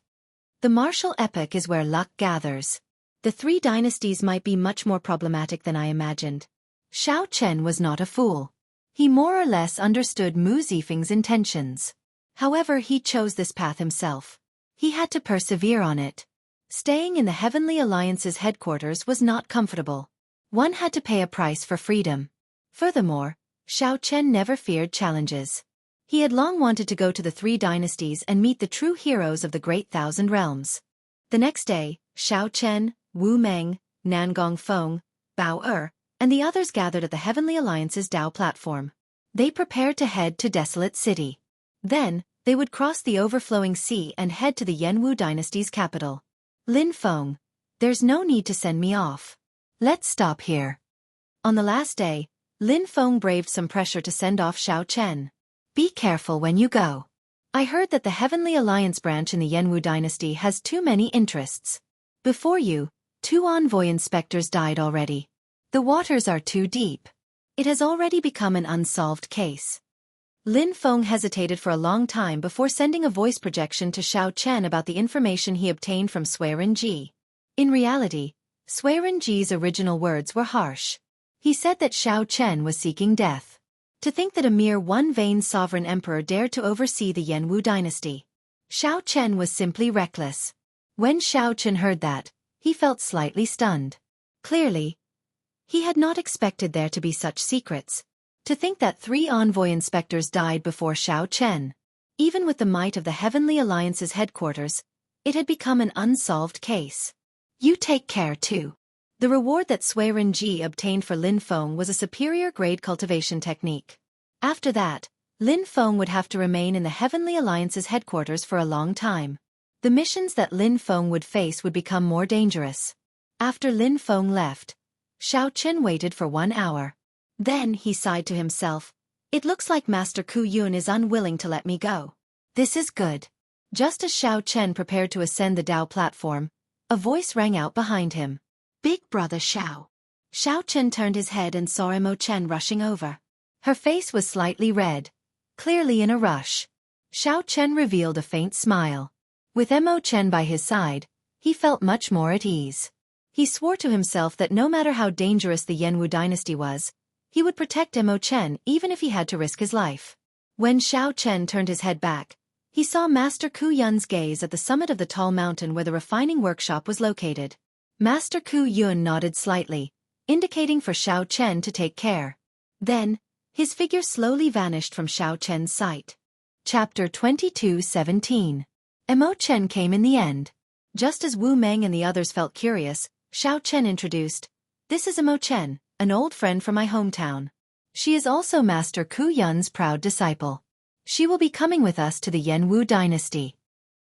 The martial epoch is where luck gathers. The 3 dynasties might be much more problematic than I imagined. Xiao Chen was not a fool. He more or less understood Mu Zifeng's intentions. However, he chose this path himself. He had to persevere on it. Staying in the Heavenly Alliance's headquarters was not comfortable. One had to pay a price for freedom. Furthermore, Xiao Chen never feared challenges. He had long wanted to go to the 3 dynasties and meet the true heroes of the Great Thousand Realms. The next day, Xiao Chen, Wu Meng, Nangong Feng, Bao Er, and the others gathered at the Heavenly Alliance's Dao platform. They prepared to head to Desolate City. Then, they would cross the overflowing sea and head to the Yanwu dynasty's capital. Lin Feng, there's no need to send me off. Let's stop here. On the last day, Lin Feng braved some pressure to send off Xiao Chen. Be careful when you go. I heard that the Heavenly Alliance branch in the Yanwu dynasty has too many interests. Before you, 2 envoy inspectors died already. The waters are too deep. It has already become an unsolved case. Lin Feng hesitated for a long time before sending a voice projection to Xiao Chen about the information he obtained from Sui Renji. In reality, Sui Renji's original words were harsh. He said that Xiao Chen was seeking death. To think that a mere one vain sovereign emperor dared to oversee the Jianghu dynasty. Xiao Chen was simply reckless. When Xiao Chen heard that, he felt slightly stunned. Clearly, he had not expected there to be such secrets. To think that 3 envoy inspectors died before Xiao Chen. Even with the might of the Heavenly Alliance's headquarters, it had become an unsolved case. You take care too. The reward that Sui Renji obtained for Lin Feng was a superior-grade cultivation technique. After that, Lin Feng would have to remain in the Heavenly Alliance's headquarters for a long time. The missions that Lin Feng would face would become more dangerous. After Lin Feng left, Xiao Chen waited for 1 hour. Then he sighed to himself. It looks like Master Ku Yun is unwilling to let me go. This is good. Just as Xiao Chen prepared to ascend the Dao platform, a voice rang out behind him. Big brother Xiao. Xiao Chen turned his head and saw Mo Chen rushing over. Her face was slightly red, clearly in a rush. Xiao Chen revealed a faint smile. With Mo Chen by his side, he felt much more at ease. He swore to himself that no matter how dangerous the Jianghu dynasty was, he would protect Mo Chen even if he had to risk his life. When Xiao Chen turned his head back, he saw Master Ku Yun's gaze at the summit of the tall mountain where the refining workshop was located. Master Ku Yun nodded slightly, indicating for Xiao Chen to take care. Then, his figure slowly vanished from Xiao Chen's sight. Chapter 22:17. Mo Chen came in the end. Just as Wu Meng and the others felt curious, Xiao Chen introduced, "This is Mo Chen, an old friend from my hometown. She is also Master Ku Yun's proud disciple. She will be coming with us to the Jianghu dynasty."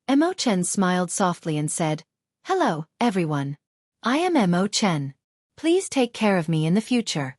Mo Chen smiled softly and said, "Hello, everyone. I am Mo Chen. Please take care of me in the future."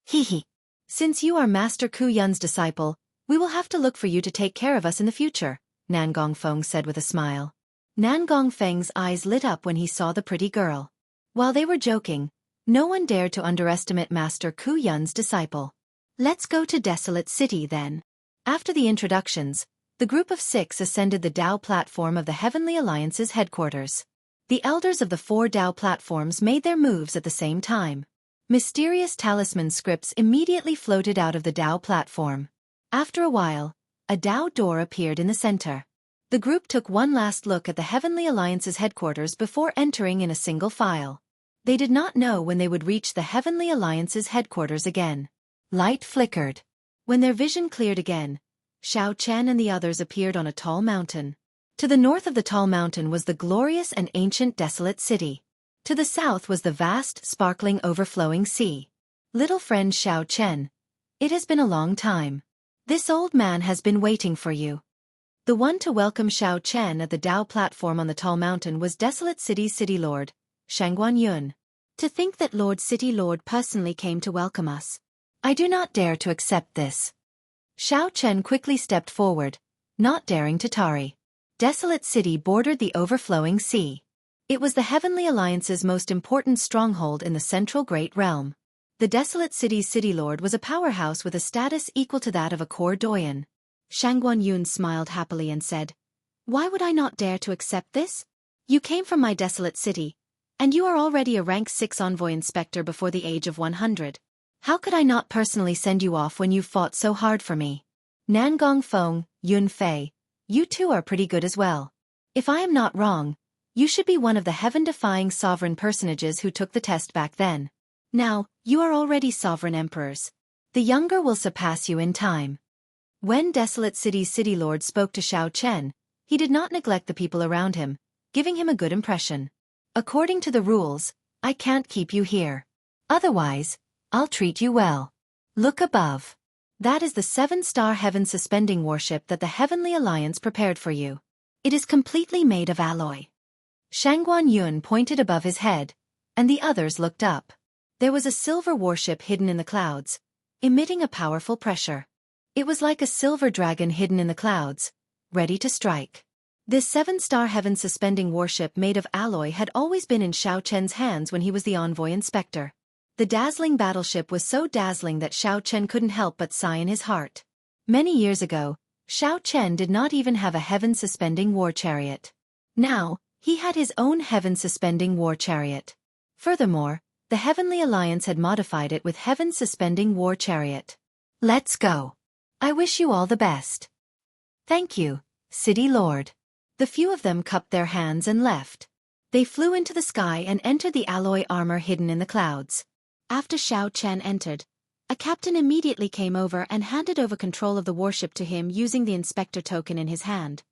Hee. Since you are Master Ku Yun's disciple, we will have to look for you to take care of us in the future, Nan Gongfeng said with a smile. Nan Gongfeng's eyes lit up when he saw the pretty girl. While they were joking, no one dared to underestimate Master Ku Yun's disciple. Let's go to Desolate City then. After the introductions, the group of 6 ascended the Dao platform of the Heavenly Alliance's headquarters. The elders of the 4 Dao platforms made their moves at the same time. Mysterious talisman scripts immediately floated out of the Dao platform. After a while, a Dao door appeared in the center. The group took one last look at the Heavenly Alliance's headquarters before entering in a single file. They did not know when they would reach the Heavenly Alliance's headquarters again. Light flickered. When their vision cleared again, Xiao Chen and the others appeared on a tall mountain. To the north of the tall mountain was the glorious and ancient Desolate City. To the south was the vast, sparkling, overflowing sea. Little friend Xiao Chen. It has been a long time. This old man has been waiting for you. The one to welcome Xiao Chen at the Dao platform on the tall mountain was Desolate City's City Lord, Shangguan Yun. To think that Lord City Lord personally came to welcome us. I do not dare to accept this. Xiao Chen quickly stepped forward, not daring to tarry. Desolate City bordered the overflowing sea. It was the Heavenly Alliance's most important stronghold in the Central Great Realm. The Desolate City's City Lord was a powerhouse with a status equal to that of a core doyen. Shangguan Yun smiled happily and said, "Why would I not dare to accept this? You came from my Desolate City, and you are already a rank 6 envoy inspector before the age of 100. How could I not personally send you off when you fought so hard for me? Nan Gongfeng, Yun Fei, you two are pretty good as well. If I am not wrong, you should be one of the heaven-defying sovereign personages who took the test back then. Now, you are already sovereign emperors. The younger will surpass you in time." When Desolate City's City Lord spoke to Xiao Chen, he did not neglect the people around him, giving him a good impression. "According to the rules, I can't keep you here. Otherwise, I'll treat you well. Look above. That is the 7-star heaven suspending warship that the Heavenly Alliance prepared for you. It is completely made of alloy." Shangguan Yun pointed above his head, and the others looked up. There was a silver warship hidden in the clouds, emitting a powerful pressure. It was like a silver dragon hidden in the clouds, ready to strike. This 7-star heaven suspending warship made of alloy had always been in Xiao Chen's hands when he was the envoy inspector. The dazzling battleship was so dazzling that Xiao Chen couldn't help but sigh in his heart. Many years ago, Xiao Chen did not even have a heaven-suspending war chariot. Now, he had his own heaven-suspending war chariot. Furthermore, the Heavenly Alliance had modified it with heaven-suspending war chariot. Let's go. I wish you all the best. Thank you, City Lord. The few of them cupped their hands and left. They flew into the sky and entered the alloy armor hidden in the clouds. After Xiao Chen entered, a captain immediately came over and handed over control of the warship to him using the inspector token in his hand.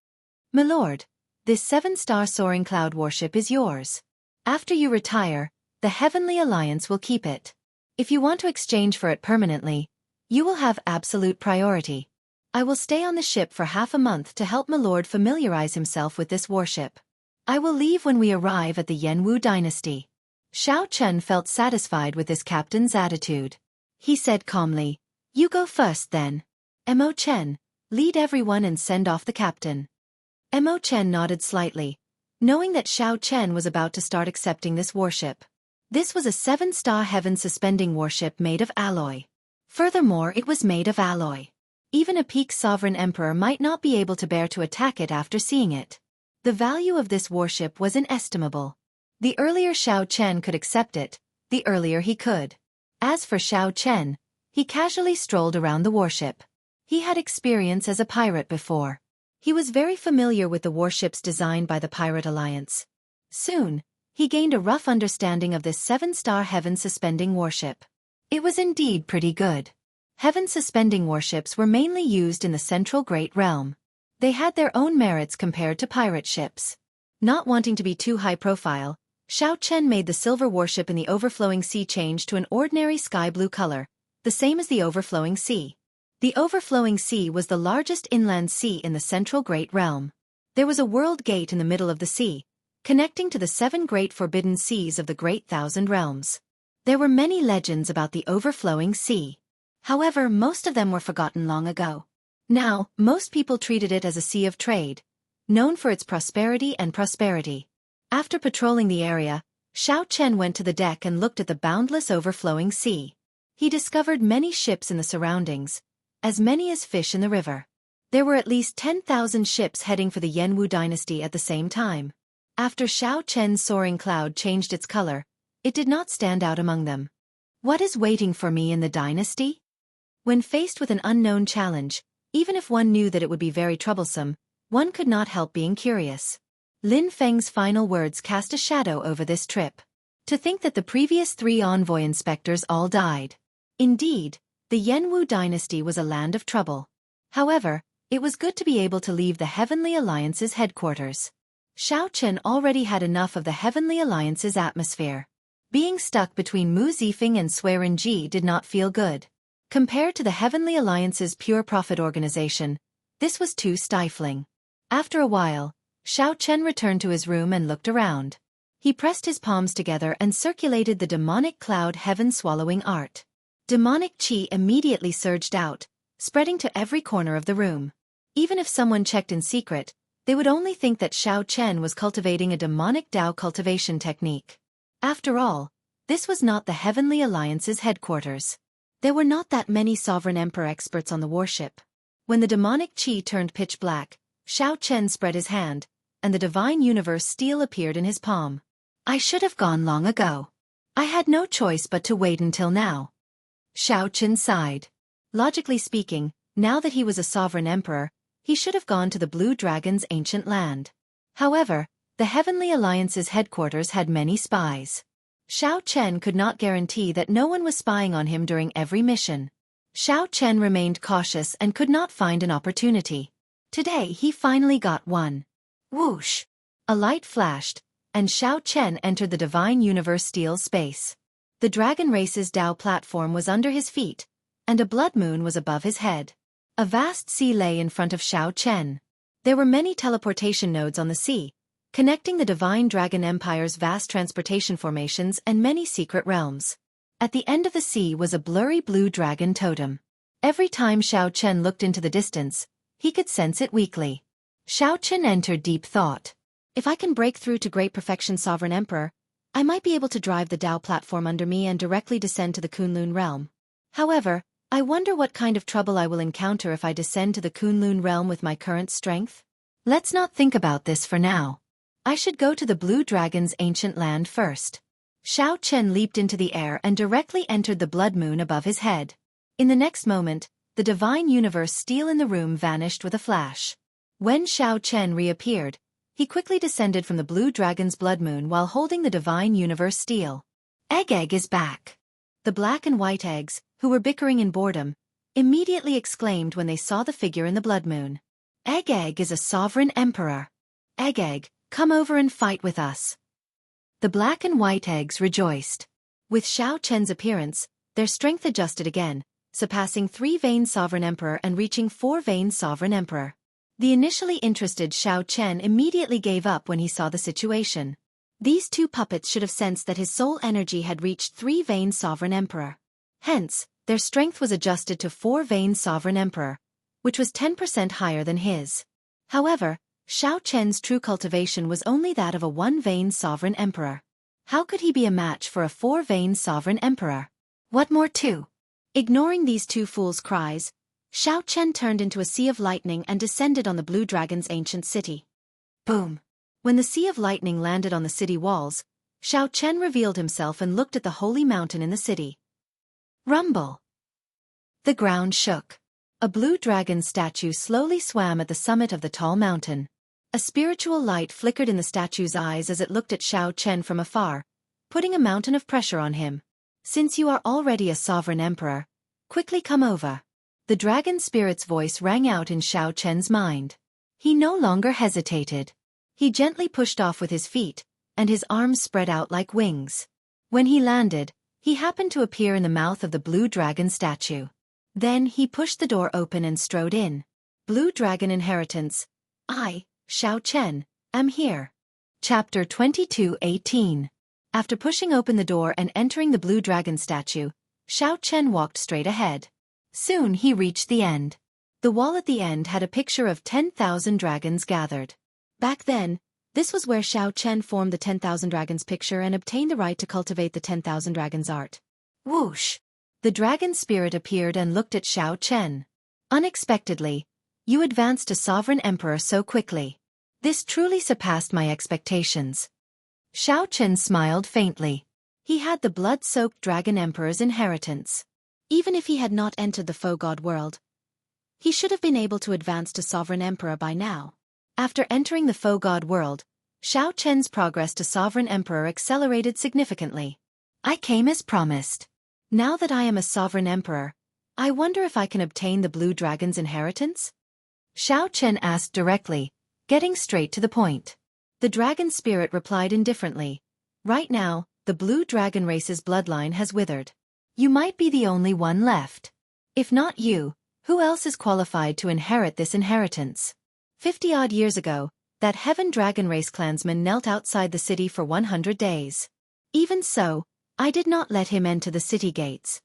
Milord, this 7-star soaring cloud warship is yours. After you retire, the Heavenly Alliance will keep it. If you want to exchange for it permanently, you will have absolute priority. I will stay on the ship for half a month to help Milord familiarize himself with this warship. I will leave when we arrive at the Jianghu dynasty. Xiao Chen felt satisfied with this captain's attitude. He said calmly, "You go first then. Mo Chen, lead everyone and send off the captain." Mo Chen nodded slightly, knowing that Xiao Chen was about to start accepting this warship. This was a 7-star heaven-suspending warship made of alloy. Furthermore, it was made of alloy. Even a peak sovereign emperor might not be able to bear to attack it after seeing it. The value of this warship was inestimable. The earlier Xiao Chen could accept it, the earlier he could. As for Xiao Chen, he casually strolled around the warship. He had experience as a pirate before. He was very familiar with the warships designed by the Pirate Alliance. Soon, he gained a rough understanding of this 7-star heaven-suspending warship. It was indeed pretty good. Heaven-suspending warships were mainly used in the Central Great Realm. They had their own merits compared to pirate ships. Not wanting to be too high-profile, Xiao Chen made the silver warship in the overflowing sea change to an ordinary sky blue color, the same as the overflowing sea. The overflowing sea was the largest inland sea in the Central Great Realm. There was a world gate in the middle of the sea, connecting to the 7 great forbidden seas of the Great Thousand Realms. There were many legends about the overflowing sea. However, most of them were forgotten long ago. Now, most people treated it as a sea of trade, known for its prosperity. After patrolling the area, Xiao Chen went to the deck and looked at the boundless overflowing sea. He discovered many ships in the surroundings, as many as fish in the river. There were at least 10,000 ships heading for the Jianghu dynasty at the same time. After Xiao Chen's soaring cloud changed its color, it did not stand out among them. What is waiting for me in the dynasty? When faced with an unknown challenge, even if one knew that it would be very troublesome, one could not help being curious. Lin Feng's final words cast a shadow over this trip. To think that the previous 3 envoy inspectors all died. Indeed, the Jianghu dynasty was a land of trouble. However, it was good to be able to leave the Heavenly Alliance's headquarters. Xiao Chen already had enough of the Heavenly Alliance's atmosphere. Being stuck between Mu Zifeng and Sui Renji did not feel good. Compared to the Heavenly Alliance's pure profit organization, this was too stifling. After a while, Xiao Chen returned to his room and looked around. He pressed his palms together and circulated the demonic cloud heaven-swallowing art. Demonic qi immediately surged out, spreading to every corner of the room. Even if someone checked in secret, they would only think that Xiao Chen was cultivating a demonic Dao cultivation technique. After all, this was not the Heavenly Alliance's headquarters. There were not that many Sovereign Emperor experts on the warship. When the demonic qi turned pitch black, Xiao Chen spread his hand, and the Divine Universe steel appeared in his palm. I should have gone long ago. I had no choice but to wait until now. Xiao Chen sighed. Logically speaking, now that he was a Sovereign Emperor, he should have gone to the Blue Dragon's ancient land. However, the Heavenly Alliance's headquarters had many spies. Xiao Chen could not guarantee that no one was spying on him during every mission. Xiao Chen remained cautious and could not find an opportunity. Today he finally got one. Whoosh! A light flashed, and Xiao Chen entered the Divine Universe steel space. The Dragon Race's Dao platform was under his feet, and a blood moon was above his head. A vast sea lay in front of Xiao Chen. There were many teleportation nodes on the sea, connecting the Divine Dragon Empire's vast transportation formations and many secret realms. At the end of the sea was a blurry blue dragon totem. Every time Xiao Chen looked into the distance, he could sense it weakly. Xiao Chen entered deep thought. If I can break through to Great Perfection Sovereign Emperor, I might be able to drive the Dao platform under me and directly descend to the Kunlun realm. However, I wonder what kind of trouble I will encounter if I descend to the Kunlun realm with my current strength. Let's not think about this for now. I should go to the Blue Dragon's ancient land first. Xiao Chen leaped into the air and directly entered the blood moon above his head. In the next moment, the divine universe steel in the room vanished with a flash. When Xiao Chen reappeared, he quickly descended from the blue dragon's blood moon while holding the divine universe steel. Egg is back. The black and white eggs, who were bickering in boredom, immediately exclaimed when they saw the figure in the blood moon. Egg is a sovereign emperor. Egg, come over and fight with us. The black and white eggs rejoiced. With Xiao Chen's appearance, their strength adjusted again, surpassing 3-vein sovereign emperor and reaching 4-vein sovereign emperor. The initially interested Xiao Chen immediately gave up when he saw the situation. These two puppets should have sensed that his soul energy had reached 3-vein sovereign emperor. Hence, their strength was adjusted to 4-vein sovereign emperor, which was 10% higher than his. However, Xiao Chen's true cultivation was only that of a 1-vein sovereign emperor. How could he be a match for a 4-vein sovereign emperor? What more too? Ignoring these two fools' cries, Xiao Chen turned into a sea of lightning and descended on the blue dragon's ancient city. Boom! When the sea of lightning landed on the city walls, Xiao Chen revealed himself and looked at the holy mountain in the city. Rumble! The ground shook. A blue dragon statue slowly swam at the summit of the tall mountain. A spiritual light flickered in the statue's eyes as it looked at Xiao Chen from afar, putting a mountain of pressure on him. Since you are already a sovereign emperor, quickly come over. The dragon spirit's voice rang out in Xiao Chen's mind. He no longer hesitated. He gently pushed off with his feet, and his arms spread out like wings. When he landed, he happened to appear in the mouth of the blue dragon statue. Then he pushed the door open and strode in. Blue Dragon Inheritance. I, Xiao Chen, am here. Chapter 22:18. After pushing open the door and entering the blue dragon statue, Xiao Chen walked straight ahead. Soon he reached the end. The wall at the end had a picture of 10,000 dragons gathered. Back then, this was where Xiao Chen formed the 10,000 dragons picture and obtained the right to cultivate the 10,000 dragons art. Whoosh! The dragon spirit appeared and looked at Xiao Chen. Unexpectedly, you advanced to sovereign emperor so quickly. This truly surpassed my expectations. Xiao Chen smiled faintly. He had the blood-soaked dragon emperor's inheritance. Even if he had not entered the faux god world, he should have been able to advance to sovereign emperor by now. After entering the faux god world, Xiao Chen's progress to sovereign emperor accelerated significantly. I came as promised. Now that I am a sovereign emperor, I wonder if I can obtain the blue dragon's inheritance? Xiao Chen asked directly, getting straight to the point. The dragon spirit replied indifferently. Right now, the blue dragon race's bloodline has withered. You might be the only one left. If not you, who else is qualified to inherit this inheritance? 50-odd years ago, that heaven dragon race clansman knelt outside the city for 100 days. Even so, I did not let him enter the city gates.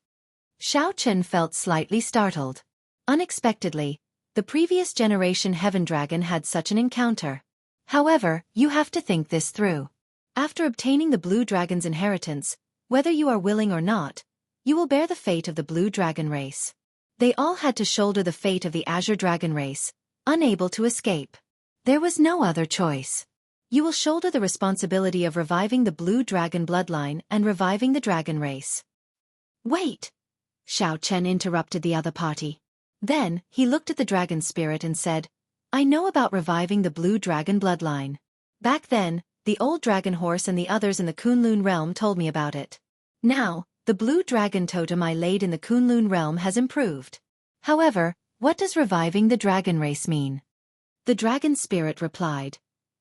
Xiao Chen felt slightly startled. Unexpectedly, the previous generation heaven dragon had such an encounter. However, you have to think this through. After obtaining the blue dragon's inheritance, whether you are willing or not, you will bear the fate of the blue dragon race. They all had to shoulder the fate of the azure dragon race, unable to escape. There was no other choice. You will shoulder the responsibility of reviving the blue dragon bloodline and reviving the dragon race. Wait! Xiao Chen interrupted the other party. Then, he looked at the dragon spirit and said, I know about reviving the blue dragon bloodline. Back then, the old dragon horse and the others in the Kunlun realm told me about it. Now, the blue dragon totem I laid in the Kunlun realm has improved. However, what does reviving the dragon race mean? The dragon spirit replied.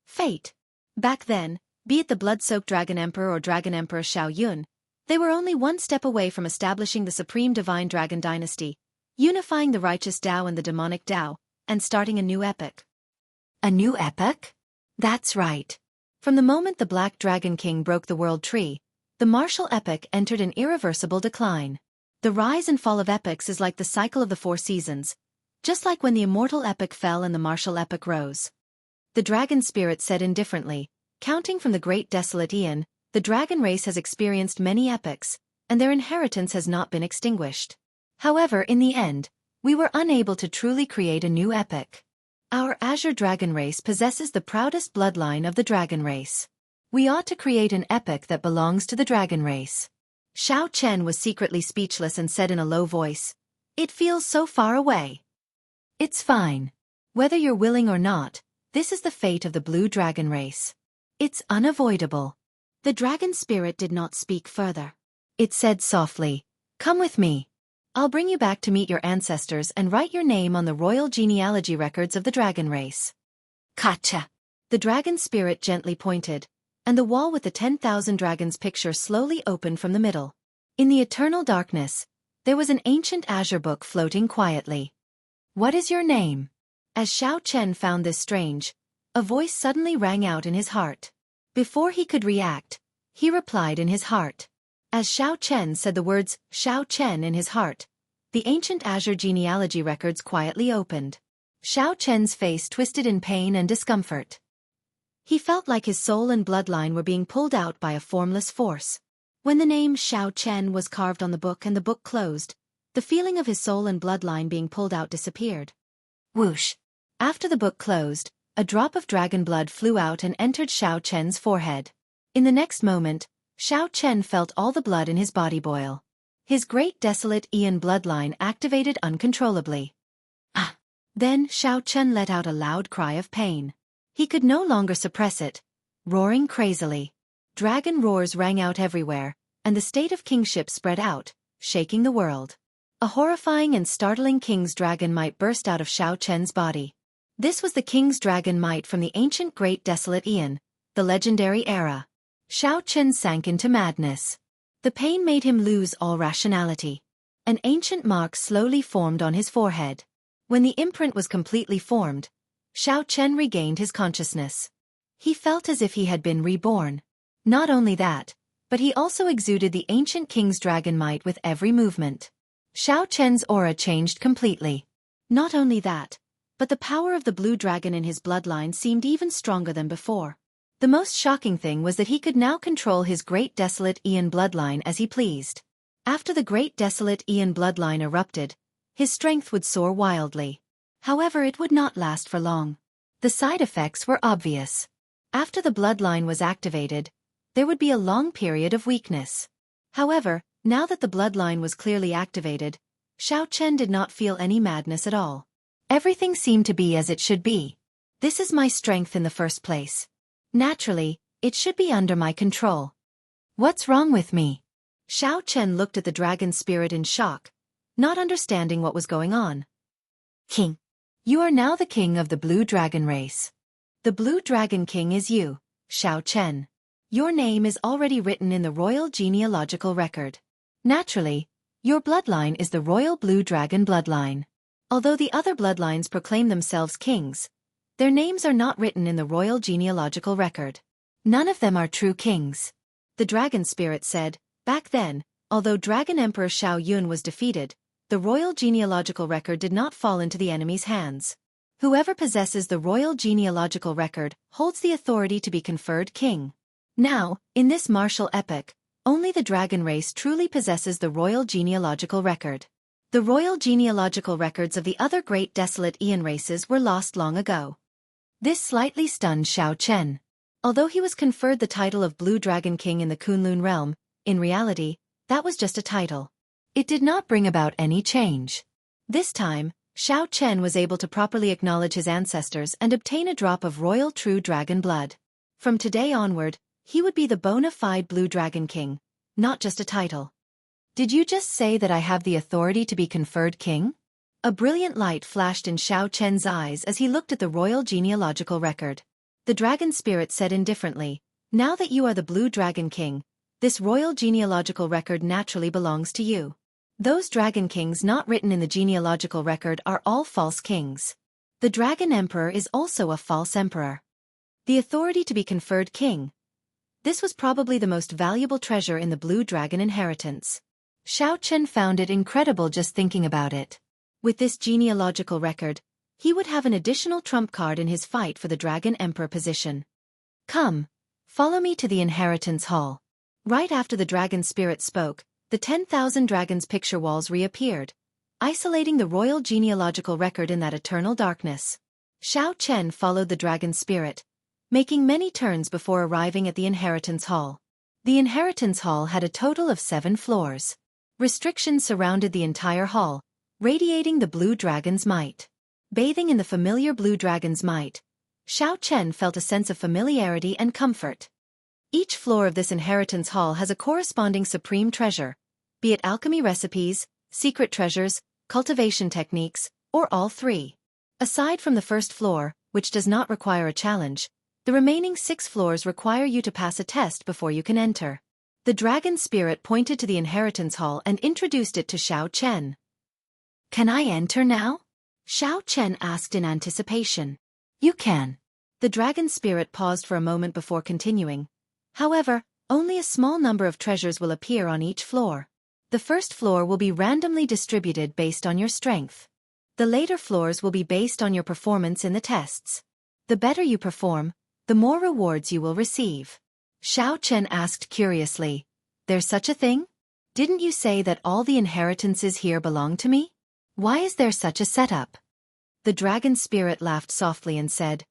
Fate. Back then, be it the blood-soaked dragon emperor or dragon emperor Xiao Yun, they were only one step away from establishing the supreme divine dragon dynasty, unifying the righteous Tao and the demonic Tao, and starting a new epoch. A new epoch? That's right. From the moment the Black Dragon King broke the world tree, the martial epoch entered an irreversible decline. The rise and fall of epochs is like the cycle of the 4 seasons, just like when the immortal epoch fell and the martial epoch rose. The dragon spirit said indifferently, counting from the great desolate Aeon, the dragon race has experienced many epochs, and their inheritance has not been extinguished. However, in the end, we were unable to truly create a new epoch. Our azure dragon race possesses the proudest bloodline of the dragon race. We ought to create an epoch that belongs to the dragon race. Xiao Chen was secretly speechless and said in a low voice, It feels so far away. It's fine. Whether you're willing or not, this is the fate of the blue dragon race. It's unavoidable. The dragon spirit did not speak further. It said softly, "Come with me. I'll bring you back to meet your ancestors and write your name on the royal genealogy records of the dragon race." Gotcha. The dragon spirit gently pointed, and the wall with the 10,000 dragons picture slowly opened from the middle. In the eternal darkness, there was an ancient azure book floating quietly. "What is your name?" As Xiao Chen found this strange, a voice suddenly rang out in his heart. Before he could react, he replied in his heart. As Xiao Chen said the words Xiao Chen in his heart, the ancient azure genealogy records quietly opened. Xiao Chen's face twisted in pain and discomfort. He felt like his soul and bloodline were being pulled out by a formless force. When the name Xiao Chen was carved on the book and the book closed, the feeling of his soul and bloodline being pulled out disappeared. Whoosh! After the book closed, a drop of dragon blood flew out and entered Xiao Chen's forehead. In the next moment, Xiao Chen felt all the blood in his body boil. His great desolate Ian bloodline activated uncontrollably. Ah! Then Xiao Chen let out a loud cry of pain. He could no longer suppress it, roaring crazily. Dragon roars rang out everywhere, and the state of kingship spread out, shaking the world. A horrifying and startling king's dragon might burst out of Xiao Chen's body. This was the king's dragon might from the ancient great desolate Ian, the legendary era. Xiao Chen sank into madness. The pain made him lose all rationality. An ancient mark slowly formed on his forehead. When the imprint was completely formed, Xiao Chen regained his consciousness. He felt as if he had been reborn. Not only that, but he also exuded the ancient king's dragon might with every movement. Xiao Chen's aura changed completely. Not only that, but the power of the blue dragon in his bloodline seemed even stronger than before. The most shocking thing was that he could now control his great desolate Ian bloodline as he pleased. After the great desolate Ian bloodline erupted, his strength would soar wildly. However, it would not last for long. The side effects were obvious. After the bloodline was activated, there would be a long period of weakness. However, now that the bloodline was clearly activated, Xiao Chen did not feel any madness at all. Everything seemed to be as it should be. This is my strength in the first place. Naturally, it should be under my control. What's wrong with me? Xiao Chen looked at the dragon spirit in shock, not understanding what was going on. King. You are now the king of the blue dragon race. The blue dragon king is you, Xiao Chen. Your name is already written in the royal genealogical record. Naturally, your bloodline is the royal blue dragon bloodline. Although the other bloodlines proclaim themselves kings, their names are not written in the royal genealogical record. None of them are true kings. The dragon spirit said, back then, although Dragon Emperor Xiao Yun was defeated, the royal genealogical record did not fall into the enemy's hands. Whoever possesses the royal genealogical record holds the authority to be conferred king. Now, in this martial epoch, only the dragon race truly possesses the royal genealogical record. The royal genealogical records of the other great desolate Ian races were lost long ago. This slightly stunned Xiao Chen. Although he was conferred the title of Blue Dragon King in the Kunlun realm, in reality, that was just a title. It did not bring about any change. This time, Xiao Chen was able to properly acknowledge his ancestors and obtain a drop of royal true dragon blood. From today onward, he would be the bona fide Blue Dragon King, not just a title. Did you just say that I have the authority to be conferred king? A brilliant light flashed in Xiao Chen's eyes as he looked at the royal genealogical record. The dragon spirit said indifferently, now that you are the Blue Dragon King, this royal genealogical record naturally belongs to you. Those dragon kings not written in the genealogical record are all false kings. The dragon emperor is also a false emperor. The authority to be conferred king. This was probably the most valuable treasure in the blue dragon inheritance. Xiao Chen found it incredible just thinking about it. With this genealogical record, he would have an additional trump card in his fight for the dragon emperor position. Come, follow me to the inheritance hall. Right after the dragon spirit spoke, the 10,000 dragons picture walls reappeared, isolating the royal genealogical record in that eternal darkness. Xiao Chen followed the dragon spirit, making many turns before arriving at the inheritance hall. The inheritance hall had a total of 7 floors. Restrictions surrounded the entire hall, radiating the blue dragon's might. Bathing in the familiar blue dragon's might, Xiao Chen felt a sense of familiarity and comfort. Each floor of this inheritance hall has a corresponding supreme treasure, be it alchemy recipes, secret treasures, cultivation techniques, or all three. Aside from the first floor, which does not require a challenge, the remaining 6 floors require you to pass a test before you can enter. The dragon spirit pointed to the inheritance hall and introduced it to Xiao Chen. "Can I enter now?" Xiao Chen asked in anticipation. "You can." The dragon spirit paused for a moment before continuing. "However, only a small number of treasures will appear on each floor. The first floor will be randomly distributed based on your strength. The later floors will be based on your performance in the tests. The better you perform, the more rewards you will receive." Xiao Chen asked curiously, "There's such a thing? Didn't you say that all the inheritances here belong to me? Why is there such a setup?" The dragon spirit laughed softly and said,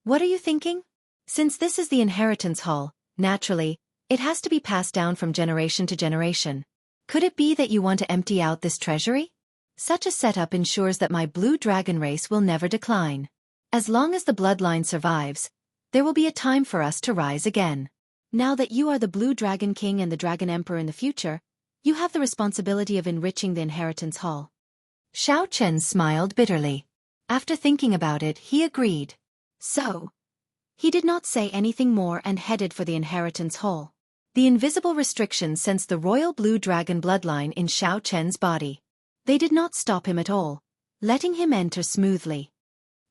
"What are you thinking? Since this is the inheritance hall, naturally, it has to be passed down from generation to generation. Could it be that you want to empty out this treasury? Such a setup ensures that my blue dragon race will never decline. As long as the bloodline survives, there will be a time for us to rise again. Now that you are the blue dragon king and the dragon emperor in the future, you have the responsibility of enriching the inheritance hall." Xiao Chen smiled bitterly. After thinking about it, he agreed. So, he did not say anything more and headed for the inheritance hall. The invisible restrictions sensed the royal blue dragon bloodline in Xiao Chen's body. They did not stop him at all, letting him enter smoothly.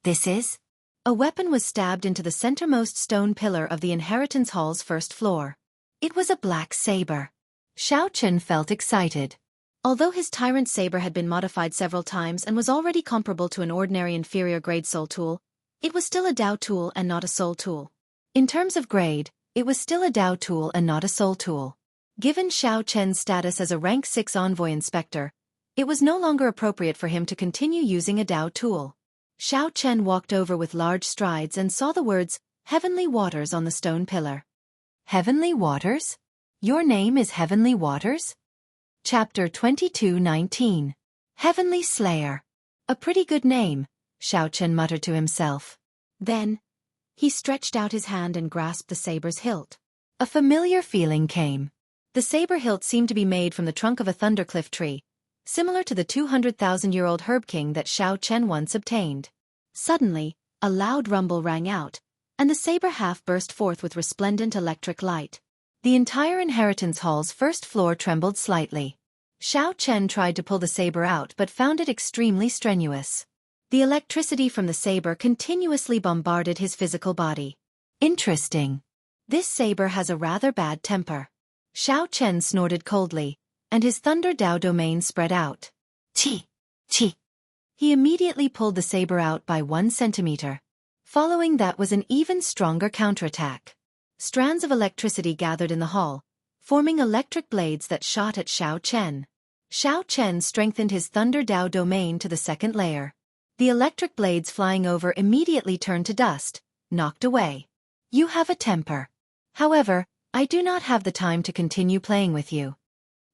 "This is?" A weapon was stabbed into the centermost stone pillar of the inheritance hall's first floor. It was a black saber. Xiao Chen felt excited. Although his tyrant saber had been modified several times and was already comparable to an ordinary inferior-grade soul tool, it was still a Dao tool and not a soul tool. In terms of grade, it was still a Dao tool and not a soul tool. Given Xiao Chen's status as a rank 6 envoy inspector, it was no longer appropriate for him to continue using a Dao tool. Xiao Chen walked over with large strides and saw the words, "Heavenly Waters" on the stone pillar. "Heavenly Waters? Your name is Heavenly Waters?" Chapter 22:19. Heavenly Slayer. A pretty good name, Xiao Chen muttered to himself. Then, he stretched out his hand and grasped the saber's hilt. A familiar feeling came. The saber hilt seemed to be made from the trunk of a thundercliff tree, similar to the 200,000-year-old herb king that Xiao Chen once obtained. Suddenly, a loud rumble rang out, and the saber half burst forth with resplendent electric light. The entire inheritance hall's first floor trembled slightly. Xiao Chen tried to pull the saber out but found it extremely strenuous. The electricity from the saber continuously bombarded his physical body. Interesting. This saber has a rather bad temper. Xiao Chen snorted coldly, and his Thunder Dao domain spread out. Chi! Chi! He immediately pulled the saber out by 1 centimeter. Following that was an even stronger counterattack. Strands of electricity gathered in the hall, forming electric blades that shot at Xiao Chen. Xiao Chen strengthened his Thunder Dao domain to the 2nd layer. The electric blades flying over immediately turned to dust, knocked away. "You have a temper. However, I do not have the time to continue playing with you."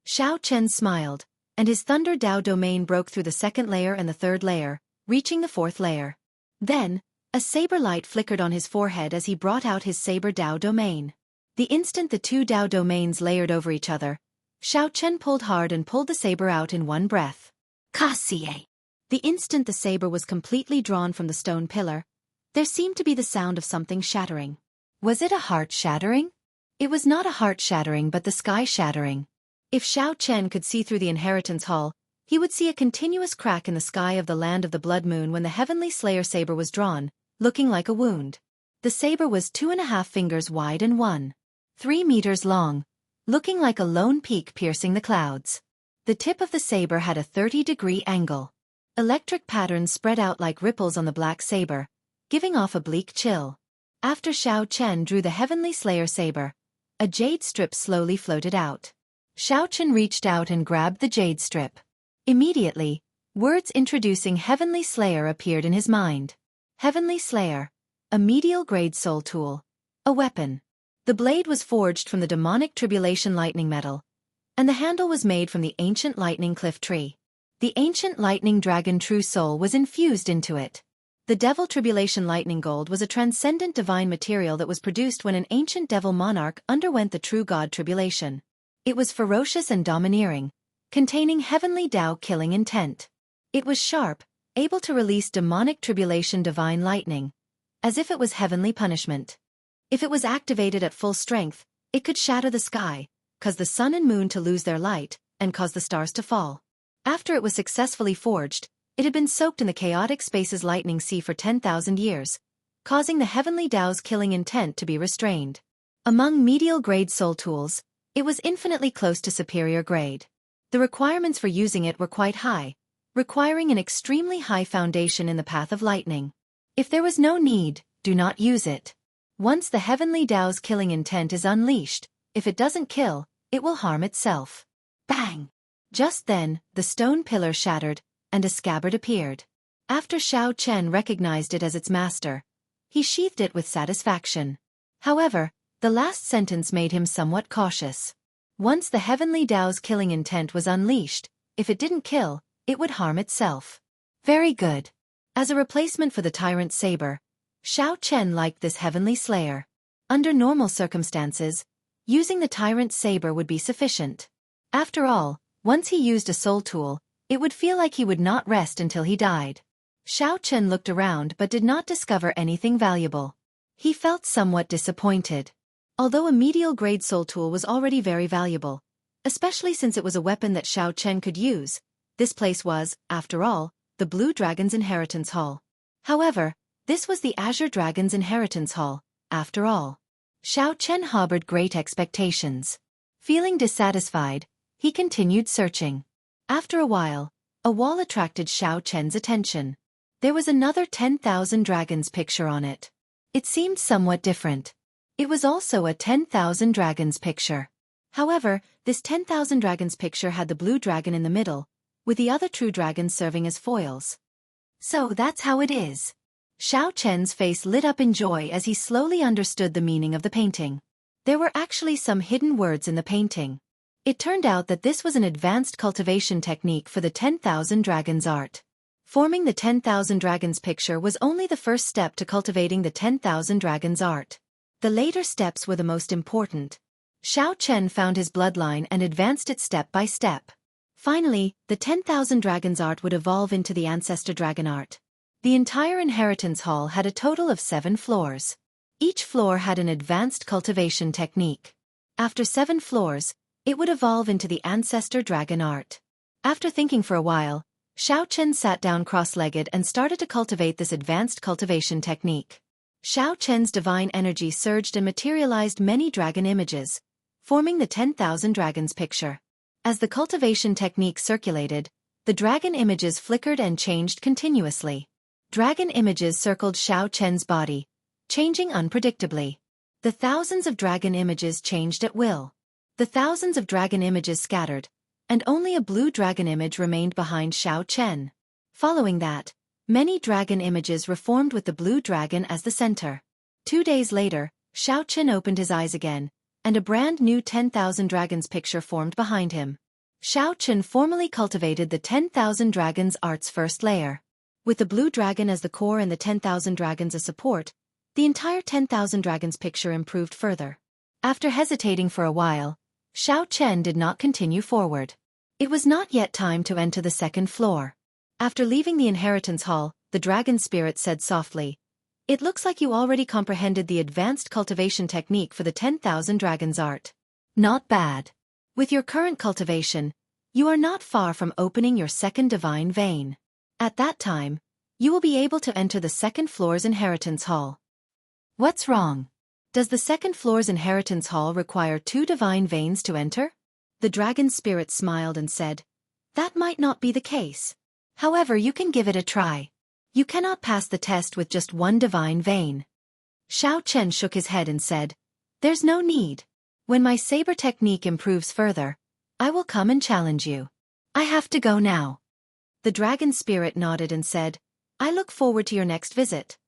Xiao Chen smiled, and his Thunder Dao domain broke through the 2nd layer and the 3rd layer, reaching the 4th layer. Then, a saber light flickered on his forehead as he brought out his Saber Dao domain. The instant the 2 Dao domains layered over each other, Xiao Chen pulled hard and pulled the saber out in one breath. Kasie! The instant the saber was completely drawn from the stone pillar, there seemed to be the sound of something shattering. Was it a heart shattering? It was not a heart shattering but the sky shattering. If Xiao Chen could see through the inheritance hall, he would see a continuous crack in the sky of the land of the blood moon when the Heavenly Slayer saber was drawn, looking like a wound. The saber was 2.5 fingers wide and 1.3 meters long, looking like a lone peak piercing the clouds. The tip of the saber had a 30-degree angle. Electric patterns spread out like ripples on the black saber, giving off a bleak chill. After Xiao Chen drew the Heavenly Slayer saber, a jade strip slowly floated out. Xiao Chen reached out and grabbed the jade strip. Immediately, words introducing Heavenly Slayer appeared in his mind. Heavenly Slayer, a medial-grade soul tool, a weapon. The blade was forged from the demonic tribulation lightning metal, and the handle was made from the ancient lightning cliff tree. The ancient lightning dragon true soul was infused into it. The devil tribulation lightning gold was a transcendent divine material that was produced when an ancient devil monarch underwent the true god tribulation. It was ferocious and domineering, containing heavenly Tao killing intent. It was sharp, able to release demonic tribulation divine lightning, as if it was heavenly punishment. If it was activated at full strength, it could shatter the sky, cause the sun and moon to lose their light, and cause the stars to fall. After it was successfully forged, it had been soaked in the chaotic space's lightning sea for 10,000 years, causing the heavenly Tao's killing intent to be restrained. Among medial grade soul tools, it was infinitely close to superior grade. The requirements for using it were quite high, requiring an extremely high foundation in the path of lightning. If there was no need, do not use it. Once the heavenly Tao's killing intent is unleashed, if it doesn't kill, it will harm itself. Bang! Just then, the stone pillar shattered, and a scabbard appeared. After Xiao Chen recognized it as its master, he sheathed it with satisfaction. However, the last sentence made him somewhat cautious. Once the heavenly Tao's killing intent was unleashed, if it didn't kill, it would harm itself. Very good. As a replacement for the tyrant saber, Xiao Chen liked this heavenly slayer. Under normal circumstances, using the tyrant saber would be sufficient. After all, once he used a soul tool, it would feel like he would not rest until he died. Xiao Chen looked around but did not discover anything valuable. He felt somewhat disappointed. Although a medial-grade soul tool was already very valuable, especially since it was a weapon that Xiao Chen could use, this place was, after all, the Blue Dragon's Inheritance Hall. However, this was the Azure Dragon's Inheritance Hall, after all. Xiao Chen harbored great expectations. Feeling dissatisfied, he continued searching. After a while, a wall attracted Xiao Chen's attention. There was another 10,000 dragons picture on it. It seemed somewhat different. It was also a 10,000 dragons picture. However, this 10,000 dragons picture had the blue dragon in the middle, with the other true dragons serving as foils. So that's how it is. Xiao Chen's face lit up in joy as he slowly understood the meaning of the painting. There were actually some hidden words in the painting. It turned out that this was an advanced cultivation technique for the 10,000 dragons art. Forming the 10,000 dragons picture was only the first step to cultivating the 10,000 dragons art. The later steps were the most important. Xiao Chen found his bloodline and advanced it step by step. Finally, the 10,000 dragons art would evolve into the ancestor dragon art. The entire inheritance hall had a total of 7 floors. Each floor had an advanced cultivation technique. After 7 floors, it would evolve into the ancestor dragon art. After thinking for a while, Xiao Chen sat down cross-legged and started to cultivate this advanced cultivation technique. Xiao Chen's divine energy surged and materialized many dragon images, forming the 10,000 dragons picture. As the cultivation technique circulated, the dragon images flickered and changed continuously. Dragon images circled Xiao Chen's body, changing unpredictably. The thousands of dragon images changed at will. The thousands of dragon images scattered, and only a blue dragon image remained behind Xiao Chen. Following that, many dragon images reformed with the blue dragon as the center. 2 days later, Xiao Chen opened his eyes again, and a brand new 10,000 dragons picture formed behind him. Xiao Chen formally cultivated the 10,000 dragons art's first layer. With the blue dragon as the core and the 10,000 dragons as support, the entire 10,000 dragons picture improved further. After hesitating for a while, Xiao Chen did not continue forward. It was not yet time to enter the second floor. After leaving the inheritance hall, the dragon spirit said softly, "It looks like you already comprehended the advanced cultivation technique for the 10,000 dragons art. Not bad. With your current cultivation, you are not far from opening your second divine vein. At that time, you will be able to enter the second floor's inheritance hall." What's wrong? Does the second floor's inheritance hall require 2 divine veins to enter? The dragon spirit smiled and said, "That might not be the case. However, you can give it a try. You cannot pass the test with just 1 divine vein." Xiao Chen shook his head and said, "There's no need. When my saber technique improves further, I will come and challenge you. I have to go now." The dragon spirit nodded and said, "I look forward to your next visit."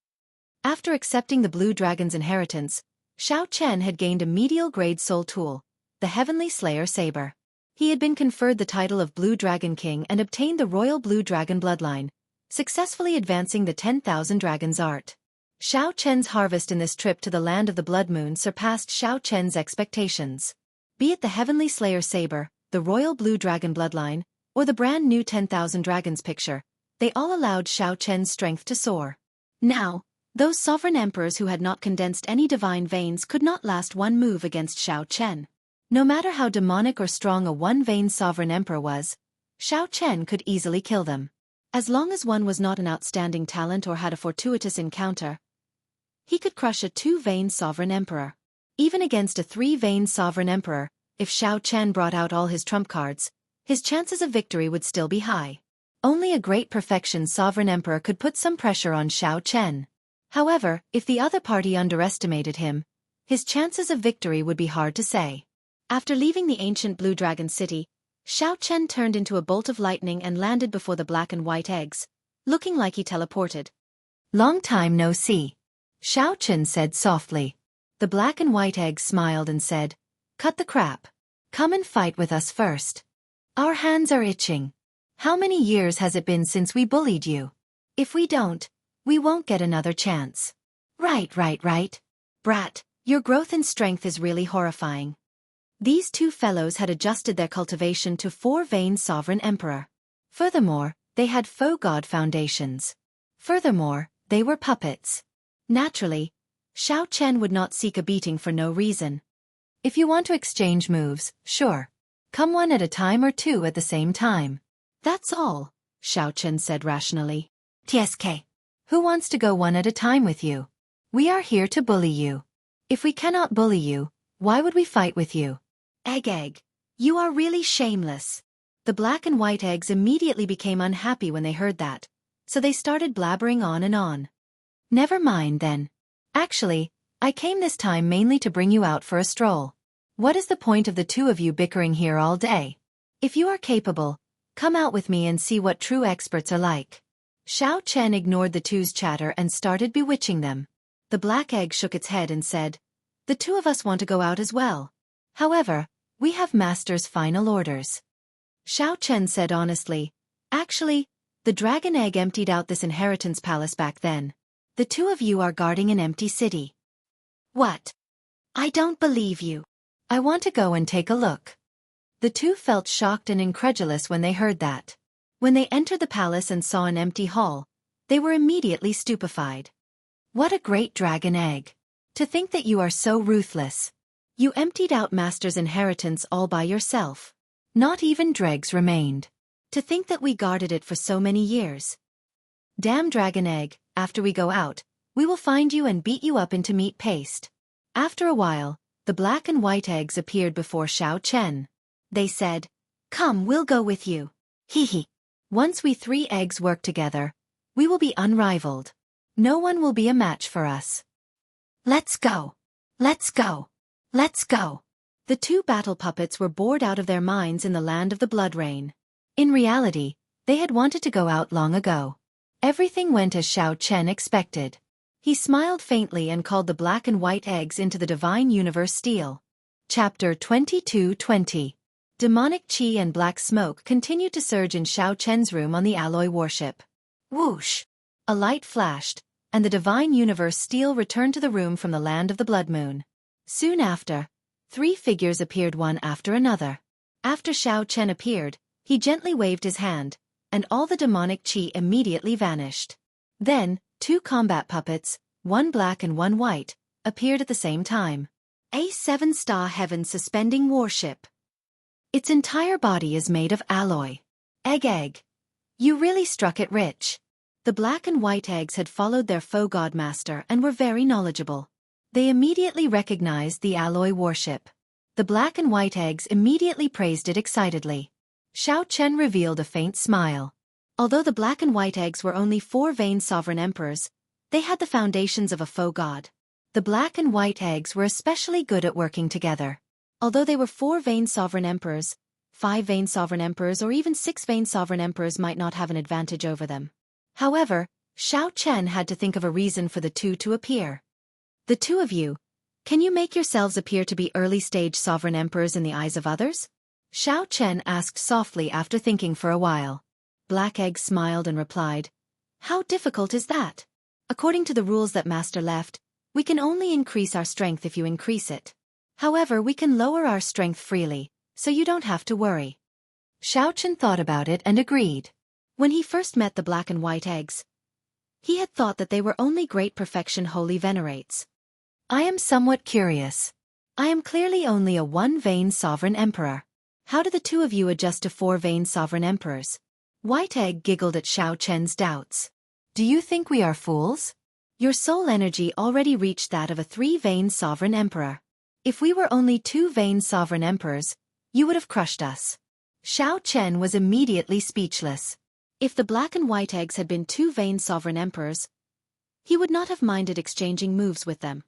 After accepting the blue dragon's inheritance, Xiao Chen had gained a medial-grade soul tool, the Heavenly Slayer Saber. He had been conferred the title of Blue Dragon King and obtained the royal Blue Dragon bloodline, successfully advancing the 10,000 dragons art. Xiao Chen's harvest in this trip to the land of the Blood Moon surpassed Xiao Chen's expectations. Be it the Heavenly Slayer saber, the royal Blue Dragon bloodline, or the brand new 10,000 dragons picture, they all allowed Xiao Chen's strength to soar. Now, those sovereign emperors who had not condensed any divine veins could not last one move against Xiao Chen. No matter how demonic or strong a one-vein sovereign emperor was, Xiao Chen could easily kill them. As long as one was not an outstanding talent or had a fortuitous encounter, he could crush a two-vein sovereign emperor. Even against a three-vein sovereign emperor, if Xiao Chen brought out all his trump cards, his chances of victory would still be high. Only a great perfection sovereign emperor could put some pressure on Xiao Chen. However, if the other party underestimated him, his chances of victory would be hard to say. After leaving the ancient Blue Dragon City, Xiao Chen turned into a bolt of lightning and landed before the black and white eggs, looking like he teleported. "Long time no see," Xiao Chen said softly. The black and white eggs smiled and said, "Cut the crap. Come and fight with us first. Our hands are itching. How many years has it been since we bullied you? If we don't, we won't get another chance." Right. Brat, your growth in strength is really horrifying." These two fellows had adjusted their cultivation to four-vein sovereign emperor. Furthermore, they had faux god foundations. Furthermore, they were puppets. Naturally, Xiao Chen would not seek a beating for no reason. If you want to exchange moves, sure. Come one at a time or two at the same time. That's all, Xiao Chen said rationally. TSK. Who wants to go one at a time with you? We are here to bully you. If we cannot bully you, why would we fight with you? Egg, you are really shameless. The black and white eggs immediately became unhappy when they heard that, so they started blabbering on and on. Never mind then. Actually, I came this time mainly to bring you out for a stroll. What is the point of the two of you bickering here all day? If you are capable, come out with me and see what true experts are like. Xiao Chen ignored the two's chatter and started bewitching them. The black egg shook its head and said, "The two of us want to go out as well. However, we have master's final orders." Xiao Chen said honestly, "Actually, the dragon egg emptied out this inheritance palace back then. The two of you are guarding an empty city." What? I don't believe you. I want to go and take a look. The two felt shocked and incredulous when they heard that. When they entered the palace and saw an empty hall, they were immediately stupefied. What a great dragon egg. To think that you are so ruthless. You emptied out master's inheritance all by yourself. Not even dregs remained. To think that we guarded it for so many years. Damn dragon egg, after we go out, we will find you and beat you up into meat paste. After a while, the black and white eggs appeared before Xiao Chen. They said, "Come, we'll go with you. Hee. Once we three eggs work together, we will be unrivaled. No one will be a match for us. Let's go. Let's go. Let's go." The two battle puppets were bored out of their minds in the land of the blood rain. In reality, they had wanted to go out long ago. Everything went as Xiao Chen expected. He smiled faintly and called the black and white eggs into the Divine Universe Steel. Chapter 22:20. Demonic chi and black smoke continued to surge in Xiao Chen's room on the alloy warship. Whoosh! A light flashed, and the Divine Universe Steel returned to the room from the land of the Blood Moon. Soon after, three figures appeared one after another. After Xiao Chen appeared, he gently waved his hand, and all the demonic chi immediately vanished. Then, two combat puppets, one black and one white, appeared at the same time. A 7-star heaven-suspending warship. Its entire body is made of alloy. Egg. You really struck it rich. The black and white eggs had followed their faux god master and were very knowledgeable. They immediately recognized the alloy warship. The black and white eggs immediately praised it excitedly. Xiao Chen revealed a faint smile. Although the black and white eggs were only four-vein sovereign emperors, they had the foundations of a faux god. The black and white eggs were especially good at working together. Although they were four-vein sovereign emperors, five-vein sovereign emperors or even six-vein sovereign emperors might not have an advantage over them. However, Xiao Chen had to think of a reason for the two to appear. The two of you, can you make yourselves appear to be early-stage sovereign emperors in the eyes of others? Xiao Chen asked softly after thinking for a while. Black Egg smiled and replied, "How difficult is that? According to the rules that Master left, we can only increase our strength if you increase it. However, we can lower our strength freely, so you don't have to worry." Xiao Chen thought about it and agreed. When he first met the black and white eggs, he had thought that they were only great perfection holy venerates. "I am somewhat curious. I am clearly only a one-vein sovereign emperor. How do the two of you adjust to four-vein sovereign emperors?" White Egg giggled at Xiao Chen's doubts. "Do you think we are fools? Your soul energy already reached that of a three-vein sovereign emperor. If we were only two-vein sovereign emperors, you would have crushed us." Xiao Chen was immediately speechless. If the black and white eggs had been two-vein sovereign emperors, he would not have minded exchanging moves with them.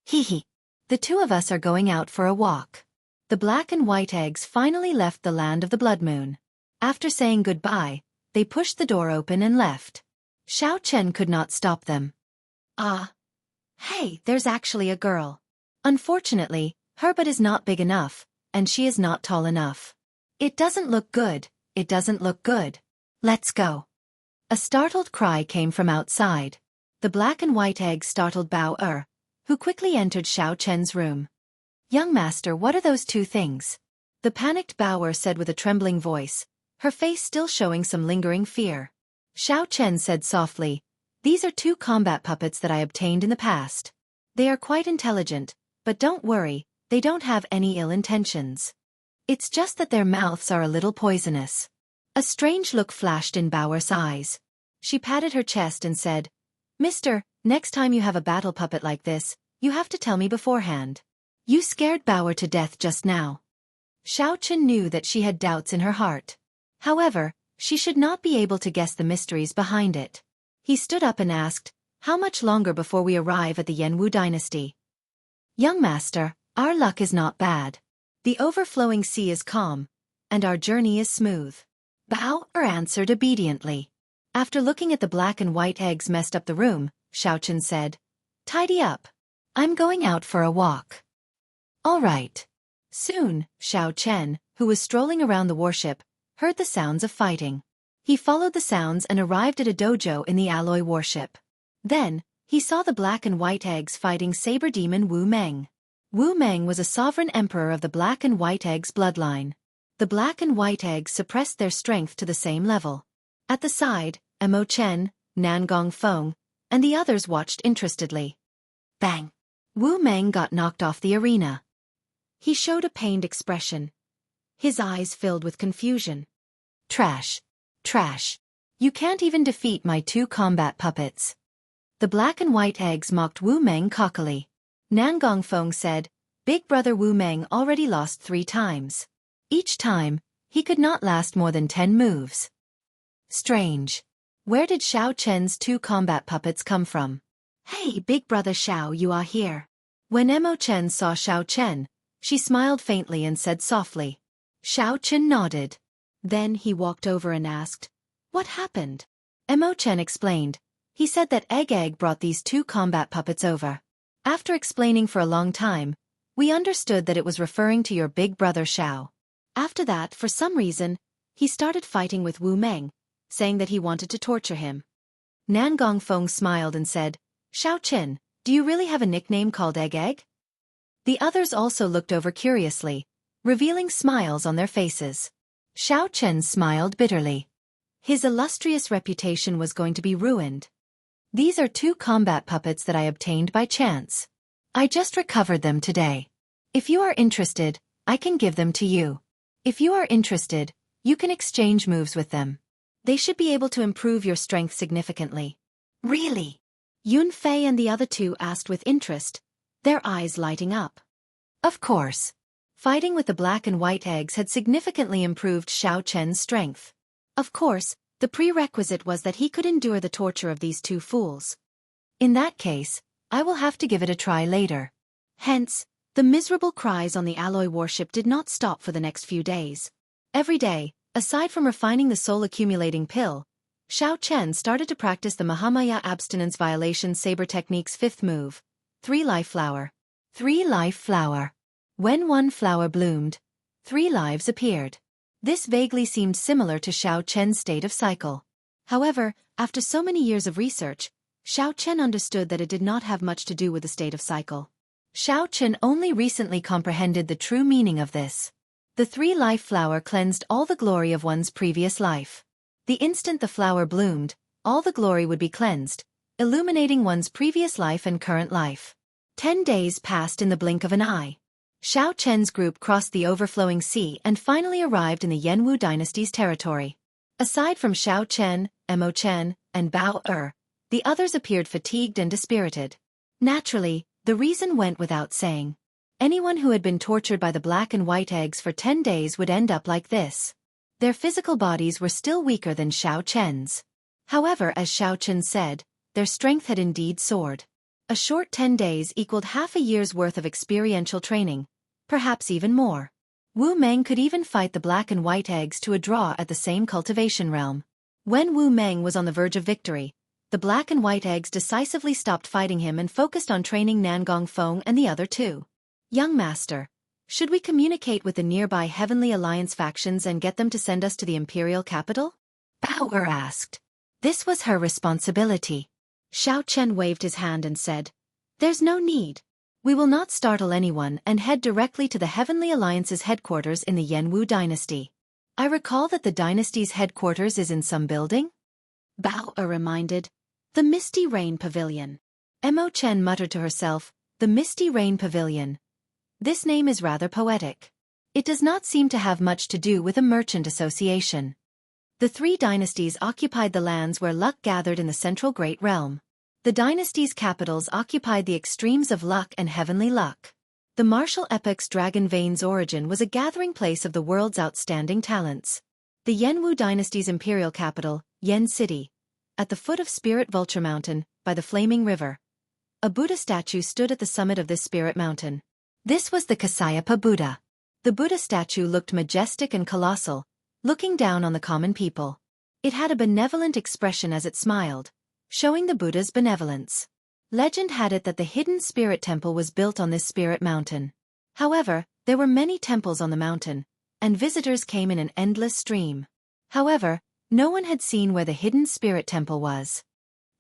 Hee. The two of us are going out for a walk." The black and white eggs finally left the land of the blood moon. After saying goodbye, they pushed the door open and left. Xiao Chen could not stop them. "Ah. Hey, there's actually a girl. Unfortunately, her butt is not big enough, and she is not tall enough. It doesn't look good, it doesn't look good. Let's go." A startled cry came from outside. The black and white eggs startled Bao Er, who quickly entered Xiao Chen's room. "Young master, what are those two things?" The panicked Bao Er said with a trembling voice, her face still showing some lingering fear. Xiao Chen said softly, "These are two combat puppets that I obtained in the past. They are quite intelligent, but don't worry, they don't have any ill intentions. It's just that their mouths are a little poisonous." A strange look flashed in Bao Er's eyes. She patted her chest and said, "Mister, next time you have a battle puppet like this, you have to tell me beforehand. You scared Bao Er to death just now." Xiao Chen knew that she had doubts in her heart. However, she should not be able to guess the mysteries behind it. He stood up and asked, "How much longer before we arrive at the Yanwu dynasty?" "Young master, our luck is not bad. The overflowing sea is calm, and our journey is smooth." Bao Er answered obediently. After looking at the black and white eggs messed up the room, Xiao Chen said, "Tidy up. I'm going out for a walk." "All right." Soon, Xiao Chen, who was strolling around the warship, heard the sounds of fighting. He followed the sounds and arrived at a dojo in the alloy warship. Then, he saw the black and white eggs fighting saber demon Wu Meng. Wu Meng was a sovereign emperor of the black and white eggs bloodline. The black and white eggs suppressed their strength to the same level. At the side, Mo Chen, Nan Gongfeng, and the others watched interestedly. Bang! Wu Meng got knocked off the arena. He showed a pained expression. His eyes filled with confusion. "Trash. Trash. You can't even defeat my two combat puppets." The black and white eggs mocked Wu Meng cockily. Nan Gongfeng said, "Big brother Wu Meng already lost 3 times. Each time, he could not last more than 10 moves. Strange. Where did Xiao Chen's two combat puppets come from?" "Hey, big brother Xiao, you are here." When Mo Chen saw Xiao Chen, she smiled faintly and said softly. Xiao Chen nodded. Then he walked over and asked, "What happened?" Mo Chen explained. He said that Egg brought these two combat puppets over. After explaining for a long time, we understood that it was referring to your big brother Xiao. After that, for some reason, he started fighting with Wu Meng, saying that he wanted to torture him. Nan Gongfeng smiled and said, "Xiao Chen, do you really have a nickname called Egg?" The others also looked over curiously, revealing smiles on their faces. Xiao Chen smiled bitterly. His illustrious reputation was going to be ruined. "These are two combat puppets that I obtained by chance. I just recovered them today. If you are interested, I can give them to you. If you are interested, you can exchange moves with them. They should be able to improve your strength significantly." "Really?" Yun Fei and the other two asked with interest, their eyes lighting up. Of course. Fighting with the black and white eggs had significantly improved Xiao Chen's strength. Of course, the prerequisite was that he could endure the torture of these two fools. In that case, I will have to give it a try later. Hence, the miserable cries on the alloy warship did not stop for the next few days. Every day, aside from refining the soul-accumulating pill, Xiao Chen started to practice the Mahamaya abstinence violation saber technique's 5th move, 3 life flower. 3 life flower. When 1 flower bloomed, 3 lives appeared. This vaguely seemed similar to Xiao Chen's state of cycle. However, after so many years of research, Xiao Chen understood that it did not have much to do with the state of cycle. Xiao Chen only recently comprehended the true meaning of this. The 3-life flower cleansed all the glory of one's previous life. The instant the flower bloomed, all the glory would be cleansed, illuminating one's previous life and current life. 10 days passed in the blink of an eye. Xiao Chen's group crossed the overflowing sea and finally arrived in the Jianghu dynasty's territory. Aside from Xiao Chen, Mo Chen, and Bao the others appeared fatigued and dispirited. Naturally, the reason went without saying. Anyone who had been tortured by the black and white eggs for 10 days would end up like this. Their physical bodies were still weaker than Xiao Chen's. However, as Xiao Chen said, their strength had indeed soared. A short 10 days equaled half a year's worth of experiential training, perhaps even more. Wu Meng could even fight the black and white eggs to a draw at the same cultivation realm. When Wu Meng was on the verge of victory, the black and white eggs decisively stopped fighting him and focused on training Nangong Feng and the other 2. Young master, should we communicate with the nearby Heavenly Alliance factions and get them to send us to the imperial capital? Bao asked. This was her responsibility. Xiao Chen waved his hand and said, "There's no need. We will not startle anyone and head directly to the Heavenly Alliance's headquarters in the Jianghu dynasty. I recall that the dynasty's headquarters is in some building?" Bao reminded. "The Misty Rain Pavilion." Mo Chen muttered to herself, "The Misty Rain Pavilion. This name is rather poetic. It does not seem to have much to do with a merchant association." The 3 dynasties occupied the lands where luck gathered in the central Great Realm. The dynasties' capitals occupied the extremes of luck and heavenly luck. The martial epoc's Dragon Vein's origin was a gathering place of the world's outstanding talents. The Jianghu dynasty's imperial capital, Yan City, at the foot of Spirit Vulture Mountain, by the Flaming River. A Buddha statue stood at the summit of this spirit mountain. This was the Kasayapa Buddha. The Buddha statue looked majestic and colossal, looking down on the common people. It had a benevolent expression as it smiled, showing the Buddha's benevolence. Legend had it that the hidden spirit temple was built on this spirit mountain. However, there were many temples on the mountain, and visitors came in an endless stream. However, no one had seen where the hidden spirit temple was.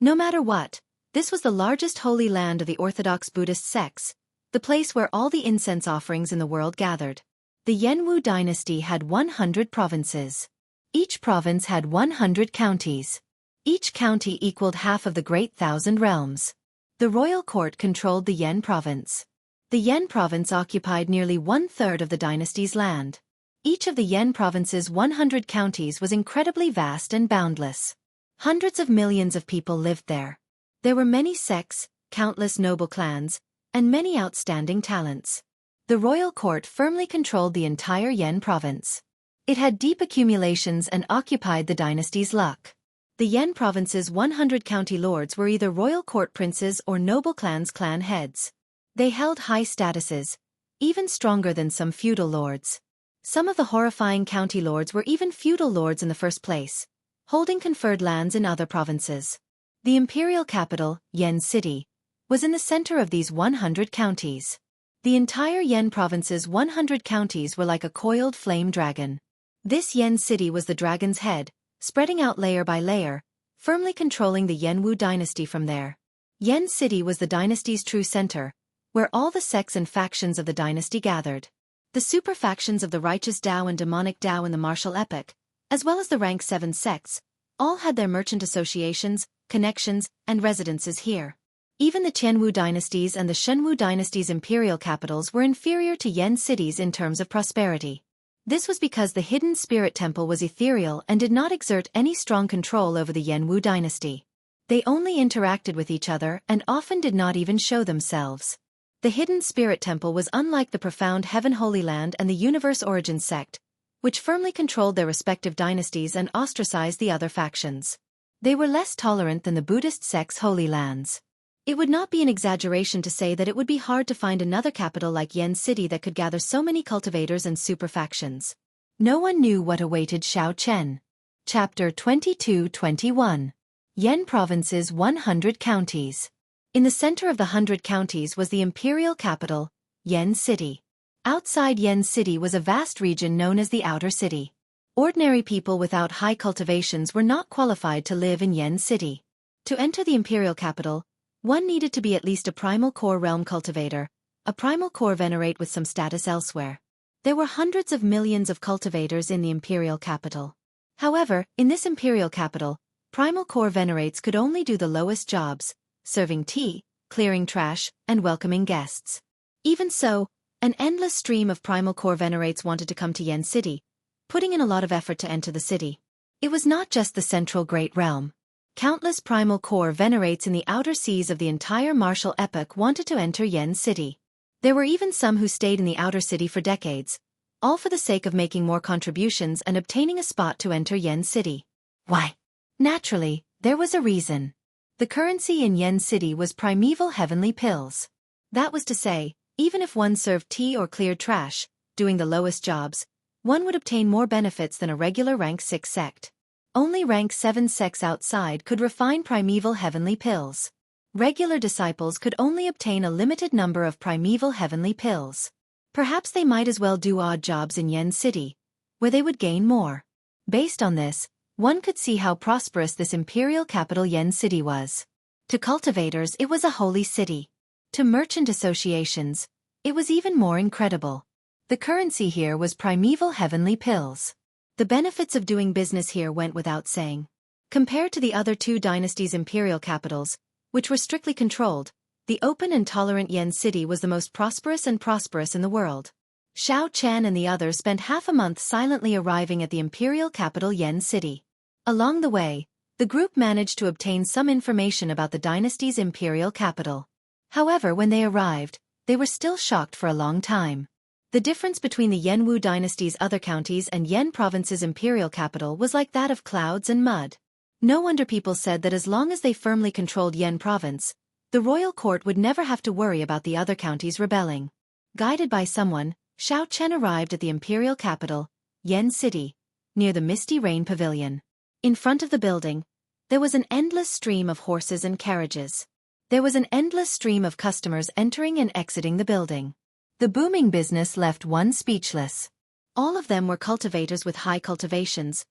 No matter what, this was the largest holy land of the Orthodox Buddhist sects, the place where all the incense offerings in the world gathered. The Jianghu dynasty had 100 provinces. Each province had 100 counties. Each county equaled half of the Great Thousand Realms. The royal court controlled the Yan province. The Yan province occupied nearly 1/3 of the dynasty's land. Each of the Yan province's 100 counties was incredibly vast and boundless. Hundreds of millions of people lived there. There were many sects, countless noble clans, and many outstanding talents. The royal court firmly controlled the entire Yan province. It had deep accumulations and occupied the dynasty's luck. The Yan province's 100 county lords were either royal court princes or noble clans' clan heads. They held high statuses, even stronger than some feudal lords. Some of the horrifying county lords were even feudal lords in the first place, holding conferred lands in other provinces. The imperial capital, Yan City, was in the center of these 100 counties. The entire Yan province's 100 counties were like a coiled flame dragon. This Yan City was the dragon's head, spreading out layer by layer, firmly controlling the Jianghu dynasty from there. Yan City was the dynasty's true center, where all the sects and factions of the dynasty gathered. The super factions of the righteous Tao and demonic Tao in the martial epoch, as well as the rank 7 sects, all had their merchant associations, connections, and residences here. Even the Tianwu dynasties and the Shenwu dynasty's imperial capitals were inferior to Yan cities in terms of prosperity. This was because the hidden spirit temple was ethereal and did not exert any strong control over the Jianghu dynasty. They only interacted with each other and often did not even show themselves. The hidden spirit temple was unlike the profound Heaven Holy Land and the Universe Origin sect, which firmly controlled their respective dynasties and ostracized the other factions. They were less tolerant than the Buddhist sect's Holy Lands. It would not be an exaggeration to say that it would be hard to find another capital like Yan City that could gather so many cultivators and super factions. No one knew what awaited Xiao Chen. Chapter 22-21. Yan Province's 100 Counties. In the center of the 100 counties was the imperial capital, Yan City. Outside Yen City was a vast region known as the Outer City. Ordinary people without high cultivations were not qualified to live in Yen City. To enter the imperial capital, one needed to be at least a primal core realm cultivator, a primal core venerate with some status elsewhere. There were hundreds of millions of cultivators in the imperial capital. However, in this imperial capital, primal core venerates could only do the lowest jobs, serving tea, clearing trash, and welcoming guests. Even so, an endless stream of primal core venerates wanted to come to Yen City, putting in a lot of effort to enter the city. It was not just the central great realm. Countless primal core venerates in the outer seas of the entire martial epoch wanted to enter Yen City. There were even some who stayed in the outer city for decades, all for the sake of making more contributions and obtaining a spot to enter Yen City. Why? Naturally, there was a reason. The currency in Yen City was primeval heavenly pills. That was to say, even if one served tea or cleared trash, doing the lowest jobs, one would obtain more benefits than a regular rank 6 sect. Only rank 7 sects outside could refine primeval heavenly pills. Regular disciples could only obtain a limited number of primeval heavenly pills. Perhaps they might as well do odd jobs in Yen City, where they would gain more. Based on this, one could see how prosperous this imperial capital Yen City was. To cultivators it was a holy city. To merchant associations, it was even more incredible. The currency here was primeval heavenly pills. The benefits of doing business here went without saying. Compared to the other two dynasties' imperial capitals, which were strictly controlled, the open and tolerant Yen City was the most prosperous in the world. Xiao Chen and the others spent half a month silently arriving at the imperial capital Yen City. Along the way, the group managed to obtain some information about the dynasty's imperial capital. However, when they arrived, they were still shocked for a long time. The difference between the Yanwu dynasty's other counties and Yen province's imperial capital was like that of clouds and mud. No wonder people said that as long as they firmly controlled Yen province, the royal court would never have to worry about the other counties rebelling. Guided by someone, Xiao Chen arrived at the imperial capital, Yen City, near the Misty Rain Pavilion. In front of the building, there was an endless stream of horses and carriages. There was an endless stream of customers entering and exiting the building. The booming business left one speechless. All of them were cultivators with high cultivations,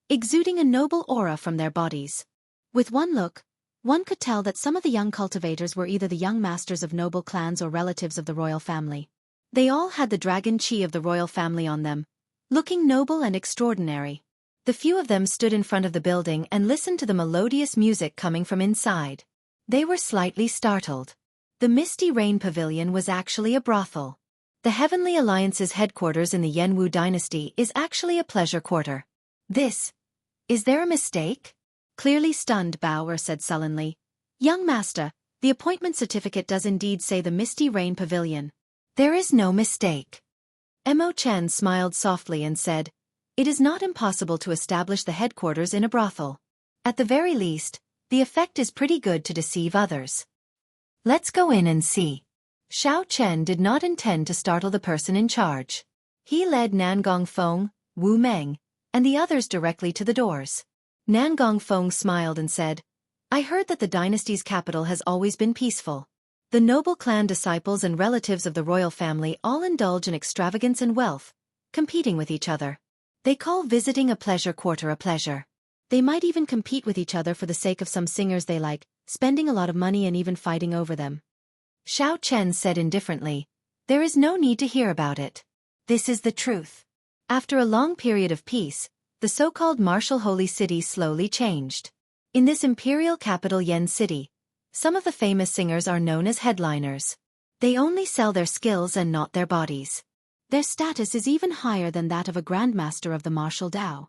exuding a noble aura from their bodies. With one look, one could tell that some of the young cultivators were either the young masters of noble clans or relatives of the royal family. They all had the dragon chi of the royal family on them, looking noble and extraordinary. The few of them stood in front of the building and listened to the melodious music coming from inside. They were slightly startled. The Misty Rain Pavilion was actually a brothel. The Heavenly Alliance's headquarters in the Yanwu dynasty is actually a pleasure quarter. Is there a mistake? Clearly stunned, Bao said sullenly. Young master, the appointment certificate does indeed say the Misty Rain Pavilion. There is no mistake. Mo Chen smiled softly and said, it is not impossible to establish the headquarters in a brothel. At the very least, the effect is pretty good to deceive others. Let's go in and see. Xiao Chen did not intend to startle the person in charge. He led Nangong Feng, Wu Meng, and the others directly to the doors. Nangong Feng smiled and said, I heard that the dynasty's capital has always been peaceful. The noble clan disciples and relatives of the royal family all indulge in extravagance and wealth, competing with each other. They call visiting a pleasure quarter a pleasure. They might even compete with each other for the sake of some singers they like, spending a lot of money and even fighting over them. Xiao Chen said indifferently, there is no need to hear about it. This is the truth. After a long period of peace, the so-called martial holy city slowly changed. In this imperial capital Yen City, some of the famous singers are known as headliners. They only sell their skills and not their bodies. Their status is even higher than that of a grandmaster of the martial Dao.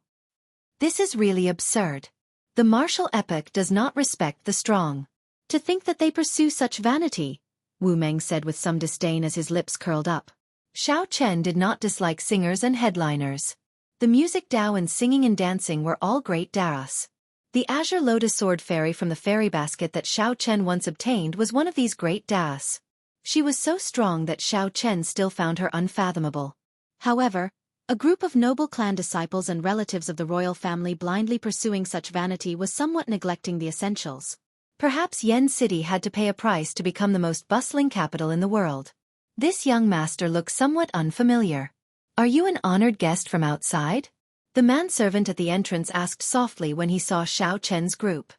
This is really absurd. The martial epoch does not respect the strong. To think that they pursue such vanity, Wu Meng said with some disdain as his lips curled up. Xiao Chen did not dislike singers and headliners. The music Dao and singing and dancing were all great Daos. The azure lotus sword fairy from the fairy basket that Xiao Chen once obtained was one of these great Daos. She was so strong that Xiao Chen still found her unfathomable. However, a group of noble clan disciples and relatives of the royal family blindly pursuing such vanity was somewhat neglecting the essentials. Perhaps Yen City had to pay a price to become the most bustling capital in the world. This young master looks somewhat unfamiliar. Are you an honored guest from outside? The manservant at the entrance asked softly when he saw Xiao Chen's group.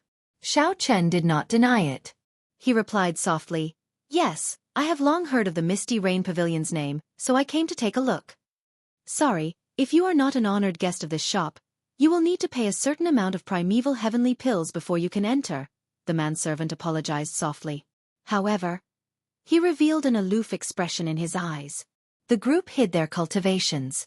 Xiao Chen did not deny it. He replied softly, "Yes, I have long heard of the Misty Rain Pavilion's name, so I came to take a look." "Sorry, if you are not an honored guest of this shop, you will need to pay a certain amount of primeval heavenly pills before you can enter," the manservant apologized softly. However, he revealed an aloof expression in his eyes. The group hid their cultivations.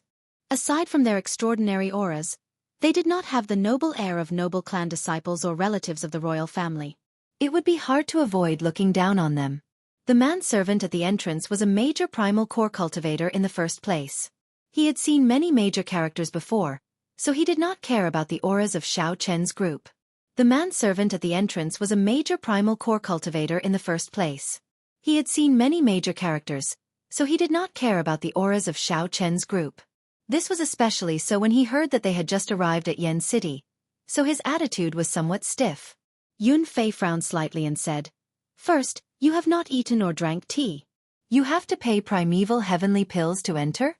Aside from their extraordinary auras, they did not have the noble air of noble clan disciples or relatives of the royal family. It would be hard to avoid looking down on them. The manservant at the entrance was a major primal core cultivator in the first place. He had seen many major characters before, so he did not care about the auras of Xiao Chen's group. The manservant at the entrance was a major primal core cultivator in the first place. He had seen many major characters, so he did not care about the auras of Xiao Chen's group. This was especially so when he heard that they had just arrived at Yen City, so his attitude was somewhat stiff. Yun Fei frowned slightly and said, "First, you have not eaten or drank tea. You have to pay primeval heavenly pills to enter?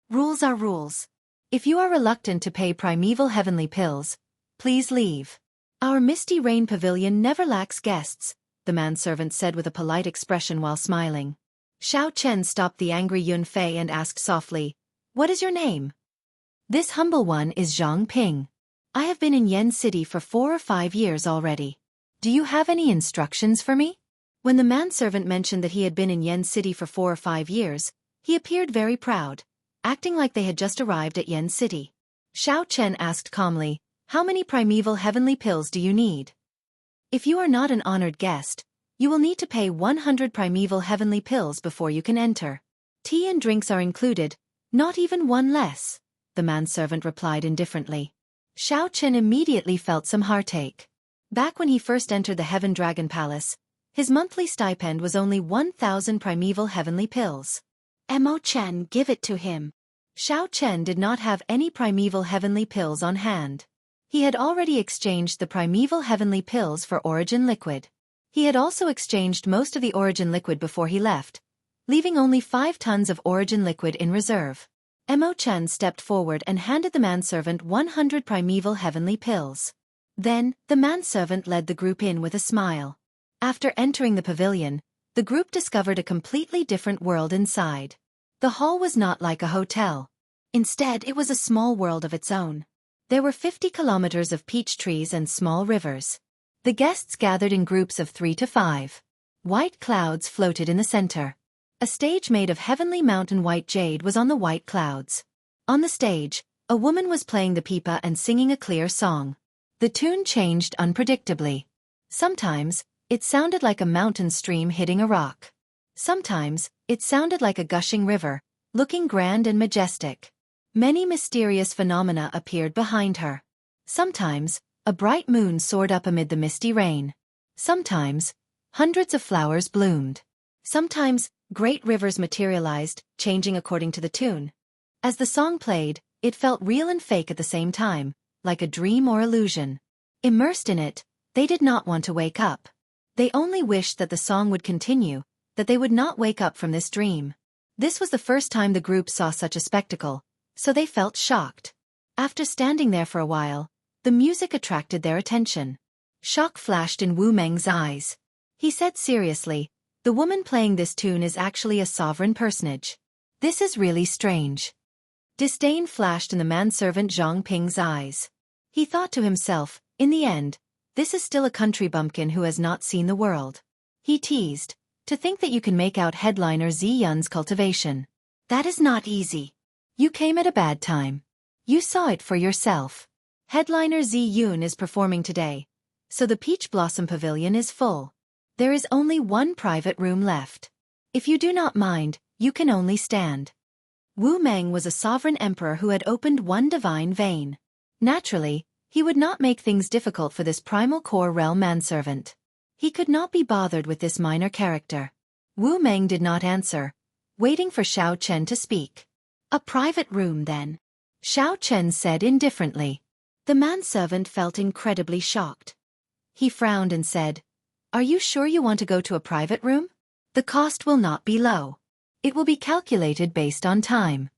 Rules are rules. If you are reluctant to pay primeval heavenly pills, please leave. Our Misty Rain Pavilion never lacks guests," the manservant said with a polite expression while smiling. Xiao Chen stopped the angry Yun Fei and asked softly, "What is your name?" "This humble one is Zhang Ping. I have been in Yen City for 4 or 5 years already. Do you have any instructions for me?" When the manservant mentioned that he had been in Yen City for 4 or 5 years, he appeared very proud, acting like they had just arrived at Yen City. Xiao Chen asked calmly, "How many primeval heavenly pills do you need?" "If you are not an honored guest, you will need to pay 100 primeval heavenly pills before you can enter. Tea and drinks are included, not even one less," the manservant replied indifferently. Xiao Chen immediately felt some heartache. Back when he first entered the Heaven Dragon Palace, his monthly stipend was only 1,000 primeval heavenly pills. "Mo Chen, give it to him." Xiao Chen did not have any primeval heavenly pills on hand. He had already exchanged the primeval heavenly pills for origin liquid. He had also exchanged most of the origin liquid before he left, leaving only 5 tons of origin liquid in reserve. Mo Chen stepped forward and handed the manservant 100 primeval heavenly pills. Then, the manservant led the group in with a smile. After entering the pavilion, the group discovered a completely different world inside. The hall was not like a hotel. Instead, it was a small world of its own. There were 50 kilometers of peach trees and small rivers. The guests gathered in groups of 3 to 5. White clouds floated in the center. A stage made of heavenly mountain white jade was on the white clouds. On the stage, a woman was playing the pipa and singing a clear song. The tune changed unpredictably. Sometimes, it sounded like a mountain stream hitting a rock. Sometimes, it sounded like a gushing river, looking grand and majestic. Many mysterious phenomena appeared behind her. Sometimes, a bright moon soared up amid the misty rain. Sometimes, hundreds of flowers bloomed. Sometimes, great rivers materialized, changing according to the tune. As the song played, it felt real and fake at the same time, like a dream or illusion. Immersed in it, they did not want to wake up. They only wished that the song would continue, that they would not wake up from this dream. This was the first time the group saw such a spectacle, so they felt shocked. After standing there for a while, the music attracted their attention. Shock flashed in Wu Meng's eyes. He said seriously, "The woman playing this tune is actually a sovereign personage. This is really strange." Disdain flashed in the manservant Zhang Ping's eyes. He thought to himself, in the end, this is still a country bumpkin who has not seen the world. He teased, "To think that you can make out headliner Zi Yun's cultivation. That is not easy. You came at a bad time. You saw it for yourself. Headliner Zi Yun is performing today, so the Peach Blossom Pavilion is full. There is only one private room left. If you do not mind, you can only stand." Wu Meng was a sovereign emperor who had opened one divine vein. Naturally, he would not make things difficult for this primal core realm manservant. He could not be bothered with this minor character. Wu Meng did not answer, waiting for Xiao Chen to speak. "A private room then," Xiao Chen said indifferently. The manservant felt incredibly shocked. He frowned and said, "Are you sure you want to go to a private room? The cost will not be low. It will be calculated based on time.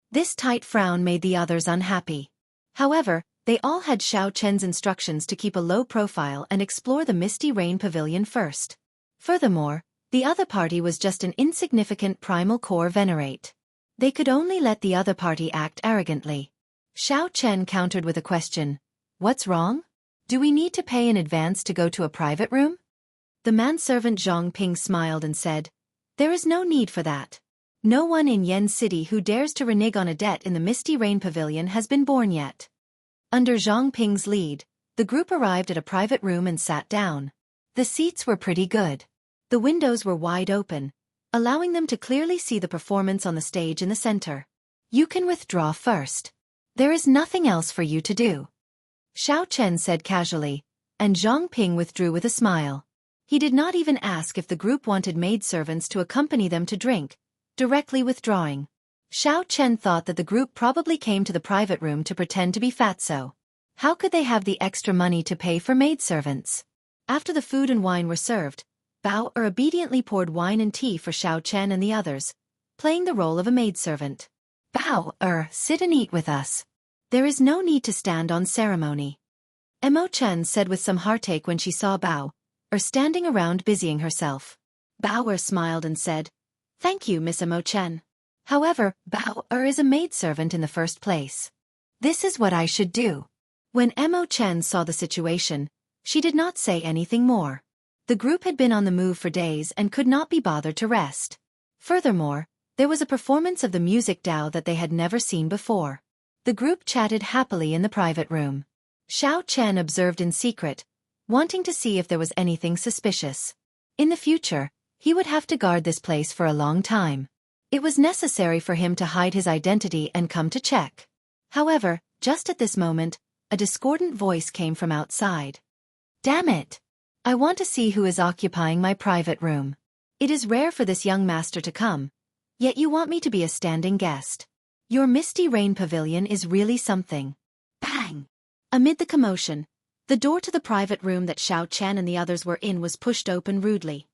This tight frown made the others unhappy. However, they all had Xiao Chen's instructions to keep a low profile and explore the Misty Rain Pavilion first. Furthermore, the other party was just an insignificant primal core venerate. They could only let the other party act arrogantly. Xiao Chen countered with a question. What's wrong? Do we need to pay in advance to go to a private room? The manservant Zhang Ping smiled and said, There is no need for that. No one in Yen City who dares to renege on a debt in the Misty Rain Pavilion has been born yet. Under Zhang Ping's lead, the group arrived at a private room and sat down. The seats were pretty good. The windows were wide open, allowing them to clearly see the performance on the stage in the center. You can withdraw first. There is nothing else for you to do. Xiao Chen said casually, and Zhang Ping withdrew with a smile. He did not even ask if the group wanted maidservants to accompany them to drink, directly withdrawing. Xiao Chen thought that the group probably came to the private room to pretend to be fatso. How could they have the extra money to pay for maidservants? After the food and wine were served, Bao obediently poured wine and tea for Xiao Chen and the others, playing the role of a maidservant. Bao, sit and eat with us. There is no need to stand on ceremony. Emo Chen said with some heartache when she saw Bao, standing around busying herself. Bao smiled and said, Thank you, Miss Emo Chen. However, Bao is a maidservant in the first place. This is what I should do. When Emo Chen saw the situation, she did not say anything more. The group had been on the move for days and could not be bothered to rest. Furthermore, there was a performance of the music Dao that they had never seen before. The group chatted happily in the private room. Xiao Chen observed in secret, wanting to see if there was anything suspicious. In the future, he would have to guard this place for a long time. It was necessary for him to hide his identity and come to check. However, just at this moment, a discordant voice came from outside. Damn it! I want to see who is occupying my private room. It is rare for this young master to come, yet you want me to be a standing guest. Your Misty Rain Pavilion is really something. Bang! Amid the commotion, the door to the private room that Xiao Chen and the others were in was pushed open rudely.